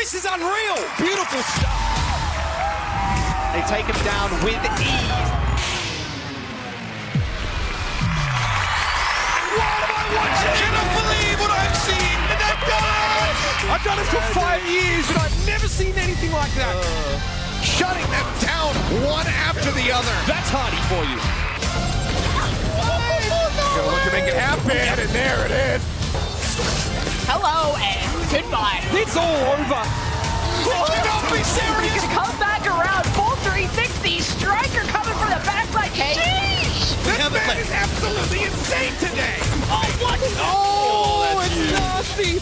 This is unreal. Beautiful stuff. They take him down with ease. What am I watching? I cannot believe what I've seen. And that does. I've done this for 5 years, and I've never seen anything like that. Shutting them down one after the other. That's Hardy for you. Gonna look to make it happen, and there it is. Hello and goodbye. It's all over. Oh, cannot be serious. Come back around, full 360. Striker coming for the backside. This man is absolutely insane today. Oh, what? Oh, it's nasty.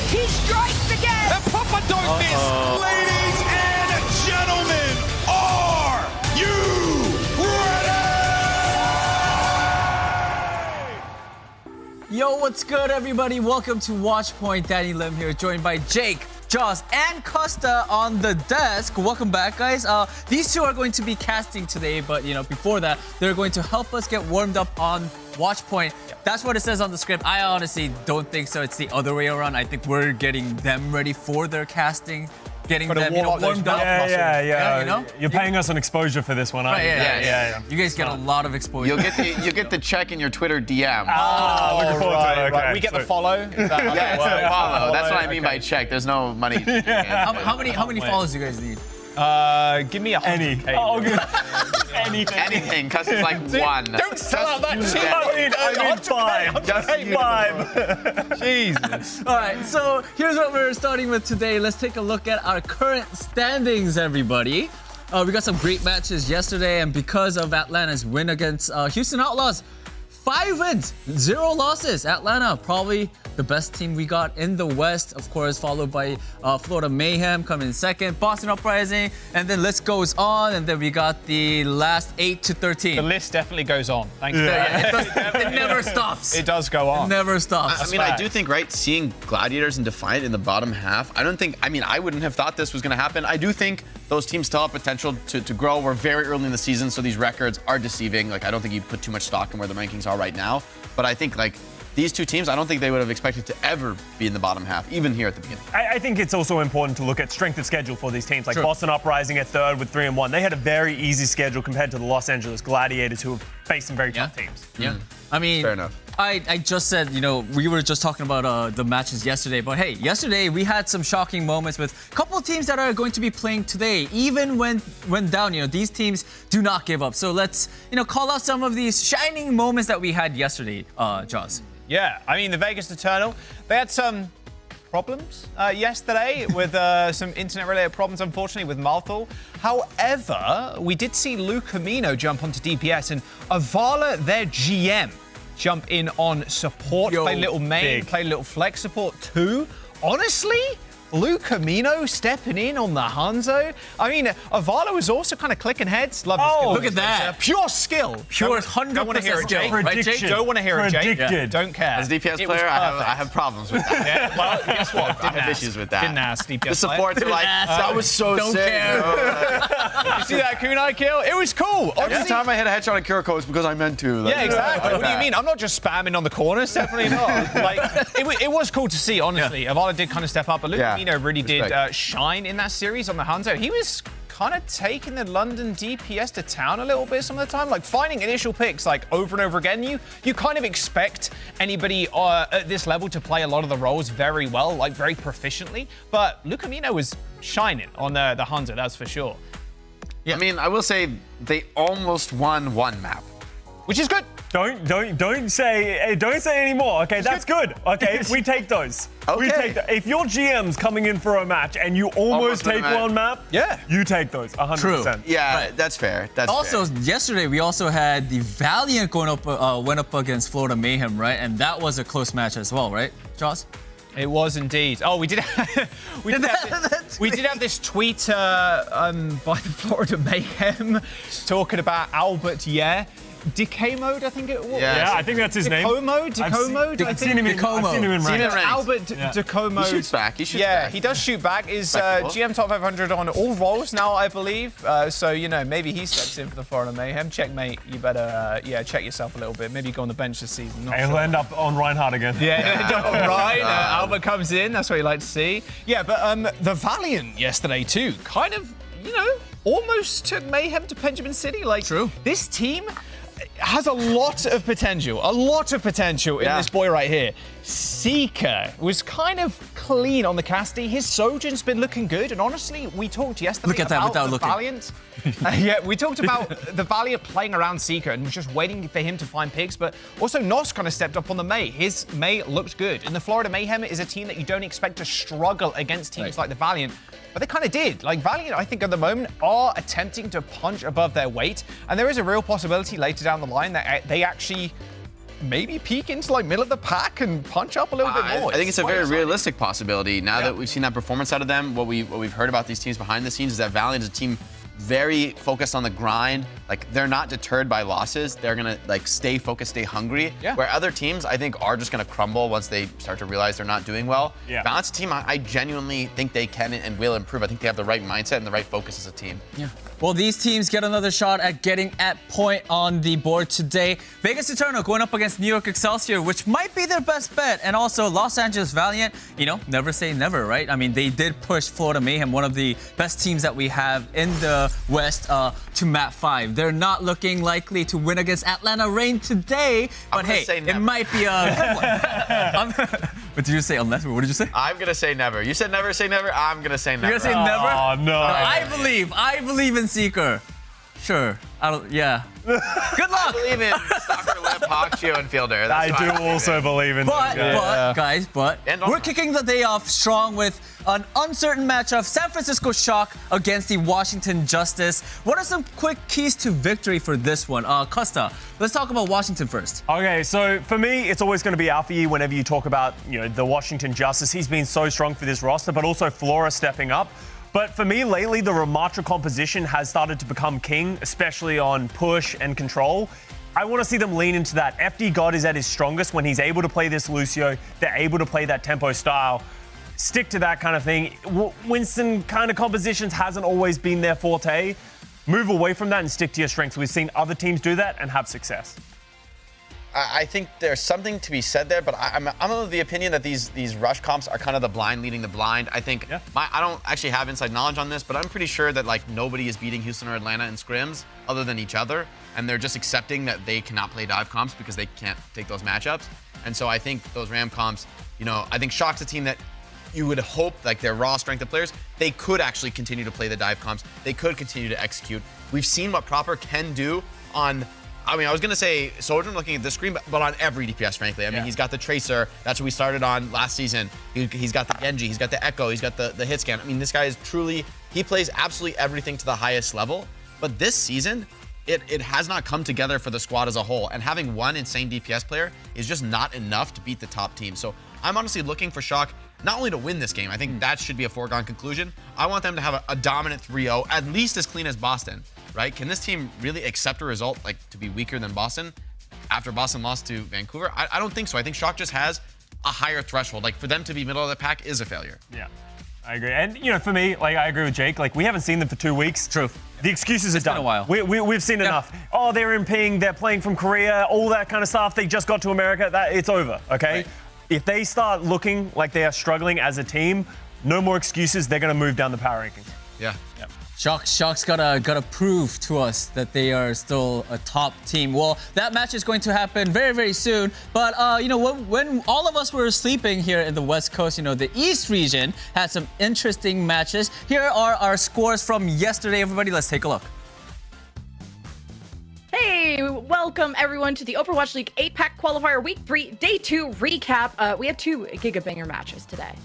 He strikes again! And Papa don't miss! Ladies and gentlemen, are you ready? Yo, what's good, everybody? Welcome to Watchpoint. Danny Lim here, joined by Jake, Joss, and Costa on the desk. Welcome back, guys. These two are going to be casting today, but before that, they're going to help us get warmed up on Watchpoint. That's what it says on the script. I honestly don't think so. It's the other way around. I think we're getting them ready for their casting, getting them warmed up. Yeah. You're paying us an exposure for this one, aren't you? Yeah. You guys get a lot of exposure. You'll get the check in your Twitter DM. Looking forward to it. Okay. We get the follow. Is that Yeah, it's a follow. That's what I mean by check. There's no money. How many follows do you guys need? Give me 100K. Anything, because it's like one. Don't sell out that cheap. I mean 5. Just 5. Jesus. All right, so here's what we're starting with today. Let's take a look at our current standings, everybody. We got some great matches yesterday, and because of Atlanta's win against Houston Outlaws, 5 wins, 0 losses. Atlanta, probably the best team we got in the West, of course, followed by Florida Mayhem coming in second, Boston Uprising, and then list goes on, and then we got the last 8 to 13. The list definitely goes on. Thank you. It never stops. It does go on. It never stops. I mean, I do think, right, seeing Gladiators and Defiant in the bottom half, I wouldn't have thought this was going to happen. I do think those teams still have potential to grow. We're very early in the season, so these records are deceiving. Like, I don't think you put too much stock in where the rankings are right now. But I think, like, these two teams, I don't think they would have expected to ever be in the bottom half, even here at the beginning. I think it's also important to look at strength of schedule for these teams. Like Boston Uprising at third with 3-1. They had a very easy schedule compared to the Los Angeles Gladiators, who have faced some very tough teams. Yeah. I mean, fair enough. I just said, we were just talking about the matches yesterday, but hey, yesterday we had some shocking moments with a couple of teams that are going to be playing today. Even when down, these teams do not give up. So let's, call out some of these shining moments that we had yesterday, Joss. Yeah, I mean, the Vegas Eternal, they had some problems yesterday with some internet-related problems, unfortunately, with Malthal. However, we did see Lou Camino jump onto DPS, and Avala, their GM, jump in on support, play little main, play little flex support too. Honestly, Lou Camino stepping in on the Hanzo. I mean, Avala was also kind of clicking heads. Love the skill. Look at that. Pure skill. Pure 100% Don't want to hear it, Jake. Prediction. Don't want to hear it, Jake. Predicted. Don't care. As a DPS player, I have problems with that. Yeah, well, guess what? I have issues with that. Didn't ask DPS The supports are like, that was so Don't sick. care. You see that kunai kill? It was cool. Every time I hit a headshot on Kiriko, it's because I meant to. Yeah, exactly. What do you mean? I'm not just spamming on the corners. Definitely not. Like, it was cool to see, honestly. Avala did kind of step up, but Lou Camino really did shine in that series on the Hanzo. He was kind of taking the London DPS to town a little bit some of the time, like finding initial picks like over and over again. You kind of expect anybody at this level to play a lot of the roles very well, like very proficiently, but Lou Camino was shining on the Hanzo, that's for sure. Yeah. I mean, I will say they almost won one map, which is good. Don't say any more. Okay, that's good. Okay, we take those. Okay. We take if your GM's coming in for a match and you almost take one map, you take those 100%. True. Yeah, that's fair. That's also, fair. yesterday we also had the Valiant went up against Florida Mayhem, right? And that was a close match as well, right, Joss? It was indeed. Oh, we did have this tweet by the Florida Mayhem talking about Albert decay mode, I think it was. Yeah, I think that's his name. Deco mode? I think. I've seen him in ranked. Albert Deco mode. He shoots back. He does shoot back. Is GM top 500 on all roles now, I believe. So, maybe he steps in for the Florida Mayhem. Checkmate, you better, check yourself a little bit. Maybe go on the bench this season. He'll end up on Reinhardt again. Yeah, right. Albert comes in. That's what you like to see. Yeah, but the Valiant yesterday, too, kind of, almost took Mayhem to Benjamin City. True. This team has a lot of potential. In this boy right here. Seeker was kind of clean on the casting. His Sojourn's been looking good, and honestly, we talked yesterday about the Valiant. We talked about the Valiant playing around Seeker and just waiting for him to find picks, but also Nos kind of stepped up on the Mei. His Mei looked good, and the Florida Mayhem is a team that you don't expect to struggle against teams like the Valiant, but they kind of did. Valiant, I think at the moment, are attempting to punch above their weight, and there is a real possibility later down the line that they actually maybe peek into middle of the pack and punch up a little bit more. I think it's a very realistic possibility. Now that we've seen that performance out of them, what we've heard about these teams behind the scenes is that Valiant is a team very focused on the grind. They're not deterred by losses. They're gonna stay focused, stay hungry. Yeah. Where other teams, I think, are just gonna crumble once they start to realize they're not doing well. Yeah. Valiant's a team I genuinely think they can and will improve. I think they have the right mindset and the right focus as a team. Yeah. Well, these teams get another shot at getting at point on the board today. Vegas Eternal going up against New York Excelsior, which might be their best bet. And also Los Angeles Valiant, never say never, right? I mean, they did push Florida Mayhem, one of the best teams that we have in the West, to map 5. They're not looking likely to win against Atlanta Reign today, but hey, it might be a good one. What did you say? Unless, what did you say? I'm gonna say never. You said never say never. I'm gonna say never. You're gonna say never? Oh, no. I believe in Seeker. Sure. Yeah. Good luck. I believe in Stalker, Limp, Hawkshio, and Fielder. That's I do also believe in them. But we're kicking the day off strong with an uncertain matchup. San Francisco Shock against the Washington Justice. What are some quick keys to victory for this one? Costa, let's talk about Washington first. Okay, so for me, it's always going to be Alfie whenever you talk about the Washington Justice. He's been so strong for this roster, but also Flora stepping up. But for me, lately, the Ramatra composition has started to become king, especially on push and control. I want to see them lean into that. FD God is at his strongest when he's able to play this Lucio. They're able to play that tempo style. Stick to that kind of thing. Winston kind of compositions hasn't always been their forte. Move away from that and stick to your strengths. We've seen other teams do that and have success. I think there's something to be said there, but I'm of the opinion that these rush comps are kind of the blind leading the blind. I think I don't actually have inside knowledge on this, but I'm pretty sure that nobody is beating Houston or Atlanta in scrims other than each other, and they're just accepting that they cannot play dive comps because they can't take those matchups. And so I think those Ram comps, I think Shock's a team that you would hope, their raw strength of players, they could actually continue to play the dive comps. They could continue to execute. We've seen what Proper can do on. I was going to say Sojourn looking at this screen, but on every DPS, frankly. I mean, he's got the Tracer. That's what we started on last season. He's got the Genji. He's got the Echo. He's got the hit scan. I mean, this guy is truly, he plays absolutely everything to the highest level. But this season, it has not come together for the squad as a whole. And having one insane DPS player is just not enough to beat the top team. So I'm honestly looking for Shock not only to win this game. I think that should be a foregone conclusion. I want them to have a dominant 3-0, at least as clean as Boston. Right? Can this team really accept a result to be weaker than Boston after Boston lost to Vancouver? I don't think so. I think Shock just has a higher threshold. For them to be middle of the pack is a failure. Yeah, I agree. And, for me, I agree with Jake. We haven't seen them for 2 weeks. True. The excuses are done. Been a while. We've seen enough. Oh, they're in ping. They're playing from Korea. All that kind of stuff. They just got to America. It's over, okay? Right. If they start looking like they are struggling as a team, no more excuses. They're going to move down the power rankings. Yeah. Shock's gotta prove to us that they are still a top team. Well, that match is going to happen very, very soon. But when all of us were sleeping here in the West Coast, the East region had some interesting matches. Here are our scores from yesterday. Everybody, let's take a look. Hey, welcome everyone to the Overwatch League 8-Pack Qualifier Week 3 Day 2 recap. We have 2 Gigabanger matches today.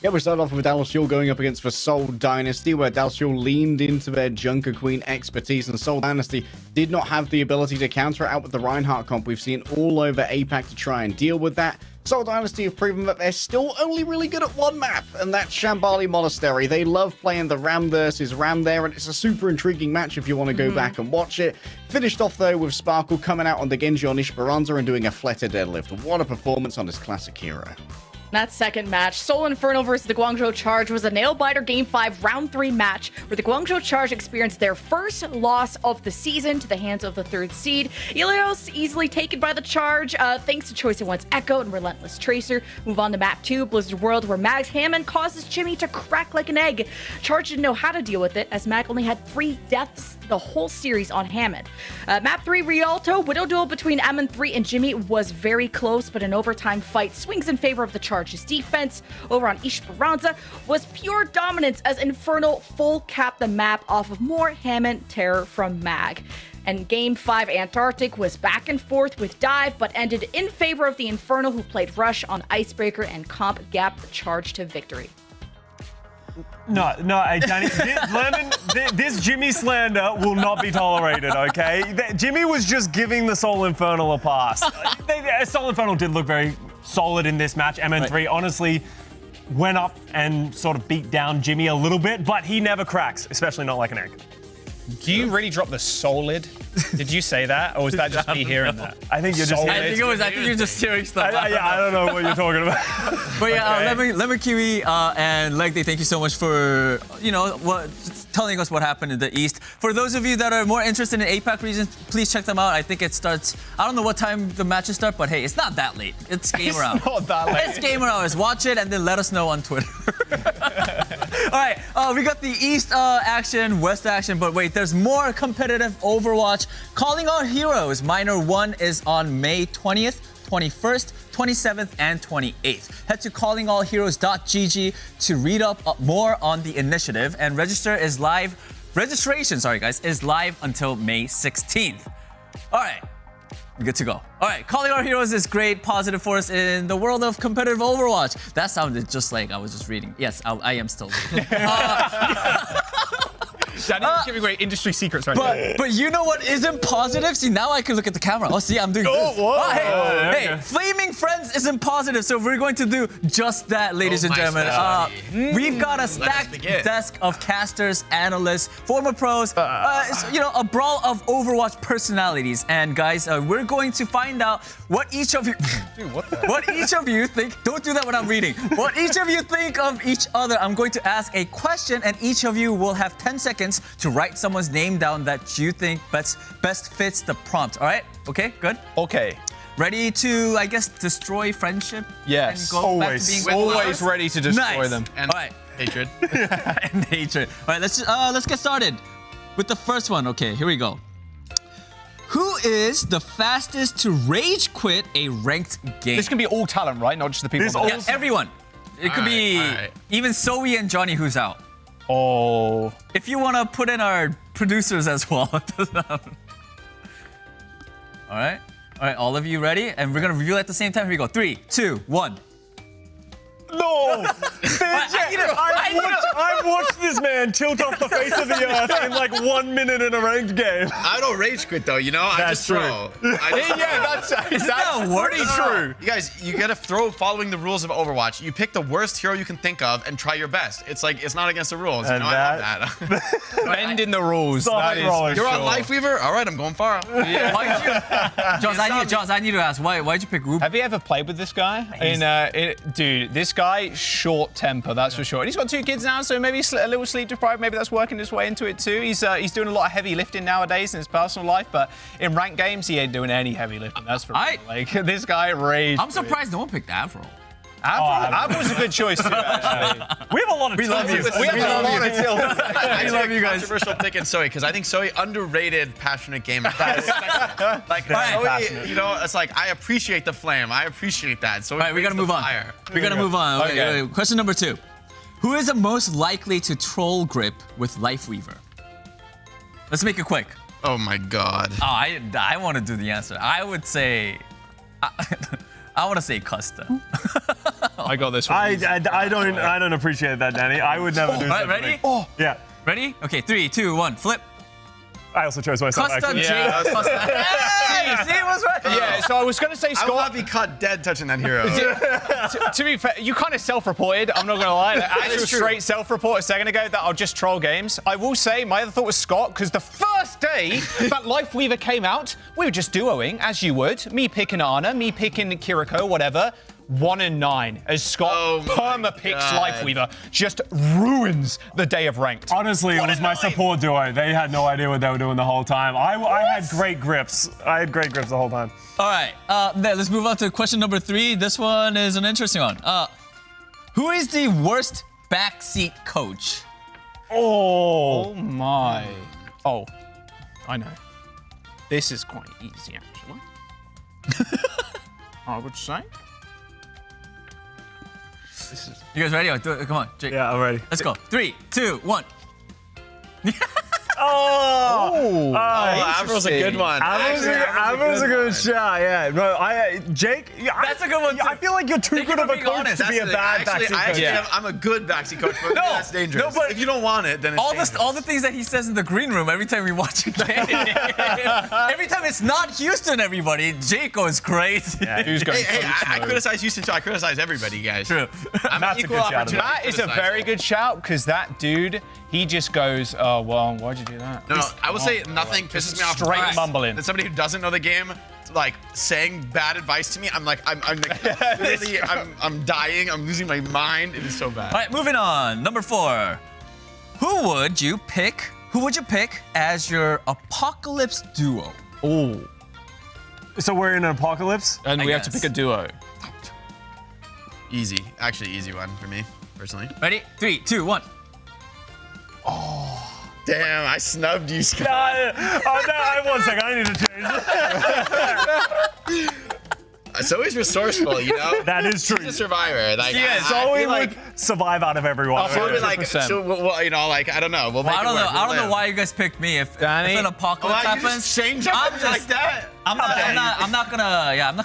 Yeah, we started off with Dallas going up against the Seoul Dynasty, where Dallas leaned into their Junker Queen expertise, and Seoul Dynasty did not have the ability to counter it out with the Reinhardt comp. We've seen all over APAC to try and deal with that. Seoul Dynasty have proven that they're still only really good at one map, and that's Shambali Monastery. They love playing the Ram versus Ram there, and it's a super intriguing match if you want to go back and watch it. Finished off, though, with Sparkle coming out on the Genji on Esperanza and doing a Fleta deadlift. What a performance on this classic hero. That second match, Seoul Inferno versus the Guangzhou Charge, was a nail-biter Game 5 Round 3 match where the Guangzhou Charge experienced their first loss of the season to the hands of the 3rd seed. Ilios easily taken by the Charge thanks to Choice of One's Echo and Relentless Tracer. Move on to map 2, Blizzard World, where Mag's Hammond causes Jimmy to crack like an egg. Charge didn't know how to deal with it as Mag only had 3 deaths the whole series on Hammond. Map 3, Rialto, Widow Duel between M3 and Jimmy was very close, but an overtime fight swings in favor of the Charge's defense. Over on Esperanza was pure dominance as Infernal full capped the map off of more Hammond terror from Mag. And Game 5 Antarctic was back and forth with Dive, but ended in favor of the Infernal, who played Rush on Icebreaker and Comp Gap the Charge to victory. No, hey, Danny, this Jimmy slander will not be tolerated, okay? Jimmy was just giving the Soul Infernal a pass. Soul Infernal did look very solid in this match. MN3 honestly went up and sort of beat down Jimmy a little bit, but he never cracks, especially not like an egg. Do you really drop the solid? Did you say that, or was that just me hearing that? I think you're just. I think you're just hearing stuff. I don't know what you're talking about. But yeah, Lemon Kiwi and Legday, thank you so much for telling us what happened in the East. For those of you that are more interested in APAC regions, please check them out. I think it starts. I don't know what time the matches start, but hey, it's not that late. It's gamer hours. It's not that late. It's gamer hours. Watch it and then let us know on Twitter. All right, we got the East action, West action, but wait, there's more competitive Overwatch. Calling All Heroes Minor 1 is on May 20th, 21st, 27th, and 28th. Head to callingallheroes.gg to read up more on the initiative, and registration is live until May 16th. All right. Good to go. All right, Calling Our Heroes is great, positive force in the world of competitive Overwatch. That sounded just like I was just reading. Yes, I am still reading. Danny's giving away industry secrets right now. But you know what isn't positive? See, now I can look at the camera. Oh, see, I'm doing this. Whoa. Hey, Flaming Friends isn't positive, so we're going to do just that, ladies and gentlemen. We've got a stacked desk of casters, analysts, former pros, a brawl of Overwatch personalities. And guys, we're going to find out what each of you... Dude, what each of you think... Don't do that when I'm reading. What each of you think of each other. I'm going to ask a question, and each of you will have 10 seconds to write someone's name down that you think best fits the prompt. All right? Okay, good? Okay. Ready to, I guess, destroy friendship? Yes. And go back to being always ready to destroy them. And all right. hatred. And hatred. All right, let's get started with the first one. Okay, here we go. Who is the fastest to rage quit a ranked game? This can be all talent, right? Not just the people. Yeah, everyone. It could be even Zoe and Johnny who's out. Oh. If you want to put in our producers as well. It doesn't happen. All right, all of you ready? And we're going to review at the same time. Here we go. 3, 2, 1. No! I've watched this man tilt off the face of the earth in like 1 minute in a ranked game. I don't rage quit though, you know? I That's just throw. That's pretty true. You guys, you gotta throw following the rules of Overwatch. You pick the worst hero you can think of and try your best. It's like, it's not against the rules. And you know, I love that. Bend in the rules. That is You're on Lifeweaver? All right, I'm going far. Joss, I need to ask, why'd you pick Ruben? Have you ever played with this guy? Dude, this guy, short temper, that's for sure. And he's got 2 kids now, so maybe a little sleep deprived. Maybe that's working his way into it too. He's doing a lot of heavy lifting nowadays in his personal life, but in ranked games, he ain't doing any heavy lifting. That's for real. Like, this guy raged. I'm surprised no one picked Afro. Afro was a good choice too, actually. We have a lot of We love you. We have a lot of tilts. I love you guys. Controversial pick in Zoe, because I think Zoe underrated passionate gamer. Like Zoe, you know, it's like I appreciate the flame. I appreciate that. So all right, we gotta move on. We gotta move on. Okay. Question number 2. Who is the most likely to troll grip with Lifeweaver? Let's make it quick. Oh my God. Oh, I want to do the answer. I would say, I want to say Custa. I got this one. I don't appreciate that, Danny. I would never do that. Ready? Yeah. Ready? Okay, 3, 2, 1, flip. I also chose myself, Costa, actually. Jake, Costa. Hey, see, it was right. Yeah, so I was going to say I will Scott. not be caught dead touching that hero. To be fair, you kind of self-reported. I'm not going to lie. Actual is true. straight self-report a second ago that I'll just troll games. I will say my other thought was Scott, because the first day that Life Weaver came out, we were just duoing, as you would. Me picking Ana, me picking Kiriko, whatever. 1 and 9 as Scott perma-picks Life Weaver. Just ruins the day of ranked. Honestly, it was my support duo. They had no idea what they were doing the whole time. I had great grips. I had great grips the whole time. All right, let's move on to question number 3. This one is an interesting one. Who is the worst backseat coach? Oh my. Oh, I know. This is quite easy, actually. I would say. You guys ready? Do it. Come on, Jake. Yeah, I'm ready. Let's go. 3, 2, 1. Avril's a good one. Avril's a good shot, yeah. No, Jake, That's a good one, too. I feel like you're too Thank good you of for a being coach honest. to be a bad backseat coach. I'm a good backseat coach, but that's dangerous. no, but if you don't want it, then it's dangerous. All the things that he says in the green room every time we watch a game. Every time it's not Houston, everybody, Jake goes crazy. Who's going Hey, coach I mode? criticize Houston too. I criticize everybody, guys. True. I'm That's an a equal good shout. opportunity. That is a very good shout, because that dude, he just goes, oh, well, why'd you do that? No, I will say nothing pisses me off. Straight worse mumbling. than somebody who doesn't know the game, like saying bad advice to me. I'm like, I'm literally, I'm dying. I'm losing my mind. It is so bad. All right, moving on. Number 4. Who would you pick as your apocalypse duo? Oh. So we're in an apocalypse? And I we have to guess. pick a duo. Easy, actually easy one for me personally. Ready? 3, 2, 1. Damn, I snubbed you, Scott. One second, I need to change. So he's resourceful, you know. That is true. He's a survivor. Like, Yeah, I so we feel would survive out of everyone. So we're like, 100%. so well, you know, like I don't know. We'll make I don't it know. work. I don't We'll know live. why you guys picked me. If Danny? an apocalypse Why you happens, just change up I'm like that? I'm not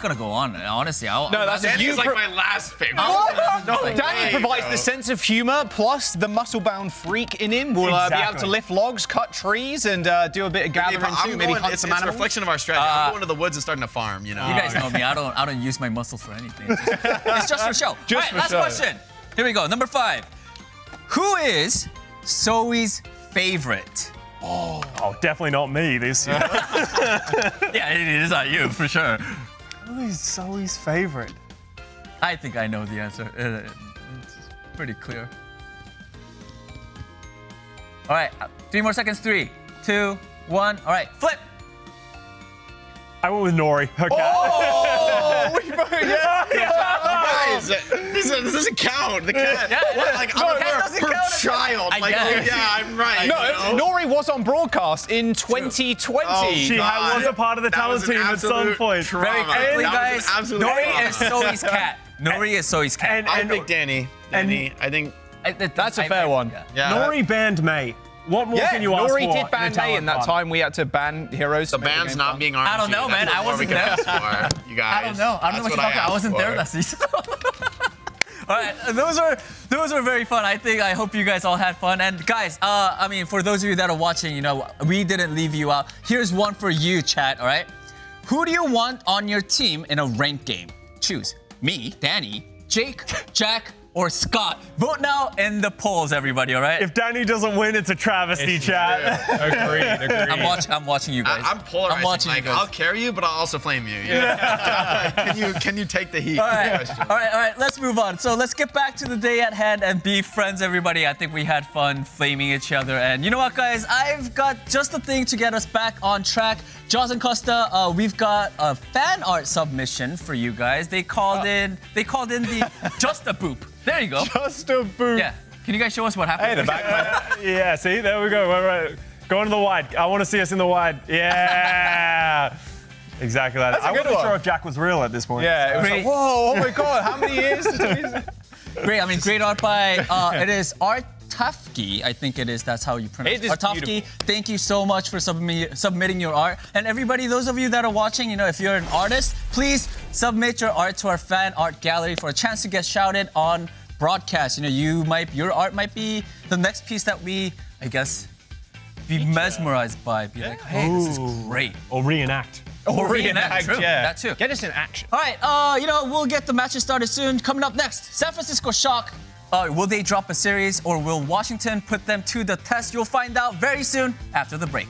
gonna go on. Honestly, No, that's Danny's you. like my last pick. Danny provides the sense of humor, plus the muscle-bound freak in him will be able to Exactly. lift logs, cut trees, and do a bit of gathering too. Maybe hunt it's some a animals. reflection of our strategy. I'm going to the woods and starting a farm, you know. You guys know me. I don't use my muscles for anything. It's just for show. Just All right, for last show. question. Here we go. Number 5. Who is Zoe's favorite? Oh, definitely not me this year. Yeah, it is not you for sure. Who's Zoe's favorite? I think I know the answer. It's pretty clear. All right, 3 more seconds. 3, 2, 1. All right, flip. I went with Nori. Okay. Oh, we both, yeah. Guys, this doesn't count. The cat. Yeah, What, like, no, I'm cat her doesn't count. child. I Like, guess. yeah, I'm right. No, you know? Nori was on broadcast in 2020. Oh, She God. was a part of the That talent was an team at some absolute point. trauma. Very quickly, That guys. was an absolute Nori trauma. is Zoe's cat. Nori is Zoe's cat. I pick Danny. Danny, I think. That's a fair one. Yeah. Nori banned May. What more Yeah, can you ask for? Nori did ban in a talent May in that fund? time we had to ban heroes. The band's not being RNG. I don't know, man. That's I what wasn't we can there. ask for, you guys. I don't know. I don't know what you're talking about. I wasn't there that season. All right, those are very fun. I hope you guys all had fun. And guys, I mean, for those of you that are watching, you know, we didn't leave you out. Here's one for you, chat. All right, who do you want on your team in a ranked game? Choose me, Danny, Jake, Jack, or Scott. Vote now in the polls, everybody. All right. If Danny doesn't win, it's a travesty, chat. Agreed. I'm watching you guys. I'm polarizing. I'm watching like, you guys. I'll carry you, but I'll also flame you. Can you take the heat? All right, let's move on. So let's get back to the day at hand and be friends, everybody. I think we had fun flaming each other. And you know what, guys? I've got just the thing to get us back on track. Jaws and Costa, we've got a fan art submission for you guys. They called in the Just a Boop. There you go. Just a boot. Yeah. Can you guys show us what happened? Hey, the back. Yeah, see, there we go. Right. Go into the wide. I want to see us in the wide. Yeah. Exactly that. That's a I good wasn't one. sure if Jack was real at this point. Yeah, it was Great. like, whoa, oh my God, how many years? Great. I mean, great art by, it is Art Tafki, I think it is. That's how you pronounce It it. is Artafki, beautiful. thank you so much for submitting your art. And everybody, those of you that are watching, you know, if you're an artist, please submit your art to our fan art gallery for a chance to get shouted on broadcast. You know, your art might be the next piece that we, I guess, be mesmerized by, be like, hey, this is great. Or reenact. Or reenact, true. yeah. That too. Get us in action. All right, we'll get the matches started soon. Coming up next, San Francisco Shock. Will they drop a series or will Washington put them to the test? You'll find out very soon after the break.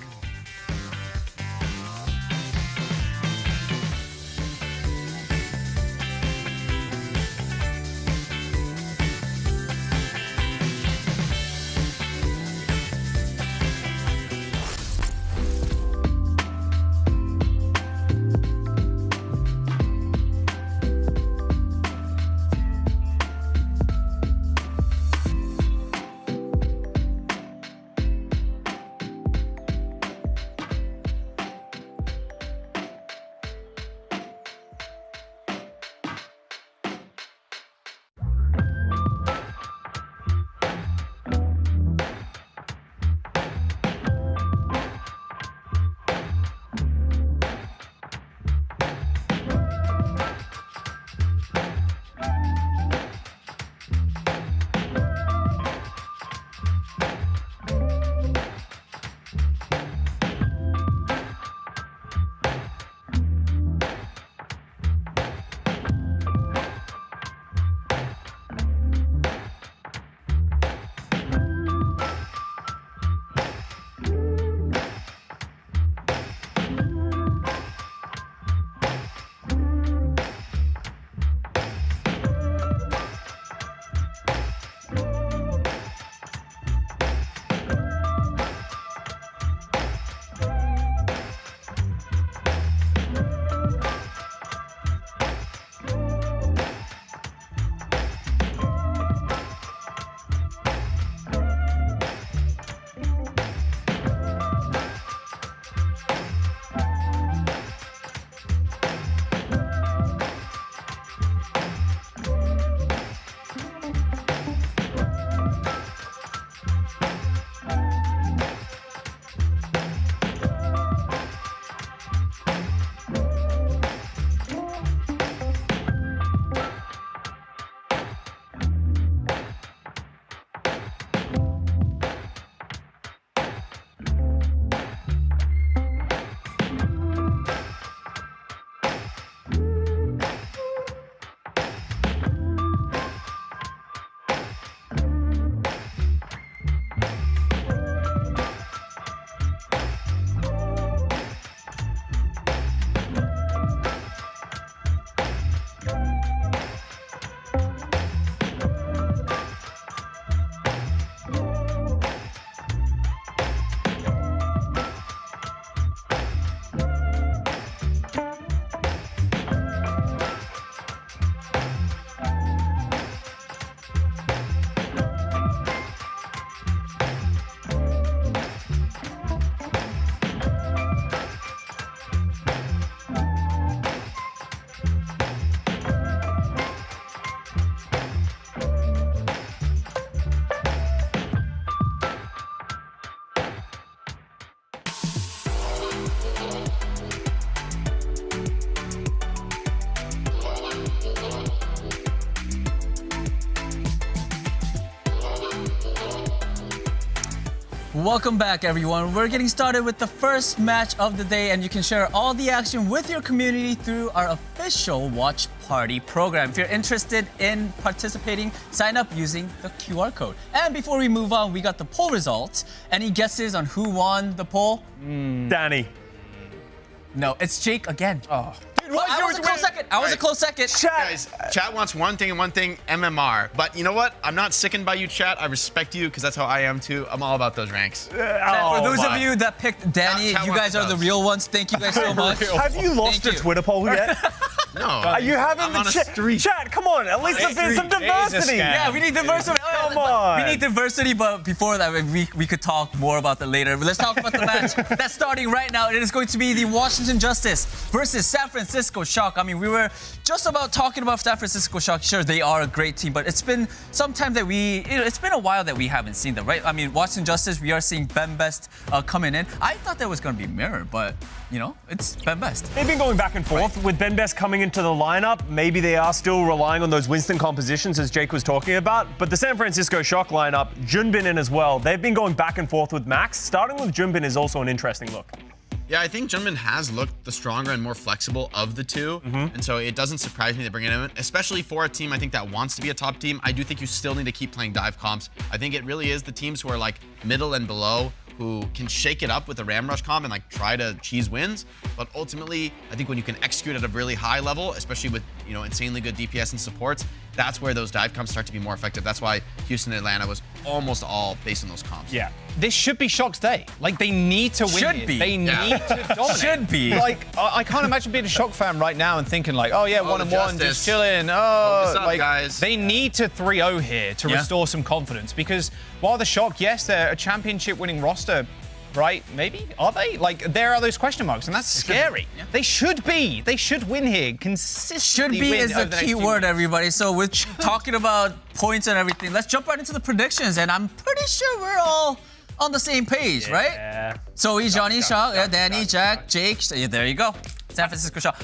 Welcome back, everyone. We're getting started with the first match of the day, and you can share all the action with your community through our official Watch Party program. If you're interested in participating, sign up using the QR code. And before we move on, we got the poll results. Any guesses on who won the poll? Danny. No, it's Jake again. Oh. Dude, I was a close second. I was a close second. Guys, chat wants one thing and one thing, MMR. But you know what? I'm not sickened by you, chat. I respect you because that's how I am too. I'm all about those ranks. For those of you that picked Danny, Chat you guys are the real ones. Thank you guys so much. Have you lost your Twitter poll yet? No. You haven't I'm on a streak. Chat, come on. At least there's some diversity. Yeah, we need diversity. Come on. We need diversity, but before that, we could talk more about that later. But let's talk about the match that's starting right now. It is going to be the Washington Justice versus San Francisco Shock. I mean, we were just about talking about San Francisco Shock. Sure, they are a great team, but it's been some time that it's been a while that we haven't seen them, right? I mean, Washington Justice, we are seeing Ben Best coming in. I thought that was going to be Mirror, but, it's Ben Best. They've been going back and forth with Ben Best coming into the lineup. Maybe they are still relying on those Winston compositions, as Jake was talking about. But the San Francisco Shock lineup, Junbin in as well. They've been going back and forth with Max. Starting with Junbin is also an interesting look. Yeah, I think Junbin has looked the stronger and more flexible of the two. And so it doesn't surprise me to bring him in, especially for a team I think that wants to be a top team. I do think you still need to keep playing dive comps. I think it really is the teams who are like middle and below who can shake it up with the Ram Rush comp and like try to cheese wins. But ultimately, I think when you can execute at a really high level, especially with, you know, insanely good DPS and supports, that's where those dive comps start to be more effective. That's why Houston and Atlanta was almost all based on those comps. Yeah. This should be Shock's day. Like, they need to win. Should be. They need to dominate. Should be. Like, I can't imagine being a Shock fan right now and thinking like, oh yeah, 1-1, Justice. just chilling. Focus up, Like, guys. they need to 3-0 here to restore some confidence, because while the Shock, yes, they're a championship-winning roster, right? Maybe? Are they? Like, there are those question marks, and that's scary. They should be. They should win here. Should Consistently be win is over the next key few word, weeks. everybody. So with talking about points and everything, let's jump right into the predictions. And I'm pretty sure we're all on the same page, right? Yeah. So Johnny, Shock, Danny, Jack, Jake. Yeah, there you go. San Francisco Shock.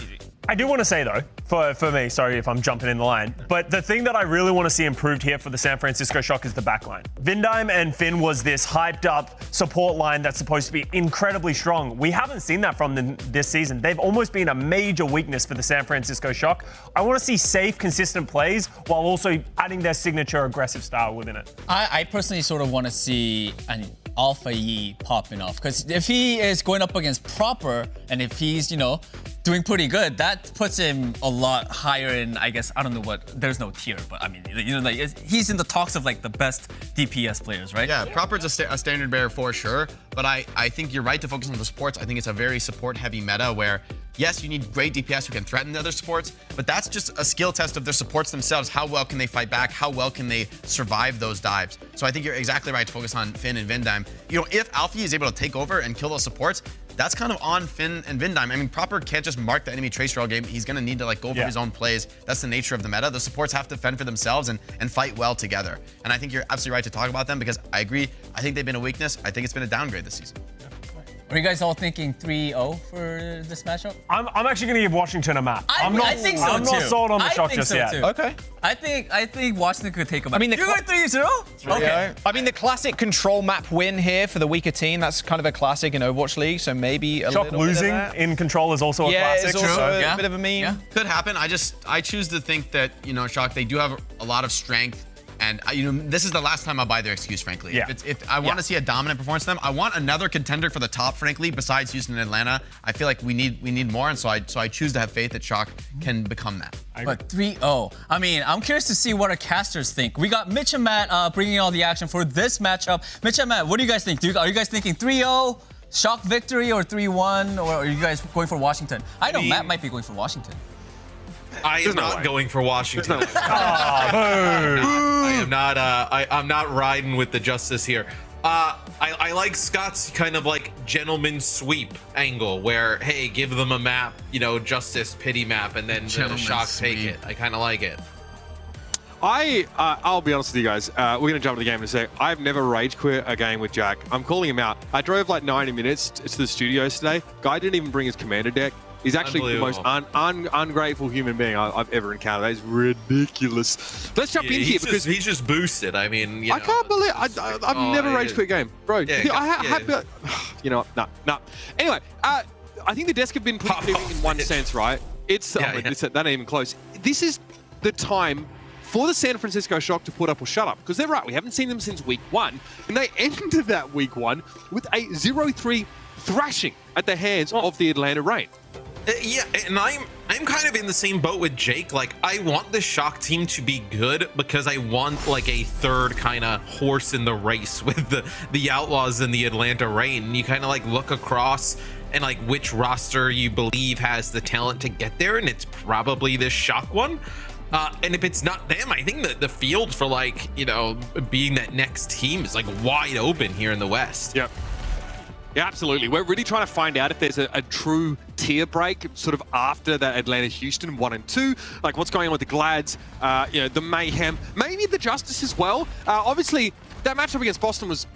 I do want to say though, for me, sorry if I'm jumping in the line, but the thing that I really want to see improved here for the San Francisco Shock is the back line. Vindime and Finn was this hyped up support line that's supposed to be incredibly strong. We haven't seen that from them this season. They've almost been a major weakness for the San Francisco Shock. I want to see safe, consistent plays while also adding their signature aggressive style within it. I personally sort of want to see an Alpha Yi popping off, because if he is going up against Proper and if he's, you know, doing pretty good, that puts him a lot higher in, I guess, I don't know what, there's no tier, but I mean, you know, like he's in the talks of like the best DPS players, right? Yeah, Proper's a standard bearer for sure, but I think you're right to focus on the supports. I think it's a very support-heavy meta where, yes, you need great DPS who can threaten the other supports, but that's just a skill test of their supports themselves. How well can they fight back? How well can they survive those dives? So I think you're exactly right to focus on Finn and Vindime. You know, if Alfie is able to take over and kill those supports, that's kind of on Finn and Vindime. I mean, Proper can't just mark the enemy tracer all game. He's going to need to like go for his own plays. That's the nature of the meta. The supports have to fend for themselves and fight well together. And I think you're absolutely right to talk about them, because I agree. I think they've been a weakness. I think it's been a downgrade this season. Are you guys all thinking 3-0 for this matchup? I'm actually going to give Washington a map. I think so I'm too. not sold on the I Shock think just so yet. too. Okay. I think Washington could take a match. I mean, you're going 3-0? Okay. I mean, the classic control map win here for the weaker team, that's kind of a classic in Overwatch League, so maybe a Shock little bit of losing that. in control is also a Yeah, classic. it's also so- a bit of a meme. Yeah. Could happen. I choose to think that, you know, Shock, they do have a lot of strength. And, you know, this is the last time I'll buy their excuse, frankly. Yeah. If I want to see a dominant performance from them, I want another contender for the top, frankly, besides Houston and Atlanta. I feel like we need more, and so I choose to have faith that Shock can become that. But 3-0. I mean, I'm curious to see what our casters think. We got Mitch and Matt bringing all the action for this matchup. Mitch and Matt, what do you guys think? Are you guys thinking 3-0, Shock victory, or 3-1, or are you guys going for Washington? I know Matt might be going for Washington. I am not going for Washington. Oh, I am not. I'm not riding with the justice here. I like Scott's kind of like gentleman sweep angle, where hey, give them a map, you know, justice pity map, and then the Gentleman Shock take sweep. it. I kind of like it. I'll be honest with you guys. We're going to jump into the game in a sec. I've never rage quit a game with Jack. I'm calling him out. I drove like 90 minutes to the studios today. Guy didn't even bring his commander deck. He's actually the most ungrateful human being I've ever encountered. That is ridiculous. Let's jump in here because he's just boosted. I mean, you know, I can't believe I've never rage quit a game, bro. You know, no. Anyway, I think the desk have been pretty clear in one sense, right? It's that ain't even close. This is the time for the San Francisco Shock to put up or shut up, because they're right. We haven't seen them since week 1, and they ended that week 1 with a 0-3 thrashing at the hands of the Atlanta Reign. Yeah, and I'm kind of in the same boat with Jake. Like, I want the Shock team to be good because I want like a third kind of horse in the race with the Outlaws and the Atlanta Reign. You kind of like look across and like which roster you believe has the talent to get there, and it's probably this Shock one. And if it's not them, I think that the field for like, you know, being that next team is like wide open here in the West. Yep. Yeah, absolutely. We're really trying to find out if there's a true tier break sort of after that Atlanta-Houston 1 and 2. Like what's going on with the Glads, you know, the Mayhem, maybe the Justice as well. Obviously, that matchup against Boston was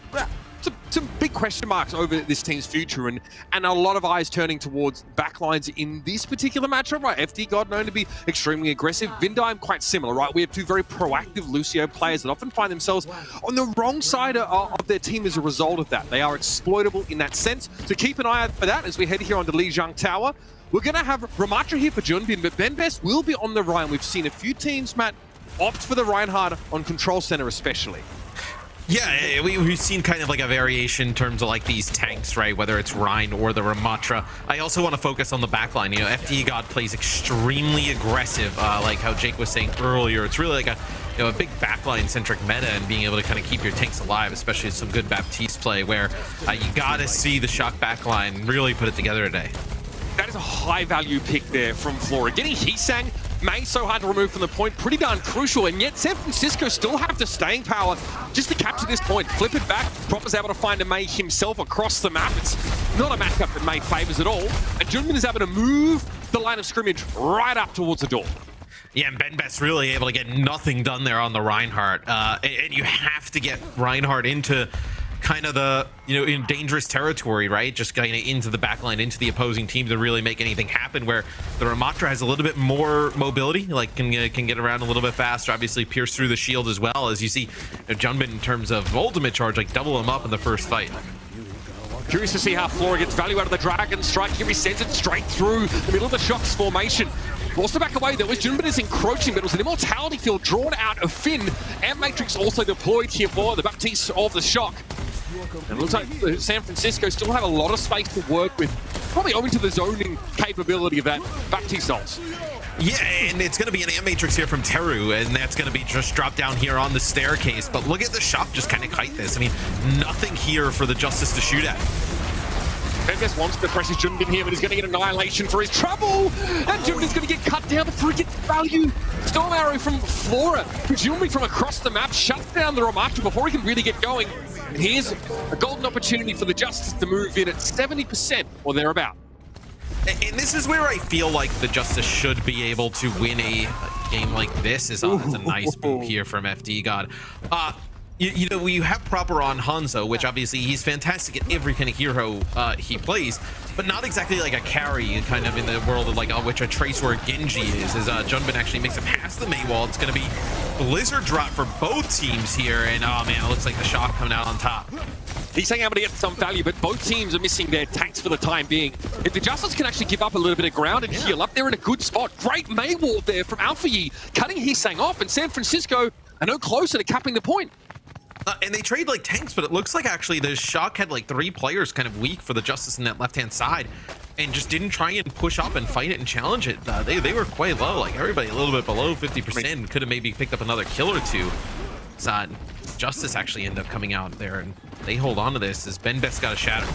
some big question marks over this team's future, and a lot of eyes turning towards backlines in this particular matchup, right? FD God known to be extremely aggressive. Vindime quite similar, right? We have two very proactive Lucio players that often find themselves on the wrong side of their team as a result of that. They are exploitable in that sense. So keep an eye out for that as we head here onto Lijiang Tower. We're going to have Ramatra here for Junbin, but Benbest will be on the Ryan. We've seen a few teams, Matt, opt for the Reinhardt on Control Center especially. Yeah, we've seen kind of like a variation in terms of like these tanks, right? Whether it's Rhine or the Ramatra. I also want to focus on the backline. You know, FD God plays extremely aggressive, like how Jake was saying earlier. It's really like a big backline-centric meta, and being able to kind of keep your tanks alive, especially with some good Baptiste play, where you gotta see the Shock backline really put it together today. That is a high-value pick there from Flora. Getting Hisang, May so hard to remove from the point, pretty darn crucial, and yet San Francisco still have the staying power just to capture this point. Flip it back, Proper's able to find a May himself across the map. It's not a matchup that May favors at all, and Junbin is able to move the line of scrimmage right up towards the door. Yeah, and Benbest really able to get nothing done there on the Reinhardt, and you have to get Reinhardt into kind of the, in dangerous territory, right? Just kind of into the backline, into the opposing team to really make anything happen, where the Ramatra has a little bit more mobility, like can get around a little bit faster, obviously pierce through the shield as well, as you see Junbin in terms of ultimate charge, like double him up in the first fight. Curious to see how Flora gets value out of the Dragon Strike. Here he sends it straight through the middle of the Shock's formation. Forced to back away though, as Junbin is encroaching, but it was an Immortality Field drawn out of Finn, and Matrix also deployed here for the Baptiste of the Shock. And it looks like San Francisco still have a lot of space to work with, probably owing to the zoning capability of that Baptiste ult. Yeah, and it's going to be an Matrix here from Teru, and that's going to be just dropped down here on the staircase. But look at the Shock just kind of kite this. I mean, nothing here for the Justice to shoot at. Benbest wants to press his Junbin here, but he's going to get Annihilation for his trouble. And Junbin's going to get cut down before he gets value. Storm Arrow from Flora, presumably from across the map, shuts down the Ramatra before he can really get going. And here's a golden opportunity for the Justice to move in at 70% or thereabout. And this is where I feel like the Justice should be able to win a game like this. It's a nice boot here from FD God. You have Proper on Hanzo, which obviously he's fantastic at every kind of hero he plays, but not exactly like a carry kind of in the world of like which a Trace or a Genji is. As Junbin actually makes it past the Mei wall, it's going to be Blizzard drop for both teams here, and oh man, it looks like the Shock coming out on top. He's able to get some value, but both teams are missing their tanks for the time being. If the Justice can actually give up a little bit of ground and heal up, they're in a good spot. Great Mei wall there from Alpha Yi, cutting Hisang off, and San Francisco are no closer to capping the point. And they trade like tanks, but it looks like actually the Shock had like 3 players kind of weak for the Justice in that left-hand side, and just didn't try and push up and fight it and challenge it. They were quite low, like everybody a little bit below 50%. Could have maybe picked up another kill or two. So Justice actually ended up coming out there, and they hold on to this as Benbest got a shatter.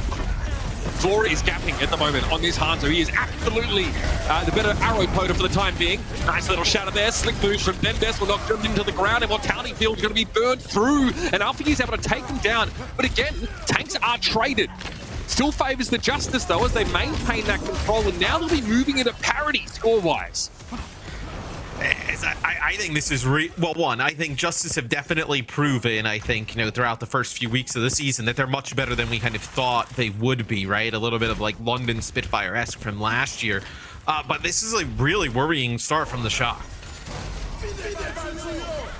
Flora is gapping at the moment on this Hanzo. He is absolutely the better arrow poter for the time being. Nice little shatter there. Slick moves from Benbest will knock him into the ground. Immortality Field is going to be burned through, and Alpha is able to take him down. But again, tanks are traded. Still favors the Justice though, as they maintain that control, and now they'll be moving into parity score-wise. I think this is I think Justice have definitely proven, I think, throughout the first few weeks of the season that they're much better than we kind of thought they would be, right? A little bit of like London Spitfire-esque from last year. But this is a really worrying start from the Shock.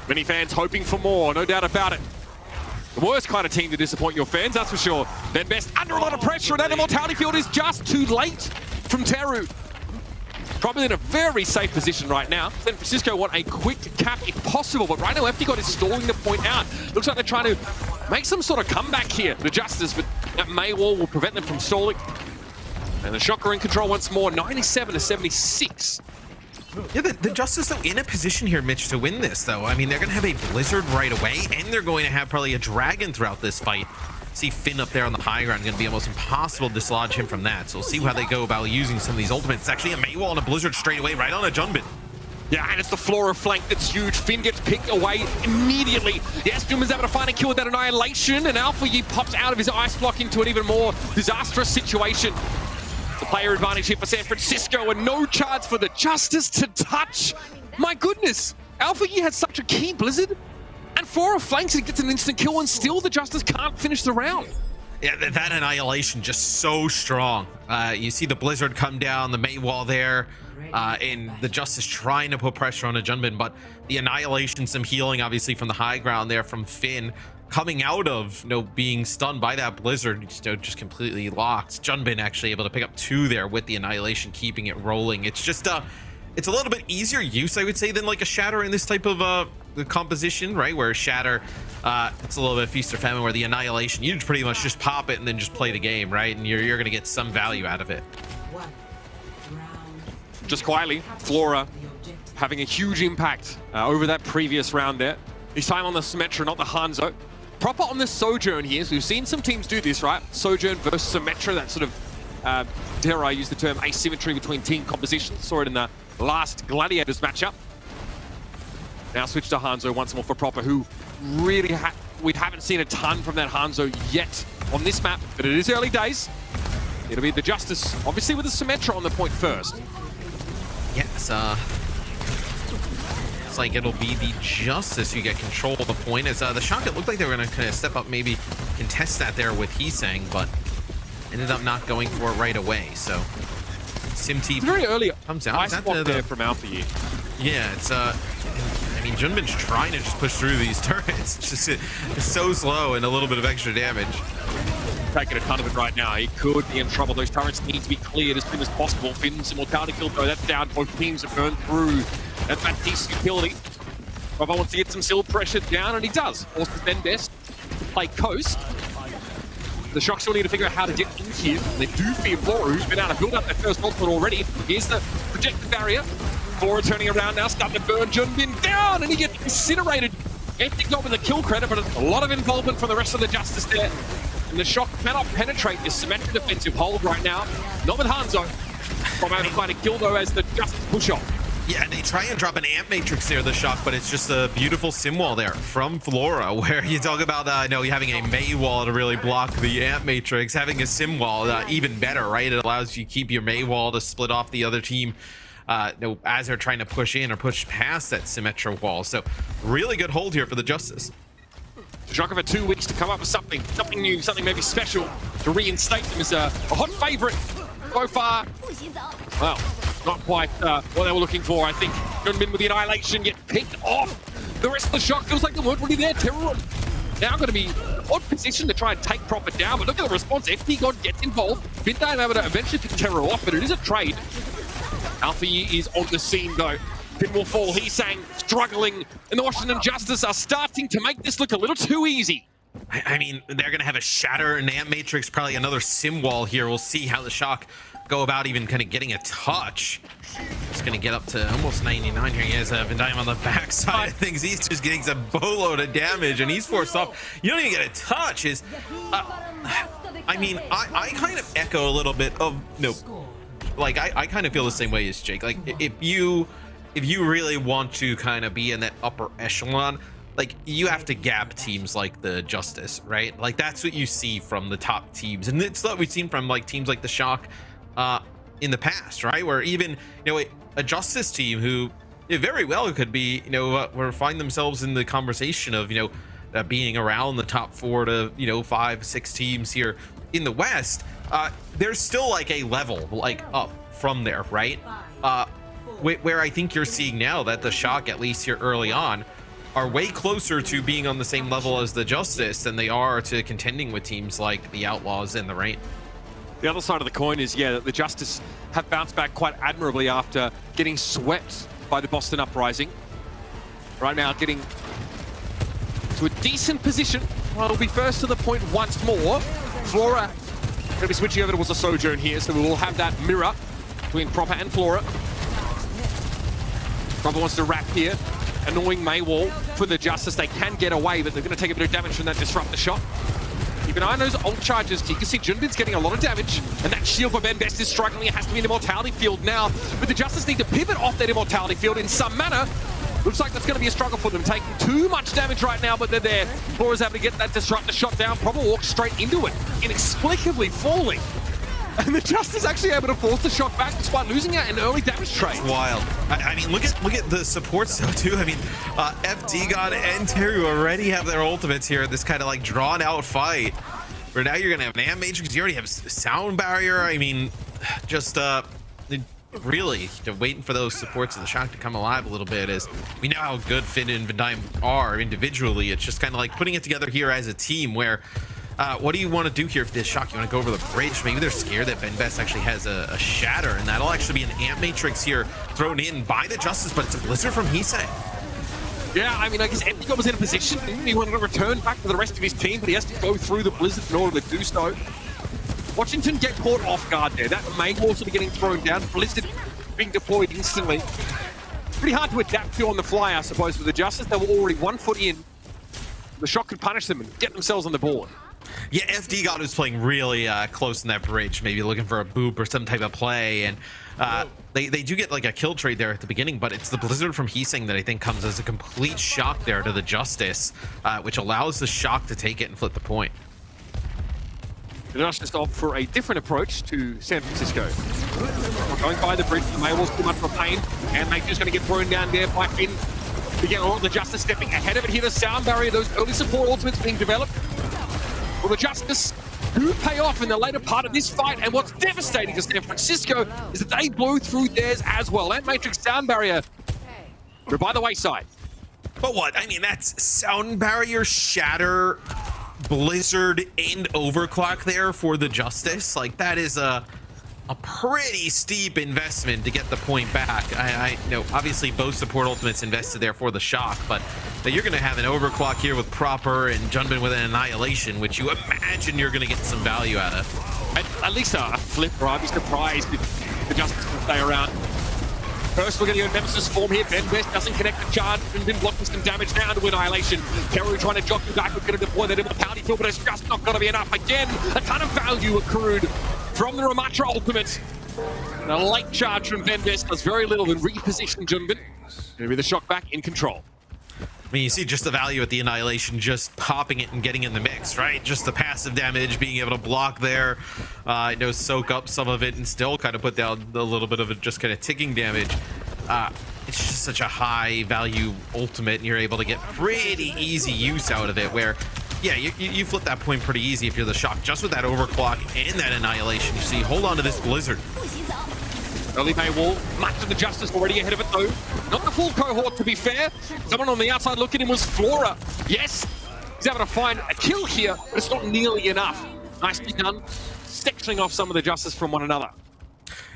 Many fans hoping for more, no doubt about it. The worst kind of team to disappoint your fans, that's for sure. Benbest under a lot of pressure, and that Immortality Field is just too late from Teru. Probably in a very safe position right now. San Francisco want a quick cap if possible, but right now FD God is stalling the point out. Looks like they're trying to make some sort of comeback here, the Justice, but that Mei wall will prevent them from stalling. And the Shock are in control once more, 97-76. Yeah, the Justice, though, in a position here, Mitch, to win this, though. I mean, they're going to have a Blizzard right away, and they're going to have probably a Dragon throughout this fight. See Finn up there on the high ground, going to be almost impossible to dislodge him from that. So we'll see how they go about using some of these ultimates. It's actually a Mei wall and a Blizzard straight away, right on a Junbin. Yeah, and it's the Flora flank that's huge. Finn gets picked away immediately. Yes, Junbin's able to find a kill with that Annihilation, and Alpha Yi pops out of his ice block into an even more disastrous situation. The player advantage here for San Francisco, and no chance for the Justice to touch. My goodness, Alpha Yi had such a key Blizzard, and And Flora flanks and gets an instant kill, and still the Justice can't finish the round. Yeah, that Annihilation just so strong. You see the Blizzard come down, the Mei wall there, and the Justice trying to put pressure on a Junbin, but the Annihilation, some healing obviously from the high ground there from Finn, coming out of being stunned by that Blizzard, just completely locked. Junbin actually able to pick up 2 there with the Annihilation, keeping it rolling. It's just it's a little bit easier use, I would say, than like a Shatter in this type of composition, right? Where Shatter, it's a little bit feast or famine, where the Annihilation, you pretty much just pop it and then just play the game, right? And you're gonna get some value out of it. Just quietly, Flora having a huge impact over that previous round there. This time on the Symmetra, not the Hanzo. Proper on the Sojourn here, so we've seen some teams do this, right? Sojourn versus Symmetra, that sort of, dare I use the term, asymmetry between team compositions. Saw it in the last Gladiators matchup. Now switch to Hanzo once more for Proper, who really we haven't seen a ton from that Hanzo yet on this map, but it is early days. It'll be the Justice, obviously with the Symmetra on the point first. Yes, it's like it'll be the Justice who get control of the point. As the Shock, it looked like they were going to kind of step up, maybe contest that there with Heesang, but ended up not going for it right away. So SimTeam very early comes out. I spot there from Alpha Yi. Yeah, it's I mean, Junbin's trying to just push through these turrets. It's so slow and a little bit of extra damage. Taking a ton of it right now. He could be in trouble. Those turrets need to be cleared as soon as possible. Finn's immortality kill, though, that's down. Both teams have burned through that Baptiste utility. Bravo wants to get some still pressure down, and he does. Forces then best to play coast. The Shock still need to figure out how to get in here. They do fear Flora, who's been able to build up their first ultimate already. Here's the projected barrier. Flora turning around now, starting to burn Junbin down, and he gets incinerated. Empty got with the kill credit, but a lot of involvement from the rest of the Justice there. And the Shock cannot penetrate this symmetric defensive hold right now. Not with Hanzo. From able to find a kill, though, as the Justice push off. Yeah, they try and drop an Amp Matrix there, the Shock, but it's just a beautiful sim wall there from Flora, where you talk about, having a Mei wall to really block the Amp Matrix, having a sim wall, even better, right? It allows you to keep your Mei wall to split off the other team as they're trying to push in or push past that Symmetra wall. So really good hold here for the Justice. Shock have had 2 weeks to come up with something new, something maybe special to reinstate them as a hot favorite so far. Well, not quite what they were looking for. I think Junbin with the Annihilation get picked off. The rest of the Shock feels like they weren't really there. Terror now going to be odd position to try and take Proper down, but look at the response. FD God gets involved. Bintime able to eventually pick Terror off, but it is a trade. Alpha Yi is on the scene though. Pin will fall. Heesang struggling, and the Washington Justice are starting to make this look a little too easy. I mean, they're going to have a Shatter, an Amp Matrix, probably another sim wall here. We'll see how the Shock go about even kind of getting a touch. It's going to get up to almost 99 here. He has Vendime on the backside of things. He's just getting some boatload of damage, and he's forced off. You don't even get a touch. I mean, I kind of echo a little bit of, like, I kind of feel the same way as Jake. Like, if you really want to kind of be in that upper echelon, like, you have to gap teams like the Justice, right? Like, that's what you see from the top teams, and it's what we've seen from like teams like the Shock in the past, right? Where even a Justice team who very well could be or find themselves in the conversation of being around the top 4 to 5, 6 teams here in the West. There's still like a level like up from there, right? Where I think you're seeing now that the Shock, at least here early on, are way closer to being on the same level as the Justice than they are to contending with teams like the Outlaws and the Reign. The other side of the coin is, that the Justice have bounced back quite admirably after getting swept by the Boston Uprising. Right now, getting to a decent position. Well, it'll be first to the point once more. Flora going to be switching over towards a Sojourn here, so we will have that mirror between Proper and Flora. Proper wants to wrap here. Annoying Mei wall for the Justice. They can get away, but they're going to take a bit of damage from that disruptor shot. Keep an eye on those ult charges. You can see Junbin's getting a lot of damage, and that shield for Ben Best is struggling. It has to be an immortality field now, but the Justice need to pivot off that immortality field in some manner. Looks like that's going to be a struggle for them, taking too much damage right now, but they're there. Flora's able to get that disruptor shot down. Proper walks straight into it, inexplicably falling. And the Justice actually able to force the Shock back despite losing out an early damage trade. Wild. I mean, look at the supports though too. I mean, FD God and Teru already have their ultimates here. This kind of like drawn out fight. Where now you're gonna have an Amp Matrix. You already have sound barrier. I mean, just really waiting for those supports of the Shock to come alive a little bit. As we know how good Finn and Vandime are individually, it's just kind of like putting it together here as a team. Where what do you want to do here for this Shock? You want to go over the bridge? Maybe they're scared that Benbest actually has a shatter, and that'll actually be an Amp Matrix here thrown in by the Justice, but it's a Blizzard from Hisei. Yeah, I mean, I guess Empty was in a position. He wanted to return back to the rest of his team, but he has to go through the Blizzard in order to do so. Washington get caught off guard there. That main wall sort of getting thrown down. Blizzard being deployed instantly. Pretty hard to adapt to on the fly, I suppose, with the Justice. They were already 1 foot in. The Shock could punish them and get themselves on the board. Yeah, FD God was playing really close in that bridge, maybe looking for a boop or some type of play, and they do get like a kill trade there at the beginning, but it's the Blizzard from Hiseng that I think comes as a complete shock there to the Justice, which allows the Shock to take it and flip the point. The Justice opt for a different approach to San Francisco. Going by the bridge, the Maywall's too much of a pain, and they're just going to get thrown down there by Finn. Again, all the Justice stepping ahead of it here, the sound barrier, those early support ultimates being developed. Well, the Justice do pay off in the later part of this fight, and what's devastating to San Francisco is that they blow through theirs as well. That Matrix sound barrier, they're by the wayside. But what? I mean, that's sound barrier, shatter, Blizzard, and overclock there for the Justice. Like, that is a pretty steep investment to get the point back. I know, obviously, both support ultimates invested there for the Shock, but you're going to have an overclock here with Proper and Junbin with an Annihilation, which you imagine you're going to get some value out of. At least a flip, or I'd be surprised if the Justice can stay around. First, we're going to go Nemesis form here. Benbest doesn't connect the charge and been blocking some damage now to Annihilation. Teru trying to jockey back. We're going to deploy that immortality field, but it's just not going to be enough. Again, a ton of value accrued from the Ramatra ultimate. And a late charge from Benbest does very little than reposition Junbin. Maybe the Shock back in control. I mean, you see just the value at the Annihilation, just popping it and getting in the mix, right? Just the passive damage, being able to block there, soak up some of it and still kind of put down a little bit of it, just kind of ticking damage. It's just such a high value ultimate, and you're able to get pretty easy use out of it, where, yeah, you flip that point pretty easy if you're the Shock, just with that overclock and that Annihilation. You see, hold on to this Blizzard. Early Maywall, much of the Justice already ahead of it though. Not the full cohort, to be fair. Someone on the outside looking at him was Flora. Yes, he's able to find a kill here, but it's not nearly enough. Nicely done, sectioning off some of the Justice from one another.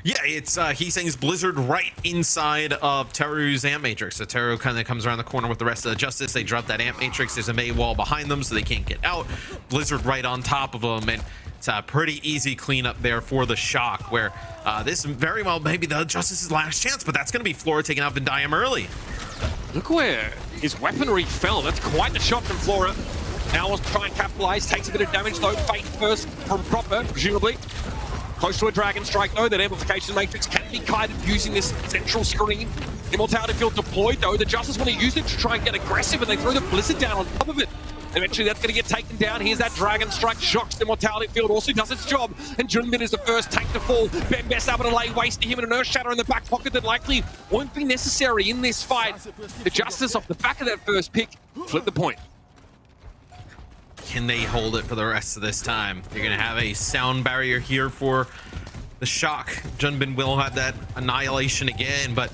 Yeah, it's Hiseng's Blizzard right inside of Teru's Amp Matrix. So Teru kind of comes around the corner with the rest of the Justice. They drop that Amp Matrix. There's a May wall behind them, so they can't get out. Blizzard right on top of them, and it's a pretty easy cleanup there for the Shock, where this very well maybe the Justice's last chance, but that's going to be Flora taking out Vandime early. Look where his weaponry fell. That's quite the shot from Flora. Now wants to try and capitalize, takes a bit of damage though. Fate first from Proper, presumably. Close to a Dragon Strike though. That Amplification Matrix can be guided using this central screen. Immortality Field deployed though. The Justice want to use it to try and get aggressive, and they throw the Blizzard down on top of it. Eventually that's going to get taken down. Here's that Dragon Strike. Shocks the Immortality Field, also does its job. And Junbin is the first tank to fall. Benbest able to lay waste to him, and an Earth Shatter in the back pocket that likely won't be necessary in this fight. The Justice off the back of that first pick flip the point. Can they hold it for the rest of this time? You're going to have a sound barrier here for the Shock. Junbin will have that Annihilation again, but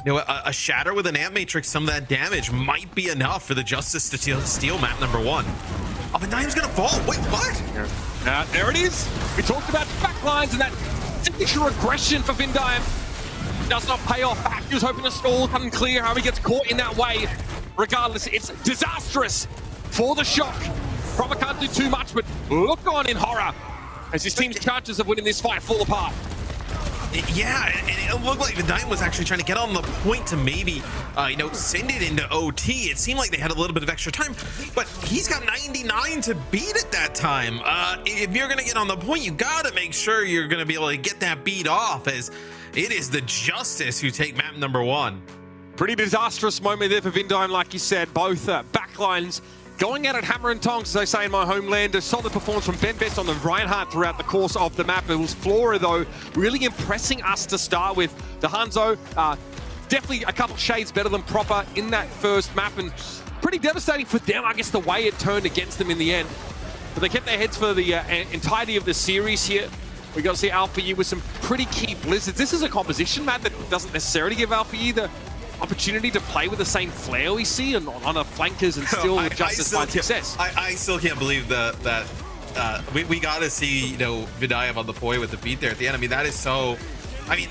you know, a Shatter with an Amp Matrix, some of that damage might be enough for the Justice to steal map number 1. Oh, but Vandime's gonna fall. Wait, what? There it is. We talked about backlines and that signature aggression for Vandime. Does not pay off. He was hoping to stall, unclear how he gets caught in that way. Regardless, it's disastrous for the Shock. Proper can't do too much, but look on in horror as his team's chances of winning this fight fall apart. Yeah, and it looked like Vandime was actually trying to get on the point to maybe, send it into OT. It seemed like they had a little bit of extra time, but he's got 99 to beat at that time. If you're going to get on the point, you got to make sure you're going to be able to get that beat off, as it is the Justice who take map number 1. Pretty disastrous moment there for Vandime, like you said. Both backlines going at it hammer and tongs, as I say in my homeland. A solid performance from Ben Best on the Reinhardt throughout the course of the map. It was Flora, though, really impressing us to start with. The Hanzo, definitely a couple shades better than Proper in that first map, and pretty devastating for them, I guess, the way it turned against them in the end. But they kept their heads for the entirety of the series here. We got to see Alpha U with some pretty key blizzards. This is a composition, Matt, that doesn't necessarily give Alpha U the opportunity to play with the same flair we see on a flankers and still just find success. I still can't believe that we got to see, you know, Vidayev on the poi with the beat there at the end. I mean, that is so. I mean,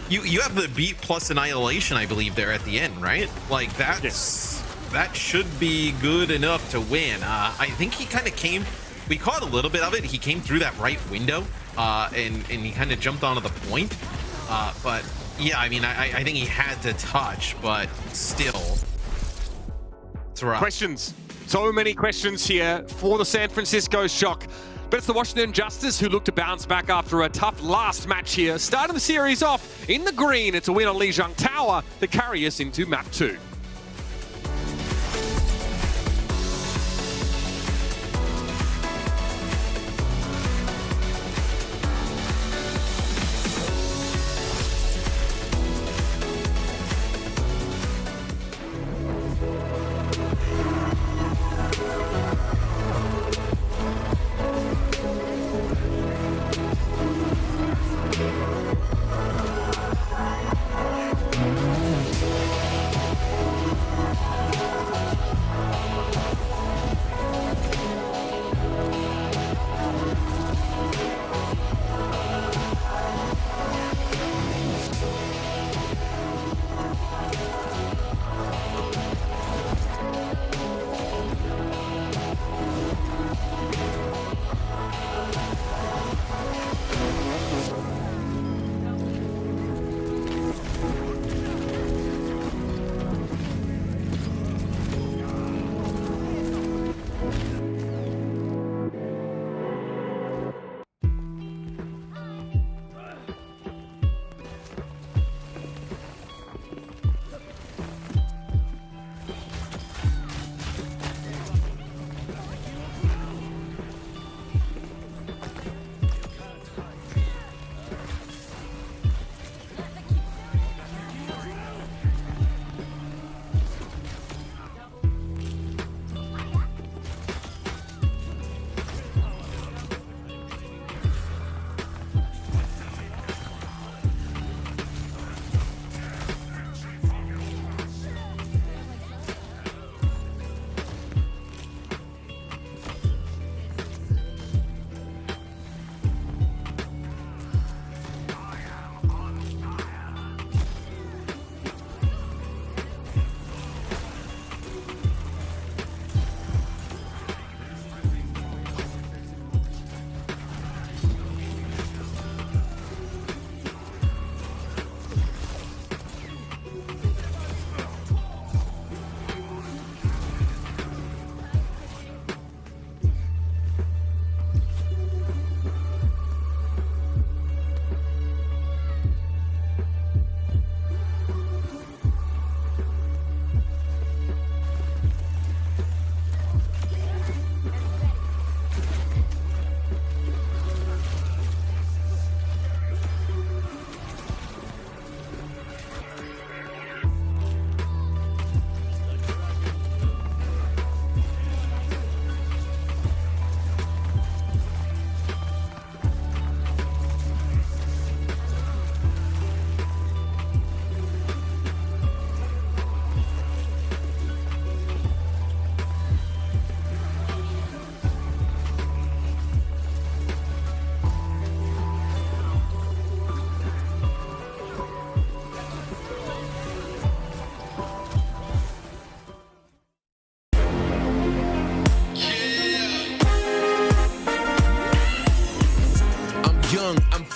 you have the beat plus annihilation, I believe, there at the end, right? Like that's that should be good enough to win. I think he kind of came. We caught a little bit of it. He came through that right window, and he kind of jumped onto the point. But yeah, I mean, I think he had to touch, but still, it's rough. Questions. So many questions here for the San Francisco Shock. But it's the Washington Justice who look to bounce back after a tough last match here. Starting the series off in the green. It's a win on Lijiang Tower to carry us into map 2.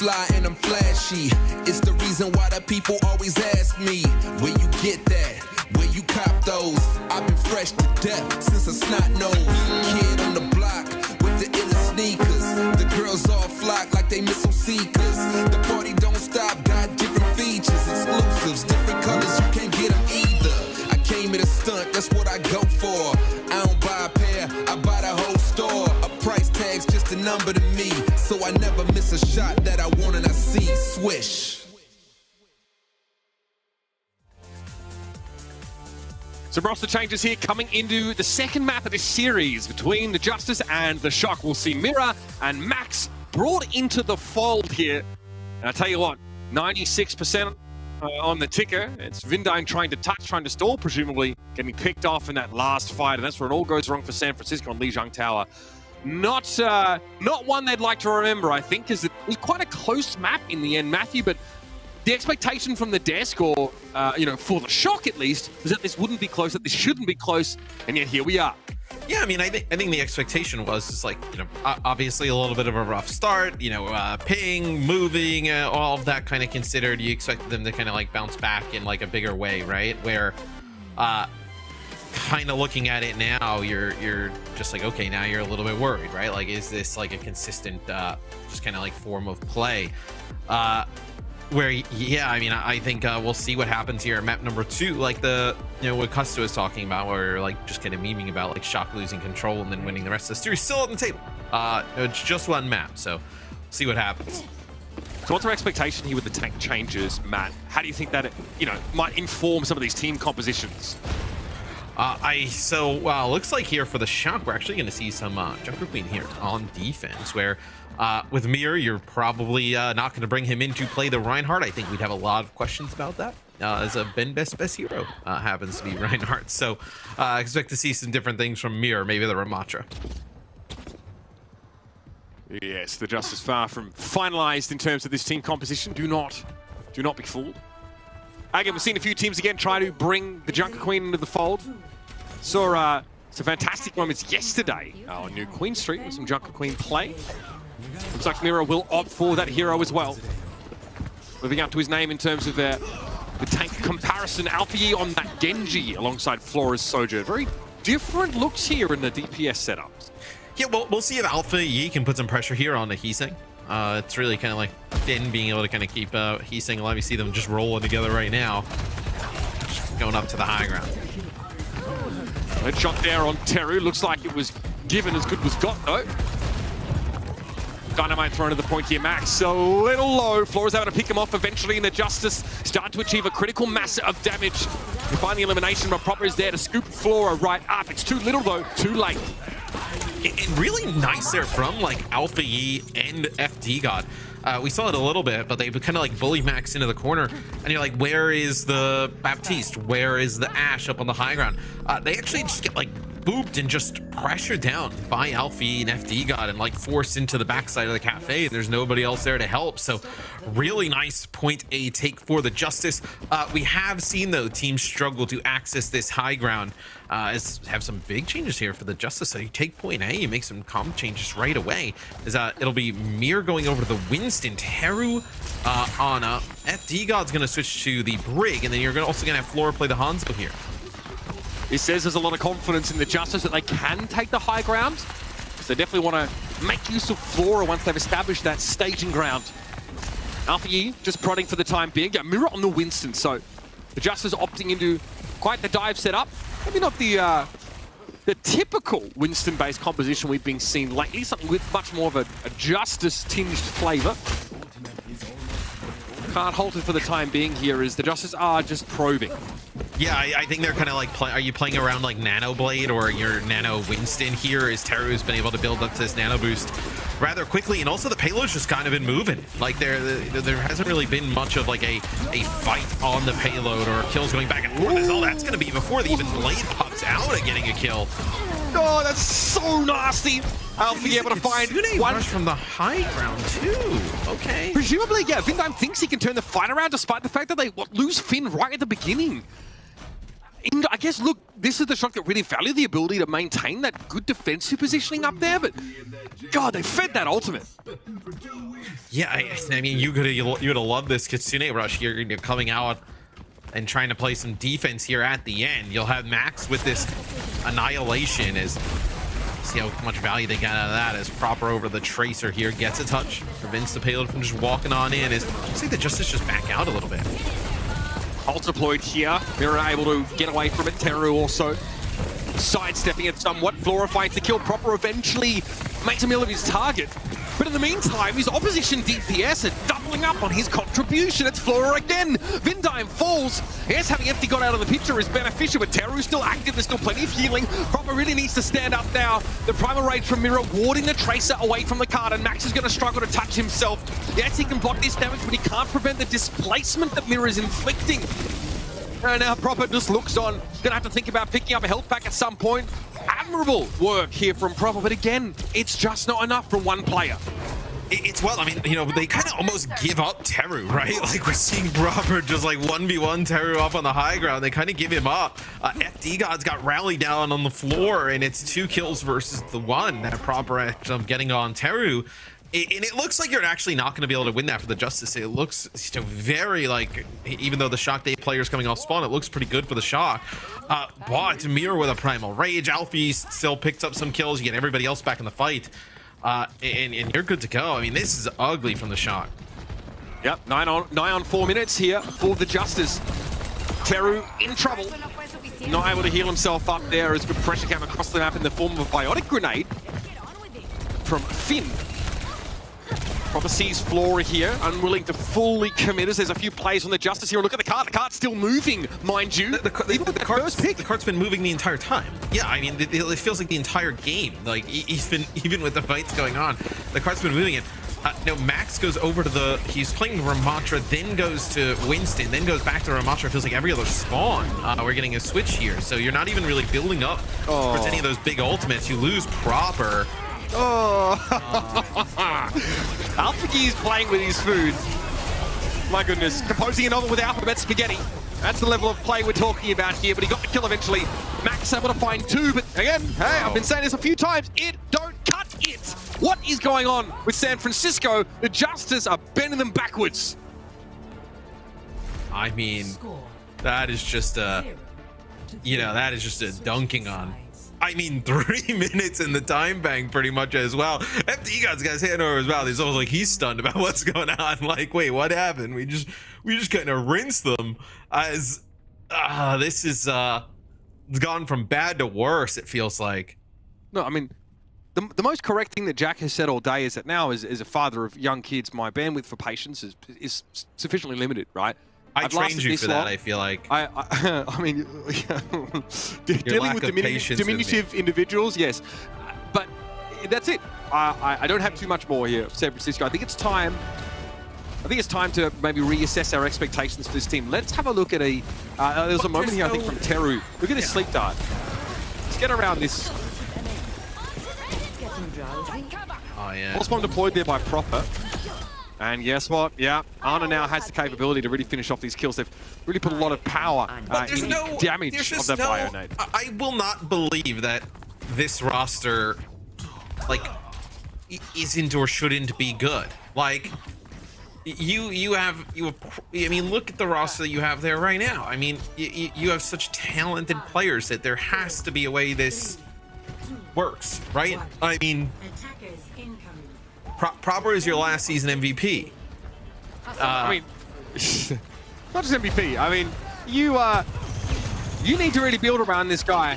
fly and I'm flashy. It's the reason why the people always ask me, where you get that? Where you cop those? I've been fresh to death since a snot-nosed kid on the block with the illest sneakers. The girls all flock like they missile seekers. The party don't stop, got different features, exclusives, different colors, you can't get them either. I came here to stunt, that's what I go for. I don't buy a pair, number to me, so I never miss a shot that I want and I see. Swish. Some roster changes here coming into the second map of this series between the Justice and the Shock. We'll see Mira and Max brought into the fold here. And I tell you what, 96% on the ticker. It's Vindine trying to touch, trying to stall, presumably getting picked off in that last fight. And that's where it all goes wrong for San Francisco on Lijiang Tower. Not one they'd like to remember, I think, because it was quite a close map in the end, Matthew, but the expectation from the desk, or, for the Shock at least, was that this wouldn't be close, that this shouldn't be close, and yet here we are. Yeah, I mean, I think the expectation was just like, obviously a little bit of a rough start, ping, moving, all of that kind of considered. You expected them to kind of like bounce back in like a bigger way, right? Where, kind of looking at it now, you're just like, okay, now you're a little bit worried, right? Like, is this like a consistent, just kind of like form of play? Where, yeah, I mean, I think we'll see what happens here at map number 2. Like what Custo was talking about, where like just kind of memeing about like Shock losing control and then winning the rest of the series, still on the table. It's just one map, so see what happens. So what's our expectation here with the tank changes, Matt? How do you think that it, might inform some of these team compositions? Looks like here for the Shock, we're actually going to see some Junker Queen here on defense, where with Mir, you're probably not going to bring him in to play the Reinhardt. I think we'd have a lot of questions about that, as a Ben best hero happens to be Reinhardt. So expect to see some different things from Mir, maybe the Ramatra. Yes, the Justice far from finalized in terms of this team composition. Do not be fooled. Again, we've seen a few teams again try to bring the Junker Queen into the fold. Saw some fantastic moments yesterday on New Queen Street with some Junker Queen play. Looks like Mira will opt for that hero as well. Living up to his name in terms of the tank comparison. Alpha on that Genji alongside Flora's Sojourn. Very different looks here in the DPS setups. Yeah, well, we'll see if Alpha Yi can put some pressure here on the Heesang. It's really kind of like Din being able to kind of keep Heesang alive. You see them just rolling together right now. Just going up to the high ground. That shot there on Teru. Looks like it was given as good was got, though. Dynamite thrown to the point here, Max. A little low. Flora's able to pick him off eventually, and the Justice start to achieve a critical mass of damage. We find the elimination, but Proper is there to scoop Flora right up. It's too little, though. Too late. And really nice there from like Alpha Yi and FD God. We saw it a little bit, but they kind of like bully Max into the corner, and you're like, where is the Baptiste? Where is the Ashe up on the high ground? They actually just get like booped and just pressured down by Alpha Yi and FD God and like forced into the backside of the cafe. There's nobody else there to help. So really nice point A take for the Justice. We have seen though teams struggle to access this high ground. Have some big changes here for the Justice. So you take point A, you make some comp changes right away. It'll be Mir going over to the Winston, Teru on FD God's gonna switch to the Brig, and then you're also gonna have Flora play the Hanzo here. He says there's a lot of confidence in the Justice that they can take the high ground. So they definitely want to make use of Flora once they've established that staging ground. Alpha Yi just prodding for the time being. Yeah, Mirror on the Winston, so the Justice opting into quite the dive setup. Maybe not the typical Winston-based composition we've been seeing lately, something with much more of a Justice-tinged flavor. Can't halt it for the time being here as the Justice are just probing. Yeah, I think they're kind of like, are you playing around like Nano Blade or your Nano Winston here, as Teru's been able to build up this Nano boost rather quickly, and also the payload's just kind of been moving. Like there hasn't really been much of like a fight on the payload or kills going back and forth, as all that's going to be before the even Blade pops out at getting a kill. Oh, that's so nasty. Alpha able to find one rush from the high ground too. Okay. Presumably, yeah, Vindime thinks he can turn the fight around despite the fact that they lose Finn right at the beginning. And I guess, look, this is the Shock that really value the ability to maintain that good defensive positioning up there, but God, they fed that ultimate. Yeah, I mean, you would have loved this Kitsune rush here. You're coming out and trying to play some defense here at the end. You'll have Max with this Annihilation as see how much value they got out of that, as Proper over the Tracer here gets a touch, prevents the payload from just walking on in. As looks like the Justice just back out a little bit. Ult deployed here. They're able to get away from it. Teru also sidestepping it somewhat. Flora finds the kill. Proper eventually makes a meal of his target. But in the meantime, his opposition DPS are doubling up on his contribution. It's Flora again. Vindime falls. Yes, having Empty got out of the picture is beneficial, but Teru's still active. There's still plenty of healing. Proper really needs to stand up now. The Primal Rage from Mira warding the Tracer away from the card, and Max is going to struggle to touch himself. Yes, he can block this damage, but he can't prevent the displacement that Mira is inflicting. And now Proper just looks on. Gonna have to think about picking up a health pack at some point. Admirable work here from Proper, but again, it's just not enough from one player. It's well, I mean, you know, they kind of almost give up Teru, right? Like we're seeing Proper just like 1v1 Teru up on the high ground. They kind of give him up. FD Gods got rallied down on the floor, and it's 2 kills versus the 1 that Proper ends up getting on Teru. And it looks like you're actually not going to be able to win that for the Justice. It looks still very like, even though the Shock Day player's coming off spawn, it looks pretty good for the Shock. But Mirror with a Primal Rage, Alfie still picks up some kills. You get everybody else back in the fight. And you're good to go. I mean, this is ugly from the Shock. Yep, 9 on 4 minutes here for the Justice. Teru in trouble. Not able to heal himself up there as good pressure came across the map in the form of a Biotic Grenade from Finn. Proper sees Flora here, unwilling to fully commit as there's a few plays on the Justice here. Look at the cart. The cart's still moving, mind you. The cart's been moving the entire time. Yeah, I mean, it feels like the entire game. Like, even with the fights going on, the cart's been moving it. No, Max goes over to he's playing Ramatra, then goes to Winston, then goes back to Ramatra. It feels like every other spawn. We're getting a switch here. So you're not even really building up towards any of those big ultimates. You lose Proper. Alpha is playing with his food. My goodness. Composing a novel with alphabet spaghetti. That's the level of play we're talking about here, but he got the kill eventually. Max able to find 2, but again, hey, I've been saying this a few times, it don't cut it. What is going on with San Francisco? The Justice are bending them backwards. I mean, that is just a dunking on. I mean, 3 minutes in the time bank pretty much as well. FD guy's hand over his mouth. He's almost like he's stunned about what's going on. Like, wait, what happened? We just kind of rinsed them as this is it's gone from bad to worse, it feels like. No, I mean, the most correct thing that Jack has said all day is that now as a father of young kids, my bandwidth for patience is sufficiently limited, right? I trained you for that, I feel like. I mean, dealing with diminutive individuals, yes. But that's it. I don't have too much more here for San Francisco. I think it's time to maybe reassess our expectations for this team. Let's have a look at there was a moment here, I think, from Teru. Look at this sleep dart. Let's get around this. Oh, yeah. Force bomb deployed there by Proper. And guess what? Yeah, Ana now has the capability to really finish off these kills. They've really put a lot of power in the damage of that Bionade. I will not believe that this roster, like, isn't or shouldn't be good. Like, you have. I mean, look at the roster that you have there right now. I mean, you have such talented players that there has to be a way this works, right? I mean. Proper is your last season MVP. I mean, not just MVP. I mean, you need to really build around this guy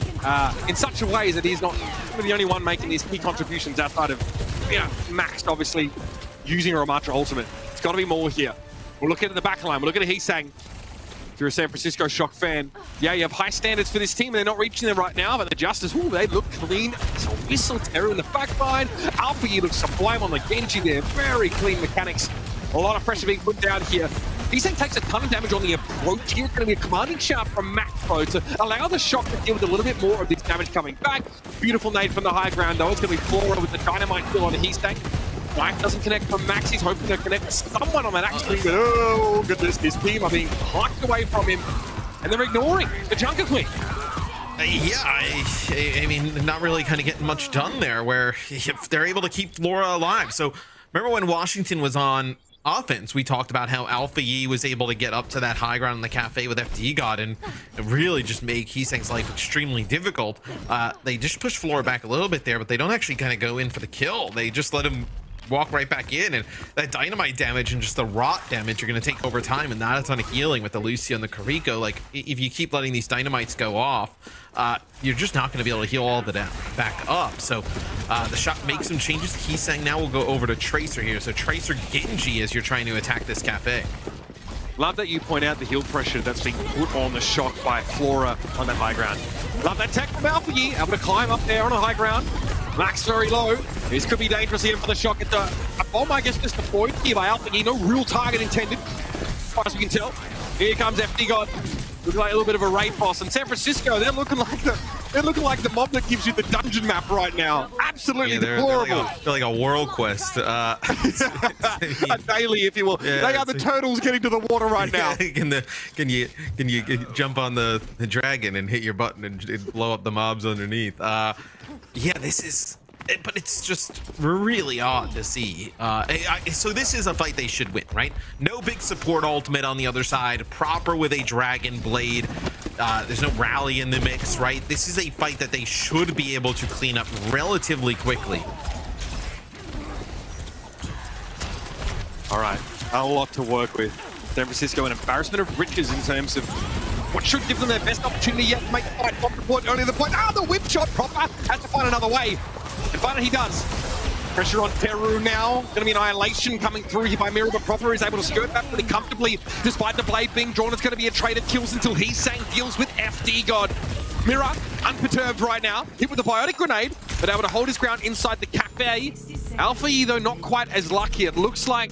in such a way that he's not the only one making these key contributions outside of, Max, obviously, using a Ramatra ultimate. It's got to be more here. We're looking at the back line. We're looking at Heesang. If you're a San Francisco Shock fan, yeah, you have high standards for this team, and they're not reaching them right now, but the Justice, they look clean. So Whistle, Terror in the back line. Alpha looks sublime on the Genji there. Very clean mechanics. A lot of pressure being put down here. Heesang takes a ton of damage on the approach here. It's going to be a commanding shout from Max Pro to allow the Shock to deal with a little bit more of this damage coming back. Beautiful nade from the high ground, though. It's going to be Flora with the dynamite kill on Heesang. Knife doesn't connect from Max. He's hoping to connect someone on that actually, but oh goodness, this team are being hiked away from him, and they're ignoring the Junker Queen. Yeah, I mean, not really kind of getting much done there, where if they're able to keep Flora alive. So remember when Washington was on offense, we talked about how Alpha Yi was able to get up to that high ground in the cafe with FD God and really just make Heesang's life extremely difficult. They just push Flora back a little bit there, but they don't actually kind of go in for the kill. They just let him walk right back in, and that dynamite damage and just the rot damage you're going to take over time, and not a ton of healing with the Lucio and the Kariko. Like, if you keep letting these dynamites go off, you're just not going to be able to heal all of it back up. So the shot makes some changes. Heesang now will go over to Tracer here. So Tracer Genji as you're trying to attack this cafe. Love that you point out the heal pressure that's being put on the Shock by Flora on that high ground. Love that tech from AlphaYi, able to climb up there on a high ground. Max very low. This could be dangerous here for the Shock. It's a bomb, I guess, just deployed here by AlphaYi. No real target intended, as far as we can tell. Here comes FD God. Looking like a little bit of a raid boss. And San Francisco, they're looking like the mob that gives you the dungeon map right now. Absolutely deplorable. They're like a world quest. A daily, if you will. Yeah, they are the turtles getting to the water right now. Can you jump on the dragon and hit your button and blow up the mobs underneath? Yeah, this is. But it's just really odd to see. So this is a fight they should win, right? No big support ultimate on the other side. Proper with a dragon blade. There's no rally in the mix, right? This is a fight that they should be able to clean up relatively quickly. All right, a lot to work with. San Francisco, an embarrassment of riches in terms of what should give them their best opportunity yet to make the fight. Pop the point, only the point. The whip shot. Proper has to find another way. And finally he does. Pressure on Teru now. Going to be annihilation coming through here by Mira, but Proper is able to skirt that pretty comfortably. Despite the blade being drawn, it's going to be a trade of kills until Heesang deals with FD God. Mira, unperturbed right now. Hit with the biotic grenade, but able to hold his ground inside the cafe. AlphaYi, though, not quite as lucky. It looks like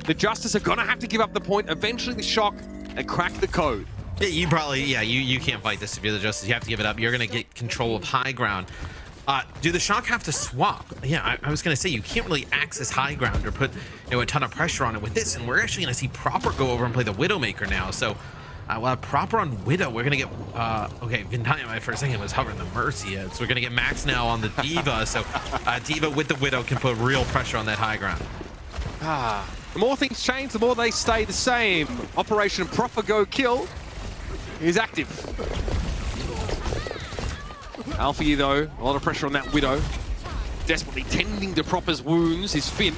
the Justice are going to have to give up the point. Eventually the Shock and crack the code. Yeah, you can't fight this if you're the Justice. You have to give it up. You're going to get control of high ground. Do the Shock have to swap? Yeah, I was going to say, you can't really access high ground or put a ton of pressure on it with this, and we're actually going to see Proper go over and play the Widowmaker now. So we'll have Proper on Widow. We're going to get, okay, Vindaya for a second was hovering the Mercy. So we're going to get Max now on the D.Va. So D.Va with the Widow can put real pressure on that high ground. The more things change, the more they stay the same. Operation Proper Go Kill is active. AlphaYi, though, a lot of pressure on that Widow. Desperately tending to Proper's wounds, his Finn.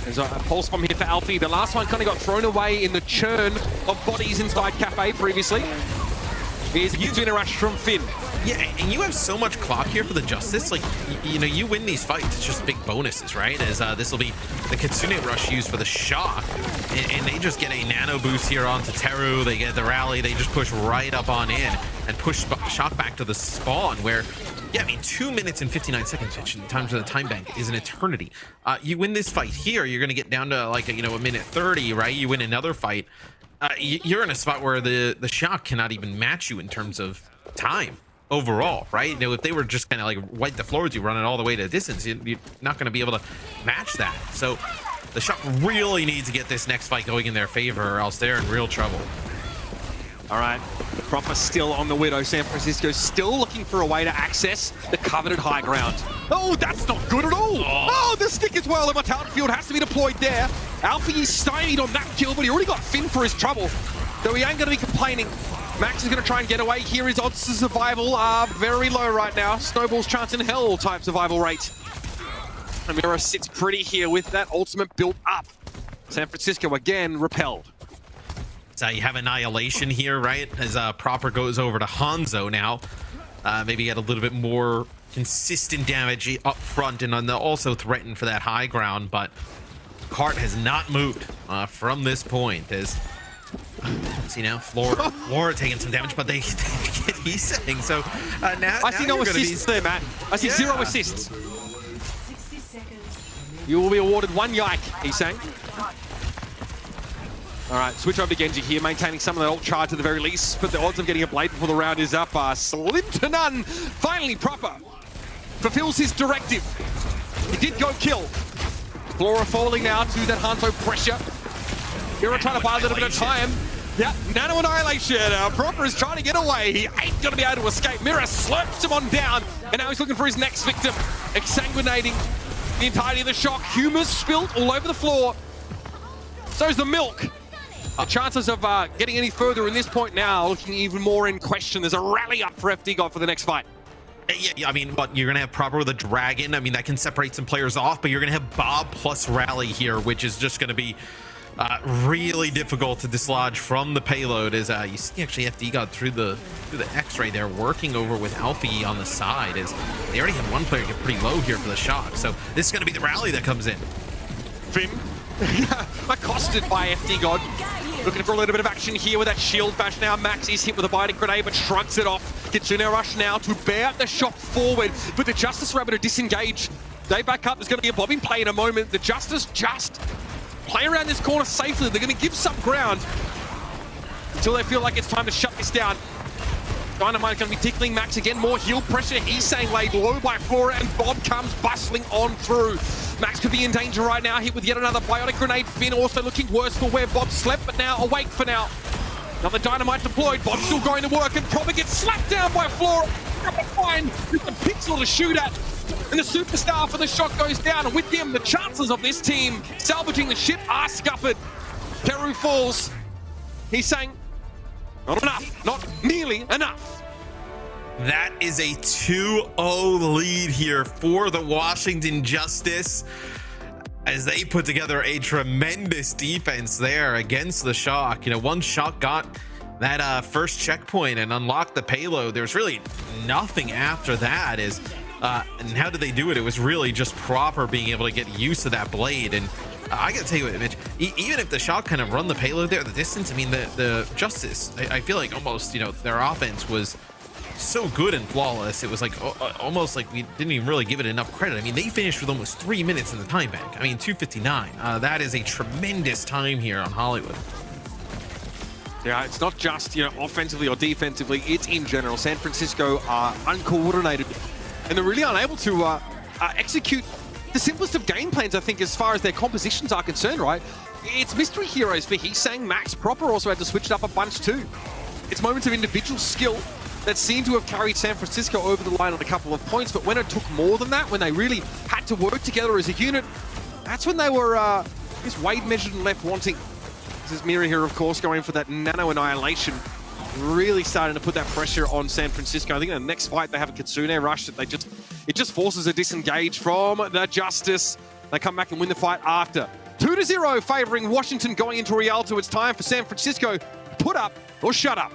There's a pulse bomb here for AlphaYi. The last one kind of got thrown away in the churn of bodies inside Cafe previously. Here's a huge rush from Finn. Yeah, and you have so much clock here for the Justice. Like, you win these fights. It's just big bonuses, right? As this will be the Kitsune Rush used for the Shock. And they just get a nano boost here onto Teru. They get the rally. They just push right up on in and push Shock back to the spawn where, yeah, I mean, 2 minutes and 59 seconds, which in terms of the time bank is an eternity. You win this fight here, you're going to get down to like, a minute 30, right? You win another fight. You're in a spot where the Shock cannot even match you in terms of time overall, right? If they were just kind of like wipe the floor with you, running all the way to distance, you're not going to be able to match that. So the Shock really needs to get this next fight going in their favor, or else they're in real trouble. All right, Proper still on the Widow. San Francisco still looking for a way to access the coveted high ground. Oh, that's not good at all. Oh, the stick as well. The Mortality Field has to be deployed there. AlphaYi stymied on that kill, but he already got Finn for his trouble. So he ain't going to be complaining. Max is going to try and get away here. His odds to survival are very low right now. Snowball's chance in hell type survival rate. Amira sits pretty here with that ultimate built up. San Francisco again repelled. So you have Annihilation here, right? As Proper goes over to Hanzo now. Maybe get a little bit more consistent damage up front and also threaten for that high ground, but Cart has not moved from this point. As see now, Flora taking some damage, but they get Heesang. So now I see no assists there, Matt. I see 0 assists. You will be awarded 1 yike, Heesang. All right, switch over to Genji here, maintaining some of that ult charge at the very least, but the odds of getting a blade before the round is up are slim to none. Finally, Proper fulfills his directive. He did go kill. Flora falling now to that Hanzo pressure. Mira trying to buy a little bit of time. Yeah, Nano Annihilation. Proper is trying to get away. He ain't going to be able to escape. Mira slurps him on down, and now he's looking for his next victim. Exsanguinating the entirety of the Shock. Humors spilt all over the floor. So's the milk. The chances of getting any further in this point now looking even more in question. There's a rally up for FD God for the next fight. Yeah, I mean, what, you're going to have Proper with a Dragon. I mean, that can separate some players off, but you're going to have Bob plus Rally here, which is just going to be really difficult to dislodge from the payload. As you see, actually, FD got through the X-ray there, working over with Alfie on the side, as they already had one player get pretty low here for the shock. So this is going to be the Rally that comes in. Vim, accosted by FD God. Looking for a little bit of action here with that shield bash now. Max is hit with a biting grenade, but shrugs it off. Kitsune Rush now to bear the shock forward, but the Justice are able to disengage. They back up. There's going to be a bobbing play in a moment. The Justice just play around this corner safely. They're going to give some ground until they feel like it's time to shut this down. Dynamite going to be tickling Max again. More heal pressure. He's saying laid low by Flora, and Bob comes bustling on through. Max could be in danger right now. Hit with yet another biotic grenade. Finn also looking worse for where Bob slept, but now awake for now. Another Dynamite deployed. Bob still going to work and probably gets slapped down by Flora. Fine. Just a pixel to shoot at. And the superstar for the shot goes down. And with him, the chances of this team salvaging the ship are scuppered. Peru falls. He's saying, not enough. Not nearly enough. That is a 2-0 lead here for the Washington Justice, as they put together a tremendous defense there against the shock. You know, one shock got that first checkpoint and unlocked the payload. There's really nothing after that. And how did they do it? It was really just Proper being able to get used to that blade. And I gotta tell you what, Mitch, even if the shock kind of run the payload there, the distance, I mean, the Justice, I feel like almost, you know, their offense was so good and flawless. It was like almost like we didn't even really give it enough credit. I mean, they finished with almost 3 minutes in the time bank. I mean, 2:59. That is a tremendous time here on Hollywood. Yeah, it's not just, you know, offensively or defensively, it's in general. San Francisco are uncoordinated, and they're really unable to execute the simplest of game plans, I think, as far as their compositions are concerned, right? It's mystery heroes for Heesang. Max Proper also had to switch it up a bunch too. It's moments of individual skill that seem to have carried San Francisco over the line on a couple of points, but when it took more than that, when they really had to work together as a unit, that's when they were, I guess, weighed, measured, and left wanting. This is Mira here, of course, going for that nano annihilation, really starting to put that pressure on San Francisco. I think in the next fight they have a Kitsune Rush that it just forces a disengage from the Justice. They come back and win the fight after. 2-0 favoring Washington going into Rialto. It's time for San Francisco to put up or shut up.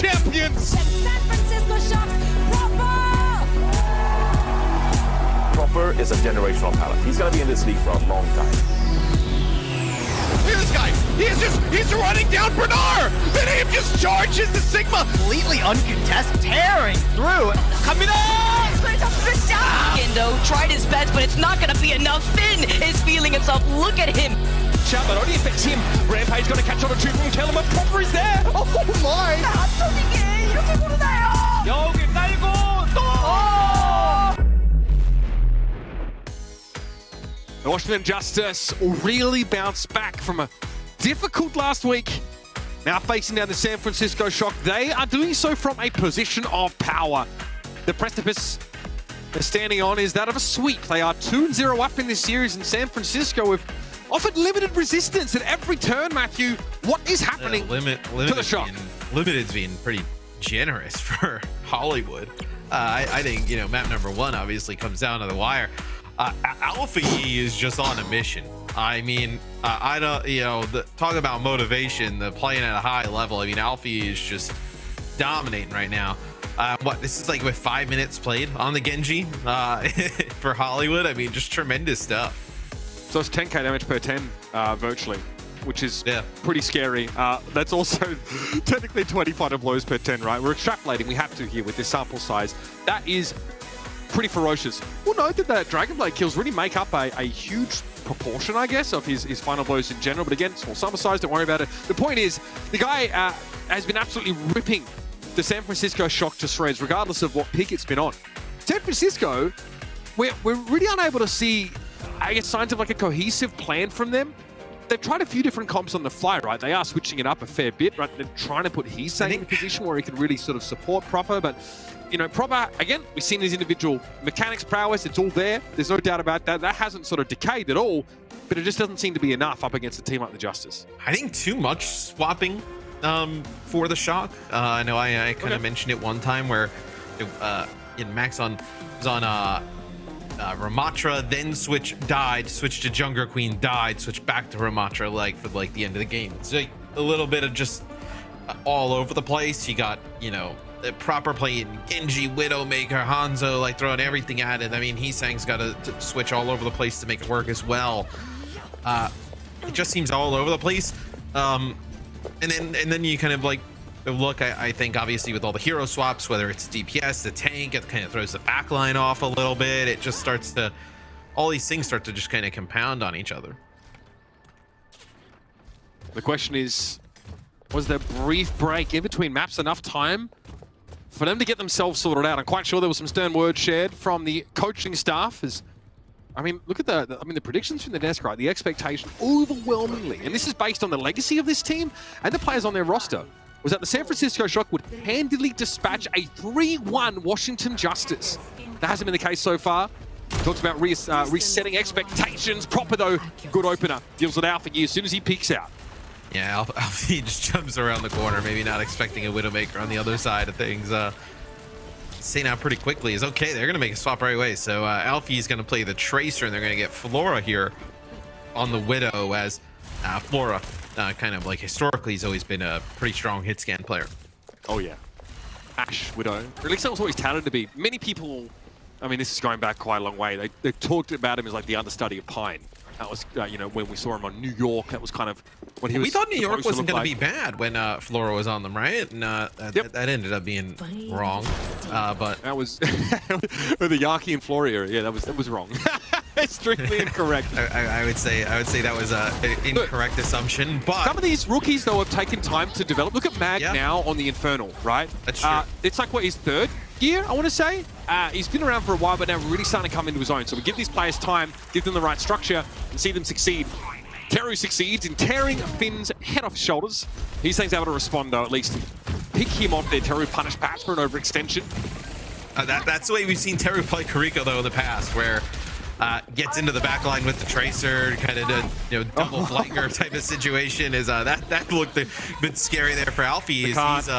champions. San Francisco Shock, Proper is a generational talent. He's going to be in this league for a long time. Look at this guy. He's running down Bernard. Then he just charges the Sigma. Completely uncontested, tearing through. Coming on! Gendo tried his best, but it's not gonna be enough. Finn is feeling himself. Look at him. Shot, but only affects him. Rampage going to catch on a 2 from Kellerman. Proper is there. Oh my. 여기 깔고 또. The Washington Justice really bounced back from a difficult last week. Now facing down the San Francisco Shock. They are doing so from a position of power. The precipice they're standing on is that of a sweep. They are 2-0 up in this series, and San Francisco have offered limited resistance at every turn, Matthew. What is happening to the Shock? Limited's being pretty generous for Hollywood. I think, you know, map number 1 obviously comes down to the wire. Alpha E is just on a mission. I mean, I don't, you know, talk about motivation, the playing at a high level. I mean, Alpha E is just dominating right now. This is like with 5 minutes played on the Genji for Hollywood. I mean, just tremendous stuff. So it's 10k damage per 10 virtually, which is pretty scary. That's also technically 20 fighter blows per 10, right? We're extrapolating, we have to here with this sample size. That is pretty ferocious. We'll note that the Dragonblade kills really make up a huge proportion, I guess, of his final blows in general. But again, small sample size, don't worry about it. The point is, the guy has been absolutely ripping the San Francisco Shock to shreds, regardless of what pick it's been on. San Francisco, we're really unable to see, I guess, signs of like a cohesive plan from them. They've tried a few different comps on the fly, right? They are switching it up a fair bit, right? They're trying to put Heesang in a position where he can really sort of support Proper, but you know, Proper, again, we've seen his individual mechanics prowess, it's all there. There's no doubt about that. That hasn't sort of decayed at all, but it just doesn't seem to be enough up against a team like the Justice. I think too much swapping for the Shock. I know I kind of mentioned it one time where Max was on Ramatra, then died, switched to Jungler Queen, died, switched back to Ramatra like for like the end of the game. So like, a little bit of just all over the place. You got, you know, Proper playing Genji, Widowmaker, Hanzo, like throwing everything at it. I mean, Heesang's got to switch all over the place to make it work as well. It just seems all over the place. And then you kind of like look, I think obviously with all the hero swaps, whether it's DPS, the tank, it kind of throws the backline off a little bit. It just starts to, all these things start to just kind of compound on each other. The question is, was there a brief break in between maps enough time for them to get themselves sorted out? I'm quite sure there was some stern words shared from the coaching staff. As I mean, look at the predictions from the desk, right? The expectation overwhelmingly, and this is based on the legacy of this team and the players on their roster, was that the San Francisco Shock would handily dispatch a 3-1 Washington Justice. That hasn't been the case so far. Talks about resetting expectations. Proper though, good opener. Deals with Alpha as soon as he peeks out. Yeah, Alpha just jumps around the corner, maybe not expecting a Widowmaker on the other side of things. Seeing out pretty quickly is okay. They're going to make a swap right away. So Alfie's going to play the Tracer, and they're going to get Flora here on the Widow, as Flora kind of like historically has always been a pretty strong hit scan player. Oh yeah, Ashe Widow. Or at least that was what he's touted to be. Many people, I mean, this is going back quite a long way. They talked about him as like the understudy of Pine. That was, you know, when we saw him on New York, that was kind of what he was. We thought New York wasn't going to be bad when Flora was on them, right? And that ended up being wrong. But that was the Yaki and Floria. Yeah, that was wrong. Strictly incorrect. I would say that was an incorrect assumption. But some of these rookies though have taken time to develop. Look at Mag now on the Infernal, right? That's true. It's like what, his third year, I want to say. He's been around for a while, but now really starting to come into his own. So we give these players time, give them the right structure, and see them succeed. Teru succeeds in tearing Finn's head off his shoulders. Heesang's able to respond though, at least pick him off there. Teru punished perhaps for an overextension. That's the way we've seen Teru play Kariko though in the past, where gets into the back line with the Tracer, kind of double flanker type of situation. Is that looked a bit scary there for Alfie. He's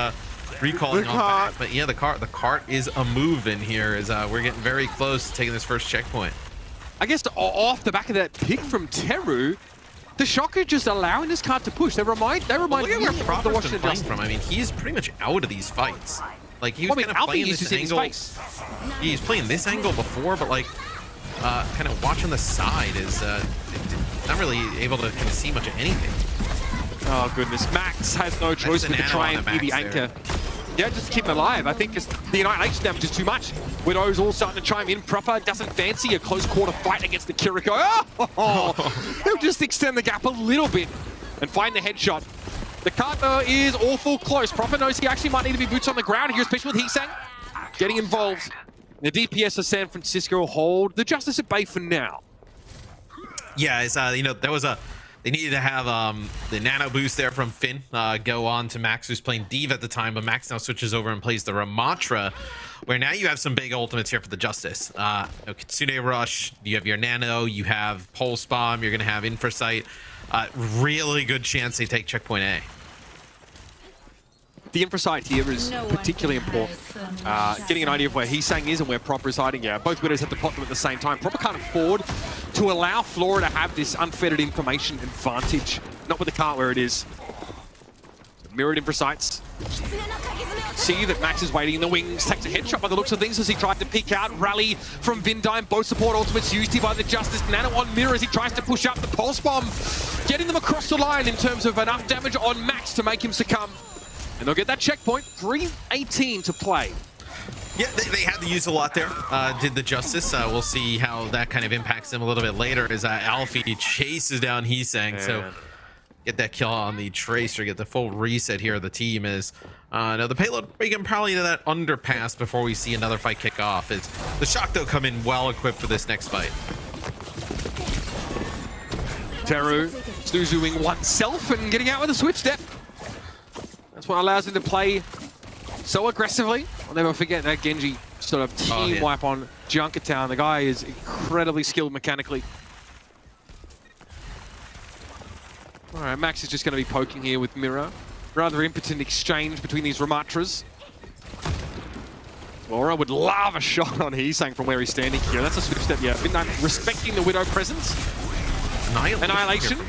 recalling on back, but yeah, the cart is a move in here. As we're getting very close to taking this first checkpoint. I guess off the back of that pick from Teru, the Shock are just allowing this card to push. They remind Look me at where of the Proper's Washington been playing Justice. from. I mean, he's pretty much out of these fights. Like, he was kind of playing this angle. He's playing this angle before, but like, kind of watching the side is not really able to kind of see much of anything. Oh goodness, Max has no choice but to try and be the anchor. Yeah, just keep him alive. I think just the annihilation damage is too much. Widow's all starting to chime in. Proper doesn't fancy a close quarter fight against the Kiriko. Oh! He'll just extend the gap a little bit and find the headshot. The card though is awful close. Proper knows he actually might need to be boots on the ground here, especially with Heesang getting involved. The DPS of San Francisco hold the Justice at bay for now. Yeah, it's, you know, they needed to have the nano boost there from Finn go on to Max, who's playing Div at the time, but Max now switches over and plays the Ramatra, where now you have some big ultimates here for the Justice. You know, Kitsune Rush, you have your nano, you have Pulse Bomb, you're going to have Infrasight. Really good chance they take checkpoint A. The Infrasight here is particularly important. Getting an idea of where Heesang is and where Proper is hiding. Yeah, both Widows have to pop them at the same time. Proper can't afford to allow Flora to have this unfettered information advantage. Not with the cart where it is. So mirrored Infrasights. See that Max is waiting in the wings, takes a headshot by the looks of things as he tried to peek out. Rally from Vindime, both support ultimates used here by the Justice. Nano on mirror as he tries to push up the Pulse Bomb. Getting them across the line in terms of enough damage on Max to make him succumb. And they'll get that checkpoint. 3:18 to play. Yeah, they had to use a lot there, did the Justice. We'll see how that kind of impacts them a little bit later as Alfie chases down Heesang. So get that kill on the Tracer, get the full reset here. The team is now the payload breaking probably to that underpass before we see another fight kick off. It's the Shock though come in well equipped for this next fight. Teru snoozoing oneself and getting out with a switch step. That's what allows him to play so aggressively. I'll never forget that Genji sort of team wipe on Junkertown. The guy is incredibly skilled mechanically. All right, Max is just going to be poking here with Mirror. Rather impotent exchange between these Ramatras. Laura would love a shot on Heesang from where he's standing here. That's a switch step, yeah. Midnight respecting the Widow presence. Annihilation.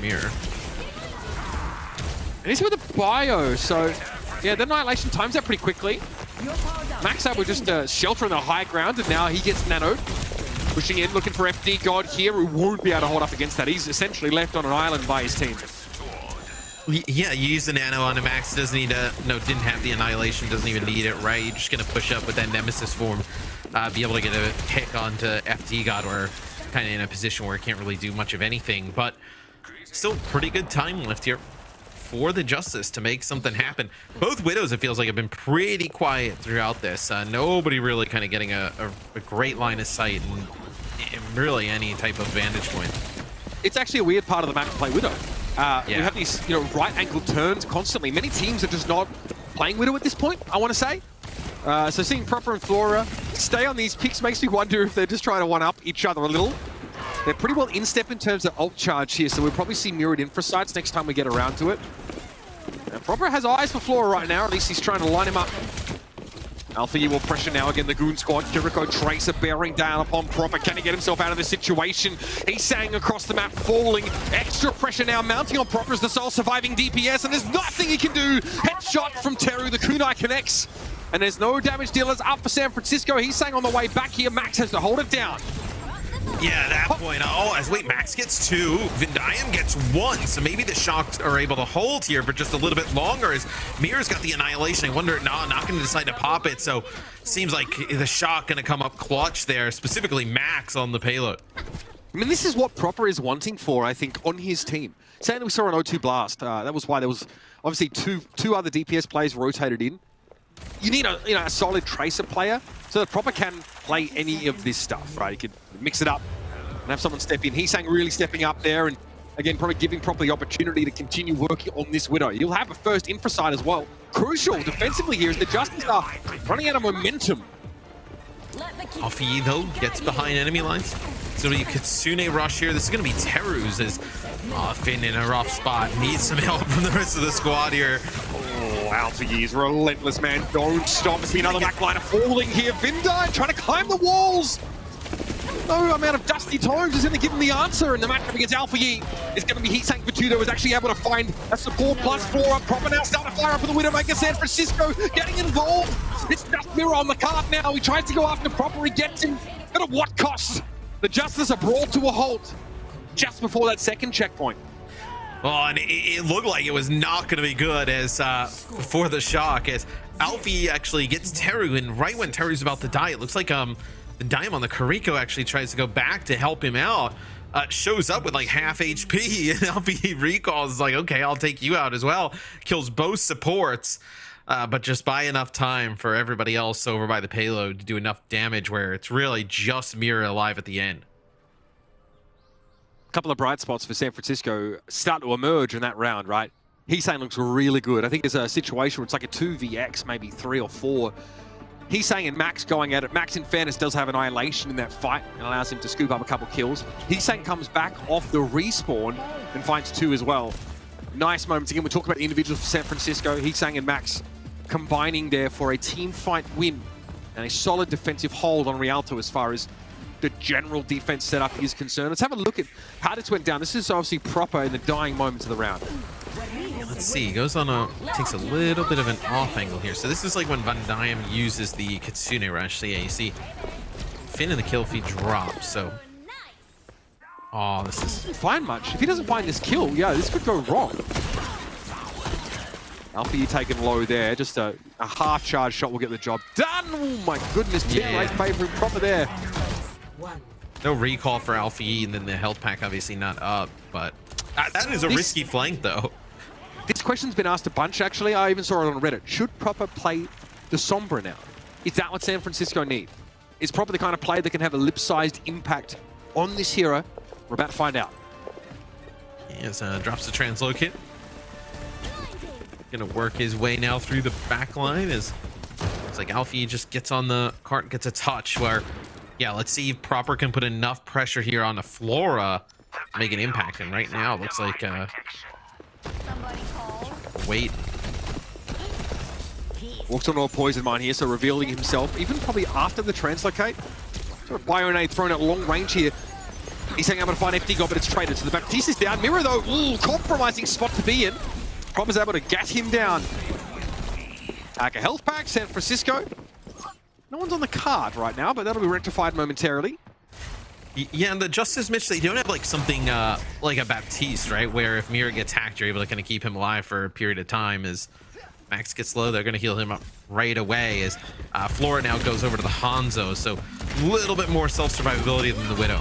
And he's with a bio, so yeah, the Annihilation times that pretty quickly. Max up with just shelter on the high ground, and now he gets nanoed. Pushing in, looking for FD God here, who won't be able to hold up against that. He's essentially left on an island by his team. Yeah, you use the nano on a Max, doesn't need a, no, didn't have the Annihilation, doesn't even need it, right? You're just gonna push up with that Nemesis form, be able to get a pick onto FD God, or kind of in a position where it can't really do much of anything, but still pretty good time left here for the Justice to make something happen. Both Widows, it feels like, have been pretty quiet throughout this. Nobody really kind of getting a great line of sight and really any type of vantage point. It's actually a weird part of the map to play Widow. We have these, right ankle turns constantly. Many teams are just not playing Widow at this point, I want to say. So seeing Proper and Flora stay on these picks makes me wonder if they're just trying to one-up each other a little. They're pretty well in step in terms of ult charge here, so we'll probably see mirrored Infrasights next time we get around to it. And Proper has eyes for Flora right now, at least he's trying to line him up. Alpha will pressure now again, the Goon Squad. Kiriko Tracer bearing down upon Proper. Can he get himself out of this situation? He's sang across the map, falling. Extra pressure now mounting on Proper as the sole surviving DPS, and there's nothing he can do. Headshot from Teru, the kunai connects. And there's no damage dealers up for San Francisco. He's sang on the way back here. Max has to hold it down. Yeah, at that point, wait, Max gets 2, Vindime gets 1, so maybe the Shocks are able to hold here for just a little bit longer as Mirror's got the Annihilation. I wonder, not going to decide to pop it, so seems like the Shock going to come up clutch there, specifically Max on the payload. I mean, this is what Proper is wanting for, I think, on his team. Saying we saw an O2 Blast, that was why there was obviously two other DPS players rotated in. You need a solid Tracer player so that Proper can play any of this stuff, right? He can mix it up and have someone step in. He's saying really stepping up there, and again, probably giving Proper the opportunity to continue working on this Widow. You'll have a first Infrasight as well. Crucial defensively here as the Justice are running out of momentum. Alfie, though, gets behind enemy lines. So you Kitsune rush here. This is going to be Teru's as Finn in a rough spot. Needs some help from the rest of the squad here. Oh, Alfie is relentless, man. Don't stop. There's another backliner falling here. Vindime trying to climb the walls. No amount of dusty tones is going to give him the answer, and the matchup against Alpha Yi is going to be Heat Tank Vitudo is actually able to find a support plus 4 up. Proper now starting to fire up for the Widowmaker. San Francisco getting involved. It's just Mirror on the card now. He tries to go after Proper. He gets him. But at what cost? The Justice are brought to a halt just before that second checkpoint. Oh, and it looked like it was not going to be good as before the shock, as Alfie actually gets Teru, and right when Teru's about to die, it looks like the Dime on the Kariko actually tries to go back to help him out. Shows up with like half HP, and Alfie recalls, is like, okay, I'll take you out as well. Kills both supports, but just buy enough time for everybody else over by the payload to do enough damage where it's really just Mira alive at the end. Couple of bright spots for San Francisco start to emerge in that round, right? Heesang looks really good. I think there's a situation where it's like a 2vx, maybe 3 or 4. Heesang and Max going at it. Max, in fairness, does have Annihilation in that fight and allows him to scoop up a couple kills. Heesang comes back off the respawn and finds 2 as well. Nice moments. Again, we're talking about the individuals for San Francisco. Heesang and Max combining there for a team fight win and a solid defensive hold on Rialto as far as the general defense setup is concerned. Let's have a look at how this went down. This is obviously Proper in the dying moments of the round. Let's see, goes on takes a little bit of an off angle here. So this is like when Van Diem uses the Kitsune Rush. So yeah, you see Finn in the kill feed drops. So, oh, this is... He doesn't find much. If he doesn't find this kill, yeah, this could go wrong. Alfie taken low there. Just a half charge shot will get the job done. Oh my goodness, teammate favorite Proper there. No recall for Alfie, and then the health pack obviously not up, but that is a risky flank though. This question's been asked a bunch actually. I even saw it on Reddit. Should Proper play the Sombra now? Is that what San Francisco need? Is Proper the kind of player that can have a lip-sized impact on this hero? We're about to find out. Yes, drops the translocate. Gonna work his way now through the back line as it's like Alfie just gets on the cart, gets a touch where, yeah, let's see if Proper can put enough pressure here on the Flora to make an impact. And right now, it looks like wait. Walks onto a poison mine here, so revealing himself, even probably after the translocate. Sort of Bionade thrown at long range here. He's able to find FD God, but it's traded. So the Baptiste is down. Mirror, though, compromising spot to be in. Proper's able to get him down. A health pack, San Francisco. No one's on the card right now, but that'll be rectified momentarily. Yeah, and the Justice Mitch, they don't have like something like a Baptiste, right? Where if Mira gets hacked, you're able to kind of keep him alive for a period of time. As Max gets low, they're going to heal him up right away. As Flora now goes over to the Hanzo, so a little bit more self-survivability than the Widow.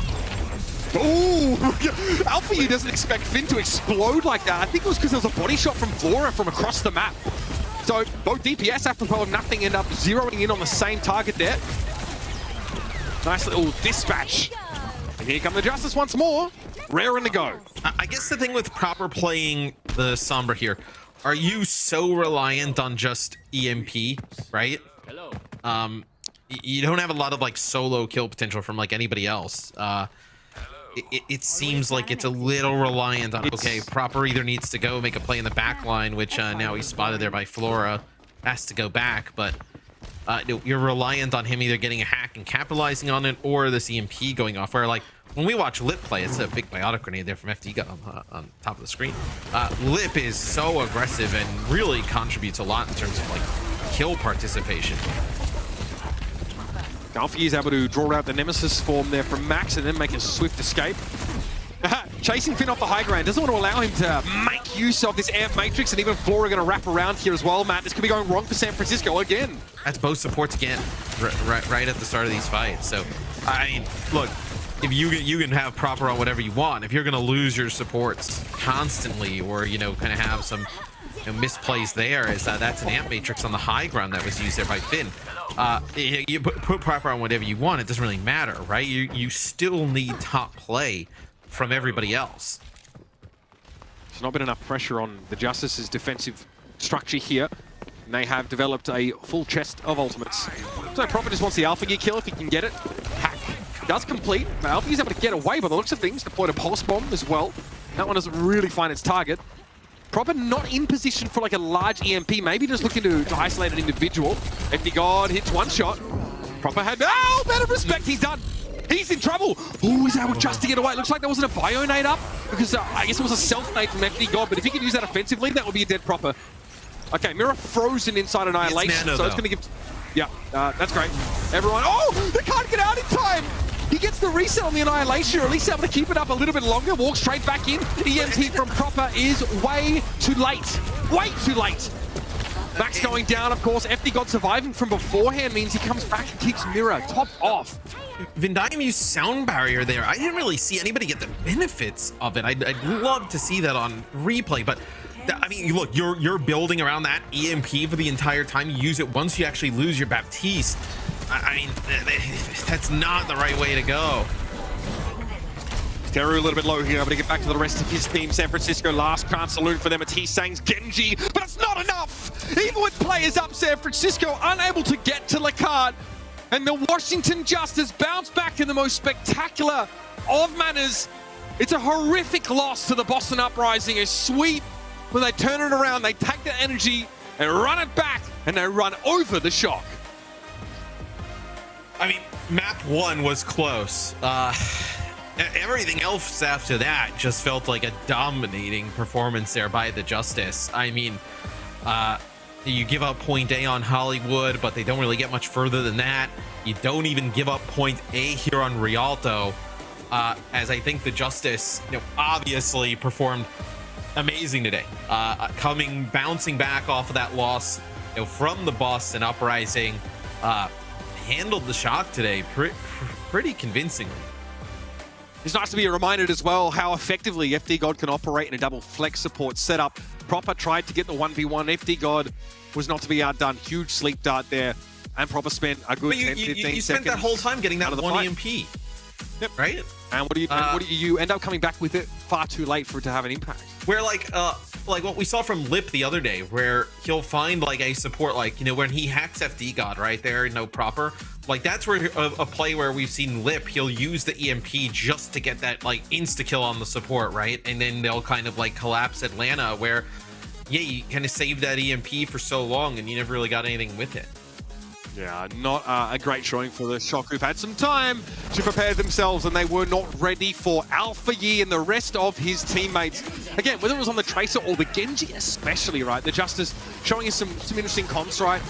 Ooh, Alpha U doesn't expect Finn to explode like that. I think it was because there was a body shot from Flora from across the map. So both DPS, apropos of nothing, end up zeroing in on the same target there. Nice little dispatch. And here come the Justice once more. Raring to go. I guess the thing with Proper playing the Sombra here, are you so reliant on just EMP, right? Hello. You don't have a lot of like solo kill potential from like anybody else. It seems like it's a little reliant on, okay, Proper either needs to go make a play in the back line, which now he's spotted there by Flora, has to go back, but you're reliant on him either getting a hack and capitalizing on it, or this EMP going off, where like, when we watch Lip play, it's a big biotic grenade there from FD gun on top of the screen. Lip is so aggressive and really contributes a lot in terms of like kill participation. Alfie is able to draw out the Nemesis form there from Max and then make a swift escape. Chasing Finn off the high ground, doesn't want to allow him to make use of this amp matrix, and even Flora going to wrap around here as well, Matt. This could be going wrong for San Francisco again. That's both supports again, right at the start of these fights. So, I mean, look, if you can have Proper on whatever you want. If you're going to lose your supports constantly, or, you know, kind of have some misplays there, is that's an amp matrix on the high ground that was used there by Finn. You put Proper on whatever you want, it doesn't really matter, right? You still need top play from everybody else. There's not been enough pressure on the Justice's defensive structure here, and they have developed a full chest of ultimates. So Proper just wants the Alpha Gear kill if he can get it. Hack does complete, but Alpha Gear's able to get away by the looks of things, deployed a pulse bomb as well. That one doesn't really find its target. Proper not in position for like a large EMP, maybe just looking to isolate an individual. FD God hits one shot. Proper had, oh, out of respect, he's done. He's in trouble. Oh, he's able just to get away. It looks like there wasn't a bio nade up because I guess it was a self nade from FD God, but if he could use that offensively, that would be a dead proper. Okay, Mirror frozen inside Annihilation, Nano, so it's going to give... Yeah, that's great. Everyone... Oh, they can't get out in time! He gets the reset on the Annihilation, or at least able to keep it up a little bit longer, walk straight back in. EMP from Proper is way too late. Way too late! Max going down, of course. FD God surviving from beforehand means he comes back and keeps Mirror top off. Vindime used sound barrier there. I didn't really see anybody get the benefits of it. I'd love to see that on replay, but I mean, look, you're building around that EMP for the entire time. You use it once you actually lose your Baptiste. I mean, that's not the right way to go. Teru a little bit low here, able to get back to the rest of his team. San Francisco, last chance saloon for them. It's Heesang's Genji, but it's not enough! Even with players up, San Francisco unable to get to Lacard. And the Washington Justice bounce back in the most spectacular of manners. It's a horrific loss to the Boston Uprising. A sweep when they turn it around, they take the energy and run it back, and they run over the Shock. I mean, map 1 was close. Everything else after that just felt like a dominating performance there by the Justice. I mean, you give up point A on Hollywood, but they don't really get much further than that. You don't even give up point A here on Rialto, as I think the Justice, obviously performed amazing today. Bouncing back off of that loss, from the Boston Uprising, handled the Shock today pretty convincingly. It's nice to be reminded as well how effectively FD God can operate in a double flex support setup. Proper tried to get the 1v1. FD God was not to be outdone. Huge sleep dart there. And Proper spent a good 10, 15 seconds. You spent that whole time getting that one EMP. Yep. Right? And what do you end up coming back with it far too late for it to have an impact? Where like what we saw from Lip the other day, where he'll find like a support, like, when he hacks FD God right there, Proper. Like, that's where a play where we've seen Lip, he'll use the EMP just to get that like insta-kill on the support, right? And then they'll kind of like collapse Atlanta, where, yeah, you kind of saved that EMP for so long and you never really got anything with it. Yeah, not a great showing for the Shock, who've had some time to prepare themselves, and they were not ready for Alpha Yi and the rest of his teammates. Again, whether it was on the Tracer or the Genji especially, right? The Justice showing us some interesting comps, right?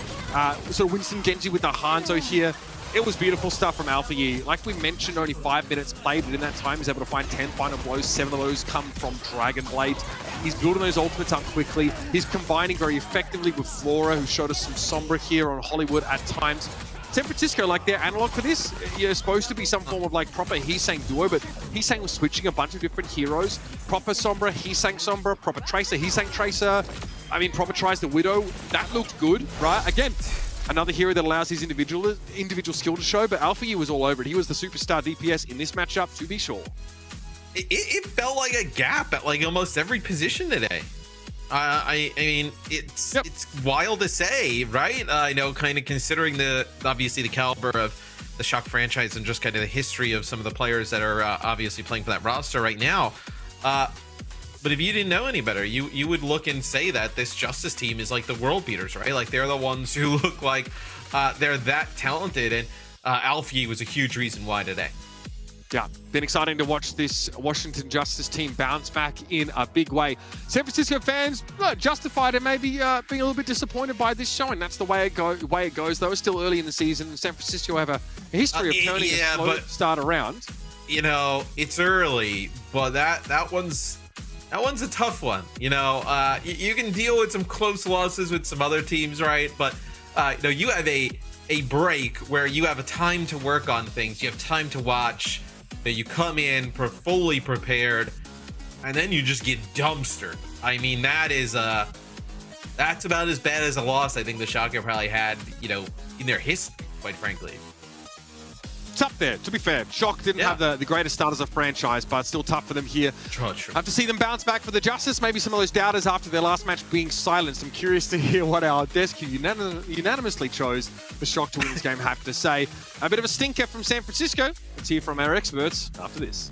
Sort of Winston Genji with the Hanzo here. It was beautiful stuff from Alpha Yi. Like we mentioned, only 5 minutes played, but in that time he's able to find 10 final blows. 7 of those come from Dragon Blades. He's building those ultimates up quickly. He's combining very effectively with Flora, who showed us some Sombra here on Hollywood at times. San Francisco, like their analog for this, supposed to be some form of like proper Heesang duo, but Heesang was switching a bunch of different heroes. Proper Sombra, Heesang Sombra, proper Tracer, Heesang Tracer. I mean, proper tries the Widow. That looked good, right? Again, another hero that allows his individual skill to show, but Alpha Yi was all over it. He was the superstar DPS in this matchup, to be sure. It felt like a gap at like almost every position today. I mean, it's wild to say, right? Kind of considering obviously the caliber of the Shock franchise and just kind of the history of some of the players that are obviously playing for that roster right now. But if you didn't know any better, you would look and say that this Justice team is like the world beaters, right? Like they're the ones who look like they're that talented, and Alpha Yi was a huge reason why today. Yeah, been exciting to watch this Washington Justice team bounce back in a big way. San Francisco fans justified in maybe being a little bit disappointed by this showing. That's the way it goes, though. It's still early in the season. San Francisco have a history of turning a slow start around. It's early, but that one's a tough one. You can deal with some close losses with some other teams, right? But you have a break where you have a time to work on things. You have time to watch. That you come in fully prepared, and then you just get dumpstered. I mean, that's about as bad as a loss I think the Shock have probably had, in their history, quite frankly. It's up there, to be fair. Shock didn't have the greatest start as a franchise, but still tough for them here. True. Have to see them bounce back for the Justice. Maybe some of those doubters after their last match being silenced. I'm curious to hear what our desk who unanimously chose the Shock to win this game have to say. A bit of a stinker from San Francisco. Let's hear from our experts after this.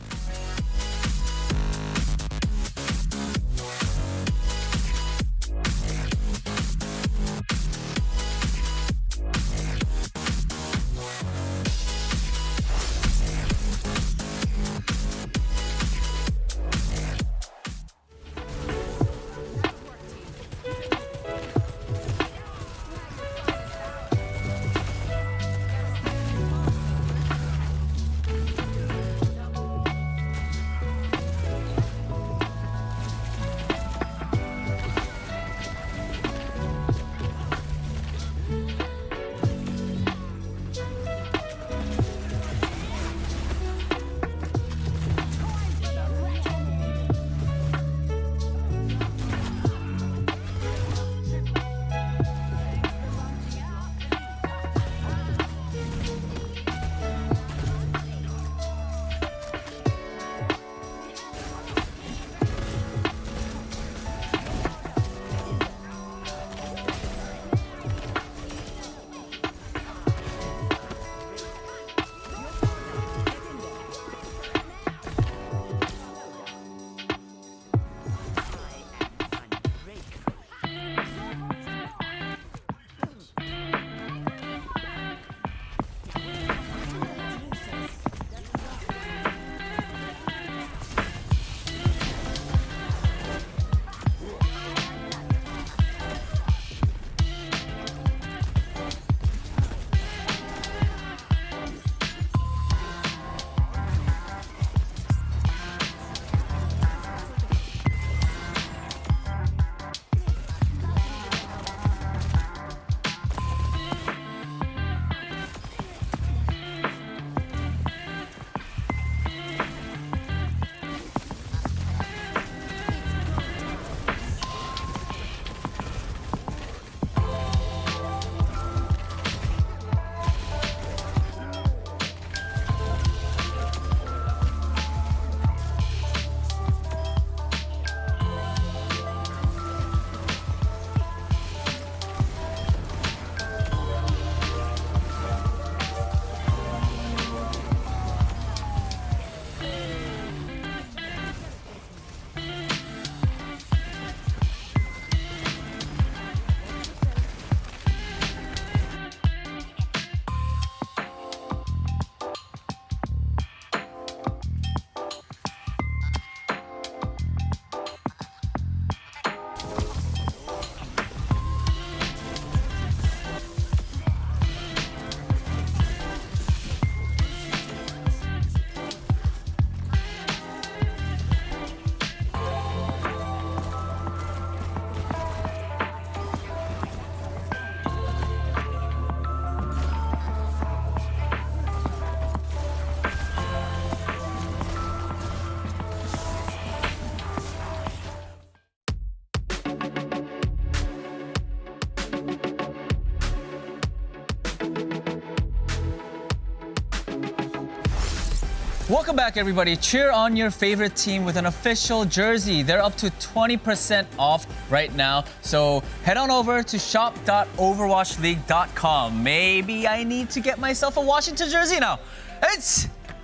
Welcome back, everybody. Cheer on your favorite team with an official jersey. They're up to 20% off right now. So head on over to shop.overwatchleague.com. Maybe I need to get myself a Washington jersey now.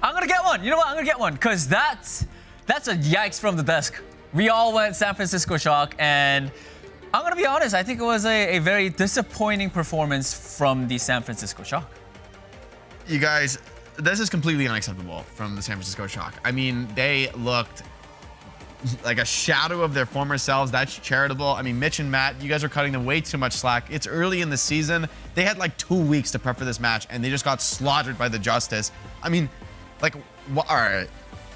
I'm gonna get one. You know what? I'm gonna get one because that's a yikes from the desk. We all went San Francisco Shock, and I'm gonna be honest. I think it was a very disappointing performance from the San Francisco Shock. You guys, this is completely unacceptable from the San Francisco Shock. I mean, they looked like a shadow of their former selves. That's charitable. I mean, Mitch and Matt, you guys are cutting them way too much slack. It's early in the season. They had like 2 weeks to prep for this match, and they just got slaughtered by the Justice. I mean, like, all right.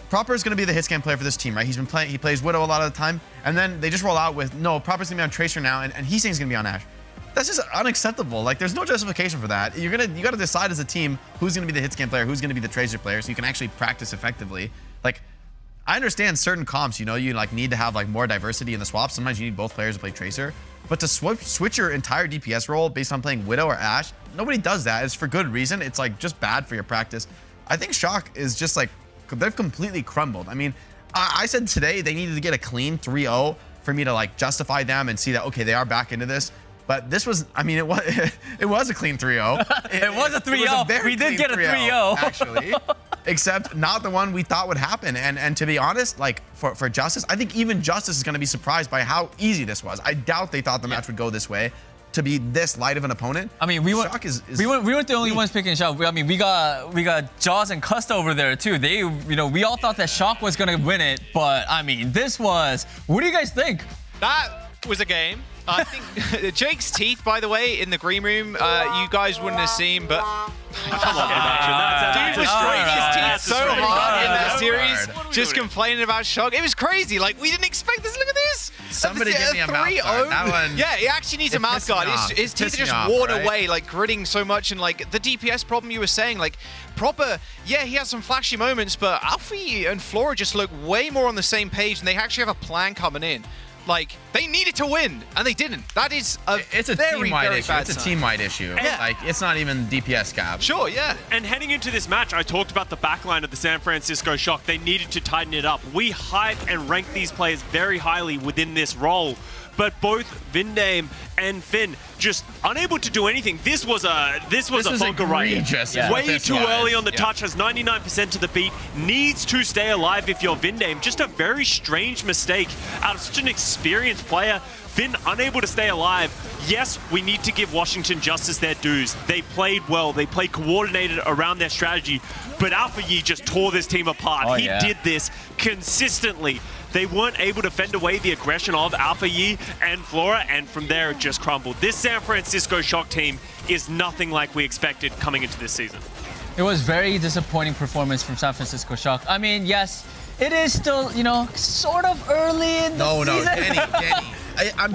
Proper is going to be the hit scan player for this team, right? He plays Widow a lot of the time, and then they just roll out with, no, Proper's going to be on Tracer now, and he's saying he's going to be on Ashe. That's just unacceptable. Like, there's no justification for that. You got to decide as a team who's going to be the hit scan player, who's going to be the Tracer player, so you can actually practice effectively. Like, I understand certain comps, you know, you like need to have like more diversity in the swaps. Sometimes you need both players to play Tracer, but to switch your entire DPS role based on playing Widow or Ashe, nobody does that. It's for good reason. It's like just bad for your practice. I think Shock is just like, they've completely crumbled. I mean, I said today they needed to get a clean 3-0 for me to like justify them and see that, okay, they are back into this. But this was, I mean, it was a clean 3-0. It was a 3-0. We did get a 3-0. Actually. Except not the one we thought would happen. And to be honest, like for Justice, I think even Justice is going to be surprised by how easy this was. I doubt they thought the match would go this way. To be this light of an opponent. I mean, we weren't the only ones picking Shock. I mean, we got Jaws and Cust over there too. They, you know, we all thought that Shock was gonna win it, but I mean, this was. What do you guys think? That was a game. I think Jake's teeth, by the way, in the green room, you guys wouldn't have seen, but Come on, dude was grating his teeth so hard in that series, just doing? complaining about Shock. It was crazy. Like, we didn't expect this. Look at this. Somebody give me a mouth guard. That one. Yeah, he actually needs a mouth guard. His teeth are just worn away, like gritting so much, and like the DPS problem you were saying, like Proper, yeah, he has some flashy moments, but Alfie and Flora just look way more on the same page, and they actually have a plan coming in. Like, they needed to win, and they didn't. That is it's a very, team-wide very issue. bad It's a sign. team-wide issue. Yeah. Like, it's not even DPS gap. Sure, yeah. And heading into this match, I talked about the backline of the San Francisco Shock. They needed to tighten it up. We hype and rank these players very highly within this role. But both Vindame and Finn just unable to do anything. This was a bunker right. Way too early on the touch, has 99% to the beat, needs to stay alive if you're Vindame. Just a very strange mistake out of such an experienced player. Finn unable to stay alive. Yes, we need to give Washington Justice their dues. They played well. They played coordinated around their strategy. But Alpha Yi just tore this team apart. He did this consistently. They weren't able to fend away the aggression of Alpha Yi and Flora, and from there it just crumbled. This San Francisco Shock team is nothing like we expected coming into this season. It was very disappointing performance from San Francisco Shock. I mean, yes, it is still, you know, sort of early in the season. No, Danny. I'm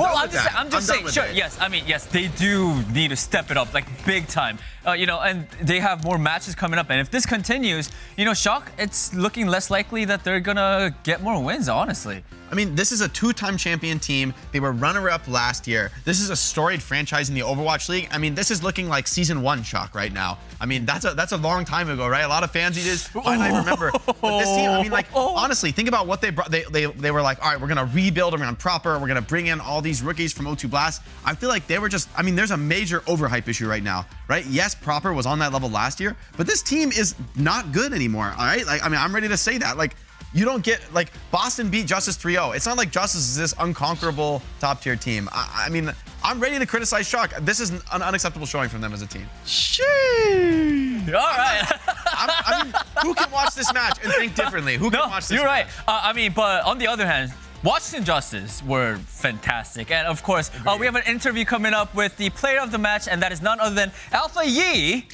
just saying, sure, yes. I mean, yes, they do need to step it up, like, big time. You know, and they have more matches coming up. And if this continues, you know, Shock, it's looking less likely that they're gonna get more wins, honestly. I mean, this is a two-time champion team. They were runner-up last year. This is a storied franchise in the Overwatch League. I mean, this is looking like Season 1 Shock right now. I mean, that's a long time ago, right? A lot of fans just might not remember. But this team, I mean, like, honestly, think about what they brought. They were like, all right, we're going to rebuild around Proper. We're going to bring in all these rookies from O2 Blast. I feel like they were just, I mean, there's a major overhype issue right now, right? Yes, Proper was on that level last year, but this team is not good anymore, all right? Like, I mean, I'm ready to say that. Like, you don't get, like, Boston beat Justice 3-0. It's not like Justice is this unconquerable top-tier team. I mean, I'm ready to criticize Shock. This is an unacceptable showing from them as a team. Sheesh. All right. I mean, who can watch this match and think differently? Who can watch this you're match? right. I mean, but on the other hand, Washington Justice were fantastic. And of course, we have an interview coming up with the player of the match, and that is none other than Alpha Yi.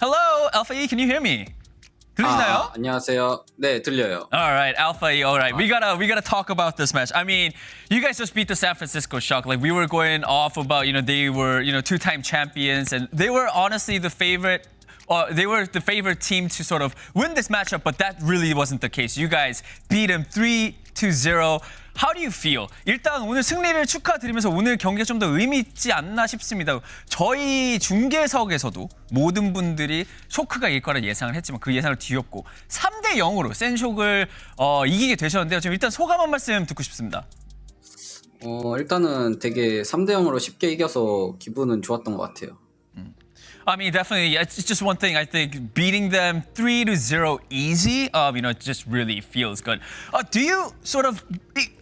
Hello, Alpha Yi, can you hear me? 들리시나요? 안녕하세요. 네, 들려요. All right, Alpha E. All right, we gotta talk about this match. I mean, you guys just beat the San Francisco Shock. Like, we were going off about, you know, they were, you know, two-time champions, and they were honestly the favorite. They were the favorite team to sort of win this matchup, but that really wasn't the case. You guys beat them 3-0. How do you feel? 일단 오늘 승리를 축하드리면서 오늘 경기가 좀 더 의미 있지 않나 싶습니다. 저희 중계석에서도 모든 분들이 쇼크가 이길 거라 예상을 했지만 그 예상을 뒤엎고 3대 0으로 센쇼크를 이기게 되셨는데요. 지금 일단 소감 한 말씀 듣고 싶습니다. 일단은 되게 3대 0으로 쉽게 이겨서 기분은 좋았던 것 같아요. I mean, definitely, it's just one thing. I think beating them 3-0 easy, it just really feels good. Do you sort of,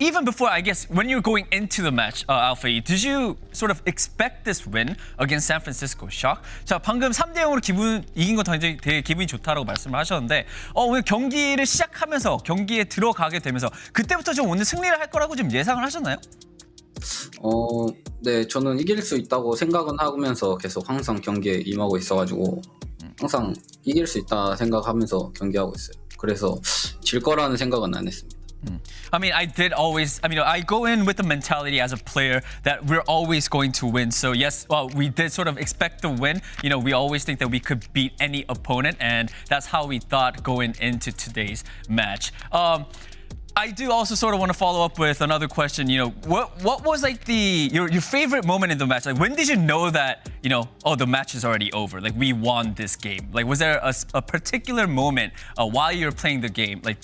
even before, I guess, when you're going into the match, Alpha, did you sort of expect this win against San Francisco Shock? 자, 방금 3대 0으로 이긴 거 되게 기분이 좋다라고 말씀을 하셨는데, 오늘 경기를 시작하면서 경기에 들어가게 되면서 그때부터 좀 오늘 승리를 할 거라고 좀 예상을 하셨나요? 네, 저는 이길 수 있다고 생각은 하면서 계속 항상 경기에 임하고 있어가지고 항상 이길 수 있다 생각하면서 경기하고 있어요. 그래서 질 거라는 생각은 안 했습니다. I mean, I go in with the mentality as a player that we're always going to win. So yes, well, we did sort of expect the win. We always think that we could beat any opponent, and that's how we thought going into today's match. I do also sort of want to follow up with another question. What was like your favorite moment in the match? Like, when did you know that the match is already over? Like, we won this game. Like, was there a particular moment while you were playing the game? Like,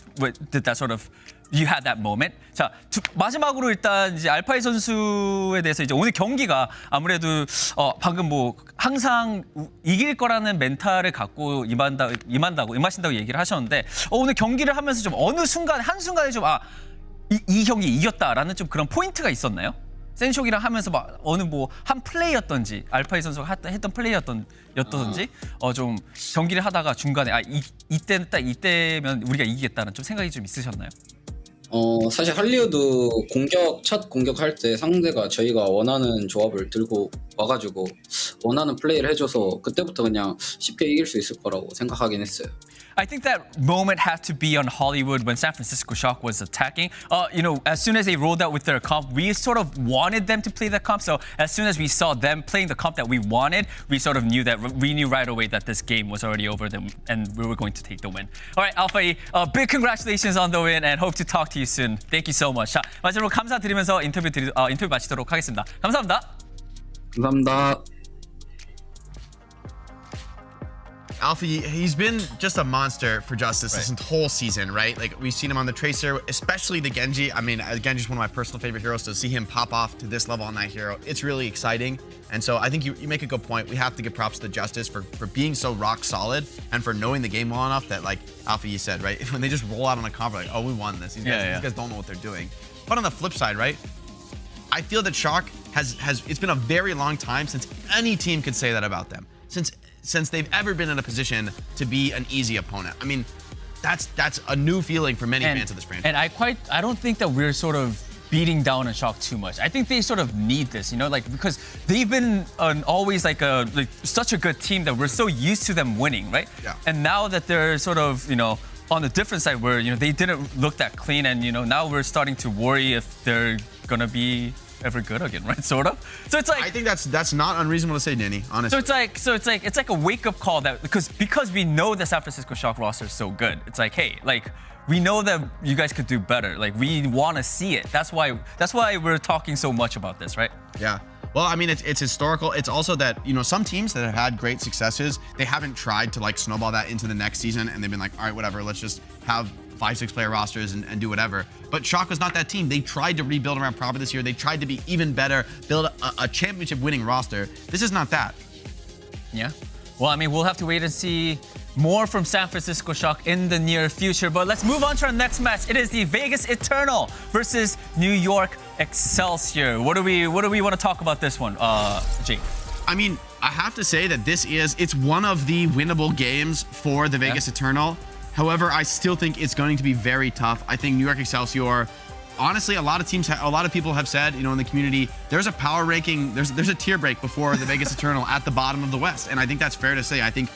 did that sort of you had that moment? 자, 마지막으로 일단 이제 알파이 선수에 대해서 이제 오늘 경기가 아무래도 방금 뭐 항상 이길 거라는 멘탈을 갖고 임하신다고 얘기를 하셨는데 오늘 경기를 하면서 좀 어느 순간에 한순간에 좀 이 경기 이겼다라는 좀 그런 포인트가 있었나요? 센쇼기랑 하면서 막 어느 뭐 한 플레이였던지 알파이 선수가 했던 플레이였던지 좀 경기를 하다가 중간에 이때면 우리가 이기겠다는 좀 생각이 좀 있으셨나요? 사실 할리우드 첫 공격할 때 상대가 저희가 원하는 조합을 들고 와가지고 원하는 플레이를 해줘서 그때부터 그냥 쉽게 이길 수 있을 거라고 생각하긴 했어요. I think that moment had to be on Hollywood when San Francisco Shock was attacking. As soon as they rolled out with their comp, we sort of wanted them to play the comp. So as soon as we saw them playing the comp that we wanted, we sort of knew right away that this game was already over and we were going to take the win. All right, Alpha E, big congratulations on the win and hope to talk to you soon. Thank you so much. 자, 마지막으로 감사드리면서 인터뷰 마치도록 하겠습니다. 감사합니다. 감사합니다. Alpha, he's been just a monster for Justice this whole season, right? Like, we've seen him on the Tracer, especially the Genji. I mean, Genji's one of my personal favorite heroes, to see him pop off to this level on that hero, it's really exciting. And so I think you make a good point. We have to give props to Justice for being so rock solid and for knowing the game well enough that, like Alpha, you said, right? When they just roll out on a comp, like, oh, we won this. These guys don't know what they're doing. But on the flip side, right? I feel that Shock it's been a very long time since any team could say that about them. Since they've ever been in a position to be an easy opponent. I mean, that's a new feeling for many fans of this franchise. And I don't think that we're sort of beating down on Shock too much. I think they sort of need this, because they've been always such a good team that we're so used to them winning, right? Yeah. And now that they're sort of, on the different side where, they didn't look that clean and, now we're starting to worry if they're gonna be ever good again, right? Sort of. So it's like, I think that's not unreasonable to say, Danny, honestly. So it's like a wake-up call that because we know the San Francisco Shock roster is so good. It's like, hey, we know that you guys could do better. Like, we want to see it. That's why we're talking so much about this, right? Yeah. Well, I mean, it's historical. It's also that, some teams that have had great successes, they haven't tried to snowball that into the next season, and they've been like, all right, whatever, let's just have 5-6 player rosters and do whatever. But Shock was not that team. They tried to rebuild around Proper this year. They tried to be even better, build a championship winning roster. This is not that. Yeah. Well, I mean, we'll have to wait and see more from San Francisco Shock in the near future. But let's move on to our next match. It is the Vegas Eternal versus New York Excelsior. What do we want to talk about this one, Jake? I mean, I have to say that it's one of the winnable games for the Vegas Eternal. However, I still think it's going to be very tough. I think New York Excelsior, honestly, a lot of people have said, in the community, there's a power ranking, there's a tier break before the Vegas Eternal at the bottom of the West. And I think that's fair to say. I think,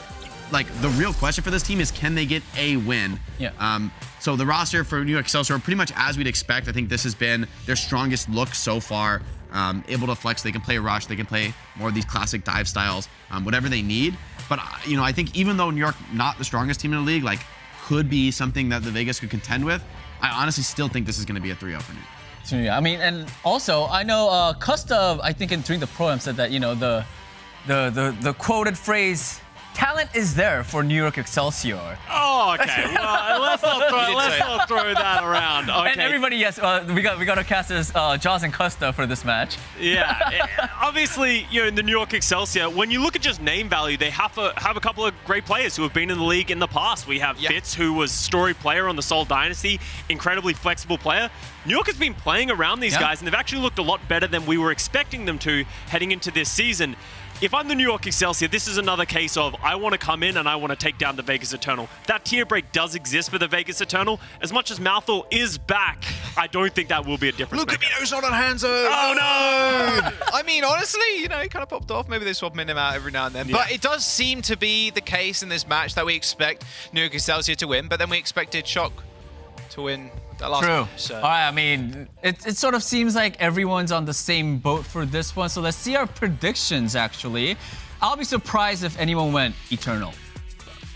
the real question for this team is, can they get a win? Yeah. So the roster for New York Excelsior, pretty much as we'd expect. I think this has been their strongest look so far. Able to flex, they can play rush, they can play more of these classic dive styles, whatever they need. But, I think even though New York, not the strongest team in the league, could be something that the Vegas could contend with, I honestly still think this is going to be a 3-0 for New York. I mean, and also I know Costa, I think during the program said that the quoted phrase, "Talent is there for New York Excelsior." Oh, okay. Well, let's not throw that around. Okay. And everybody, yes, we got to cast as Jaws and Costa for this match. Yeah. Obviously, in the New York Excelsior, when you look at just name value, they have a couple of great players who have been in the league in the past. We have Fitz, who was story player on the Seoul Dynasty, incredibly flexible player. New York has been playing around these guys, and they've actually looked a lot better than we were expecting them to heading into this season. If I'm the New York Excelsior, this is another case of I want to come in and I want to take down the Vegas Eternal. That tier break does exist for the Vegas Eternal. As much as Malthor is back, I don't think that will be a difference. Look, Camino's not on Hanzo. Oh, no. I mean, honestly, he kind of popped off. Maybe they swap him out every now and then. Yeah. But it does seem to be the case in this match that we expect New York Excelsior to win, but then we expected Shock to win. True. So. All right, I mean, it sort of seems like everyone's on the same boat for this one. So let's see our predictions, actually. I'll be surprised if anyone went Eternal.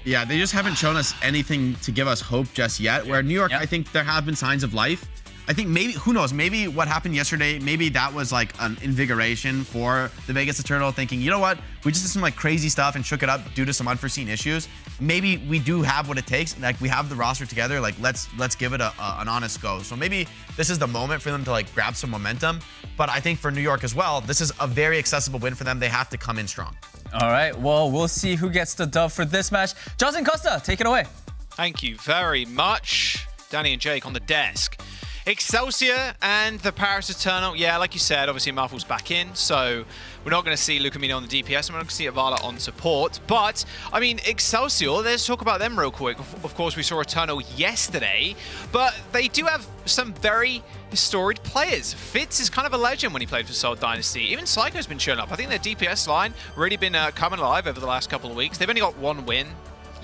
Yeah, they just haven't shown us anything to give us hope just yet. Where New York, I think there have been signs of life. I think maybe, who knows, maybe what happened yesterday, maybe that was like an invigoration for the Vegas Eternal, thinking, you know what, we just did some like crazy stuff and shook it up due to some unforeseen issues. Maybe we do have what it takes, like we have the roster together, like let's give it an honest go. So maybe this is the moment for them to like grab some momentum. But I think for New York as well, this is a very accessible win for them. They have to come in strong. All right, well, we'll see who gets the dub for this match. Johnson Costa, take it away. Thank you very much. Danny and Jake on the desk. Excelsior and the Paris Eternal. Yeah, like you said, obviously Marvel's back in, so we're not going to see Lucamino on the DPS, and we're not going to see Avala on support. But, I mean, Excelsior, let's talk about them real quick. Of course, we saw Eternal yesterday, but they do have some very storied players. Fitz is kind of a legend when he played for Seoul Dynasty. Even Psycho's been showing up. I think their DPS line really been coming alive over the last couple of weeks. They've only got one win.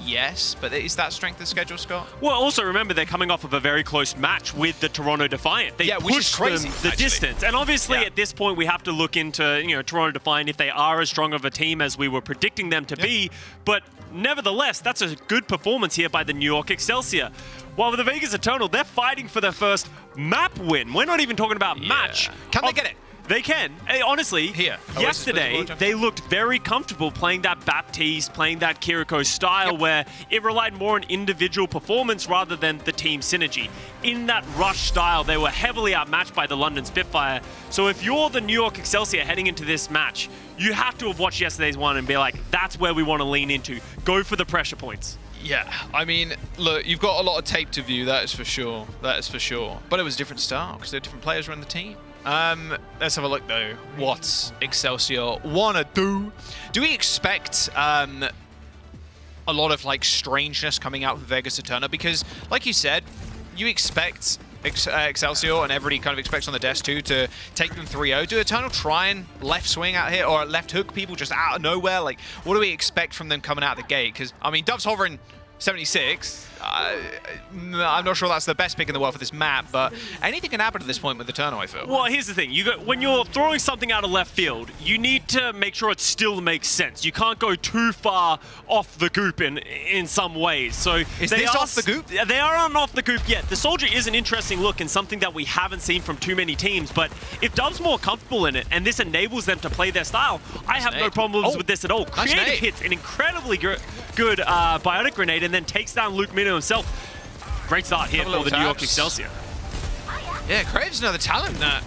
Yes, but is that strength of schedule, Scott? Well, also remember they're coming off of a very close match with the Toronto Defiant. They pushed them the distance. And obviously at this point we have to look into, Toronto Defiant if they are as strong of a team as we were predicting them to be. But nevertheless, that's a good performance here by the New York Excelsior. While with the Vegas Eternal, they're fighting for their first map win. We're not even talking about match. Can they get it? They can. Hey, honestly, yesterday, they looked very comfortable playing that Baptiste, playing that Kiriko style where it relied more on individual performance rather than the team synergy. In that rush style, they were heavily outmatched by the London Spitfire. So if you're the New York Excelsior heading into this match, you have to have watched yesterday's one and be like, that's where we want to lean into. Go for the pressure points. Yeah, I mean, look, you've got a lot of tape to view, that is for sure. That is for sure. But it was a different style because there are different players around the team. Let's have a look though. What Excelsior wanna do? Do we expect a lot of like strangeness coming out of Vegas Eternal? Because like you said, you expect Excelsior and everybody kind of expects on the desk too to take them 3-0. Do Eternal try and left swing out here or left hook people just out of nowhere? Like, what do we expect from them coming out of the gate? Because I mean, Dove's hovering 76. I'm not sure that's the best pick in the world for this map, but anything can happen at this point with Eternal, I feel. Well, here's the thing. When you're throwing something out of left field, you need to make sure it still makes sense. You can't go too far off the goop in some ways. So is this off the goop? They aren't off the goop yet. The Soldier is an interesting look and something that we haven't seen from too many teams, but if Dove's more comfortable in it and this enables them to play their style, I have no problems with this at all. Creative hits an incredibly good biotic grenade and then takes down Luke Mino himself. Great start here for the New York Excelsior. Yeah, Crave's another talent that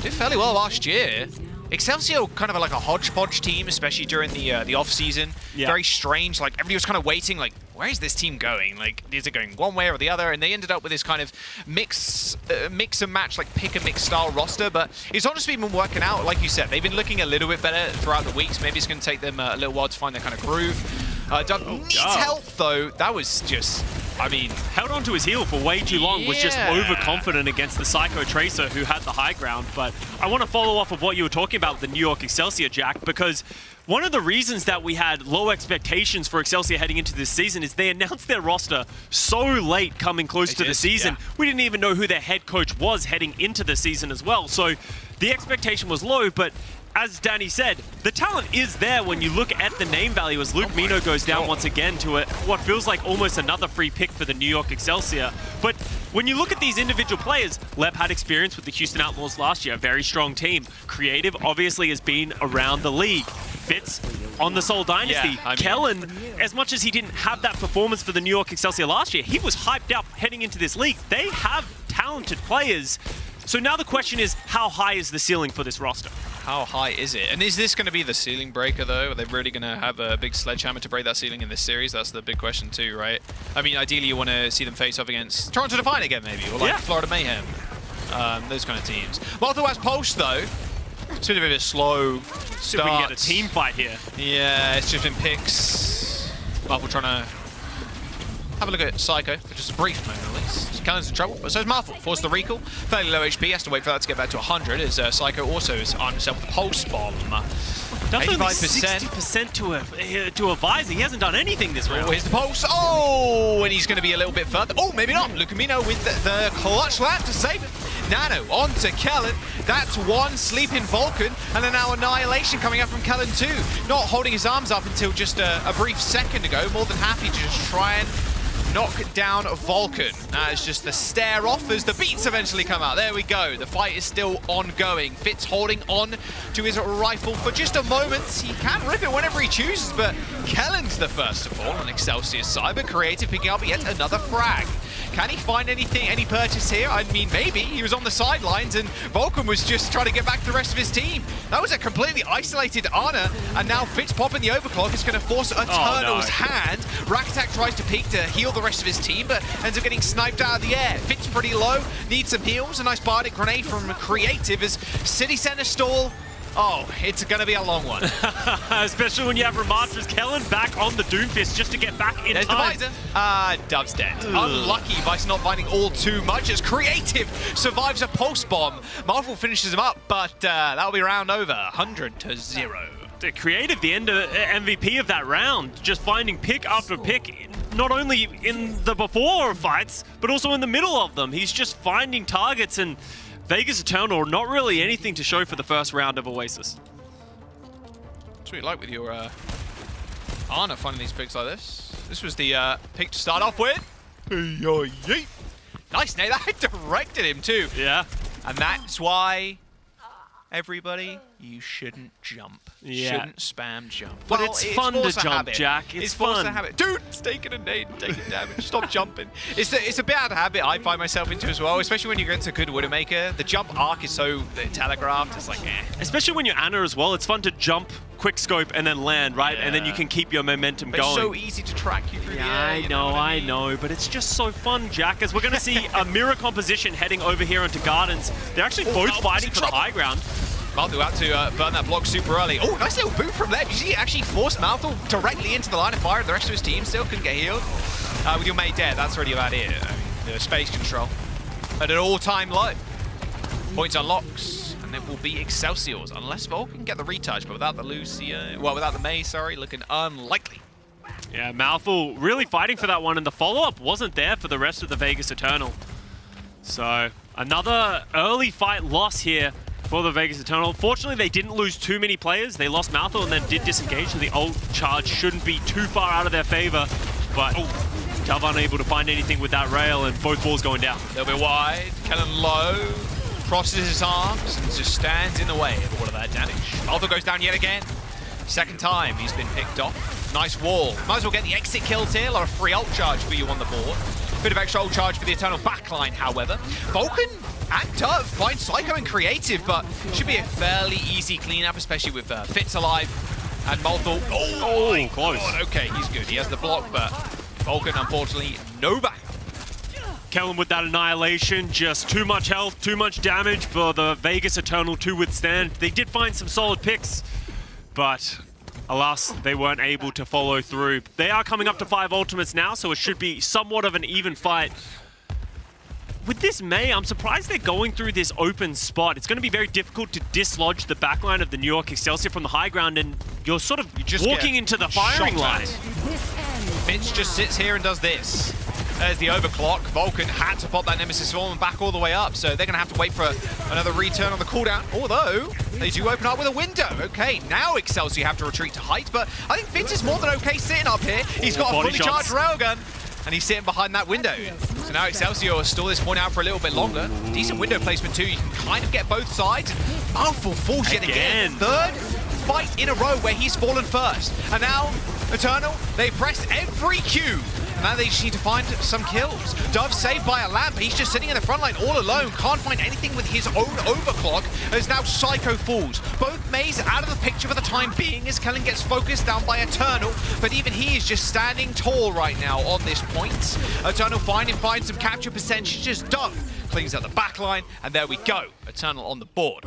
did fairly well last year. Excelsior kind of like a hodgepodge team, especially during the off season. Yeah. Very strange. Like everybody was kind of waiting. Like, where is this team going? Like, is it going one way or the other? And they ended up with this kind of mix and match, like pick and mix style roster. But it's honestly been working out. Like you said, they've been looking a little bit better throughout the weeks. Maybe it's going to take them a little while to find their kind of groove. Dove needs help though. That was just, I mean, held on to his heel for way too long, was just overconfident against the Psycho Tracer who had the high ground. But I want to follow off of what you were talking about with the New York Excelsior, Jack, because one of the reasons that we had low expectations for Excelsior heading into this season is they announced their roster so late coming close to the season. Yeah. We didn't even know who their head coach was heading into the season as well. So the expectation was low, but as Danny said, the talent is there when you look at the name value as Luke Mino goes down once again to what feels like almost another free pick for the New York Excelsior. But when you look at these individual players, Leb had experience with the Houston Outlaws last year, a very strong team. Creative obviously has been around the league. Fitz on the Seoul Dynasty. Kellen, as much as he didn't have that performance for the New York Excelsior last year, he was hyped up heading into this league. They have talented players. So now the question is, how high is the ceiling for this roster? How high is it? And is this going to be the ceiling breaker, though? Are they really going to have a big sledgehammer to break that ceiling in this series? That's the big question, too, right? I mean, ideally, you want to see them face off against Toronto Defiant again, maybe, or like Florida Mayhem. Those kind of teams. Maltho has Pulse, though. It's a bit of a slow start. See if we can get a team fight here. Yeah, it's just been picks. Maltho trying to have a look at Psycho for just a brief moment, at least. Kellen's in trouble, but so is Maltho. Forces the recall. Fairly low HP, has to wait for that to get back to 100, as Psycho also is armed himself with a Pulse Bomb. That's only 60% to a visor. He hasn't done anything this round. Oh, here's the Pulse. Oh, and he's going to be a little bit further. Oh, maybe not. Lucamino with the clutch lap to save it. Nano on to Kellen. That's one sleeping Vulcan, and then now Annihilation coming up from Kellen too. Not holding his arms up until just a brief second ago. More than happy to just try and knock down Vulcan. That is just the stare off as the beats eventually come out. There we go. The fight is still ongoing. Fitz holding on to his rifle for just a moment. He can rip it whenever he chooses, but Kellen's the first to fall on Excelsior's side, but Creative picking up yet another frag. Can he find anything, any purchase here? I mean, maybe. He was on the sidelines and Vulcan was just trying to get back to the rest of his team. That was a completely isolated Ana, and now Fitz popping the overclock is going to force Eternal's hand. Rakatak tries to peek to heal the rest of his team, but ends up getting sniped out of the air. Fitz pretty low, needs some heals. A nice bardic grenade from Creative as City Center stall. Oh, it's going to be a long one. Especially when you have Ramatra's Kellen back on the Doomfist just to get back in There's time. the visor. Dub's dead. Unlucky Vice not finding all too much as Creative survives a pulse bomb. Marvel finishes him up, but that'll be round over. 100-0. The Creative, the MVP of that round, just finding pick after pick, not only in the before fights, but also in the middle of them. He's just finding targets, and Vegas Eternal, not really anything to show for the first round of Oasis. That's what you like with your Ana finding these picks like this. This was the pick to start off with. Nice, Nate. That directed him too. Yeah. And that's why, everybody, you shouldn't jump. Yeah. Shouldn't spam jump. But it's fun to jump, Jack. It's fun. A habit. Dude, it's taking a nade and taking damage. Stop jumping. It's a bad habit I find myself into as well, especially when you get into good Widowmaker. The jump arc is so telegraphed. It's like, eh. Especially when you're Ana as well. It's fun to jump, quick scope, and then land, right? Yeah. And then you can keep your momentum But going. it's so easy to track you through the air. I know, but it's just so fun, Jack, as we're going to see a mirror composition heading over here into Gardens. They're actually both fighting for the high ground. Maltho out to burn that block super early. Oh, nice little boot from Leb. He actually forced Maltho directly into the line of fire. The rest of his team still couldn't get healed. With your mate dead, that's really about it. I mean, the space control at an all-time low. Points unlocks, and it will be Excelsior's, unless Vulcan can get the retouch, but without the Lucia, well, without the Mei, sorry, looking unlikely. Yeah, Malthul really fighting for that one, and the follow-up wasn't there for the rest of the Vegas Eternal. So, another early fight loss here for the Vegas Eternal. Fortunately, they didn't lose too many players. They lost Malthul and then did disengage, so the ult charge shouldn't be too far out of their favor. But Tav unable to find anything with that rail, and both balls going down. A little bit wide, Kellen low, crosses his arms and just stands in the way of all of that damage. Malthul goes down yet again. Second time he's been picked off. Nice wall. Might as well get the exit kills here, or a free ult charge for you on the board. Bit of extra ult charge for the Eternal backline, however. Vulcan and Dove find Psycho and Creative, but should be a fairly easy cleanup, especially with Fitz alive and Malthul. Oh, close. God, okay, he's good. He has the block, but Vulcan, unfortunately, no back. Kellen with that Annihilation, just too much health, too much damage for the Vegas Eternal to withstand. They did find some solid picks, but alas, they weren't able to follow through. They are coming up to 5 ultimates now, so it should be somewhat of an even fight. With this Mei, I'm surprised they're going through this open spot. It's going to be very difficult to dislodge the backline of the New York Excelsior from the high ground, and you're sort of walking into the firing line. Fitz just sits here and does this. There's the overclock. Vulcan had to pop that Nemesis Swarm and back all the way up, so they're going to have to wait for another return on the cooldown. Although, They do open up with a window. Okay, now Excelsior have to retreat to height, but I think Fitz is more than okay sitting up here. He's got a fully charged railgun, and he's sitting behind that window. So now Excelsior will stall this point out for a little bit longer. Decent window placement too. You can kind of get both sides. Powerful falls yet again. Third fight in a row where he's fallen first. And now, Eternal, they press every Q. Now they just need to find some kills. Dove saved by a lamp. He's just sitting in the front line all alone. Can't find anything with his own overclock as now Psycho falls. Both Mays out of the picture for the time being as Kellen gets focused down by Eternal. But even he is just standing tall right now on this point. Eternal finds some capture percentages. Dove cleans out the back line. And there we go. Eternal on the board.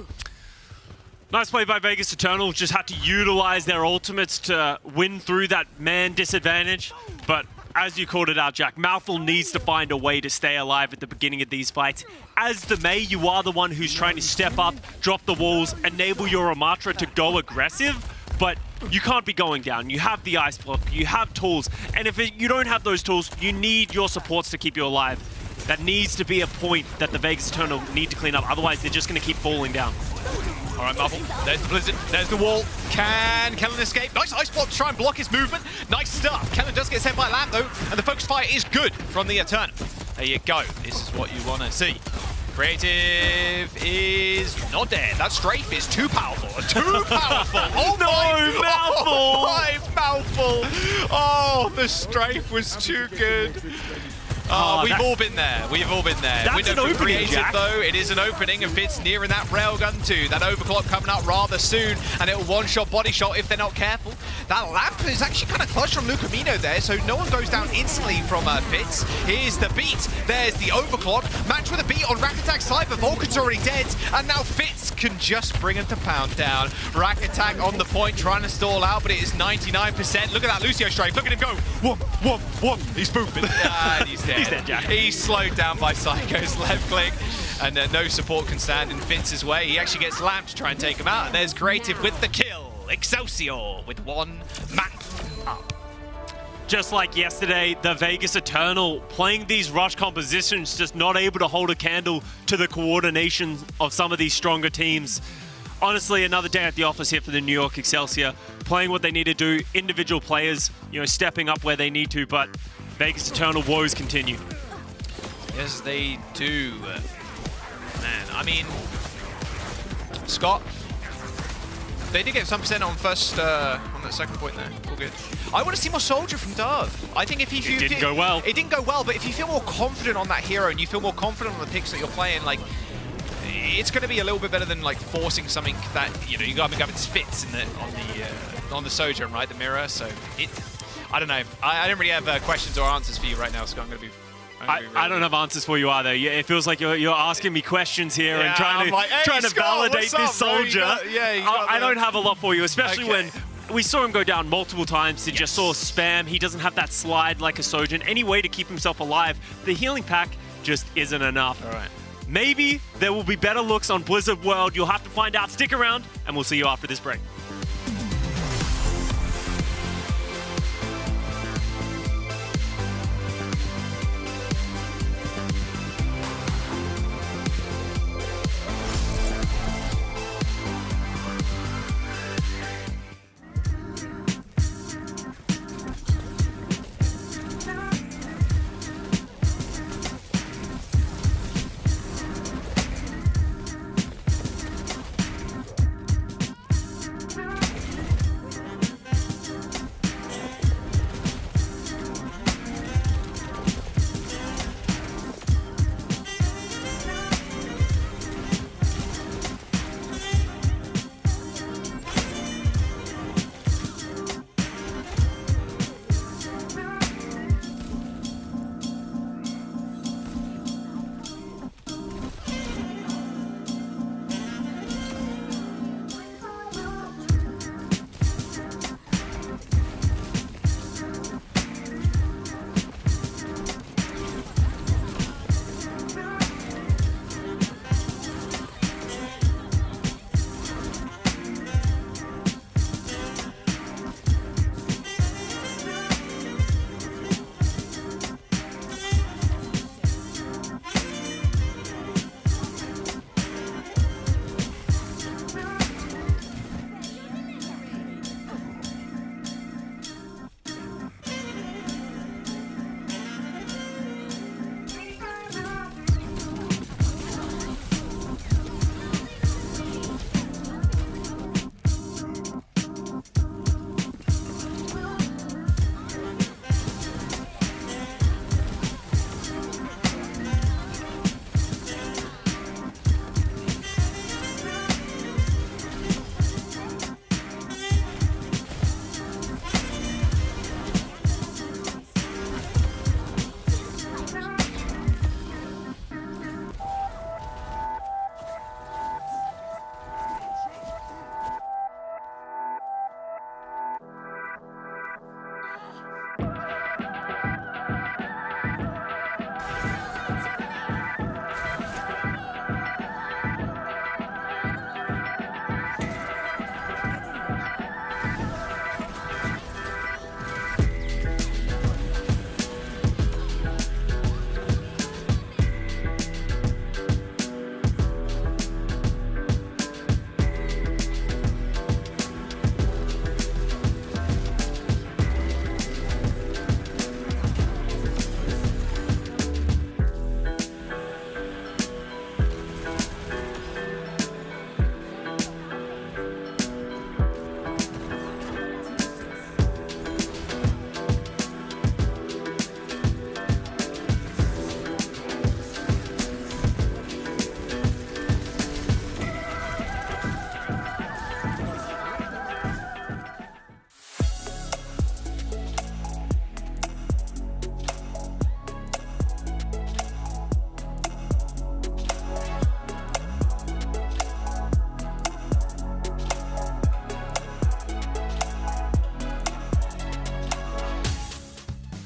Nice play by Vegas Eternal. Just had to utilize their ultimates to win through that man disadvantage. But as you called it out, Jack, Mouthful needs to find a way to stay alive at the beginning of these fights. As the Mei, you are the one who's trying to step up, drop the walls, enable your Ramatra to go aggressive, but you can't be going down. You have the ice block, you have tools, and if you don't have those tools, you need your supports to keep you alive. That needs to be a point that the Vegas Eternal need to clean up, otherwise they're just going to keep falling down. All right, Marvel. There's the Blizzard. There's the wall. Can Kellen escape? Nice ice block to try and block his movement. Nice stuff. Kellen does get sent by a lamp, though, and the focus fire is good from the Eternal. There you go. This is what you want to see. Creative is not there. That strafe is too powerful. Too powerful. Oh, no, Mouthful. Oh, my Mouthful. Oh, the strafe was too good. Oh, we've all been there. We've all been there. That's Window an opening, creative, Jack. though. It is an opening, and Fitz nearing that railgun too. That overclock coming up rather soon, and it'll one-shot body shot if they're not careful. That lamp is actually kind of clutch from Lucamino there, so no one goes down instantly from Fitz. Here's the beat. There's the overclock. Match with a beat on Rack Attack's side, but Vulcan's already dead, and now Fitz can just bring him to pound down. Rack Attack on the point, trying to stall out, but it is 99%. Look at that Lucio strafe. Look at him go. Whoop, whoop, whoop. He's moving. And he's dead. He's dead, Jack. He's slowed down by Psycho's left click, and no support can stand in Fitz's way. He actually gets lamped to try and take him out, and there's Creative with the kill. Excelsior with one map up. Just like yesterday, the Vegas Eternal playing these rush compositions, just not able to hold a candle to the coordination of some of these stronger teams. Honestly, another day at the office here for the New York Excelsior, playing what they need to do, individual players, stepping up where they need to, but Vegas Eternal woes continue. Yes, they do. Man, I mean, Scott, they did get some percent on first, on that second point there. All good. I want to see more Soldier from Dove. I think if you... It didn't go well. It didn't go well, but if you feel more confident on that hero and you feel more confident on the picks that you're playing, like, it's going to be a little bit better than like forcing something that you got its fits in on the Sojourn, right? The mirror. So I don't know. I don't really have questions or answers for you right now, so I'm going to be. I don't have answers for you either. It feels like you're asking me questions here and trying to Scott, validate this Soldier. I don't have a lot for you, especially when we saw him go down multiple times. He just saw spam. He doesn't have that slide like a Sojourn. Any way to keep himself alive. The healing pack just isn't enough. All right. Maybe there will be better looks on Blizzard World. You'll have to find out. Stick around, and we'll see you after this break.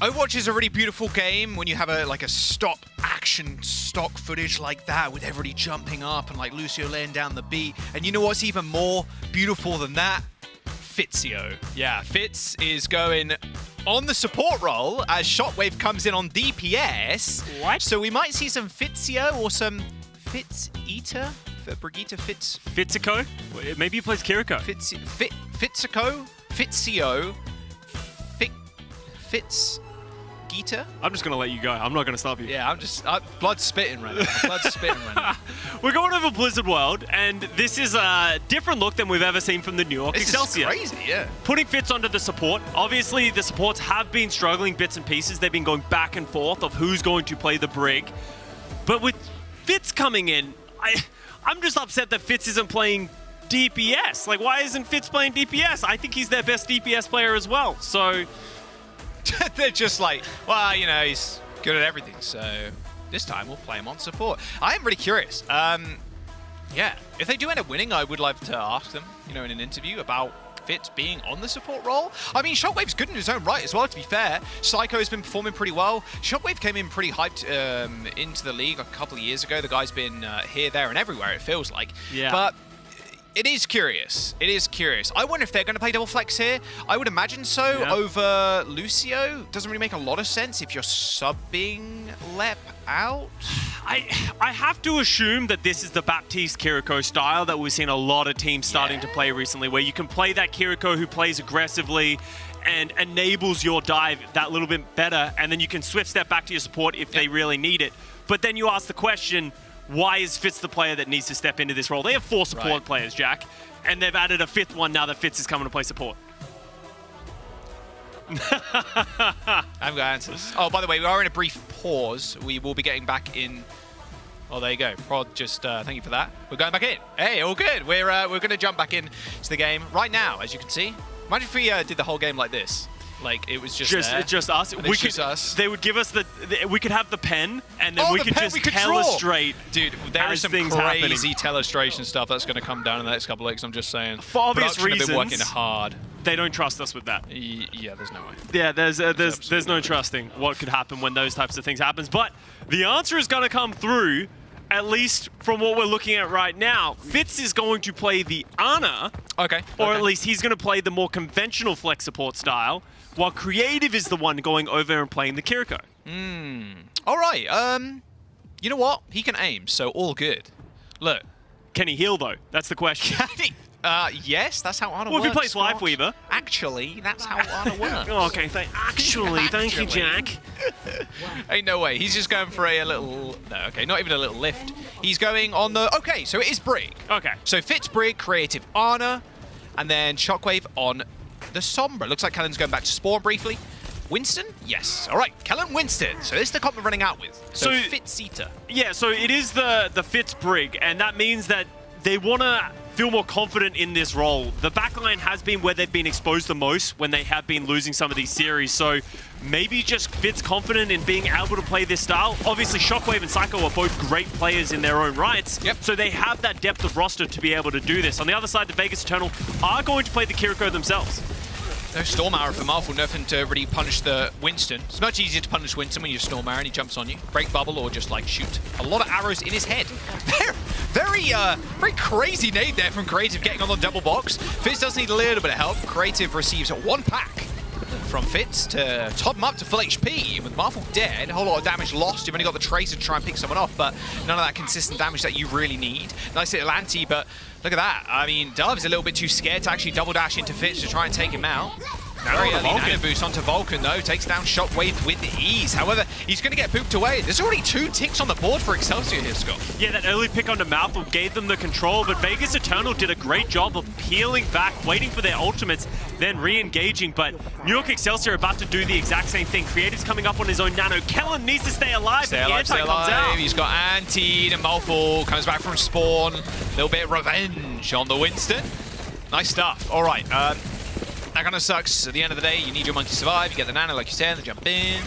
Overwatch is a really beautiful game when you have a stop action stock footage like that with everybody jumping up and like Lucio laying down the beat. And you know what's even more beautiful than that? Fitzio. Yeah, Fitz is going on the support role as Shockwave comes in on DPS. What? So we might see some Fitzio or some Fitz-Eater? Brigitte Fitz... Fitzico? Maybe he plays Kiriko. Fitzico? Fitzio? Fitz-Gita? I'm just going to let you go. I'm not going to stop you. Yeah, I'm just... blood's spitting right now. Blood's spitting right now. We're going over Blizzard World, and this is a different look than we've ever seen from the New York Excelsior. This is crazy, yeah. Putting Fitz onto the support. Obviously, the supports have been struggling bits and pieces. They've been going back and forth of who's going to play the Brig. But with Fitz coming in, I'm just upset that Fitz isn't playing DPS. Like, why isn't Fitz playing DPS? I think he's their best DPS player as well. So they're just like, well, you know, he's good at everything. So this time we'll play him on support. I am really curious. Yeah, if they do end up winning, I would love to ask them, you know, in an interview about Fitz being on the support role. I mean, Shockwave's good in his own right as well, to be fair. Psycho has been performing pretty well. Shockwave came in pretty hyped into the league a couple of years ago. The guy's been here, there, and everywhere, it feels like. Yeah. But it is curious. It is curious. I wonder if they're going to play double flex here. I would imagine so over Lucio. Doesn't really make a lot of sense if you're subbing Lep out. I have to assume that this is the Baptiste Kiriko style that we've seen a lot of teams starting to play recently, where you can play that Kiriko who plays aggressively and enables your dive that little bit better, and then you can swift step back to your support if they really need it. But then you ask the question, why is Fitz the player that needs to step into this role? They have 4 support players, Jack, and they've added a 5th one now that Fitz is coming to play support. I haven't got answers. Oh, by the way, we are in a brief pause. We will be getting back in. Oh, there you go. Prod, just thank you for that. We're going back in. Hey, all good. We're going to jump back in to the game right now, as you can see. Imagine if we did the whole game like this. Like, it was just us. We could, us. They would give us we could have the pen, and then we could just telestrate. Dude, there is some crazy happening. telestration stuff that's going to come down in the next couple of weeks, I'm just saying. For obvious reasons. Have been working hard. They don't trust us with that. Yeah, there's no way. Yeah, there's no trusting what could happen when those types of things happens. But the answer is going to come through, at least from what we're looking at right now. Fitz is going to play the Ana. Okay. Or at least he's going to play the more conventional flex support style, while Creative is the one going over and playing the Kiriko. All right. You know what? He can aim, so all good. Look. Can he heal, though? That's the question. Can he? Yes, that's how Ana works. Well, if he plays Lifeweaver. Actually, that's how Ana works. Oh, okay, thank you, Jack. Ain't no way. He's just going for a little... No, okay, not even a little lift. He's going on the... Okay, so it is Brig. Okay. So Fitz, Brig, Creative, Ana, and then Shockwave on the Sombra. Looks like Kellen's going back to Spawn briefly. Winston? Yes. All right, Kellen Winston. So this is the comp we're running out with. So Fitz-Eater. Yeah, so it is the Fitz Brig, and that means that they want to feel more confident in this role. The backline has been where they've been exposed the most when they have been losing some of these series, so maybe just Fitz confident in being able to play this style. Obviously, Shockwave and Psycho are both great players in their own rights, so they have that depth of roster to be able to do this. On the other side, the Vegas Eternal are going to play the Kiriko themselves. No Storm Arrow for Marvel, nothing to really punish the Winston. It's much easier to punish Winston when you have Storm Arrow and he jumps on you. Break Bubble or just like shoot. A lot of arrows in his head. Very crazy nade there from Creative getting on the double box. Fitz does need a little bit of help. Creative receives 1 pack from Fitz to top him up to full HP. With Marvel dead, a whole lot of damage lost. You've only got the Tracer to try and pick someone off, but none of that consistent damage that you really need. Nice little anti, but look at that. I mean, Dove is a little bit too scared to actually double dash into Fitz to try and take him out. Very early nano boost onto Vulcan, though. Takes down Shockwave with ease. However, he's going to get pooped away. There's already 2 ticks on the board for Excelsior here, Scott. Yeah, that early pick onto Mouthful gave them the control, but Vegas Eternal did a great job of peeling back, waiting for their ultimates, then re-engaging. But New York Excelsior are about to do the exact same thing. Creative's coming up on his own nano. Kellen needs to stay alive, but the anti comes out. He's got anti, and Mouthful comes back from spawn. A little bit of revenge on the Winston. Nice stuff. All right. That kind of sucks. At the end of the day, you need your monkey to survive. You get the nano, like you said, they jump in.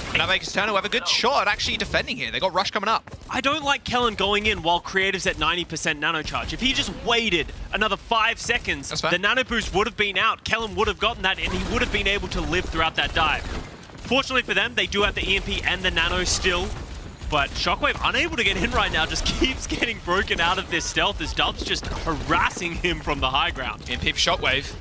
And now Vegas Eternal have a good shot at actually defending here. They got Rush coming up. I don't like Kellen going in while Creative's at 90% nano charge. If he just waited another 5 seconds, the nano boost would have been out. Kellen would have gotten that, and he would have been able to live throughout that dive. Fortunately for them, they do have the EMP and the Nano still. But Shockwave, unable to get in right now, just keeps getting broken out of this stealth as Dub's just harassing him from the high ground. EMP for Shockwave.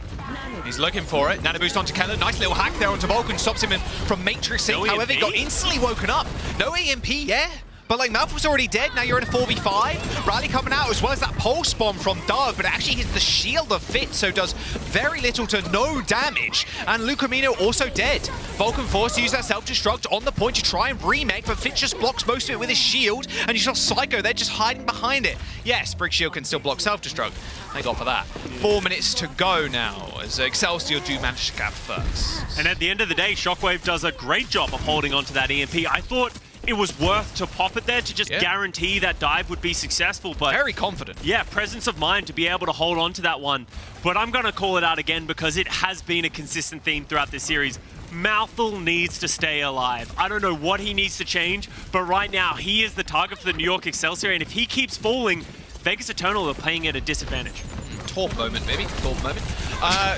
He's looking for it. Nano boost onto Kellen. Nice little hack there onto Vulcan. Stops him from matrixing. No However, he got instantly woken up. No EMP, yeah. But like Malfoy's already dead, now you're in a 4v5. Rally coming out as well as that pulse bomb from Dove, but it actually hits the shield of Fit, so does very little to no damage. And Lucamino also dead. Vulcan forced to use that self-destruct on the point to try and remake, but Fit just blocks most of it with his shield, and you saw Psycho there just hiding behind it. Yes, Brick Shield can still block self-destruct. Thank God for that. 4 minutes to go now, as Excelsior do manage to cap first. And at the end of the day, Shockwave does a great job of holding onto that EMP. I thought it was worth to pop it there to just guarantee that dive would be successful, but very confident. Yeah, presence of mind to be able to hold on to that one. But I'm gonna call it out again because it has been a consistent theme throughout this series. Malthul needs to stay alive. I don't know what he needs to change, but right now he is the target for the New York Excelsior, and if he keeps falling, Vegas Eternal are playing at a disadvantage. Torp moment, maybe. Torp moment.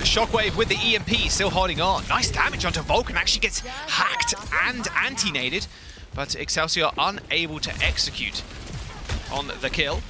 Shockwave with the EMP, still holding on. Nice damage onto Vulcan, actually gets hacked and anti-naded. But Excelsior unable to execute on the kill.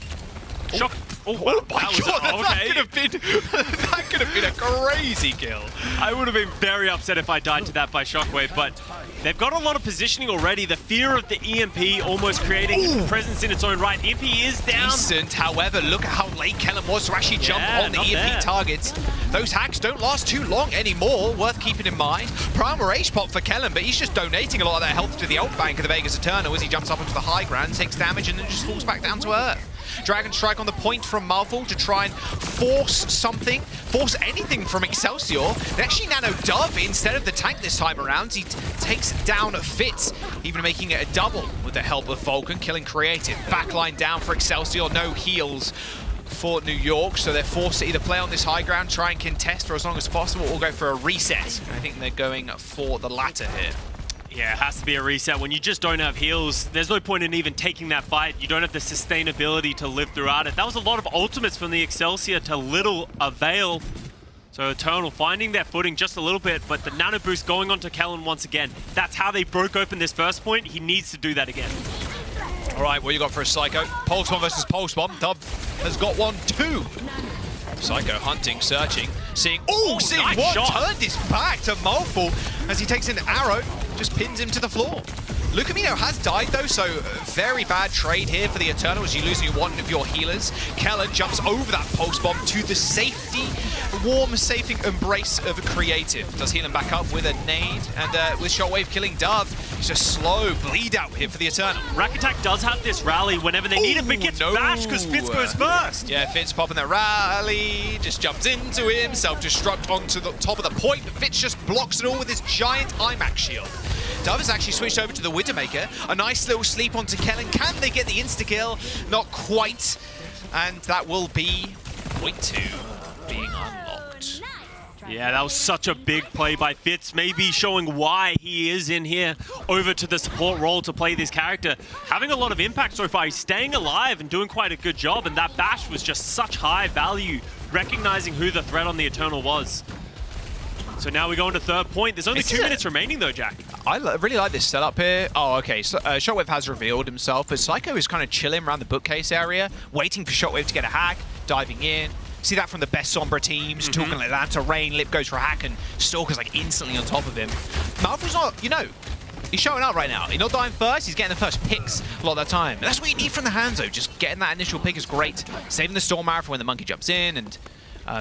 Shock. Oh my God, that could have been a crazy kill. I would have been very upset if I died to that by Shockwave, but they've got a lot of positioning already. The fear of the EMP almost creating a presence in its own right. EMP is down. Decent, however, look at how late Kellen was to actually jump on the EMP targets. Those hacks don't last too long anymore, worth keeping in mind. Primal Rage pop for Kellen, but he's just donating a lot of that health to the ult bank of the Vegas Eternal as he jumps up onto the high ground, takes damage, and then just falls back down to earth. Dragon Strike on the point from Malfoy to try and force anything from Excelsior. They actually nano Dove instead of the tank this time around. He takes down Fitz, even making it a double with the help of Vulcan, killing Creative. Backline down for Excelsior, no heals for New York, so they're forced to either play on this high ground, try and contest for as long as possible, or go for a reset. I think they're going for the latter here. Yeah, it has to be a reset. When you just don't have heals, there's no point in even taking that fight. You don't have the sustainability to live throughout it. That was a lot of ultimates from the Excelsior to little avail. So Eternal finding their footing just a little bit, but the nano boost going on to Kellen once again. That's how they broke open this first point. He needs to do that again. All right, what you got for a Psycho? Pulse Bomb versus Pulse Bomb. Dub has got one, too. Psycho hunting, searching, seeing seeing nice what shot. turned his back to Malfoy as he takes an arrow, just pins him to the floor. Lucamino has died though, so very bad trade here for the Eternal as you lose one of your healers. Kellen jumps over that pulse bomb to the safety, warm, safe embrace of Creative. Does heal him back up with a nade, and with Shockwave killing Dove, it's a slow bleed out here for the Eternal. Rack Attack does have this rally whenever they need it, but gets bashed because Fitz goes first. Yeah, Fitz popping that rally, just jumps into him, self-destruct onto the top of the point, but Fitz just blocks it all with his giant IMAX shield. Dove has actually switched over to the Widowmaker. A nice little sleep onto Kellen. Can they get the insta-kill? Not quite. And that will be point 2 being unlocked. Yeah, that was such a big play by Fitz, maybe showing why he is in here over to the support role to play this character. Having a lot of impact so far, he's staying alive and doing quite a good job, and that bash was just such high value, recognizing who the threat on the Eternal was. So now we go into third point. There's only 2 minutes remaining though, Jack. I really like this setup here. Oh, okay. So, Shockwave has revealed himself, but Psycho is kind of chilling around the bookcase area, waiting for Shockwave to get a hack, diving in. See that from the best Sombra teams, talking like that to Rain. Lip goes for a hack, and Stalker's like instantly on top of him. Malfoy's not, you know, he's showing up right now. He's not dying first, he's getting the first picks a lot of the time. And that's what you need from the Hanzo. Just getting that initial pick is great. Saving the Storm Arrow for when the Monkey jumps in, and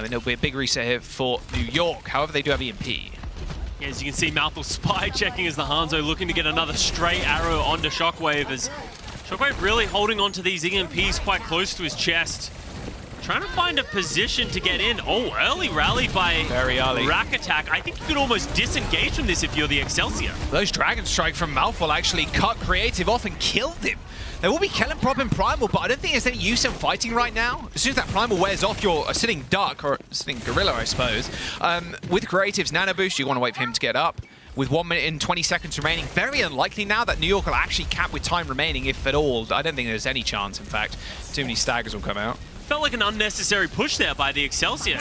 it'll be a big reset here for New York. However, they do have EMP. Yeah, as you can see, Malthus spy checking as the Hanzo looking to get another stray arrow onto Shockwave, as Shockwave really holding on to these EMPs quite close to his chest. Trying to find a position to get in. Oh, early rally by Rack Attack. I think you could almost disengage from this if you're the Excelsior. Those Dragon Strike from Malfoy actually cut Creative off and killed him. There will be Kellen Prop and Primal, but I don't think there's any use in fighting right now. As soon as that Primal wears off, you're a sitting Duck, or a sitting Gorilla, I suppose. With Creative's Nano Boost, you want to wait for him to get up. With 1 minute and 20 seconds remaining, very unlikely now that New York will actually cap with time remaining, if at all. I don't think there's any chance, in fact. Too many staggers will come out. felt like an unnecessary push there by the Excelsior.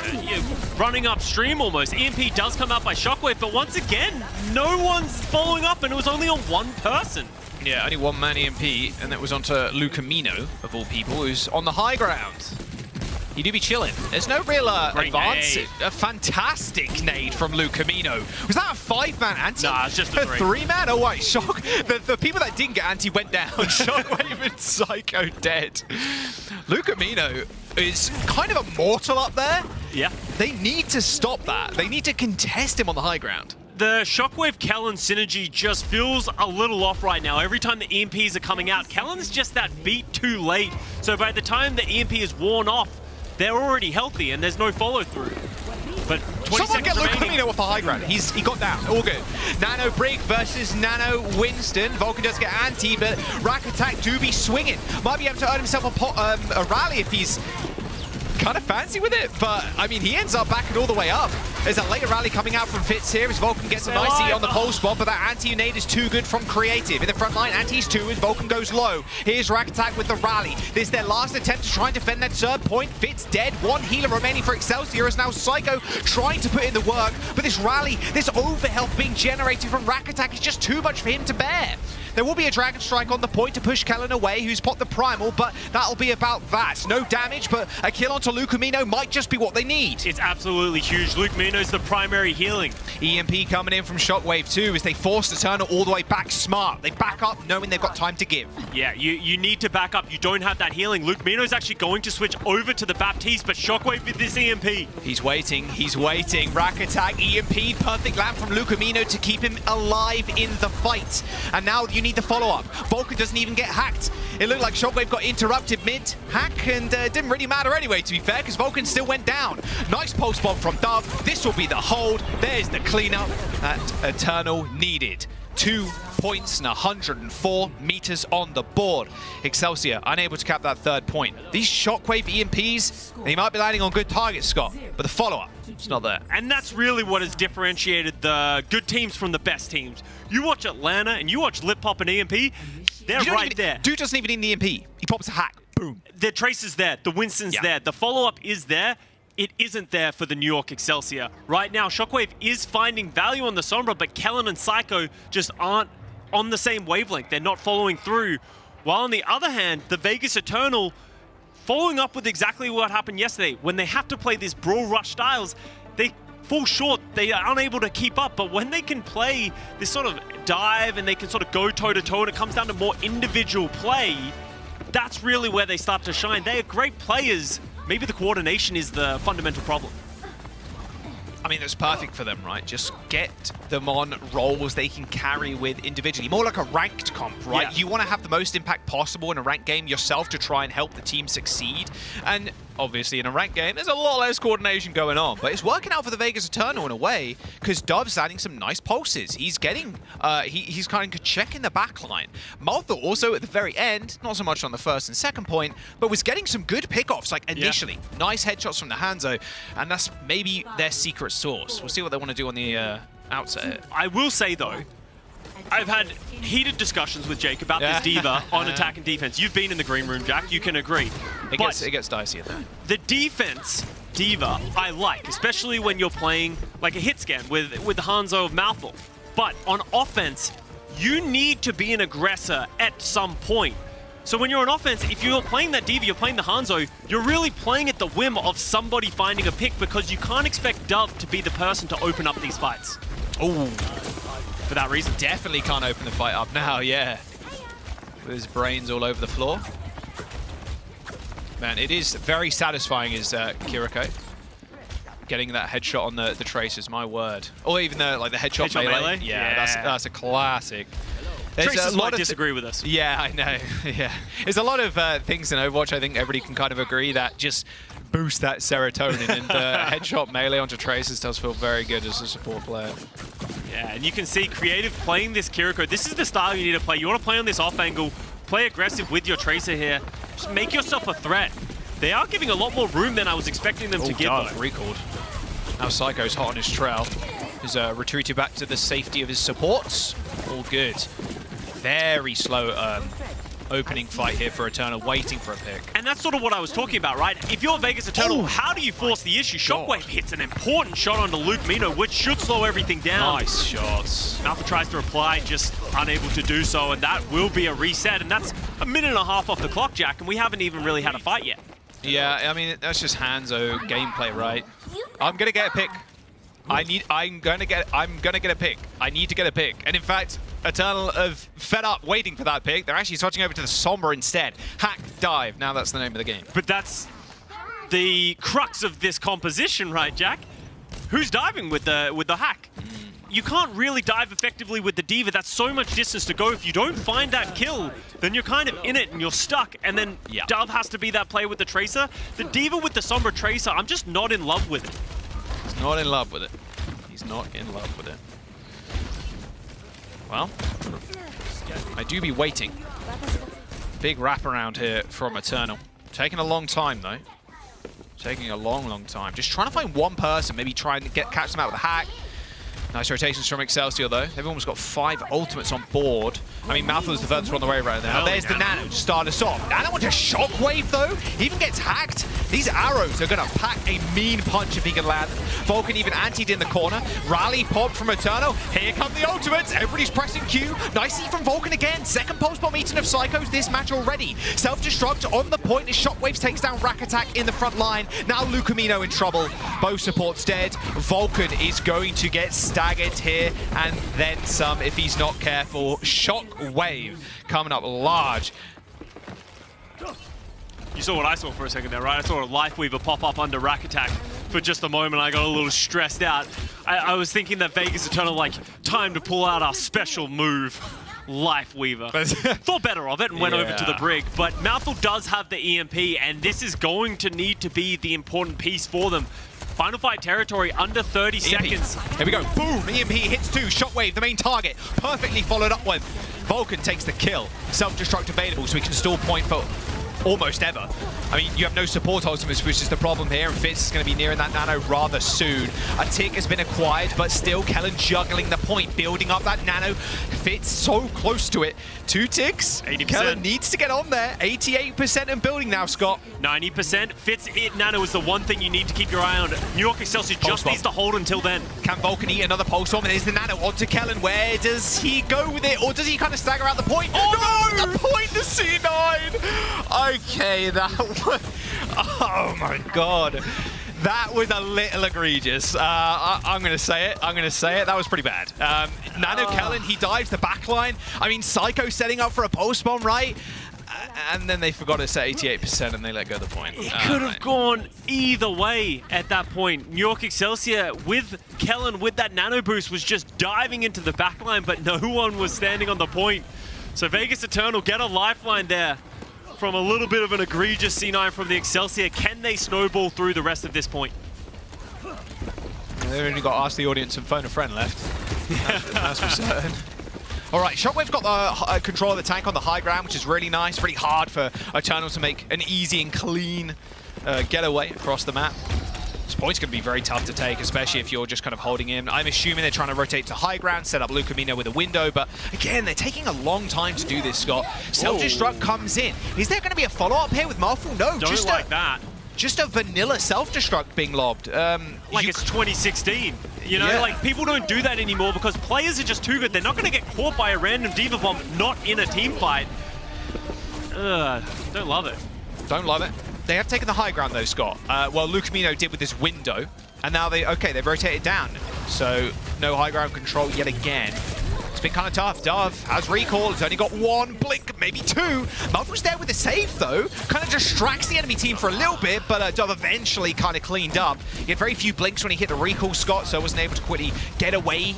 Running upstream almost. EMP does come out by Shockwave, but once again, no one's following up, and it was only on one person. Yeah, only one man EMP, and that was onto Lucamino, of all people, who's on the high ground. He do be chilling. There's no real advance. A fantastic nade from Lucamino. Was that a 5-man anti? Nah, it's just a 3-man? Oh, wait, Shock. The people that didn't get anti went down. Shockwave and Psycho dead. Lucamino is kind of immortal up there. Yeah. They need to stop that. They need to contest him on the high ground. The Shockwave Kellen synergy just feels a little off right now. Every time the EMPs are coming out, Kellen's just that beat too late. So by the time the EMP is worn off, they're already healthy and there's no follow through. But 20 Someone get seconds Lucamino off the high ground. He got down. All good. Nano Brig versus Nano Winston. Vulcan does get anti, but Rack Attack do be swinging. Might be able to earn himself a rally if he's kind of fancy with it, but I mean, he ends up backing all the way up. There's a later rally coming out from Fitz here as Vulcan gets a nice E on the pole spot, but that anti-nade is too good from Creative. In the front line, anti's 2 as Vulcan goes low. Here's Rack Attack with the rally. This is their last attempt to try and defend that third point. Fitz dead, one healer remaining for Excelsior as now Psycho trying to put in the work, but this rally, this overhealth being generated from Rack Attack is just too much for him to bear. There will be a Dragon Strike on the point to push Kellen away, who's popped the Primal, but that'll be about that. No damage, but a kill onto Lucamino might just be what they need. It's absolutely huge. Lucamino's the primary healing. EMP coming in from Shockwave too as they force the Eternal all the way back smart. They back up knowing they've got time to give. Yeah, you need to back up. You don't have that healing. Lucamino's actually going to switch over to the Baptiste, but Shockwave with this EMP. He's waiting. Rack Attack, EMP, perfect land from Lucamino to keep him alive in the fight. And now you need the follow-up. Vulcan doesn't even get hacked. It looked like Shockwave got interrupted mid-hack, and it didn't really matter anyway, to be fair, because Vulcan still went down. Nice pulse bomb from Dove. This will be the hold. There's the cleanup that Eternal needed. 2 points and 104 meters on the board. Excelsior unable to cap that third point. These Shockwave EMPs, they might be landing on good targets, Scott, but the follow-up, it's not there. And that's really what has differentiated the good teams from the best teams. You watch Atlanta and you watch Lip Pop and EMP, they're right there. Dude doesn't even need the EMP. He pops a hack. Boom. The Trace is there. The Winston's there. The follow-up is there. It isn't there for the New York Excelsior. Right now, Shockwave is finding value on the Sombra, but Kellen and Psycho just aren't on the same wavelength. They're not following through. While on the other hand, the Vegas Eternal following up with exactly what happened yesterday. When they have to play these Brawl Rush styles, they fall short. They are unable to keep up. But when they can play this sort of dive and they can sort of go toe-to-toe and it comes down to more individual play, that's really where they start to shine. They are great players. Maybe the coordination is the fundamental problem. I mean, that's perfect for them, right? Just get them on roles they can carry with individually. More like a ranked comp, right? Yeah. You want to have the most impact possible in a ranked game yourself to try and help the team succeed. And obviously in a ranked game, there's a lot less coordination going on. But it's working out for the Vegas Eternal in a way, because Dove's adding some nice pulses. He's getting, he's kind of checking the backline. Maltha also at the very end, not so much on the first and second point, but was getting some good pickoffs, like initially. Yeah. Nice headshots from the Hanzo, and that's maybe their secret sauce. We'll see what they want to do on the outset. I will say though, I've had heated discussions with Jake about this D.Va on attack and defense. You've been in the green room, Jack. You can agree. It gets dicey in there. The defense D.Va I like, especially when you're playing like a hit scan with the Hanzo of Mouthful. But on offense, you need to be an aggressor at some point. So when you're on offense, if you're playing that D.Va, you're playing the Hanzo, you're really playing at the whim of somebody finding a pick, because you can't expect Dove to be the person to open up these fights. Oh, for that reason. Definitely can't open the fight up now, yeah. With his brains all over the floor. Man, it is very satisfying as Kiriko. Getting that headshot on the Tracers, my word. Or even the headshot melee. Yeah, that's a classic. Tracers might disagree with us. Yeah, I know. Yeah, there's a lot of things in Overwatch. I think everybody can kind of agree that just boost that serotonin, and headshot melee onto Tracers does feel very good as a support player. Yeah, and you can see Creative playing this Kiriko. This is the style you need to play. You want to play on this off angle, play aggressive with your Tracer here. Just make yourself a threat. They are giving a lot more room than I was expecting them to give. Recalled. Now Psycho's hot on his trail. He's retreated back to the safety of his supports. All good. Very slow opening fight here for Eternal, waiting for a pick. And that's sort of what I was talking about, right? If you're Vegas Eternal, how do you force the issue? Shockwave hits an important shot onto Luke Mino, which should slow everything down. Nice shots. Alpha tries to reply, just unable to do so, and that will be a reset, and that's a minute and a half off the clock, Jack, and we haven't even really had a fight yet. Yeah, I mean, that's just Hanzo gameplay, right? I'm gonna get a pick. I'm gonna get a pick. I need to get a pick. And in fact, Eternal have fed up waiting for that pick. They're actually switching over to the Sombra instead. Hack, dive. Now that's the name of the game. But that's the crux of this composition, right, Jack? Who's diving with the hack? You can't really dive effectively with the D.Va. That's so much distance to go. If you don't find that kill, then you're kind of in it and you're stuck. And then Dove has to be that play with the Tracer. The D.Va with the Sombra Tracer, I'm just not in love with it. He's not in love with it. He's not in love with it. Well, I do be waiting. Big wraparound here from Eternal. Taking a long time, though. Taking a long time. Just trying to find one person, maybe try and catch them out with a hack. Nice rotations from Excelsior, though. They've almost got 5 ultimates on board. I mean, Mouthful is the furthest one on the way right now. There's the Nano to start us off. Nano with a Shockwave, though. He even gets hacked. These arrows are going to pack a mean punch if he can land. Vulcan even antied in the corner. Rally popped from Eternal. Here come the ultimates. Everybody's pressing Q. Nicely from Vulcan again. Second post-bomb eaten of Psychos this match already. Self-destruct on the point as Shockwaves takes down Rack Attack in the front line. Now Lucamino in trouble. Both support's dead. Vulcan is going to get staggered here and then some if he's not careful. Shockwave coming up large. You saw what I saw for a second there, right? I saw a Lifeweaver pop up under Rack Attack for just a moment. I got a little stressed out. I was thinking that Vegas Eternal, like, time to pull out our special move, Lifeweaver. Thought better of it and went over to the Brig. But Mouthful does have the EMP, and this is going to need to be the important piece for them. Final fight territory under 30 seconds. Here we go. Boom! EMP hits 2. Shockwave, the main target. Perfectly followed up with. Vulcan takes the kill. Self-destruct available, so we can still point for almost ever. I mean, you have no support ultimates, which is the problem here, and Fitz is going to be nearing that Nano rather soon. A tick has been acquired, but still Kellen juggling the point, building up that Nano. Fitz so close to it. 2 ticks. 80%. Kellen needs to get on there. 88% and building now, Scott. 90%. Fitz it Nano is the one thing you need to keep your eye on. New York Excelsior just needs to hold until then. Can Vulcan eat another pulse bomb? And there's the Nano onto Kellen. Where does he go with it? Or does he kind of stagger out the point? Oh no! The point, the C9! Okay, that was... Oh my god. That was a little egregious. I'm going to say it. That was pretty bad. Nano Kellen, he dives the backline. I mean, Psycho setting up for a pulse bomb, right? And then they forgot to set 88% and they let go of the point. It could have gone either way at that point. New York Excelsior with Kellen with that Nano boost was just diving into the backline, but no one was standing on the point. So Vegas Eternal get a lifeline there from a little bit of an egregious C9 from the Excelsior. Can they snowball through the rest of this point? They've only got to ask the audience and phone a friend left. That's for certain. All right, Shockwave's got the control of the tank on the high ground, which is really nice. Really hard for Eternal to make an easy and clean getaway across the map. This point's going to be very tough to take, especially if you're just kind of holding him. I'm assuming they're trying to rotate to high ground, set up Lucamino with a window, but again, they're taking a long time to do this, Scott. Self-destruct comes in. Is there going to be a follow-up here with Mouthful? No, just like that. Just a vanilla self-destruct being lobbed. Like it's 2016. You know, like people don't do that anymore because players are just too good. They're not going to get caught by a random D.Va bomb not in a team fight. Don't love it. Don't love it. They have taken the high ground though, Scott. Well, Lucamino did with this window, and now they've rotated down. So no high ground control yet again. It's been kind of tough. Dove has recall. He's only got 1 blink, maybe 2. Mouthful's there with a save though. Kind of distracts the enemy team for a little bit, but Dove eventually kind of cleaned up. He had very few blinks when he hit the recall, Scott, so wasn't able to quickly get away.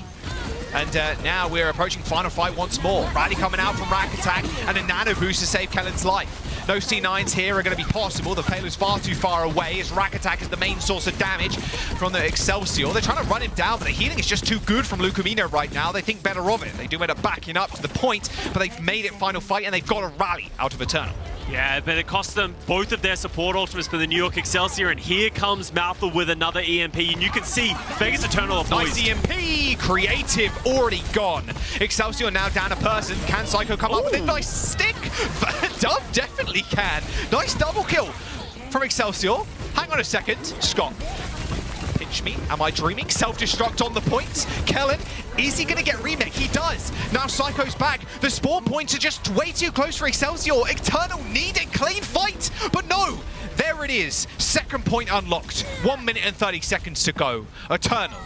And now we're approaching final fight once more. Riley coming out from Rack Attack, and a Nano boost to save Kellen's life. No C9s here are going to be possible. The payload's far too far away as Rack Attack is the main source of damage from the Excelsior. They're trying to run him down, but the healing is just too good from Lucamino right now. They think better of it. They do end up backing up to the point, but they've made it final fight, and they've got a rally out of Eternal. Yeah, but it cost them both of their support ultimates for the New York Excelsior, and here comes Mouthful with another EMP, and you can see Vegas Eternal are poised. Nice EMP, creative, already gone. Excelsior now down a person. Can Psycho come up with a nice stick? Dove definitely can. Nice double kill from Excelsior. Hang on a second, Scott. Pinch me, am I dreaming? Self-destruct on the point. Kellen, is he gonna get remake? He does. Now Psycho's back. The spawn points are just way too close for Excelsior. Eternal need a clean fight, but no. There it is. Second point unlocked. 1 minute and 30 seconds to go. Eternal.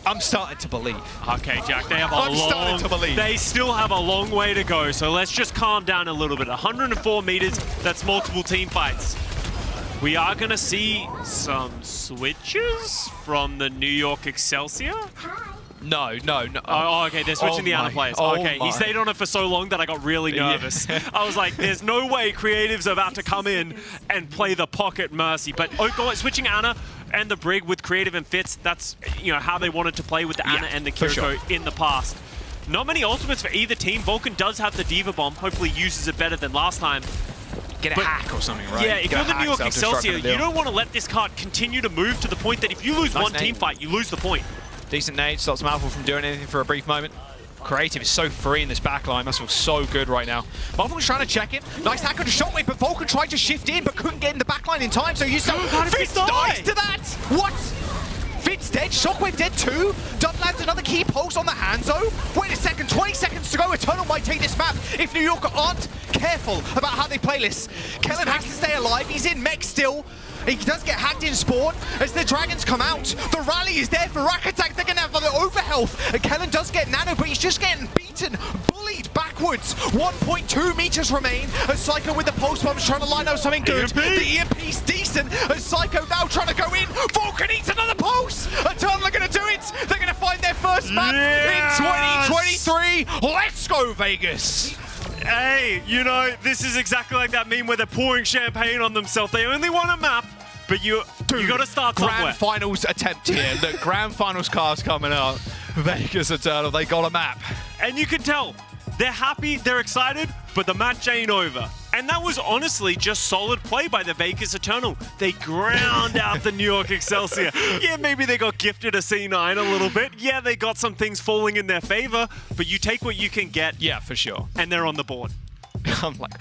I'm starting to believe. Okay, Jack, they still have a long way to go, so let's just calm down a little bit. 104 meters, that's multiple team fights. We are going to see some switches from the New York Excelsior. No. Oh, okay, they're switching the Ana players. Okay, he stayed on it for so long that I got really nervous. I was like, there's no way Creative's about to come in and play the pocket Mercy. But switching Ana and the Brig with Creative and Fitz, that's how they wanted to play with the Ana and the Kiriko in the past. Not many ultimates for either team. Vulcan does have the Diva Bomb, hopefully uses it better than last time. Get a hack or something, right? Yeah, if you're the New York Excelsior, you don't want to let this card continue to move to the point that if you lose one team fight, you lose the point. Decent nade, stops Mouthful from doing anything for a brief moment. Creative is so free in this backline, must feel so good right now. Mouthful was trying to check him. Nice hack on the shotwave, but Vulcan tried to shift in, but couldn't get in the backline in time, so you saw Fitz dies to that! What? Fitz dead, Shockwave dead too. Dove lands another key pulse on the Hanzo. Wait a second, 20 seconds to go. Eternal might take this map if New York aren't careful about how they play this. Kellen has to stay alive. He's in mech still. He does get hacked in spawn as the dragons come out. The rally is there for Rack Attack. They're going to have the overhealth. And Kellen does get nano, but he's just getting beaten, bullied backwards. 1.2 meters remain as Psycho with the pulse bombs trying to line up something good. The EMP's decent as Psycho now trying to go in. Vulcan eats another pulse. Eternal are going to do it. They're going to find their first map in 2023. Let's go, Vegas. Hey, this is exactly like that meme where they're pouring champagne on themselves. They only want a map, but you got to start somewhere. Grand finals attempt here. The grand finals cards coming out. Vegas Eternal, they got a map. And you can tell, they're happy, they're excited, but the match ain't over. And that was honestly just solid play by the Vegas Eternal. They ground out the New York Excelsior. Yeah, maybe they got gifted a C9 a little bit. Yeah, they got some things falling in their favor, but you take what you can get. Yeah, for sure. And they're on the board. I'm like,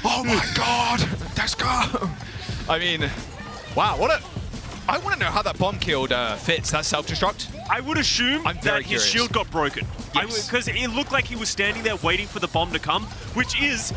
oh my God, let's go. I mean, wow, I want to know how that bomb killed Fitz, that self-destruct. I would assume that his shield got broken. Because it looked like he was standing there waiting for the bomb to come, which is,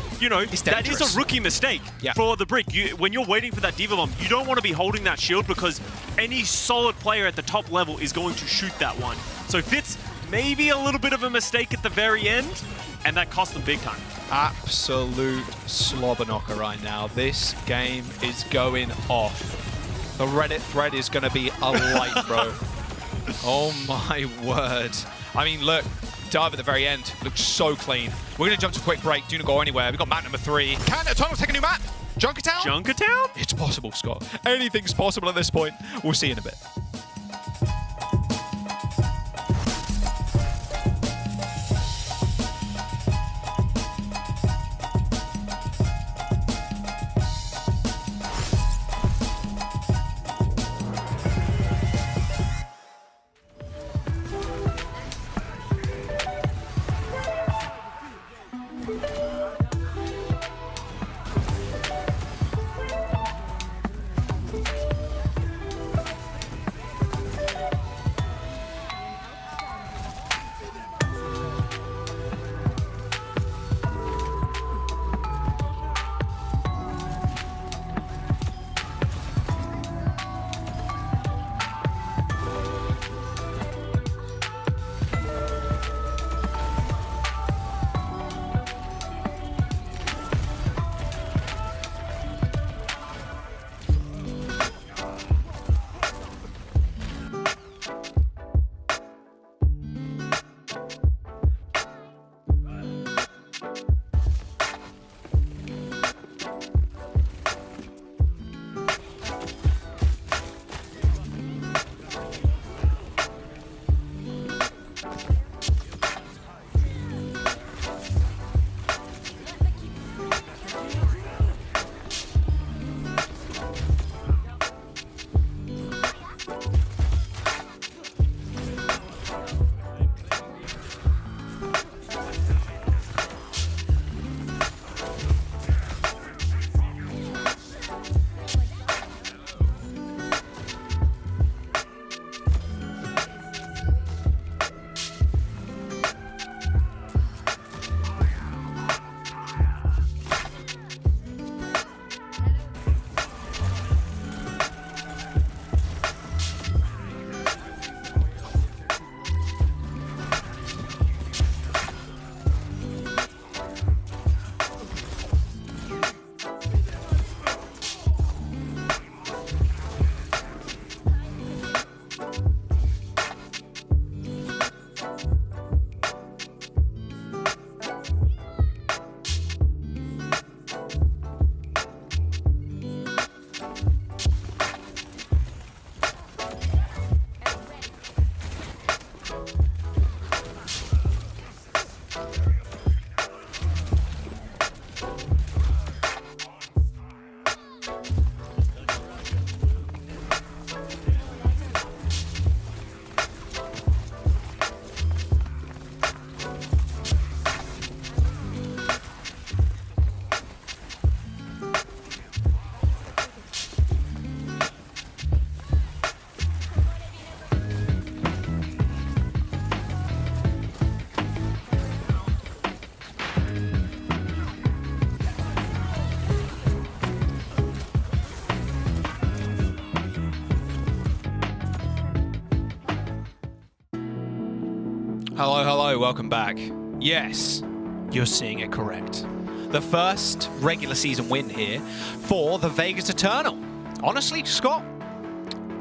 that is a rookie mistake for the Brick. When you're waiting for that Diva Bomb, you don't want to be holding that shield because any solid player at the top level is going to shoot that one. So Fitz, maybe a little bit of a mistake at the very end, and that cost them big time. Absolute slobber knocker right now. This game is going off. The Reddit thread is going to be alight, bro. Oh my word. I mean, look, dive at the very end. Looks so clean. We're going to jump to a quick break. Do not go anywhere. We've got map number 3. Can Eternal take a new map? Junkertown? Junkertown? It's possible, Scott. Anything's possible at this point. We'll see in a bit. Hello, welcome back. Yes, you're seeing it correct. The first regular season win here for the Vegas Eternal. Honestly, Scott,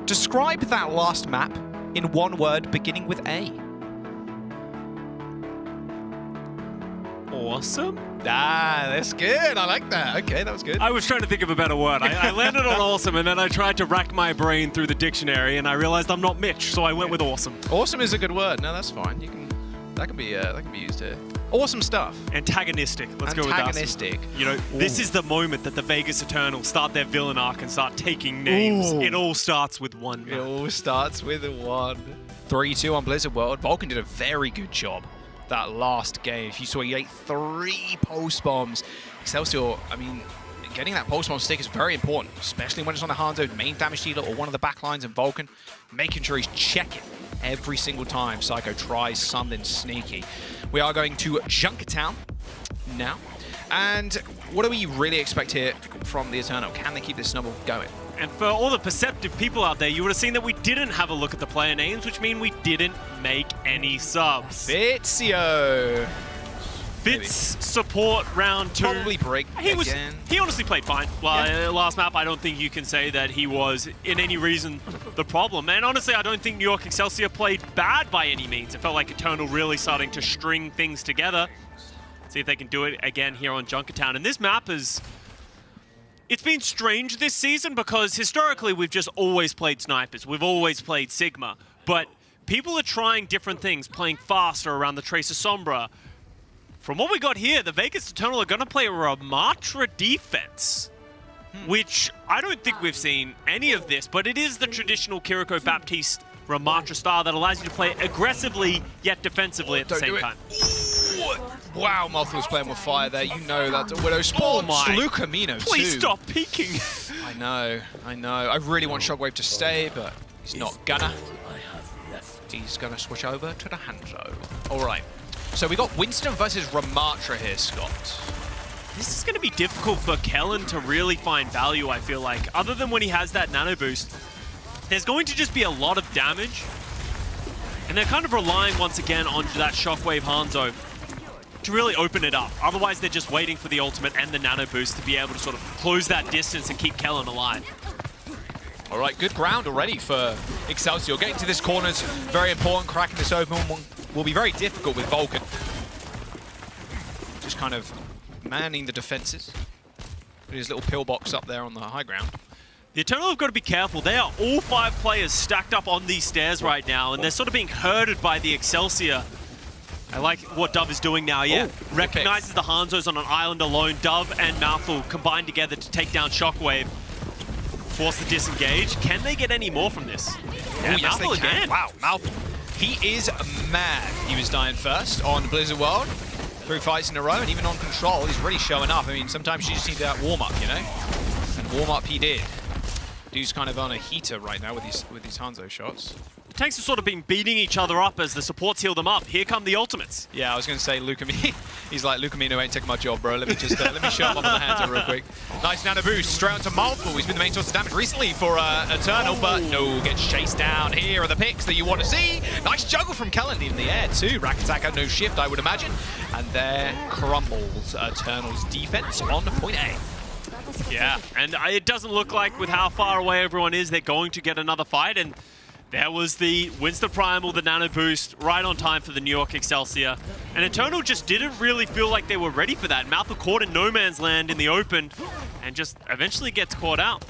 describe that last map in one word beginning with A. Awesome. Ah, that's good. I like that. Okay, that was good. I was trying to think of a better word. I landed on awesome, and then I tried to rack my brain through the dictionary, and I realized I'm not Mitch, so I went with awesome. Awesome is a good word. No, that's fine. That can be used here. Awesome stuff. Antagonistic. Let's go with that. Antagonistic. You know, this is the moment that the Vegas Eternal start their villain arc and start taking names. It all starts with one. It all starts with a 1. 3-2 on Blizzard World. Vulcan did a very good job that last game. If you saw, he ate 3 pulse bombs. Excelsior, I mean, getting that pulse bomb stick is very important, especially when it's on the Hanzo main damage dealer or one of the backlines in Vulcan. Making sure he's checking every single time Psycho tries something sneaky. We are going to Junkertown now. And what do we really expect here from the Eternal? Can they keep this snowball going? And for all the perceptive people out there, you would have seen that we didn't have a look at the player names, which mean we didn't make any subs. Fitzio. Fitz support round 2. Probably break again. He honestly played fine. Last map, I don't think you can say that he was in any reason the problem. And honestly, I don't think New York Excelsior played bad by any means. It felt like Eternal really starting to string things together. See if they can do it again here on Junkertown. And this map is... It's been strange this season because historically we've just always played snipers. We've always played Sigma. But people are trying different things, playing faster around the Tracer Sombra. From what we got here, the Vegas Eternal are going to play a Ramatra defense, which I don't think we've seen any of this, but it is the traditional Kiriko Baptiste Ramatra style that allows you to play aggressively yet defensively at the same time. Wow, Malthus playing with fire there. You know that's a Widow Sports. Lucamino, too. Please stop peeking. I know. I really want Shockwave to stay, but he's not gonna. He's gonna switch over to the Hanzo. All right. So we got Winston versus Ramatra here, Scott. This is going to be difficult for Kellen to really find value, I feel like. Other than when he has that nano boost, there's going to just be a lot of damage. And they're kind of relying once again on that Shockwave Hanzo to really open it up. Otherwise, they're just waiting for the ultimate and the nano boost to be able to sort of close that distance and keep Kellen alive. All right, good ground already for Excelsior. Getting to this corner is very important. Cracking this open will be very difficult with Vulcan. Just kind of manning the defenses. Put his little pillbox up there on the high ground. The Eternal have got to be careful. They are all 5 players stacked up on these stairs right now, and they're sort of being herded by the Excelsior. I like what Dove is doing now, yeah. Recognizes the Hanzos on an island alone. Dove and Mouthful combined together to take down Shockwave. Force the disengage. Can they get any more from this? Yeah, yes, they can. Wow, Mouthful. He is mad. He was dying first on Blizzard World. 3 fights in a row, and even on Control, he's really showing up. I mean, sometimes you just need that warm-up, you know? And warm-up he did. Dude's kind of on a heater right now with these Hanzo shots. The tanks have sort of been beating each other up as the supports heal them up. Here come the ultimates. Yeah, I was going to say Lucamino. He's like, Lucamino ain't taking my job, bro. Let me just let me show him up on the Hanzo real quick. Nice nano boost. Straight onto Mouthful. He's been the main source of damage recently for Eternal, but no, gets chased down. Here are the picks that you want to see. Nice juggle from Kellen in the air too. Rack attack at no shift, I would imagine. And there crumbles Eternal's defense on point A. Yeah, and it doesn't look like with how far away everyone is, they're going to get another fight. And there was the Winston Primal, the nano boost, right on time for the New York Excelsior. And Eternal just didn't really feel like they were ready for that. Mouth of caught in no man's land in the open and just eventually gets caught out.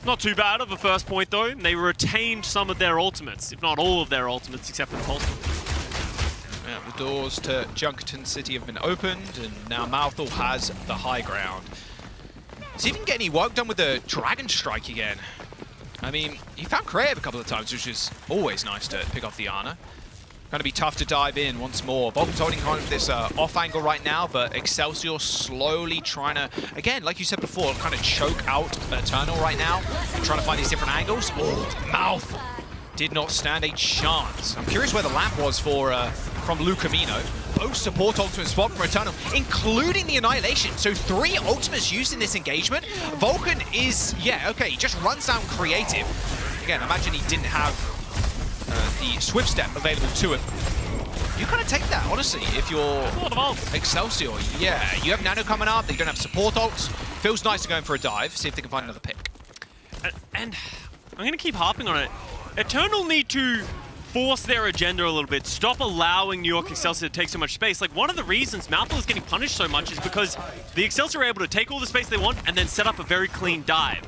Not too bad of a first point though. And they retained some of their ultimates, if not all of their ultimates, except for the pulse. Yeah, the doors to Junkerton City have been opened, and now Mouthful has the high ground. Does he even get any work done with the Dragon Strike again? I mean, he found creative a couple of times, which is always nice to pick off the Ana. Going to be tough to dive in once more. Vulcan's holding kind of this off angle right now, but Excelsior slowly trying to, again, like you said before, kind of choke out Eternal right now. Trying to find these different angles. Oh, Mouthful did not stand a chance. I'm curious where the lamp was for from Lucamino. Both support ultimate spot from Eternal, including the Annihilation. So 3 ultimates used in this engagement. Vulcan is, yeah, okay, he just runs down creative. Again, imagine he didn't have the Swift Step available to him. you kind of take that, honestly, if you're Excelsior. Yeah, you have Nano coming up, they don't have support ults. Feels nice to go in for a dive, see if they can find another pick. And I'm going to keep harping on it. Eternal need to force their agenda a little bit, stop allowing New York Excelsior to take so much space. Like, one of the reasons Mouthful is getting punished so much is because the Excelsior are able to take all the space they want and then set up a very clean dive.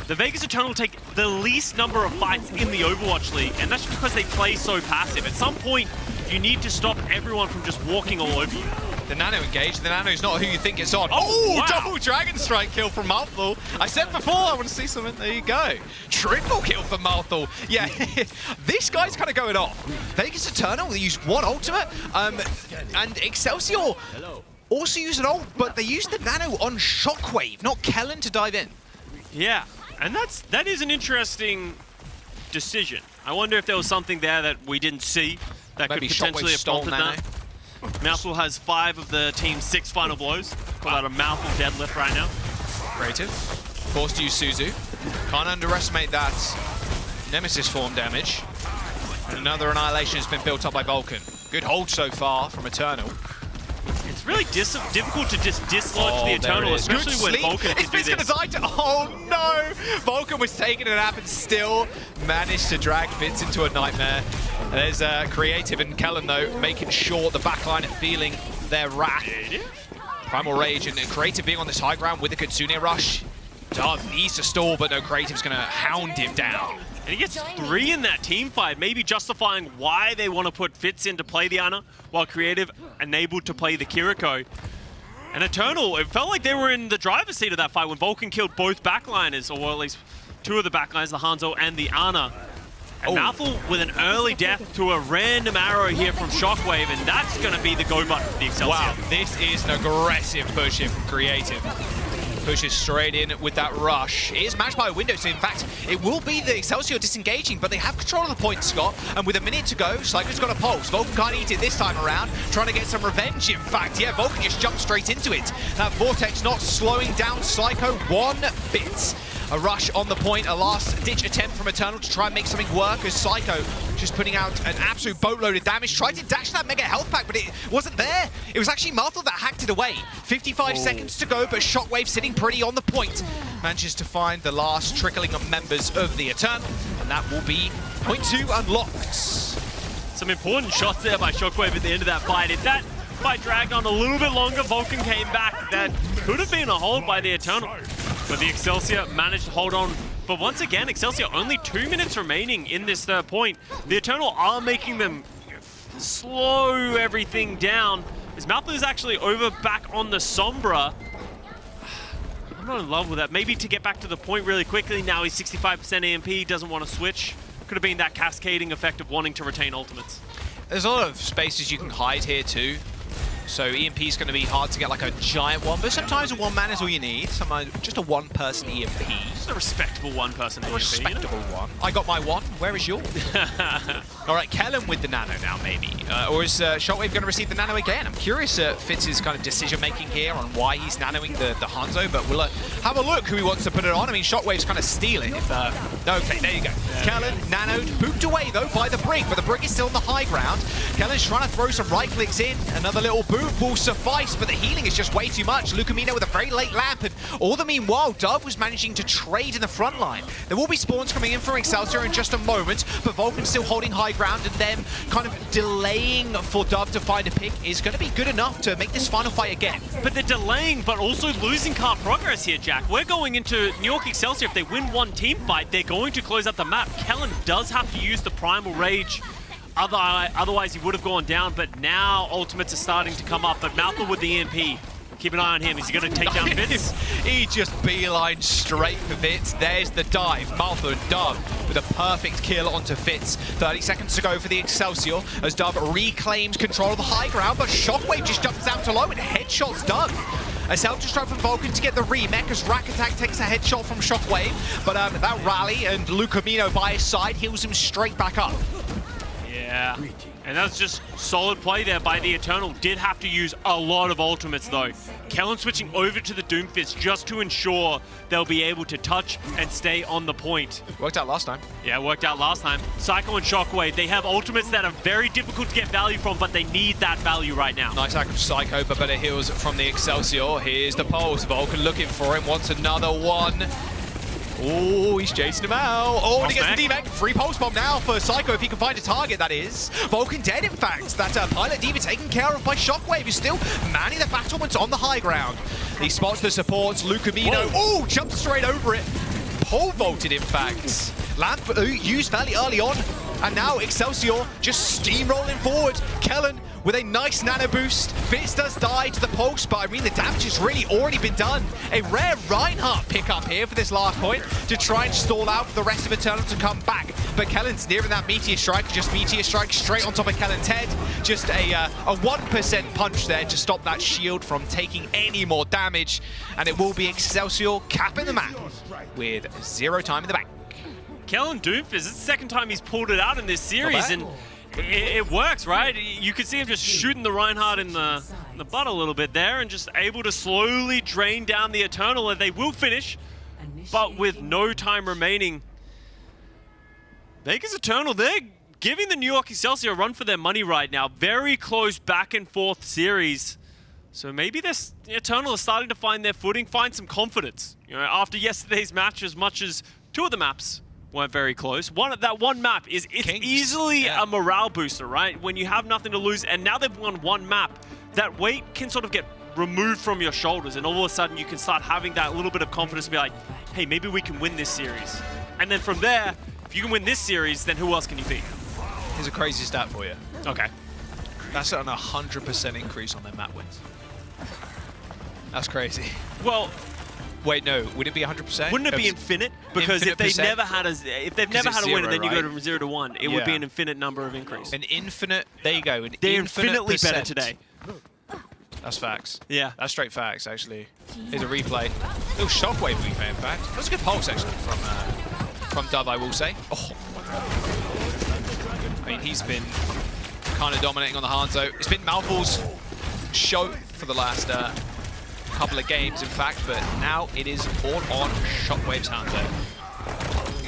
The Vegas Eternal take the least number of fights in the Overwatch League, and that's because they play so passive. At some point, you need to stop everyone from just walking all over you. The Nano engaged. The Nano's not who you think it's on. Oh, wow. Double Dragon Strike kill from Mouthful. I said before, I want to see something. There you go. Triple kill for Mouthful. Yeah, this guy's kind of going off. Vegas Eternal, they used one ultimate, and Excelsior also used an ult, but they used the Nano on Shockwave, not Kellen to dive in. Yeah, and that is an interesting decision. I wonder if there was something there that we didn't see that Maybe could potentially have prompted Nano. that. Mouthful has 5 of the team's 6 final blows. Call out a Mouthful deadlift right now. Creative. Forced to use Suzu. Can't underestimate that Nemesis form damage. And another Annihilation has been built up by Vulcan. Good hold so far from Eternal. It's really difficult to just dislodge the Eternal, especially with Vulcan. It's gonna die to. Oh no! Vulcan was taking a nap and still managed to drag Fitz into a nightmare. There's Creative and Kellen though, making sure the backline are feeling their wrath. Primal Rage and Creative being on this high ground with the Kitsune Rush. Dove needs to stall, but no, Creative's gonna hound him down. And he gets 3 in that team fight, maybe justifying why they want to put Fitz in to play the Ana, while Creative enabled to play the Kiriko. And Eternal, it felt like they were in the driver's seat of that fight when Vulcan killed both backliners, or at least 2 of the backliners, the Hanzo and the Ana. And Mouthful with an early death to a random arrow here from Shockwave, and that's going to be the go button for the Excelsior. Wow, this is an aggressive push here from Creative. Pushes straight in with that rush. It is matched by a window, so in fact, it will be the Excelsior disengaging, but they have control of the point, Scott, and with a minute to go, Psycho's got a pulse. Vulcan can't eat it this time around, trying to get some revenge, in fact. Yeah, Vulcan just jumped straight into it. That Vortex not slowing down Psycho one bit. A rush on the point, a last-ditch attempt from Eternal to try and make something work as Psycho just putting out an absolute boatload of damage. Tried to dash that mega health pack, but it wasn't there. It was actually Mouthful that hacked it away. 55 seconds to go, but Shockwave sitting pretty on the point. Manages to find the last trickling of members of the Eternal, and that will be point 2 unlocked. Some important shots there by Shockwave at the end of that fight. If that fight dragged on a little bit longer, Vulcan came back. That could have been a hold by the Eternal. But the Excelsior managed to hold on. But once again, Excelsior only 2 minutes remaining in this third point. The Eternal are making them slow everything down. As Mouthful is actually over back on the Sombra. I'm not in love with that. Maybe to get back to the point really quickly. Now he's 65% AMP, doesn't want to switch. Could have been that cascading effect of wanting to retain ultimates. There's a lot of spaces you can hide here too. So EMP is going to be hard to get like a giant one, but sometimes a 1-man is all you need. Sometimes just a 1-person EMP. Just a respectable 1-person EMP. Respectable one. I got my one. Where is yours? All right, Kellen with the Nano now, maybe. Or is Shockwave going to receive the Nano again? I'm curious Fitz's kind of decision-making here on why he's nanoing the Hanzo, but we'll have a look who he wants to put it on. I mean, Shockwave's kind of steal it. Okay, there you go. Kellen nanoed, pooped away, though, by the Brig, but the Brig is still on the high ground. Kellen's trying to throw some right clicks in. Another little boot will suffice, but the healing is just way too much. Lucamino with a very late lamp, and all the meanwhile, Dove was managing to trade in the front line. There will be spawns coming in for Excelsior in just a moment, but Vulcan still holding high ground, and them kind of delaying for Dove to find a pick is going to be good enough to make this final fight again. But they're delaying, but also losing car progress here, Jack. We're going into New York Excelsior. If they win one team fight, they're going to close out the map. Kellen does have to use the Primal Rage. Otherwise, he would have gone down, but now ultimates are starting to come up. But Mouthful with the EMP. Keep an eye on him. Is he going to take down Fitz? He just beeline straight for Fitz. There's the dive. Mouthful and Dove with a perfect kill onto Fitz. 30 seconds to go for the Excelsior as Dove reclaims control of the high ground, but Shockwave just jumps down to low and headshots Dove. A self-destruct from Vulcan to get the remake as Rack Attack takes a headshot from Shockwave, but that rally and Lucamino by his side heals him straight back up. Yeah, and that's just solid play there by the Eternal. Did have to use a lot of ultimates though. Kellen switching over to the Doomfist just to ensure they'll be able to touch and stay on the point. Worked out last time. Yeah, worked out last time. Psycho and Shockwave, they have ultimates that are very difficult to get value from, but they need that value right now. Nice hack of Psycho, but better heals from the Excelsior. Here's the pulse. Vulcan looking for him, wants another one. Oh, he's chasing him out. Oh, and he gets the D-Mech. Free pulse bomb now for Psycho if he can find a target, that is. Vulcan dead, in fact. That Pilot Diva taken care of by Shockwave, who's still manning the battlements on the high ground. He spots the supports. Lucamino, oh, jumps straight over it. Pole vaulted, in fact. Lamp used fairly early on. And now Excelsior just steamrolling forward. Kellen with a nice nano boost. Fitz does die to the pulse, but I mean the damage has really already been done. A rare Reinhardt pickup here for this last point to try and stall out for the rest of Eternal to come back. But Kellen's nearing that Meteor Strike, just Meteor Strike straight on top of Kellen's head. Just a 1% punch there to stop that shield from taking any more damage. And it will be Excelsior capping the map with 0 time in the bank. Kellen Doomfist, it's the second time he's pulled it out in this series, and it works, right? You could see him just shooting the Reinhardt in the butt a little bit there and just able to slowly drain down the Eternal, and they will finish, but with no time remaining. Vegas Eternal, they're giving the New York Excelsior a run for their money right now. Very close back and forth series. So maybe this Eternal is starting to find their footing, find some confidence. You know, after yesterday's match, as much as 2 of the maps weren't very close. That one map it's easily a morale booster, right? When you have nothing to lose, and now they've won 1 map, that weight can sort of get removed from your shoulders, and all of a sudden you can start having that little bit of confidence to be like, hey, maybe we can win this series. And then from there, if you can win this series, then who else can you beat? Here's a crazy stat for you. Okay. That's an 100% increase on their map wins. That's crazy. Well, wait, no. Would it be 100%? Wouldn't it be infinite? Because if they've never had a win and then you go from 0 to 1, it would be an infinite number of increase. An infinite. There you go. They're infinitely better today. That's facts. Yeah. That's straight facts, actually. Here's a replay. Little Shockwave replay, in fact. That was a good pulse, actually, from Dove, I will say. Oh. I mean, he's been kind of dominating on the Hanzo. It's been Malfoy's show for the last couple of games, in fact, but now it is all on Shockwave's Hanzo.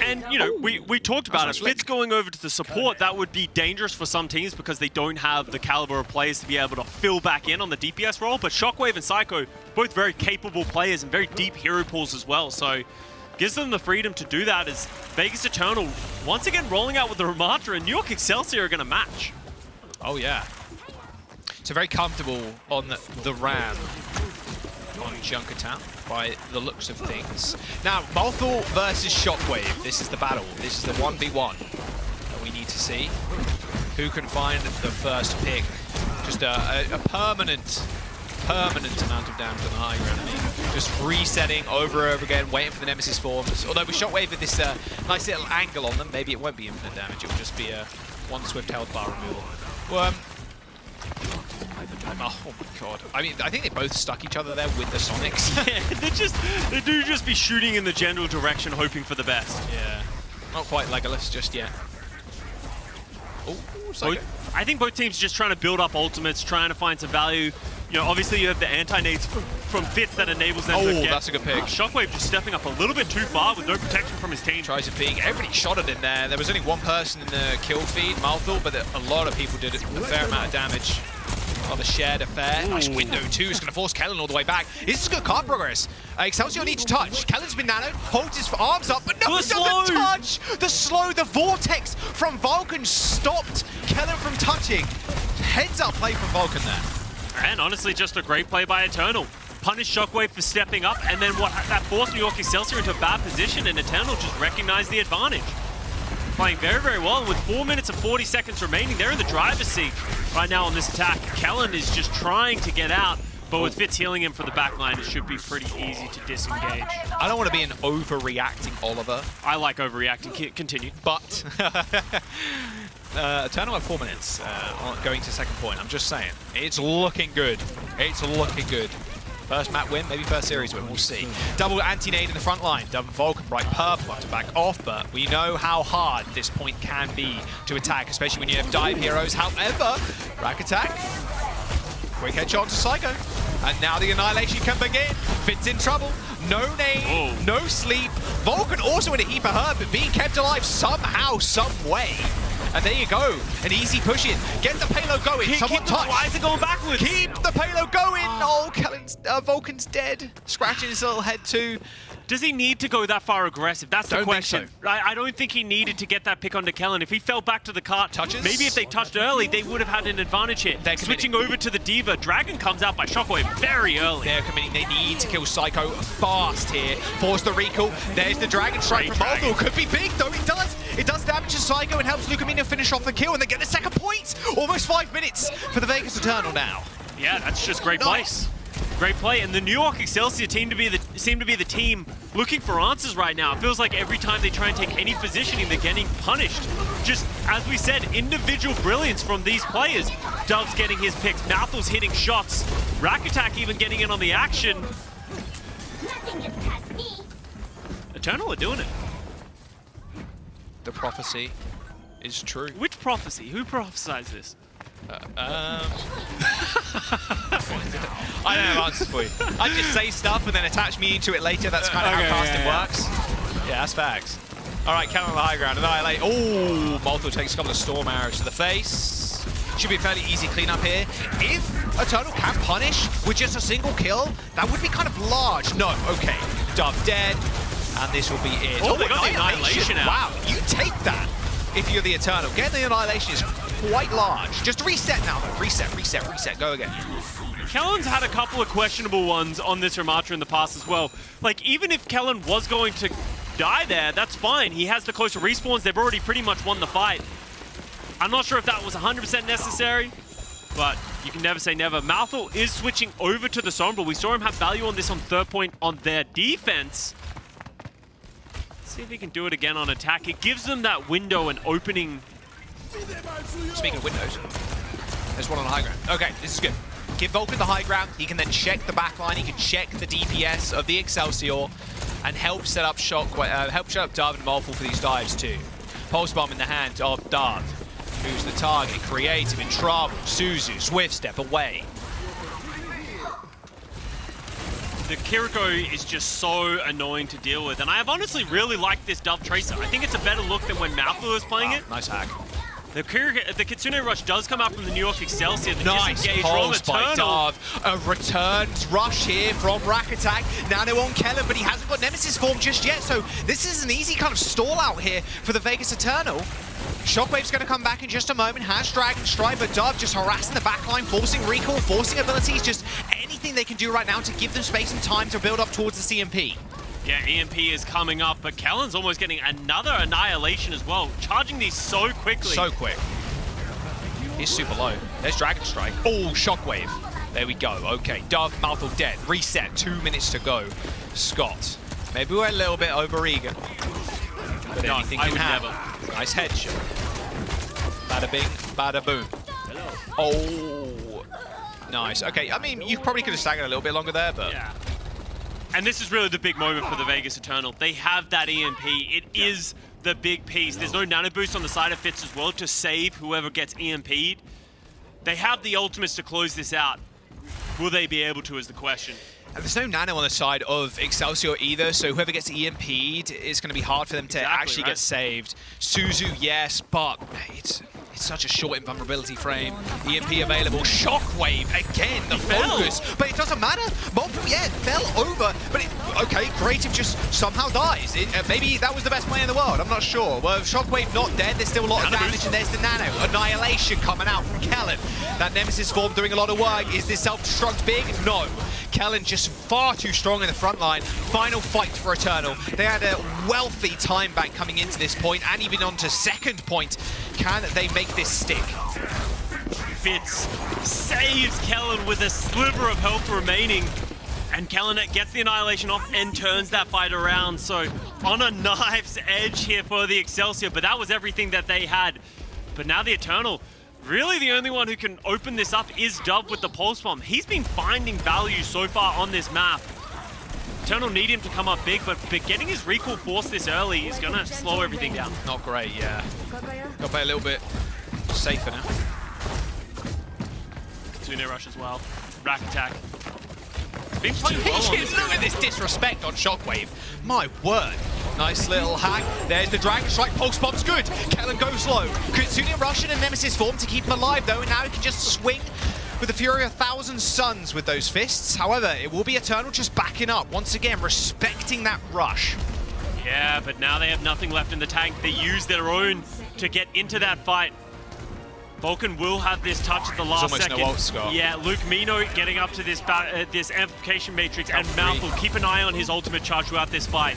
And, you know, we talked about it. Fitz going over to the support, that would be dangerous for some teams because they don't have the caliber of players to be able to fill back in on the DPS role. But Shockwave and Psycho, both very capable players and very deep hero pools as well. So gives them the freedom to do that as Vegas Eternal once again rolling out with the Ramatra, and New York Excelsior are going to match. Oh, yeah. So very comfortable on the Ram on Junkertown by the looks of things. Now, Malthor versus Shockwave. This is the battle. This is the 1v1 that we need to see. Who can find the first pick? Just a permanent amount of damage on the high ground. I mean, just resetting over and over again, waiting for the Nemesis forms. Although with Shockwave with this nice little angle on them, maybe it won't be infinite damage. It will just be a 1 swift health bar removal. Well, oh my god. I mean, I think they both stuck each other there with the Sonics. Yeah, they do just be shooting in the general direction, hoping for the best. Yeah. Not quite Legolas just yet. Oh, I think both teams are just trying to build up ultimates, trying to find some value. You know, obviously you have the anti-nades from Fitz that enables them to get... that's a good pick. Shockwave just stepping up a little bit too far with no protection from his team. Tries to peek. Everybody shot it in there. There was only 1 person in the kill feed, Malthor, but a lot of people did a fair amount of damage. Oh, the shared affair. Nice window too. Is going to force Kellen all the way back. This is good card progress. Excelsior needs to touch. Kellen's been nanoed, holds his arms up, but no, he doesn't touch. The vortex from Vulcan stopped Kellen from touching. Heads up play from Vulcan there. And honestly, just a great play by Eternal. Punish Shockwave for stepping up, and then that forced New York Excelsior into a bad position, and Eternal just recognized the advantage. Playing very, very well, and with 4 minutes and 40 seconds remaining, they're in the driver's seat right now on this attack. Kellen is just trying to get out, but with Fitz healing him for the backline, it should be pretty easy to disengage. I don't want to be an overreacting Oliver. I like overreacting. Continue. But Eternal at 4 minutes going to second point. I'm just saying. It's looking good. It's looking good. First map win, maybe first series win, we'll see. Double anti-nade in the front line. Double Vulcan, right perp, want to back off, but we know how hard this point can be to attack, especially when you have dive heroes. However, rack attack, quick headshot to Psycho. And now the Annihilation can begin. Fitz in trouble. No nade, no sleep. Vulcan also in a heap of hurt, but being kept alive somehow, some way. And there you go, an easy push in. Get the payload going. Someone touch. Why is it going backwards? Keep the payload going. Oh, Vulcan's dead. Scratching his little head too. Does he need to go that far aggressive? That's the question. So. I don't think he needed to get that pick onto Kellen. If he fell back to the cart, maybe if they touched early, they would have had an advantage here. Switching over to the Diva, Dragon comes out by Shockwave very early. They're committing. They need to kill Psycho fast here. Force the recall. There's the Dragon Strike from Malthor. Could be big, though it does. It does damage to Psycho and helps Lucamino finish off the kill, and they get the second point. Almost 5 minutes for the Vegas Eternal now. Yeah, that's just great play. Great play, and the New York Excelsior seem to be the team looking for answers right now. It feels like every time they try and take any positioning, they're getting punished. Just, as we said, individual brilliance from these players. Dove's getting his picks, Malthor's hitting shots, Rack Attack even getting in on the action. Eternal are doing it. The prophecy is true. Which prophecy? Who prophesied this? I don't have answers for you. I just say stuff and then attach me into it later. That's kind of how casting works. Yeah, that's facts. All right, Kellen on the high ground. Annihilate. Oh, Malthor takes a couple of storm arrows to the face. Should be a fairly easy cleanup here. If Eternal can punish with just a single kill, that would be kind of large. No, okay. Dove dead, and this will be it. Oh, they got the Annihilation out. Wow, you take that if you're the Eternal. Getting the Annihilation is quite large. Just reset now, though. Reset. Go again. Kellen's had a couple of questionable ones on this Ramatra in the past as well. Like, even if Kellen was going to die there, that's fine. He has the closer respawns. They've already pretty much won the fight. I'm not sure if that was 100% necessary, but you can never say never. Malthor is switching over to the Sombra. We saw him have value on this on third point on their defense. Let's see if he can do it again on attack. It gives them that window and opening. Speaking of windows, there's one on the high ground. Okay, this is good. Give Vulcan the high ground. He can then check the backline. He can check the DPS of the Excelsior and help set up Dove and Malthor for these dives too. Pulse bomb in the hand of Dove. Who's the target? Creative in trouble. Suzu, swift step away. The Kiriko is just so annoying to deal with, and I have honestly really liked this Dove Tracer. I think it's a better look than when Malthor was playing it. Nice hack. The Kitsune Rush does come out from the New York Excelsior. The nice pulse by Dove. A return rush here from Rack Attack. Nano on Kellen, but he hasn't got Nemesis form just yet, so this is an easy kind of stall out here for the Vegas Eternal. Shockwave's going to come back in just a moment. Has Dragon Strike, but Dove just harassing the backline, forcing recall, forcing abilities, just anything they can do right now to give them space and time to build up towards the CMP. Yeah, EMP is coming up, but Kellen's almost getting another Annihilation as well. Charging these so quickly. So quick. He's super low. There's Dragon Strike. Oh, Shockwave. There we go. Okay, Dove, Malthor dead. Reset, 2 minutes to go. Scott. Maybe we're a little bit overeager. But no, anything can happen. Nice headshot. Bada bing, bada boom. Oh, nice. Okay, I mean, you probably could have staggered a little bit longer there, but... Yeah. And this is really the big moment for the Vegas Eternal. They have that EMP. It is the big piece. There's no nano boost on the side of Fitz as well to save whoever gets EMP'd. They have the ultimates to close this out. Will they be able to is the question. And there's no nano on the side of Excelsior either, so whoever gets EMP'd, it's going to be hard for them to actually get saved. Suzu, yes, but it's such a short invulnerability frame. EMP available. Shockwave, again, the focus. But it doesn't matter. Multiple, yeah, it fell over. But, okay, Creative just somehow dies. Maybe that was the best play in the world. I'm not sure. Well, Shockwave not dead. There's still a lot of damage, and there's the nano. Annihilation coming out from Kellen. That Nemesis form doing a lot of work. Is this self-destruct big? No. Kellen just far too strong in the front line. Final fight for Eternal. They had a wealthy time bank coming into this point, and even on to second point. Can they make this stick? Fitz saves Kellen with a sliver of health remaining. And Kellen gets the Annihilation off and turns that fight around. So on a knife's edge here for the Excelsior, but that was everything that they had. But now the Eternal, Really, the only one who can open this up is Dove with the Pulse Bomb. He's been finding value so far on this map. Eternal need him to come up big, but getting his recall force this early is going to slow everything down. Not great, yeah. Got to play a little bit safer now. Tsune rush as well. Rack attack. Been playing well on this. Look at this disrespect on Shockwave. My word. Nice little hack. There's the Dragon Strike. Pulse Bomb's good. Kellen goes low. Kitsune rush in a Nemesis form to keep him alive, though, and now he can just swing with the Fury of 1,000 Suns with those fists. However, it will be Eternal just backing up. Once again, respecting that rush. Yeah, but now they have nothing left in the tank. They use their own to get into that fight. Vulcan will have this touch at the last second. No ult, Scott. Yeah, Luke Mino getting up to this amplification matrix, and Malthul, keep an eye on his ultimate charge throughout this fight.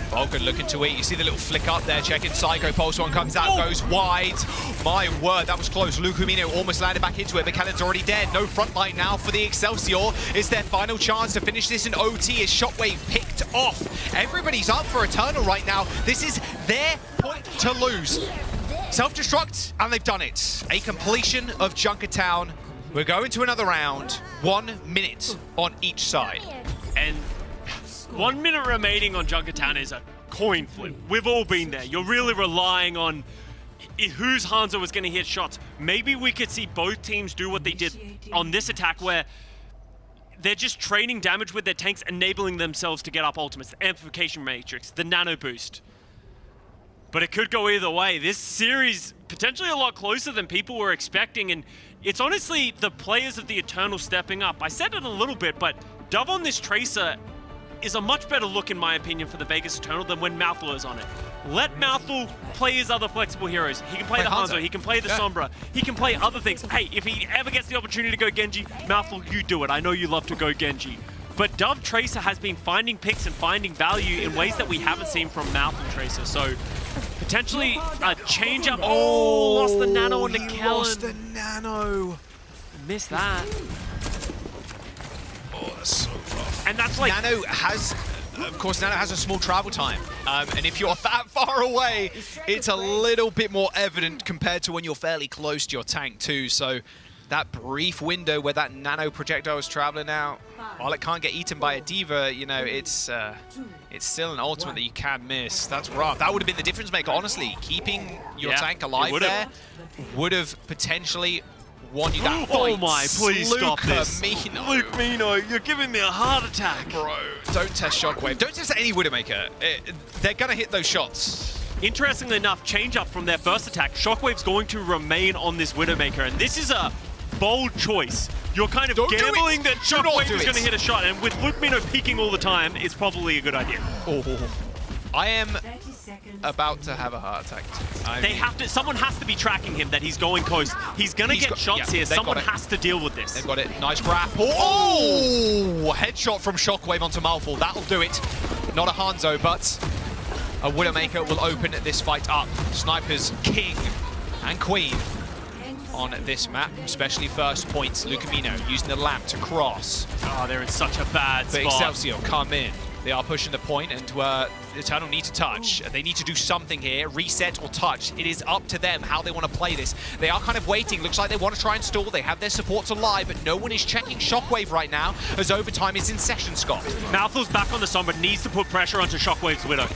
Vulcan looking to eat. You see the little flick up there, checking Psycho. Pulse one comes out, goes wide. My word, that was close. Lucumino almost landed back into it, but Kellen's already dead. No front line now for the Excelsior. It's their final chance to finish this in OT as Shockwave picked off. Everybody's up for Eternal right now. This is their point to lose. Self-destruct, and they've done it. A completion of Junkertown. We're going to another round. 1 minute on each side. And 1 minute remaining on Junkertown is a coin flip. We've all been there. You're really relying on whose Hanzo was going to hit shots. Maybe we could see both teams do what they did on this attack, where they're just trading damage with their tanks, enabling themselves to get up ultimates. The amplification matrix, the nano boost. But it could go either way. This series potentially a lot closer than people were expecting, and it's honestly the players of the Eternal stepping up. I said it a little bit, but Dove on this Tracer is a much better look, in my opinion, for the Vegas Eternal than when Malthul is on it. Let Malthul play his other flexible heroes. He can play the Hanzo, he can play the Sombra, he can play other things. Hey, if he ever gets the opportunity to go Genji, Malthul, you do it. I know you love to go Genji. But Dove Tracer has been finding picks and finding value in ways that we haven't seen from Malthul Tracer. So potentially a change up. Oh, lost the nano on the Kellen. Lost the nano. Missed that. Oh, that's so rough. And that's like Nano has, of course, Nano has a small travel time. And if you're that far away, it's a little bit more evident compared to when you're fairly close to your tank too. So that brief window where that nano projectile is traveling out, while it can't get eaten by a D.Va, you know, it's still an ultimate that you can miss. That's rough. That would have been the difference maker, honestly. Keeping your tank alive there would have potentially won you that fight. Oh my, please stop this. Luke Mino, you're giving me a heart attack. Bro, don't test Shockwave. Don't test any Widowmaker. They're going to hit those shots. Interestingly enough, change up from their first attack. Shockwave's going to remain on this Widowmaker, and this is a bold choice. You're kind of gambling that Shockwave is going to hit a shot, and with Luke Mino peeking all the time, it's probably a good idea. Oh, I am about to have a heart attack. Someone has to be tracking him that he's going coast. He's going to get shots here. Someone has to deal with this. They've got it. Nice grapple. Oh! Headshot from Shockwave onto Malthul. That'll do it. Not a Hanzo, but a Widowmaker will open this fight up. Snipers, king and queen on this map, especially first points. Lucamino using the lamp to cross. Oh, they're in such a bad spot. Excelsior come in. They are pushing the point, and Eternal need to touch. They need to do something here, reset or touch. It is up to them how they want to play this. They are kind of waiting. Looks like they want to try and stall. They have their supports alive, but no one is checking Shockwave right now as overtime is in session, Scott. Malthul's back on the Sombra, needs to put pressure onto Shockwave's Widow.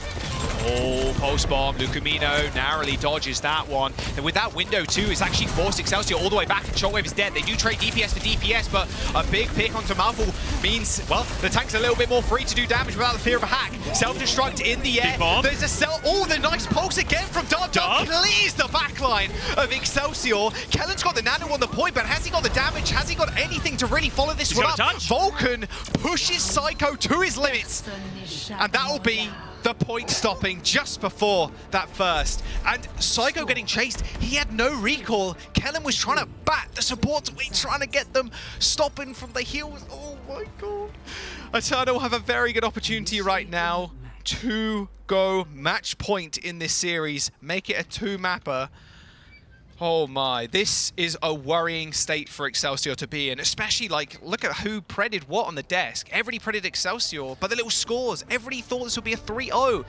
Oh, post bomb. Lucamino narrowly dodges that one. And with that window too, it's actually forced Excelsior all the way back, and Shockwave is dead. They do trade DPS to DPS, but a big pick onto Malthul means, well, the tank's a little bit more free to do damage without the fear of a hack. Self-destruct in the air. There's a cell. Oh, the nice pulse again from Dove. Dove clears the backline of Excelsior. Kellen's got the nano on the point, but has he got the damage? Has he got anything to really follow this one up? Vulcan pushes Psycho to his limits, and that will be the point stopping just before that first. And Psycho getting chased, he had no recall. Kellen was trying to bat the supports away, trying to get them stopping from the heals. Oh my god. Eternal have a very good opportunity right now to go match point in this series, make it a two-mapper. Oh my, this is a worrying state for Excelsior to be in, especially like, look at who predded what on the desk. Everybody predded Excelsior, but the little scores, everybody thought this would be a 3-0.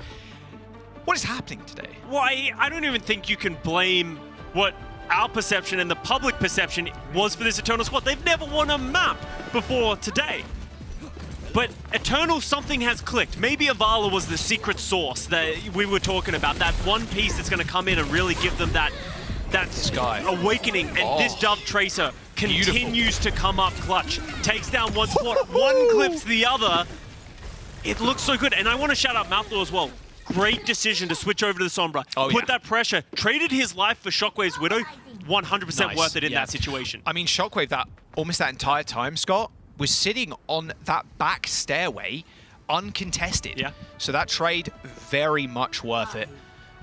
What is happening today? Why, I don't even think you can blame what our perception and the public perception was for this Eternal squad. They've never won a map before today. But Eternal, something has clicked. Maybe Avala was the secret sauce that we were talking about. That one piece that's going to come in and really give them that Sky awakening. And this Dove Tracer continues to come up clutch. Takes down one spot, one clips the other. It looks so good. And I want to shout out Mouthful as well. Great decision to switch over to the Sombra. Put that pressure. Traded his life for Shockwave's Widow. 100% worth it in that situation. I mean, Shockwave, almost that entire time, Scott, was sitting on that back stairway uncontested. Yeah. So that trade, very much worth it.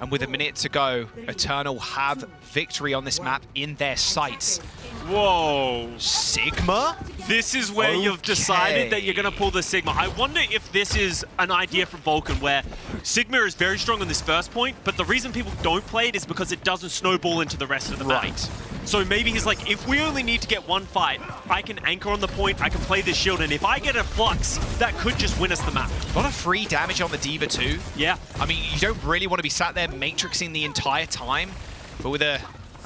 And with a minute to go, Eternal have victory on this map in their sights. Whoa. Sigma? This is where you've decided that you're going to pull the Sigma. I wonder if this is an idea from Vulcan where Sigma is very strong on this first point, but the reason people don't play it is because it doesn't snowball into the rest of the map. Right. So maybe he's like, if we only need to get one fight, I can anchor on the point, I can play this shield, and if I get a flux, that could just win us the map. A lot of free damage on the D.Va too. Yeah. I mean, you don't really want to be sat there matrixing the entire time, but with a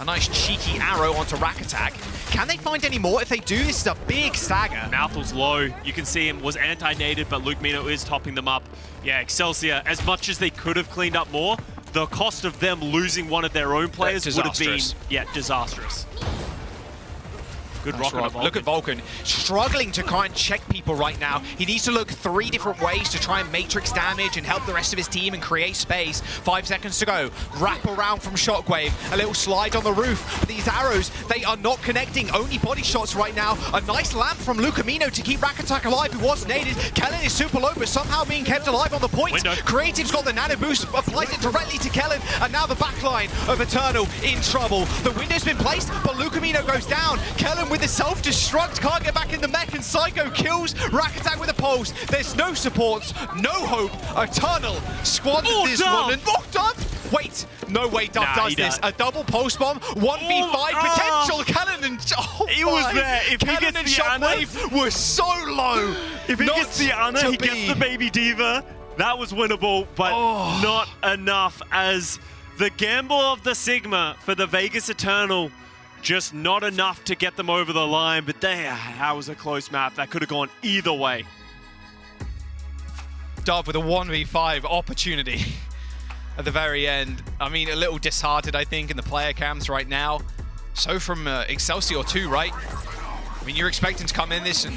nice cheeky arrow onto Rack Attack. Can they find any more? If they do, this is a big stagger. Mouthful's low. You can see him was anti-nated, but Lucamino is topping them up. Yeah, Excelsior, as much as they could have cleaned up more, the cost of them losing one of their own players would have been, disastrous. Good rocket on Vulcan. Look at Vulcan, struggling to try and check people right now. He needs to look 3 different ways to try and matrix damage and help the rest of his team and create space. 5 seconds to go. Wrap around from Shockwave. A little slide on the roof. But these arrows, they are not connecting. Only body shots right now. A nice lamp from Lucamino to keep Rack Attack alive. He was naded. Kellen is super low, but somehow being kept alive on the point. Window. Creative's got the nano boost, applies it directly to Kellen. And now the backline of Eternal in trouble. The window's been placed, but Lucamino goes down. Kellen with the self-destruct, can't get back in the mech, and Psycho kills Rack Attack with a pulse. There's no supports, no hope. Eternal squanders this one. And Dove? Wait, no way Dove does this. A double pulse bomb, 1v5 potential. Kellen and he was there. If Kellen he gets and the Shockwave were so low. If he gets the Ana, he gets the baby D.Va. That was winnable, but not enough, as the gamble of the Sigma for the Vegas Eternal, just not enough to get them over the line. But that was a close map. That could have gone either way. Dove with a 1v5 opportunity at the very end. I mean, a little disheartened, I think, in the player cams right now. So from Excelsior too, right? I mean, you're expecting to come in this and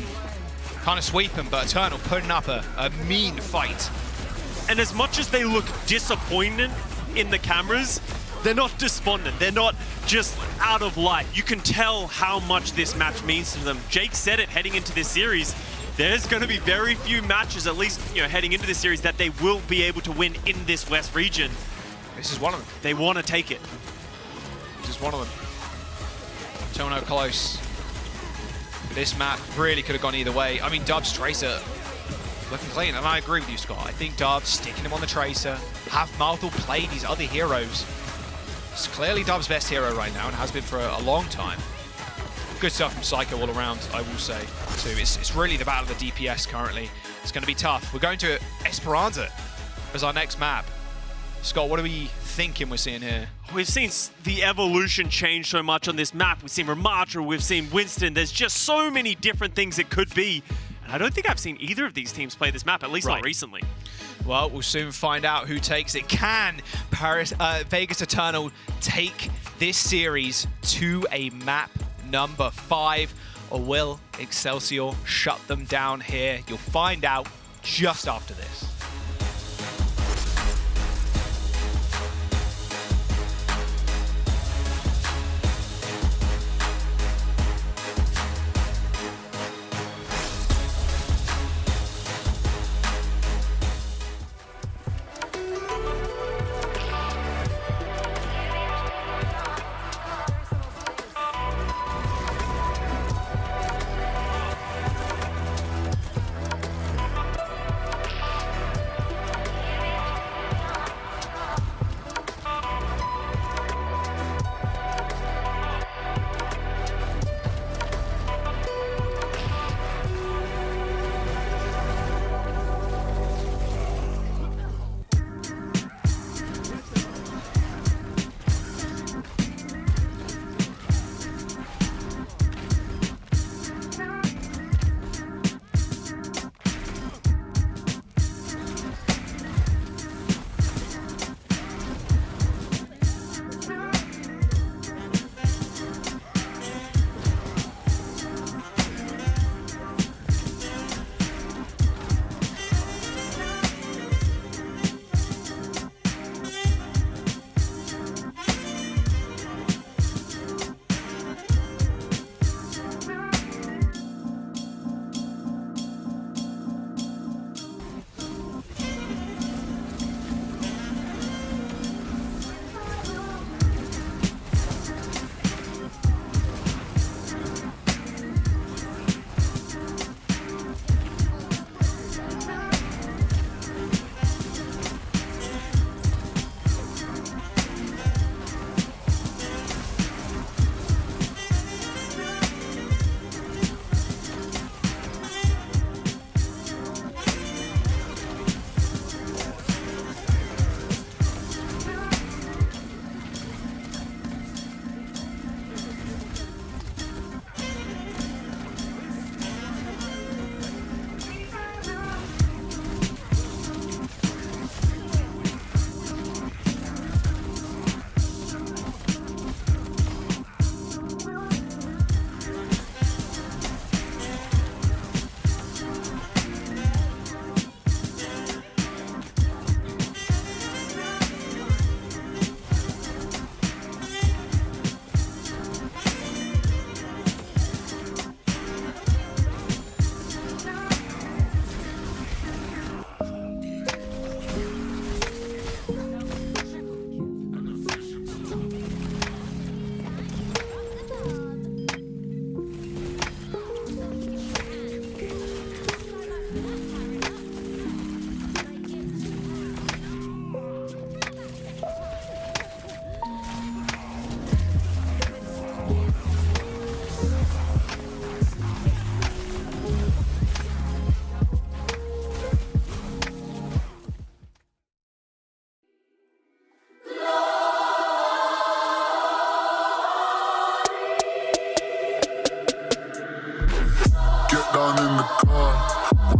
kind of sweep him, but Eternal putting up a mean fight. And as much as they look disappointed in the cameras, they're not despondent. They're not just out of light. You can tell how much this match means to them. Jake said it heading into this series. There's going to be very few matches, at least heading into this series, that they will be able to win in this West region. This is one of them. They want to take it. This is one of them. Tono close. This map really could have gone either way. I mean, Dove's Tracer looking clean, and I agree with you, Scott. I think Dove sticking him on the Tracer, have Mouthful play these other heroes. It's clearly Dove's best hero right now and has been for a long time. Good stuff from Psycho all around, I will say, too. It's really the battle of the DPS currently. It's going to be tough. We're going to Esperanza as our next map. Scott, what are we thinking we're seeing here? We've seen the evolution change so much on this map. We've seen Ramatra, we've seen Winston. There's just so many different things it could be. And I don't think I've seen either of these teams play this map, at least not recently. Well, we'll soon find out who takes it. Can Vegas Eternal take this series to a map number 5? Or will Excelsior shut them down here? You'll find out just after this.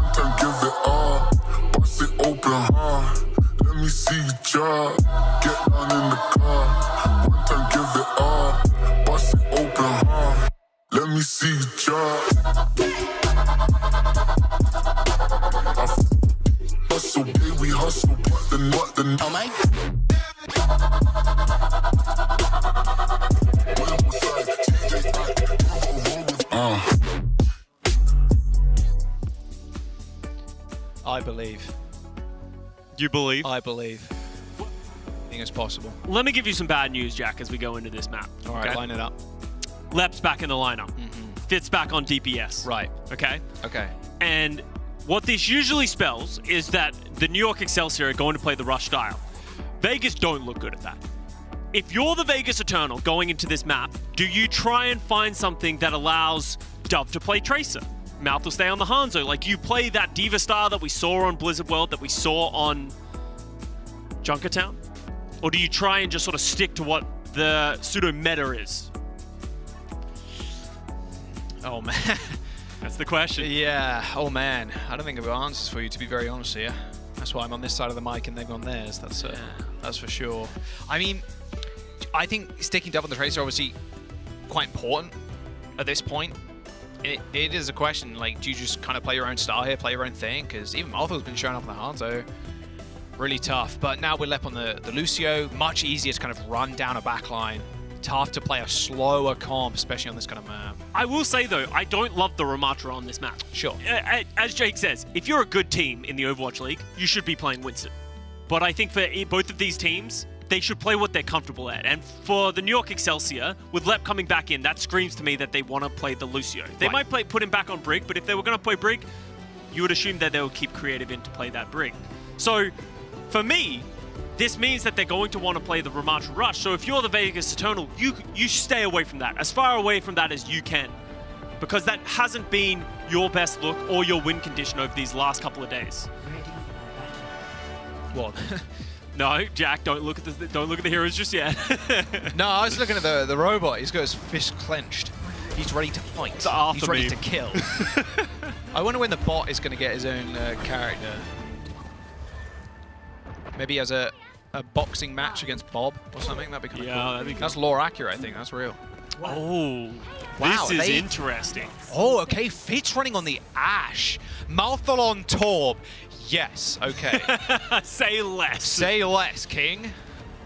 One time give it up, bust it open hard. Let me see you drop, get down in the car. One time give it up, bust it open hard. Let me see you drop. Hustle, baby, we hustle, what the, oh my. I believe. You believe? I believe. I think it's possible. Let me give you some bad news, Jack, as we go into this map. All right, line it up. Lep's back in the lineup. Fitz back on DPS. Right. Okay? Okay. And what this usually spells is that the New York Excelsior are going to play the rush style. Vegas don't look good at that. If you're the Vegas Eternal going into this map, do you try and find something that allows Dove to play Tracer? Mouth will stay on the Hanzo. Like, you play that Diva style that we saw on Blizzard World, that we saw on Junkertown? Or do you try and just sort of stick to what the pseudo meta is? Oh, man. That's the question. Yeah. Oh, man. I don't think I've got answers for you, to be very honest here. That's why I'm on this side of the mic and they've on theirs. That's for sure. I mean, I think sticking Dove on the Tracer obviously quite important at this point. It is a question, like, do you just kind of play your own style here, play your own thing? Because even Maltho's been showing up on the Hanzo. Really tough. But now we're left on the Lucio. Much easier to kind of run down a backline. Tough to play a slower comp, especially on this kind of map. I will say, though, I don't love the Ramatra on this map. Sure. As Jake says, if you're a good team in the Overwatch League, you should be playing Winston. But I think for both of these teams, they should play what they're comfortable at. And for the New York Excelsior, with Lep coming back in, that screams to me that they want to play the Lucio. They might put him back on Brig, but if they were going to play Brig, you would assume that they would keep creative in to play that Brig. So, for me, this means that they're going to want to play the Ramatra Rush. So if you're the Vegas Eternal, you stay away from that, as far away from that as you can. Because that hasn't been your best look or your win condition over these last couple of days. What? No, Jack, don't look at the heroes just yet. No, I was looking at the robot. He's got his fist clenched. He's ready to fight. He's ready to kill. I wonder when the bot is going to get his own character. Maybe he has a boxing match against Bob or something. That'd be kind of cool. That'd be cool. That's lore accurate, I think. That's real. Oh, wow, this is interesting. Oh, okay. Fitz running on the Ashe. Mouthful on Torb. Yes, okay. Say less. Say less, King.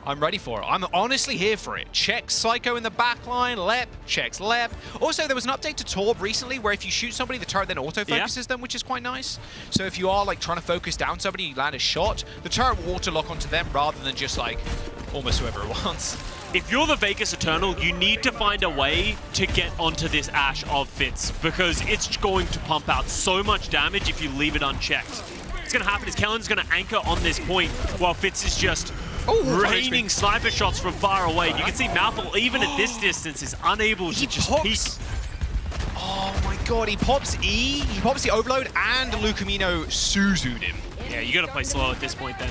I'm ready for it. I'm honestly here for it. Check Psycho in the backline. Lep checks Lep. Also, there was an update to Torb recently where if you shoot somebody, the turret then auto-focuses them, which is quite nice. So if you are like trying to focus down somebody, you land a shot, the turret will auto-lock onto them rather than just like almost whoever it wants. If you're the Vegas Eternal, you need to find a way to get onto this Ashe of Fitz because it's going to pump out so much damage if you leave it unchecked. What's going to happen is Kellen's going to anchor on this point while Fitz is just raining sniper shots from far away. You can see Malthal, even at this distance, is unable to just peek. Oh my god, he pops E, he pops the Overload, and Lucamino Suzu'd him. Yeah, you got to play slow at this point then.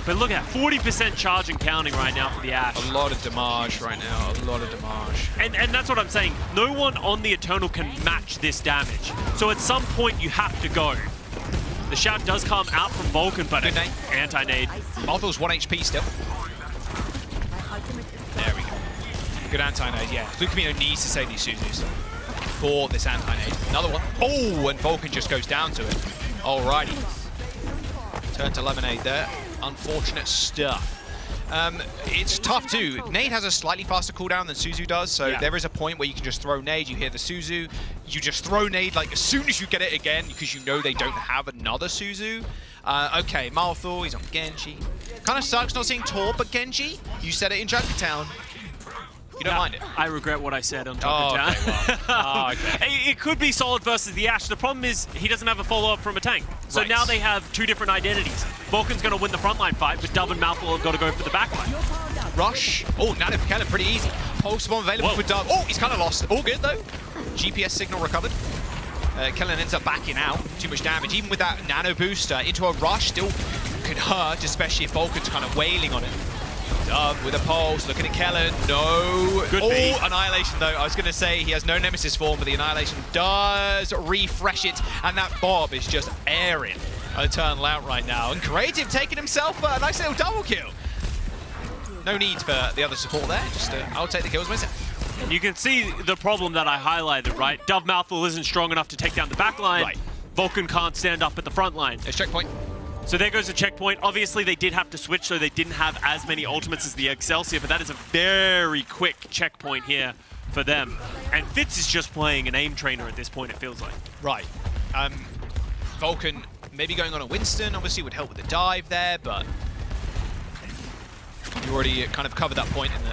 But look at 40% charge and counting right now for the Ashe. A lot of damage right now, a lot of damage. And that's what I'm saying. No one on the Eternal can match this damage. So at some point you have to go. The shout does come out from Vulcan, but an anti-nade. Malthal's 1 HP still. There we go. Good anti-nade, yeah. Lucamino needs to save these Suzus for this anti-nade. Another one. Oh, and Vulcan just goes down to it. Alrighty. Turn to Lemonade there. Unfortunate stuff. It's tough too. Nade has a slightly faster cooldown than Suzu does, so there is a point where you can just throw Nade, you hear the Suzu, you just throw Nade like as soon as you get it again because you know they don't have another Suzu. Okay, Malthor, he's on Genji. Kind of sucks not seeing Torb, but Genji, you said it in Junkertown. You don't mind it? I regret what I said on Junkertown. Okay, well. Okay. It could be solid versus the Ashe. The problem is he doesn't have a follow-up from a tank. So now they have two different identities. Vulcan's going to win the frontline fight, but Dove and Malthor have got to go for the backline. Rush. Oh, Nano for Kellen, pretty easy. Pulse bomb available for Dove. Oh, he's kind of lost. All good, though. GPS signal recovered. Kellen ends up backing out. Too much damage. Even with that Nano booster into a Rush, still could hurt, especially if Vulcan's kind of wailing on it. Dove with a pulse, looking at Kellen. No. Good beat. Annihilation though. I was going to say he has no Nemesis form, but the Annihilation does refresh it, and that Bob is just airing Eternal out right now. And Creative taking himself a nice little double kill. No need for the other support there. Just I'll take the kills myself. And you can see the problem that I highlighted, right? Dove Mouthful isn't strong enough to take down the back line. Right. Vulcan can't stand up at the front line. There's checkpoint. So there goes the checkpoint. Obviously, they did have to switch, so they didn't have as many ultimates as the Excelsior, but that is a very quick checkpoint here for them. And Fitz is just playing an aim trainer at this point, it feels like. Right. Vulcan maybe going on a Winston, obviously would help with the dive there, but you already kind of covered that point in the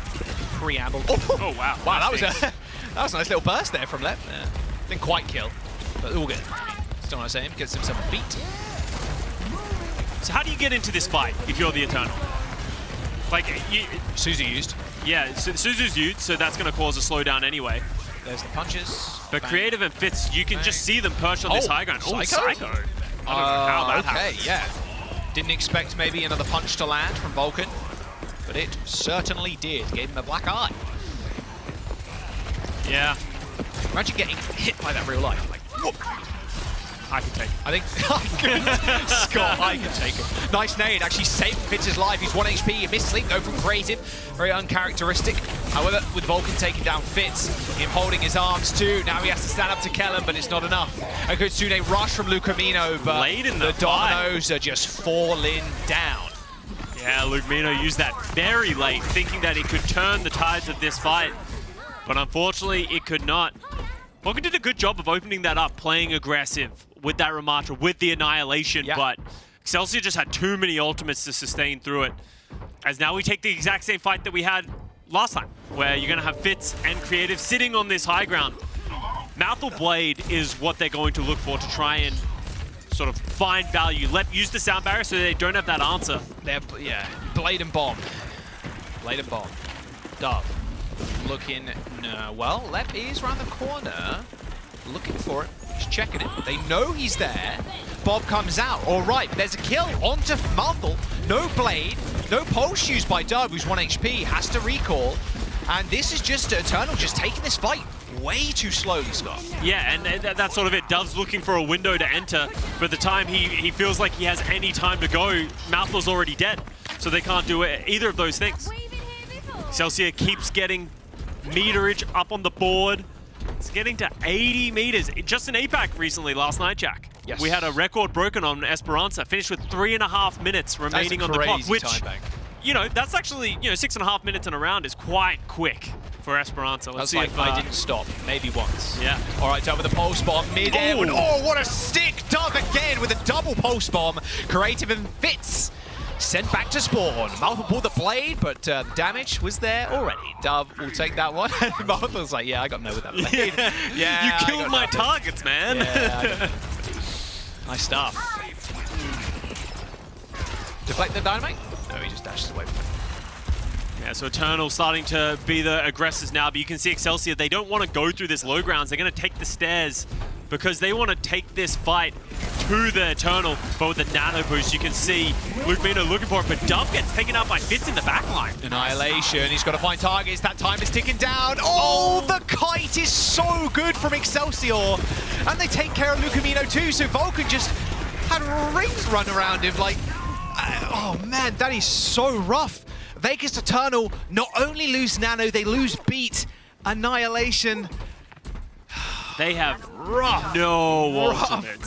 preamble. Oh wow. Wow, that was a nice little burst there from left. Didn't quite kill, but all good. Still what I'm saying, gets himself a beat. So how do you get into this fight if you're the Eternal? Like, Suzu used. Yeah, Suzu's used, so that's going to cause a slowdown anyway. There's the punches. But Creative and Fitz, you can just see them perched on this high ground. Oh, Psycho? I don't know how that happens. Yeah. Didn't expect maybe another punch to land from Vulcan, but it certainly did. Gave him a black eye. Yeah. Imagine getting hit by that real life. Like, whoop. I can take it. I think Scott, I can take it. Nice nade, actually saved Fitz's life. He's 1 HP, a missed sleep though from Creative. Very uncharacteristic. However, with Vulcan taking down Fitz, him holding his arms too, now he has to stand up to Kellen, but it's not enough. A good Tsune rush from Lucamino, but late in the dominoes are just falling down. Yeah, Lucamino used that very late, thinking that it could turn the tides of this fight. But unfortunately, it could not. Vulcan did a good job of opening that up, playing aggressive with that Ramatra, with the Annihilation, but Excelsior just had too many ultimates to sustain through it. As now we take the exact same fight that we had last time, where you're going to have Fitz and Creative sitting on this high ground. Mouthful Blade is what they're going to look for to try and sort of find value. Use the sound barrier so they don't have that answer. Yeah, Blade and Bomb. Blade and Bomb. Dove. Looking, well, Lep is around the corner. Looking for it. He's checking it. They know he's there. Bob comes out. All right, but there's a kill onto Mouthful. No Blade. No pulse used by Dove, who's 1 HP. Has to recall. And this is just Eternal just taking this fight way too slowly, Scott. Yeah, and that's sort of it. Dove's looking for a window to enter. But the time he feels like he has any time to go, Mouthful's already dead. So they can't do either of those things. Excelsior keeps getting meterage up on the board. It's getting to 80 meters. Just in APAC recently, last night, Jack. Yes. We had a record broken on Esperanza, finished with 3.5 minutes remaining on the clock, which, you know, that's actually, 6.5 minutes in a round is quite quick for Esperanza. Let's see if I didn't stop, maybe once. Yeah. All right, Dove with a pulse bomb mid-air. Oh, what a stick! Dove again with a double pulse bomb. Creative and Fitz sent back to spawn. Mouthful pulled the blade, but the damage was there already. Dove will take that one. Mouthful's like, yeah, I got no with that blade. Yeah, you killed my targets, man. Yeah, nice stuff. Deflect the dynamite? No, he just dashes away from it. Yeah, so Eternal starting to be the aggressors now, but you can see Excelsior, they don't want to go through this low grounds. They're going to take the stairs because they want to take this fight to the Eternal. But with the nano boost, you can see Lucamino looking for it, but Dove gets taken out by Fitz in the backline. Annihilation, he's got to find targets. That time is ticking down. Oh, the kite is so good from Excelsior. And they take care of Lucamino too, so Vulcan just had rings run around him like, oh man, that is so rough. Vegas Eternal not only lose nano, they lose beat. Annihilation. They have rough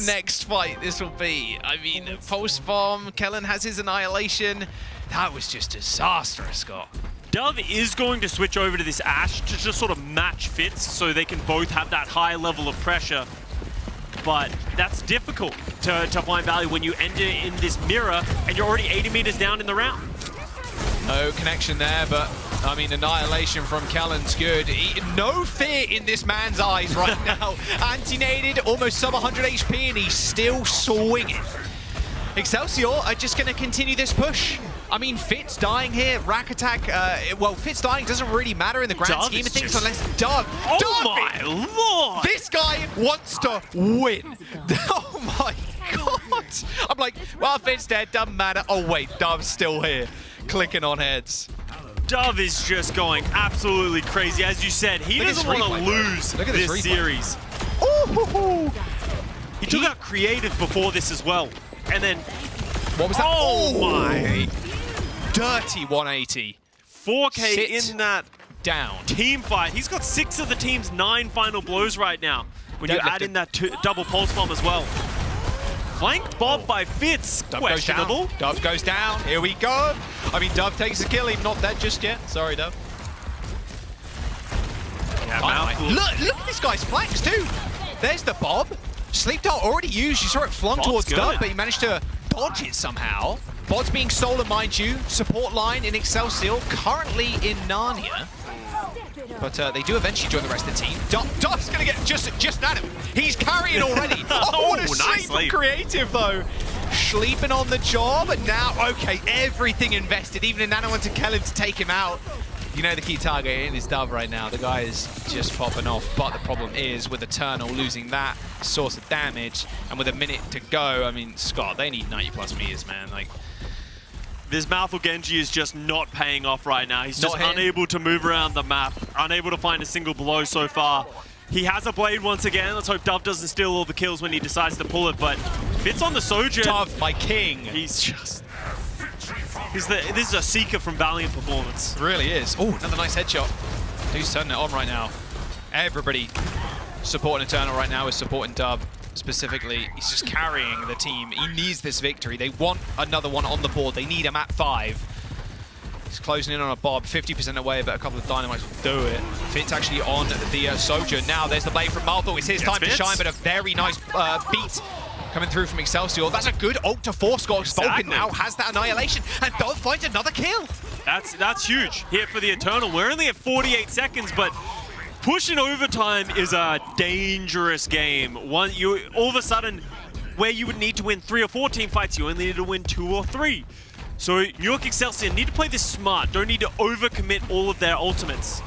next fight this will be. I mean, post bomb, Kellen has his Annihilation. That was just disastrous, Scott. Dove is going to switch over to this Ashe to just sort of match Fitz so they can both have that high level of pressure. But that's difficult to find value when you enter in this mirror and you're already 80 meters down in the round. No connection there, but I mean, Annihilation from Kellen's good. No fear in this man's eyes right now. Anti-naded, almost sub 100 HP, and he's still swinging. Excelsior are just going to continue this push. I mean, Fitz dying here, rack attack. Well, Fitz dying doesn't really matter in the grand scheme of things unless Dove. Oh my lord! This guy wants to win. Oh my god! I'm like, well, Fitz dead, doesn't matter. Oh wait, Dove's still here, clicking on heads. Dove is just going absolutely crazy. As you said, he doesn't want to lose this series. Ooh. He took out creative before this as well. And then... What was that? Oh my. Dirty 180. 4K in that down team fight. He's got 6 of the team's 9 final blows right now. When you add in that double pulse bomb as well. Flanked Bob by Fitz. Dove questionable. Goes down. Dove goes down. Here we go. I mean, Dove takes a kill. He's not dead just yet. Sorry, Dove. Yeah, look at this guy's flanks too. There's the Bob. Sleep dart already used. You saw it flung towards Dove, but he managed to dodge it somehow. Bod's being stolen, mind you. Support line in Excelsior, currently in Narnia. But they do eventually join the rest of the team. Dove's going to get just at him. He's carrying already. Oh, what a sleep from creative, though. Sleeping on the job, and now, okay, everything invested, even in Nano and Kellen to take him out. You know the key target is Dove right now. The guy is just popping off, but the problem is with Eternal losing that source of damage, and with a minute to go, I mean, Scott, they need 90+ meters, man. Like, this Malthus Genji is just not paying off right now. He's just unable to move around the map, unable to find a single blow so far. He has a blade once again. Let's hope Dove doesn't steal all the kills when he decides to pull it, but Fitz on the Sojourn. Dove, my king. He's just... this is a Seeker from Valiant performance. It really is. Oh, another nice headshot. Dude's turning it on right now. Everybody supporting Eternal right now is supporting Dove. Specifically, he's just carrying the team. He needs this victory. They want another one on the board. They need him at 5. He's closing in on a Bob, 50% away, but a couple of dynamites will do it. Fitz actually on the Sojourn. Now there's the blade from Malthus. It's his time to shine, but a very nice beat coming through from Excelsior. That's a good ult to force goals. Vulcan now has that annihilation, and Dove finds another kill. That's huge here for the Eternal. We're only at 48 seconds, but pushing overtime is a dangerous game. All of a sudden, where you would need to win 3 or 4 team fights, you only need to win 2 or 3. So New York Excelsior need to play this smart. Don't need to overcommit all of their ultimates.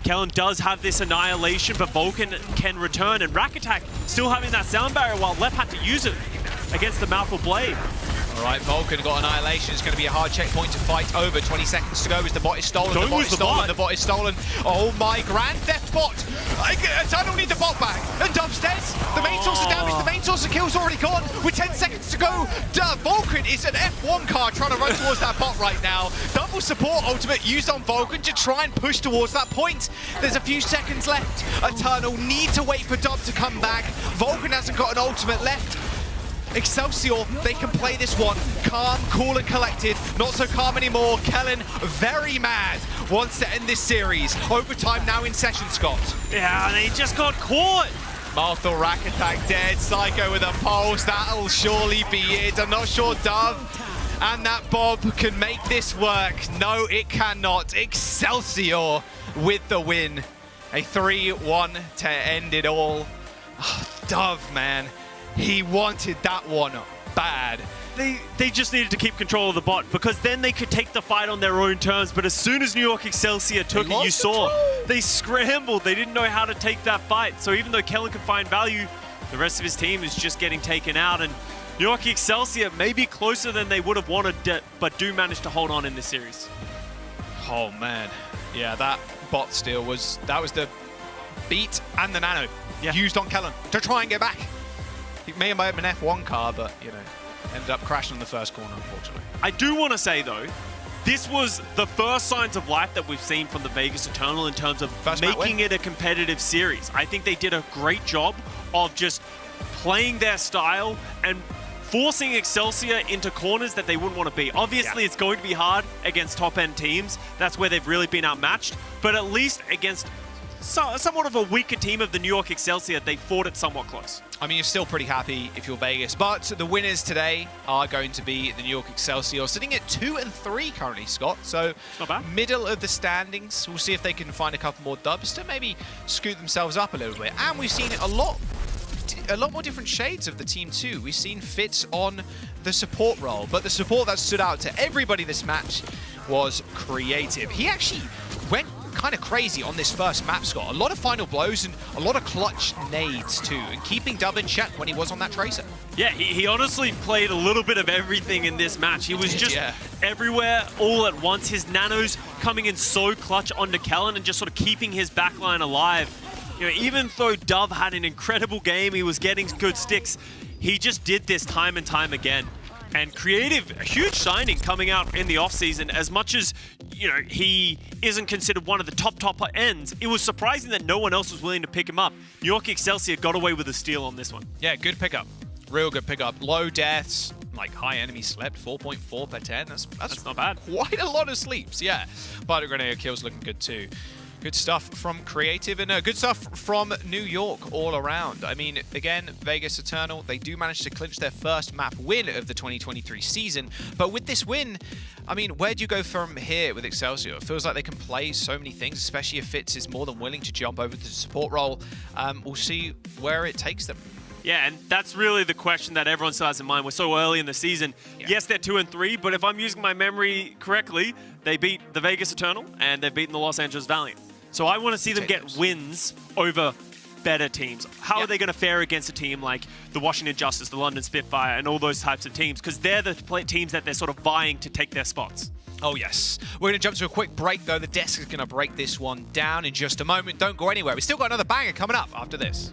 Kellen does have this annihilation, but Vulcan can return, and Rack Attack still having that sound barrier while Lep had to use it against the Malthus blade. All right, Vulcan got annihilation. It's going to be a hard checkpoint to fight over. 20 seconds to go as the bot is stolen. Don't lose the bot. The bot is stolen. Oh my, Grand Theft Bot. I don't need the bot back. And Dove's dead. The main source of damage, the main source of kills already gone. With 10 seconds to go, Vulcan is an F1 car trying to run towards that bot right now. Double support ultimate used on Vulcan to try and push towards that point. There's a few seconds left. Eternal need to wait for Dove to come back. Vulcan hasn't got an ultimate left. Excelsior, they can play this one calm, cool and collected. Not so calm anymore. Kellen, very mad, wants to end this series. Overtime now in session, Scott. Yeah, they just got caught. Malthus Rack Attack dead. Psycho with a pulse. That'll surely be it. I'm not sure Dove and that Bob can make this work. No, it cannot. Excelsior with the win. A 3-1 to end it all. Oh, Dove, man. He wanted that one bad. They just needed to keep control of the bot, because then they could take the fight on their own terms. But as soon as New York Excelsior took it, you saw they scrambled. They didn't know how to take that fight. So even though Kellen could find value, the rest of his team is just getting taken out. And New York Excelsior may be closer than they would have wanted, but do manage to hold on in this series. Oh man, yeah, that bot steal was the beat and the nano used on Kellen to try and get back. He may have been an F1 car, but, you know, ended up crashing on the first corner, unfortunately. I do want to say, though, this was the first signs of life that we've seen from the Vegas Eternal in terms of making it a competitive series. I think they did a great job of just playing their style and forcing Excelsior into corners that they wouldn't want to be. Obviously, it's going to be hard against top-end teams. That's where they've really been outmatched. But at least against somewhat of a weaker team of the New York Excelsior, they fought it somewhat close. I mean, you're still pretty happy if you're Vegas, but the winners today are going to be the New York Excelsior, sitting at 2 and 3 currently, Scott. So not bad. Middle of the standings. We'll see if they can find a couple more dubs to maybe scoot themselves up a little bit. And we've seen a lot more different shades of the team too. We've seen Fitz on the support role, but the support that stood out to everybody this match was creative. He actually went kind of crazy on this first map, Scott. A lot of final blows and a lot of clutch nades too, and keeping Dub in check when he was on that Tracer. Yeah, he honestly played a little bit of everything in this match. He was just everywhere all at once. His nanos coming in so clutch onto Kellen and just sort of keeping his backline alive. You know, even though Dove had an incredible game, he was getting good sticks, he just did this time and time again. And Creative, a huge signing coming out in the offseason. As much as, you know, he isn't considered one of the top ends, it was surprising that no one else was willing to pick him up. New York Excelsior got away with a steal on this one. Yeah, good pickup. Real good pickup. Low deaths, like high enemy slept, 4.4 per 10. That's not bad. Quite a lot of sleeps, yeah. But Grenadier kills looking good too. Good stuff from Creative and good stuff from New York all around. I mean, again, Vegas Eternal, they do manage to clinch their first map win of the 2023 season. But with this win, I mean, where do you go from here with Excelsior? It feels like they can play so many things, especially if Fitz is more than willing to jump over to the support role. We'll see where it takes them. Yeah, and that's really the question that everyone still has in mind. We're so early in the season. Yeah. Yes, they're 2-3, but if I'm using my memory correctly, they beat the Vegas Eternal and they've beaten the Los Angeles Valiant. So I want to see them get wins over better teams. How are they going to fare against a team like the Washington Justice, the London Spitfire, and all those types of teams? Because they're the teams that they're sort of vying to take their spots. Oh, yes. We're going to jump to a quick break, though. The desk is going to break this one down in just a moment. Don't go anywhere. We've still got another banger coming up after this.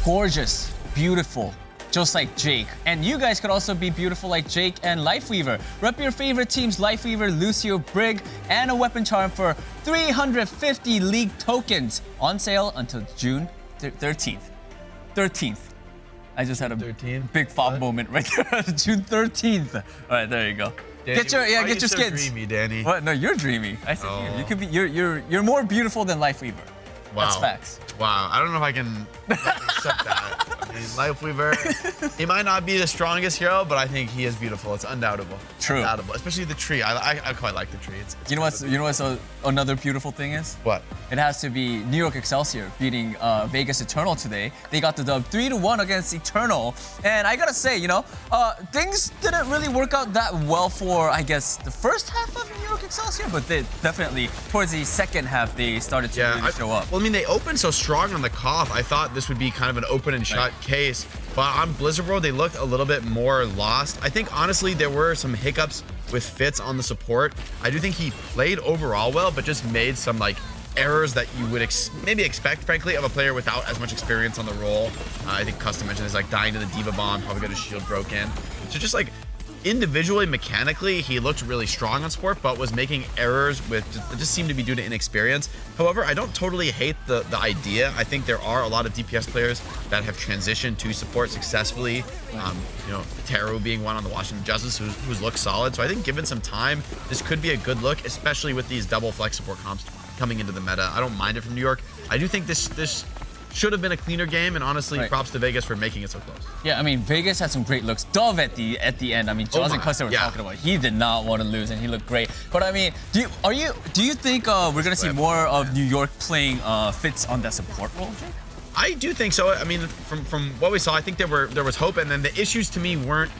Gorgeous, beautiful, just like Jake. And you guys could also be beautiful like Jake and Lifeweaver. Rep your favorite teams, Lifeweaver, Lucio, Brig, and a weapon charm for 350 League tokens on sale until June 13th. 13th. I just had a 13th? Big fob moment right there. June 13th. All right, there you go. Danny, get your so skins. Dreamy, Danny. What? No, you're dreamy. I said you could be. You're more beautiful than Lifeweaver. Wow. That's facts. Wow. I don't know if I can accept that. I mean, Lifeweaver, he might not be the strongest hero, but I think he is beautiful. It's undoubtable. True. Undoubtable. Especially the tree. I quite like the tree. It's You know what's another beautiful thing is? What? It has to be New York Excelsior beating Vegas Eternal today. They got the dub 3-1 against Eternal. And I gotta say, things didn't really work out that well for, I guess, the first half of New York Excelsior, but they definitely, towards the second half, they started to really show up. Well, I mean, they opened so strong on the Koth. I thought this would be kind of an open and shut case. But on Blizzard World, they looked a little bit more lost. I think, honestly, there were some hiccups with Fitz on the support. I do think he played overall well, but just made some, errors that you would maybe expect, frankly, of a player without as much experience on the role. I think Custom mentioned is dying to the Diva Bomb, probably got his shield broken. So just individually, mechanically, he looked really strong on support, but was making errors that just seemed to be due to inexperience. However, I don't totally hate the idea. I think there are a lot of DPS players that have transitioned to support successfully. Teru being one on the Washington Justice who's looked solid. So I think given some time, this could be a good look, especially with these double flex support comps coming into the meta. I don't mind it from New York. I do think this should have been a cleaner game, and honestly, props to Vegas for making it so close. Yeah, I mean, Vegas had some great looks. Dove at the end. I mean, Jaws and Custer were talking about. He did not want to lose, and he looked great. But I mean, do you think we're gonna see more of New York playing Fitz on that support role, Jake? I do think so. I mean, from what we saw, I think there was hope, and then the issues to me weren't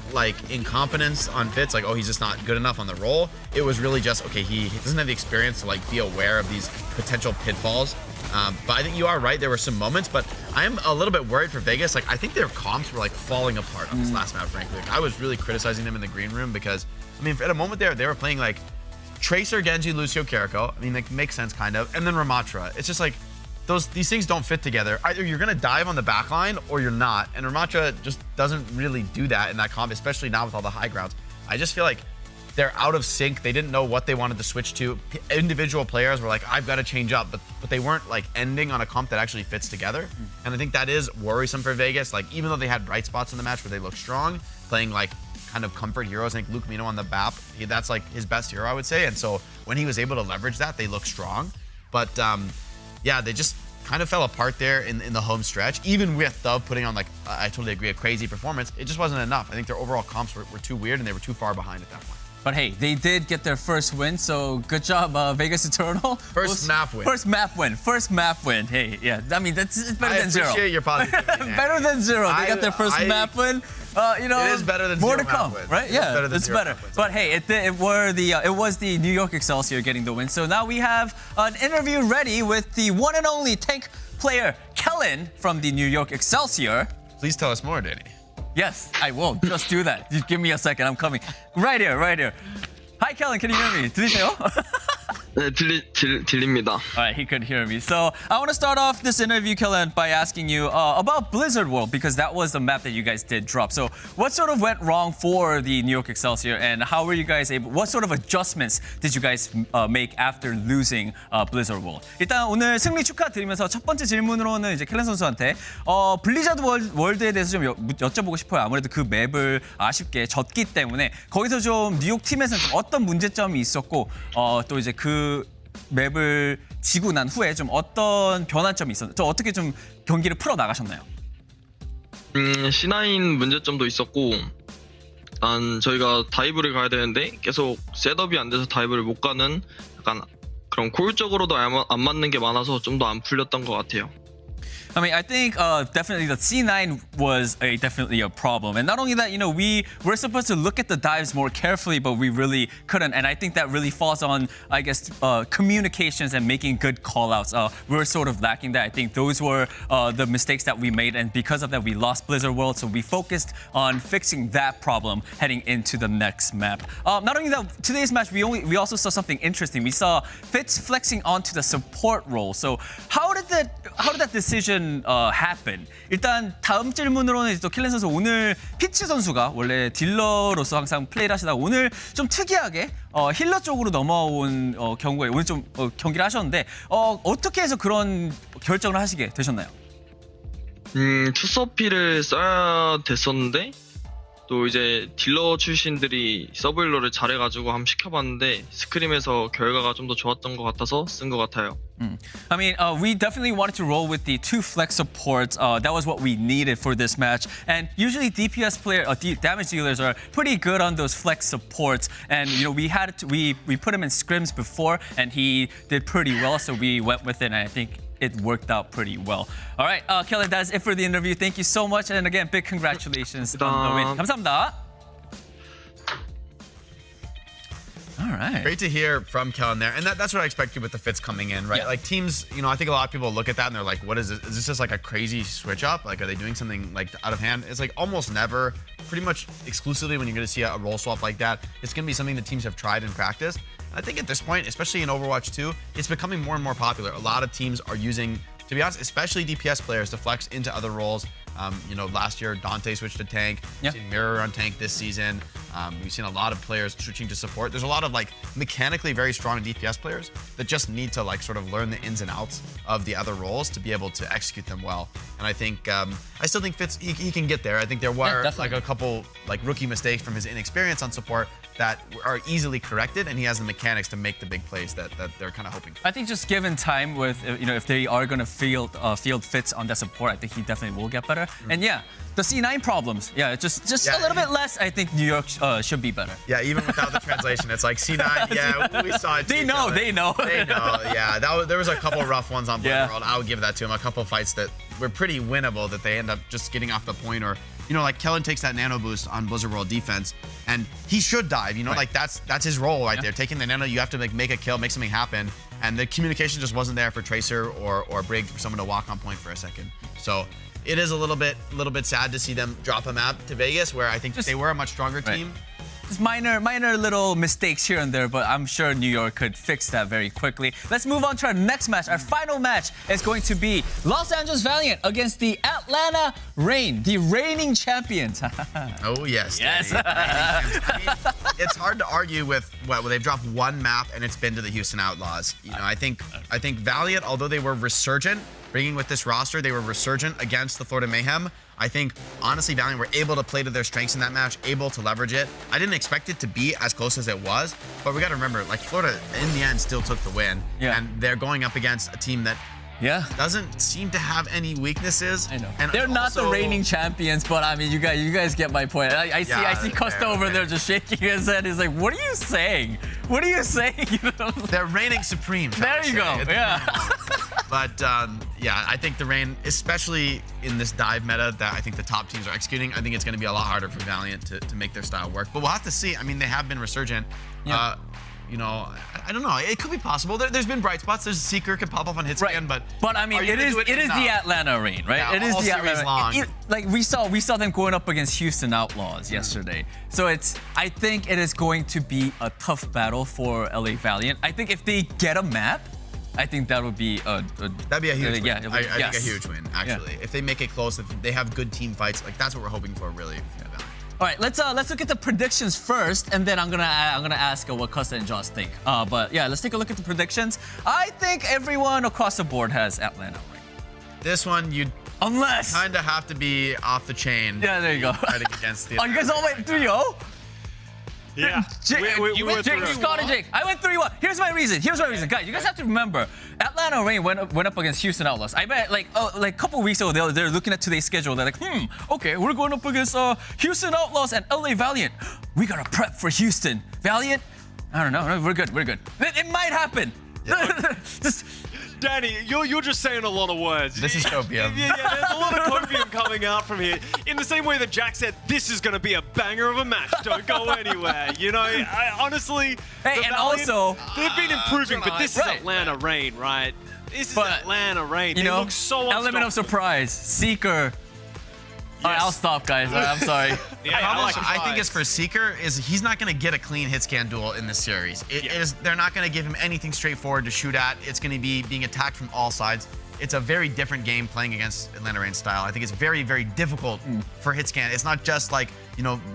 incompetence on Fitz, he's just not good enough on the role. It was really just he doesn't have the experience to be aware of these potential pitfalls. But I think you are right. There were some moments, but I am a little bit worried for Vegas. I think their comps were falling apart on this last map, frankly. I was really criticizing them in the green room because, I mean, at a moment there, they were playing Tracer, Genji, Lucio, Carrico. I mean, makes sense kind of. And then Ramatra. It's just these things don't fit together. Either you're gonna dive on the back line or you're not. And Ramatra just doesn't really do that in that comp, especially now with all the high grounds. I just feel they're out of sync. They didn't know what they wanted to switch to. Individual players were I've got to change up, but they weren't ending on a comp that actually fits together. And I think that is worrisome for Vegas. Even though they had bright spots in the match where they looked strong, playing kind of comfort heroes. I think Luke Mino on the BAP, that's his best hero, I would say. And so when he was able to leverage that, they looked strong. But yeah, they just kind of fell apart there in the home stretch. Even with Dove putting on I totally agree, a crazy performance, it just wasn't enough. I think their overall comps were too weird and they were too far behind at that point. But hey, they did get their first win, so good job, Vegas Eternal. First map win. First map win. Hey, yeah, I mean, it's better than zero. I appreciate your positivity. Better than zero. They got their first map win. It is better than more zero to come, win. right? Yeah, it's better. But hey, it was the New York Excelsior getting the win. So now we have an interview ready with the one and only tank player, Kellen from the New York Excelsior. Please tell us more, Danny. Yes, I will. Just do that. Just give me a second. I'm coming. Right here. Hi, Kellen. Can you hear me? 들리세요? 네, 들립니다. All right, he could hear me. So I want to start off this interview, Kellen, by asking you about Blizzard World, because that was the map that you guys did drop. So what sort of went wrong for the New York Excelsior, and how were you guys able, what sort of adjustments did you guys make after losing Blizzard World? 일단 오늘 승리 축하드리면서 첫 번째 질문으로는 이제 켈렌 선수한테 블리자드 월드에 대해서 좀 여쭤보고 싶어요. 아무래도 그 맵을 아쉽게 졌기 때문에 거기서 좀 뉴욕 팀에서는 좀 어떤 문제점이 있었고 또 이제 그 맵을 지고 난 후에 좀 어떤 변환점이 있었나요? 또 어떻게 좀 경기를 풀어 나가셨나요? C9 문제점도 있었고 일단 저희가 다이브를 가야 되는데 계속 셋업이 안 돼서 다이브를 못 가는 약간 그런 콜적으로도 안 맞는 게 많아서 좀 더 안 풀렸던 것 같아요. I mean, I think definitely the C9 was definitely a problem. And not only that, we were supposed to look at the dives more carefully, but we really couldn't. And I think that really falls on, I guess, communications and making good call-outs. We were sort of lacking that. I think those were the mistakes that we made. And because of that, we lost Blizzard World. So we focused on fixing that problem heading into the next map. Not only that, today's match, we also saw something interesting. We saw Fitz flexing onto the support role. So how did that decision even happen? 일단 다음 질문으로는 또 킬렌 선수 오늘 피치 선수가 원래 딜러로서 항상 플레이를 하시다가 오늘 좀 특이하게 힐러 쪽으로 넘어온 경우에 오늘 좀 경기를 하셨는데 어떻게 해서 그런 결정을 하시게 되셨나요? 투서피를 써야 됐었는데 또 이제 딜러 출신들이 서브힐러를 잘해가지고 한번 시켜봤는데 스크림에서 결과가 좀 더 좋았던 것 같아서 쓴 것 같아요. I mean, we definitely wanted to roll with the 2 flex supports. That was what we needed for this match. And usually DPS damage dealers are pretty good on those flex supports. And you know, we put him in scrims before, and he did pretty well. So we went with it, and I think it worked out pretty well. All right, Kellen, that's it for the interview. Thank you so much, and again, big congratulations on the win. 감사합니다. All right. Great to hear from Kellen there. And that's what I expected with the fits coming in, right? Yeah. Like teams, you know, I think a lot of people look at that and they're like, what is this? Is this just like a crazy switch up? Like, are they doing something like out of hand? It's like almost never, pretty much exclusively when you're going to see a role swap like that, it's going to be something that teams have tried and practiced. And I think at this point, especially in Overwatch 2, it's becoming more and more popular. A lot of teams are using, to be honest, especially DPS players to flex into other roles. You know, last year, Dante switched to tank. Yeah. We've seen Mirror on tank this season. We've seen a lot of players switching to support. There's a lot of like mechanically very strong DPS players that just need to like sort of learn the ins and outs of the other roles to be able to execute them well. And I think, I still think Fitz, he can get there. I think there were like a couple like rookie mistakes from his inexperience on support that are easily corrected, and he has the mechanics to make the big plays that they're kind of hoping for. I think just given time with, you know, if they are going to field Fitz on that support, I think he definitely will get better. And yeah, the C9 problems, just a little bit less, I think New York should be better. Yeah, even without the translation, it's like C9, yeah, we saw it too. They know. They know, yeah. There was a couple rough ones on Blizzard World. I would give that to him. A couple fights that were pretty winnable that they end up just getting off the point, or you know, like Kellen takes that nano boost on Blizzard World defense, and he should dive. You know, like that's his role right there. Taking the nano, you have to make a kill, make something happen, and the communication just wasn't there for Tracer or Brig for someone to walk on point for a second. So it is a little bit sad to see them drop a map to Vegas, where I think they were a much stronger team. Just minor little mistakes here and there, but I'm sure New York could fix that very quickly. Let's move on to our next match. Our final match is going to be Los Angeles Valiant against the Atlanta Reign, the reigning champions. Oh, yes. Yes. I mean, it's hard to argue with they've dropped one map and it's been to the Houston Outlaws. You know, I think Valiant, although they were resurgent, bringing with this roster, they were resurgent against the Florida Mayhem. I think, honestly, Valiant were able to play to their strengths in that match, able to leverage it. I didn't expect it to be as close as it was, but we got to remember, like, Florida, in the end, still took the win. Yeah. And they're going up against a team that doesn't seem to have any weaknesses. I know. And they're not the reigning champions, but I mean, you guys get my point. I see Costa over there just shaking his head. He's like, what are you saying? What are you saying? They're reigning supreme. There you go. Yeah. But yeah, I think the Reign, especially in this dive meta that I think the top teams are executing, I think it's going to be a lot harder for Valiant to make their style work. But we'll have to see. I mean, they have been resurgent. Yeah. You know, I don't know. It could be possible. There's been bright spots. There's Seeker could pop up on hitscan, but I mean, it is the Atlanta Reign, right? Yeah, it is all the series Atlanta. long. Like we saw them going up against Houston Outlaws yesterday. So I think it is going to be a tough battle for LA Valiant. I think if they get a map, I think that would be that'd be a huge win. Yeah, I think a huge win, actually. If they make it close, if they have good team fights, like that's what we're hoping for, really. All right, let's look at the predictions first, and then I'm gonna ask what Costa and Josh think. But yeah, let's take a look at the predictions. I think everyone across the board has Atlanta. This one, you kind of have to be off the chain. Yeah, there you go. Fighting against the. Oh, you guys all went 3-0? Yeah. You went 3-1. Scott and Jake. I went 3-1. Here's my reason. Guys, you guys have to remember, Atlanta Reign went up against Houston Outlaws. I bet like a couple weeks ago, they're looking at today's schedule. They're like, okay, we're going up against Houston Outlaws and LA Valiant. We gotta prep for Houston. Valiant? I don't know. We're good. It might happen. Yeah, just. Danny, you're just saying a lot of words. This is copium. Yeah, there's a lot of copium coming out from here. In the same way that Jack said, this is going to be a banger of a match. Don't go anywhere. You know, I honestly... Hey, and also... They've been improving, but this is Atlanta Reign, right? This is Atlanta Reign. They look so unstoppable. Element of surprise. Seeker. All right, I'll stop, guys. I'm sorry. I think it's for Seeker is he's not going to get a clean hit scan duel in this series. They're not going to give him anything straightforward to shoot at. It's going to be being attacked from all sides. it's a very different game playing against Atlanta Reign style. I think it's very, very difficult for Hitscan. It's not just like,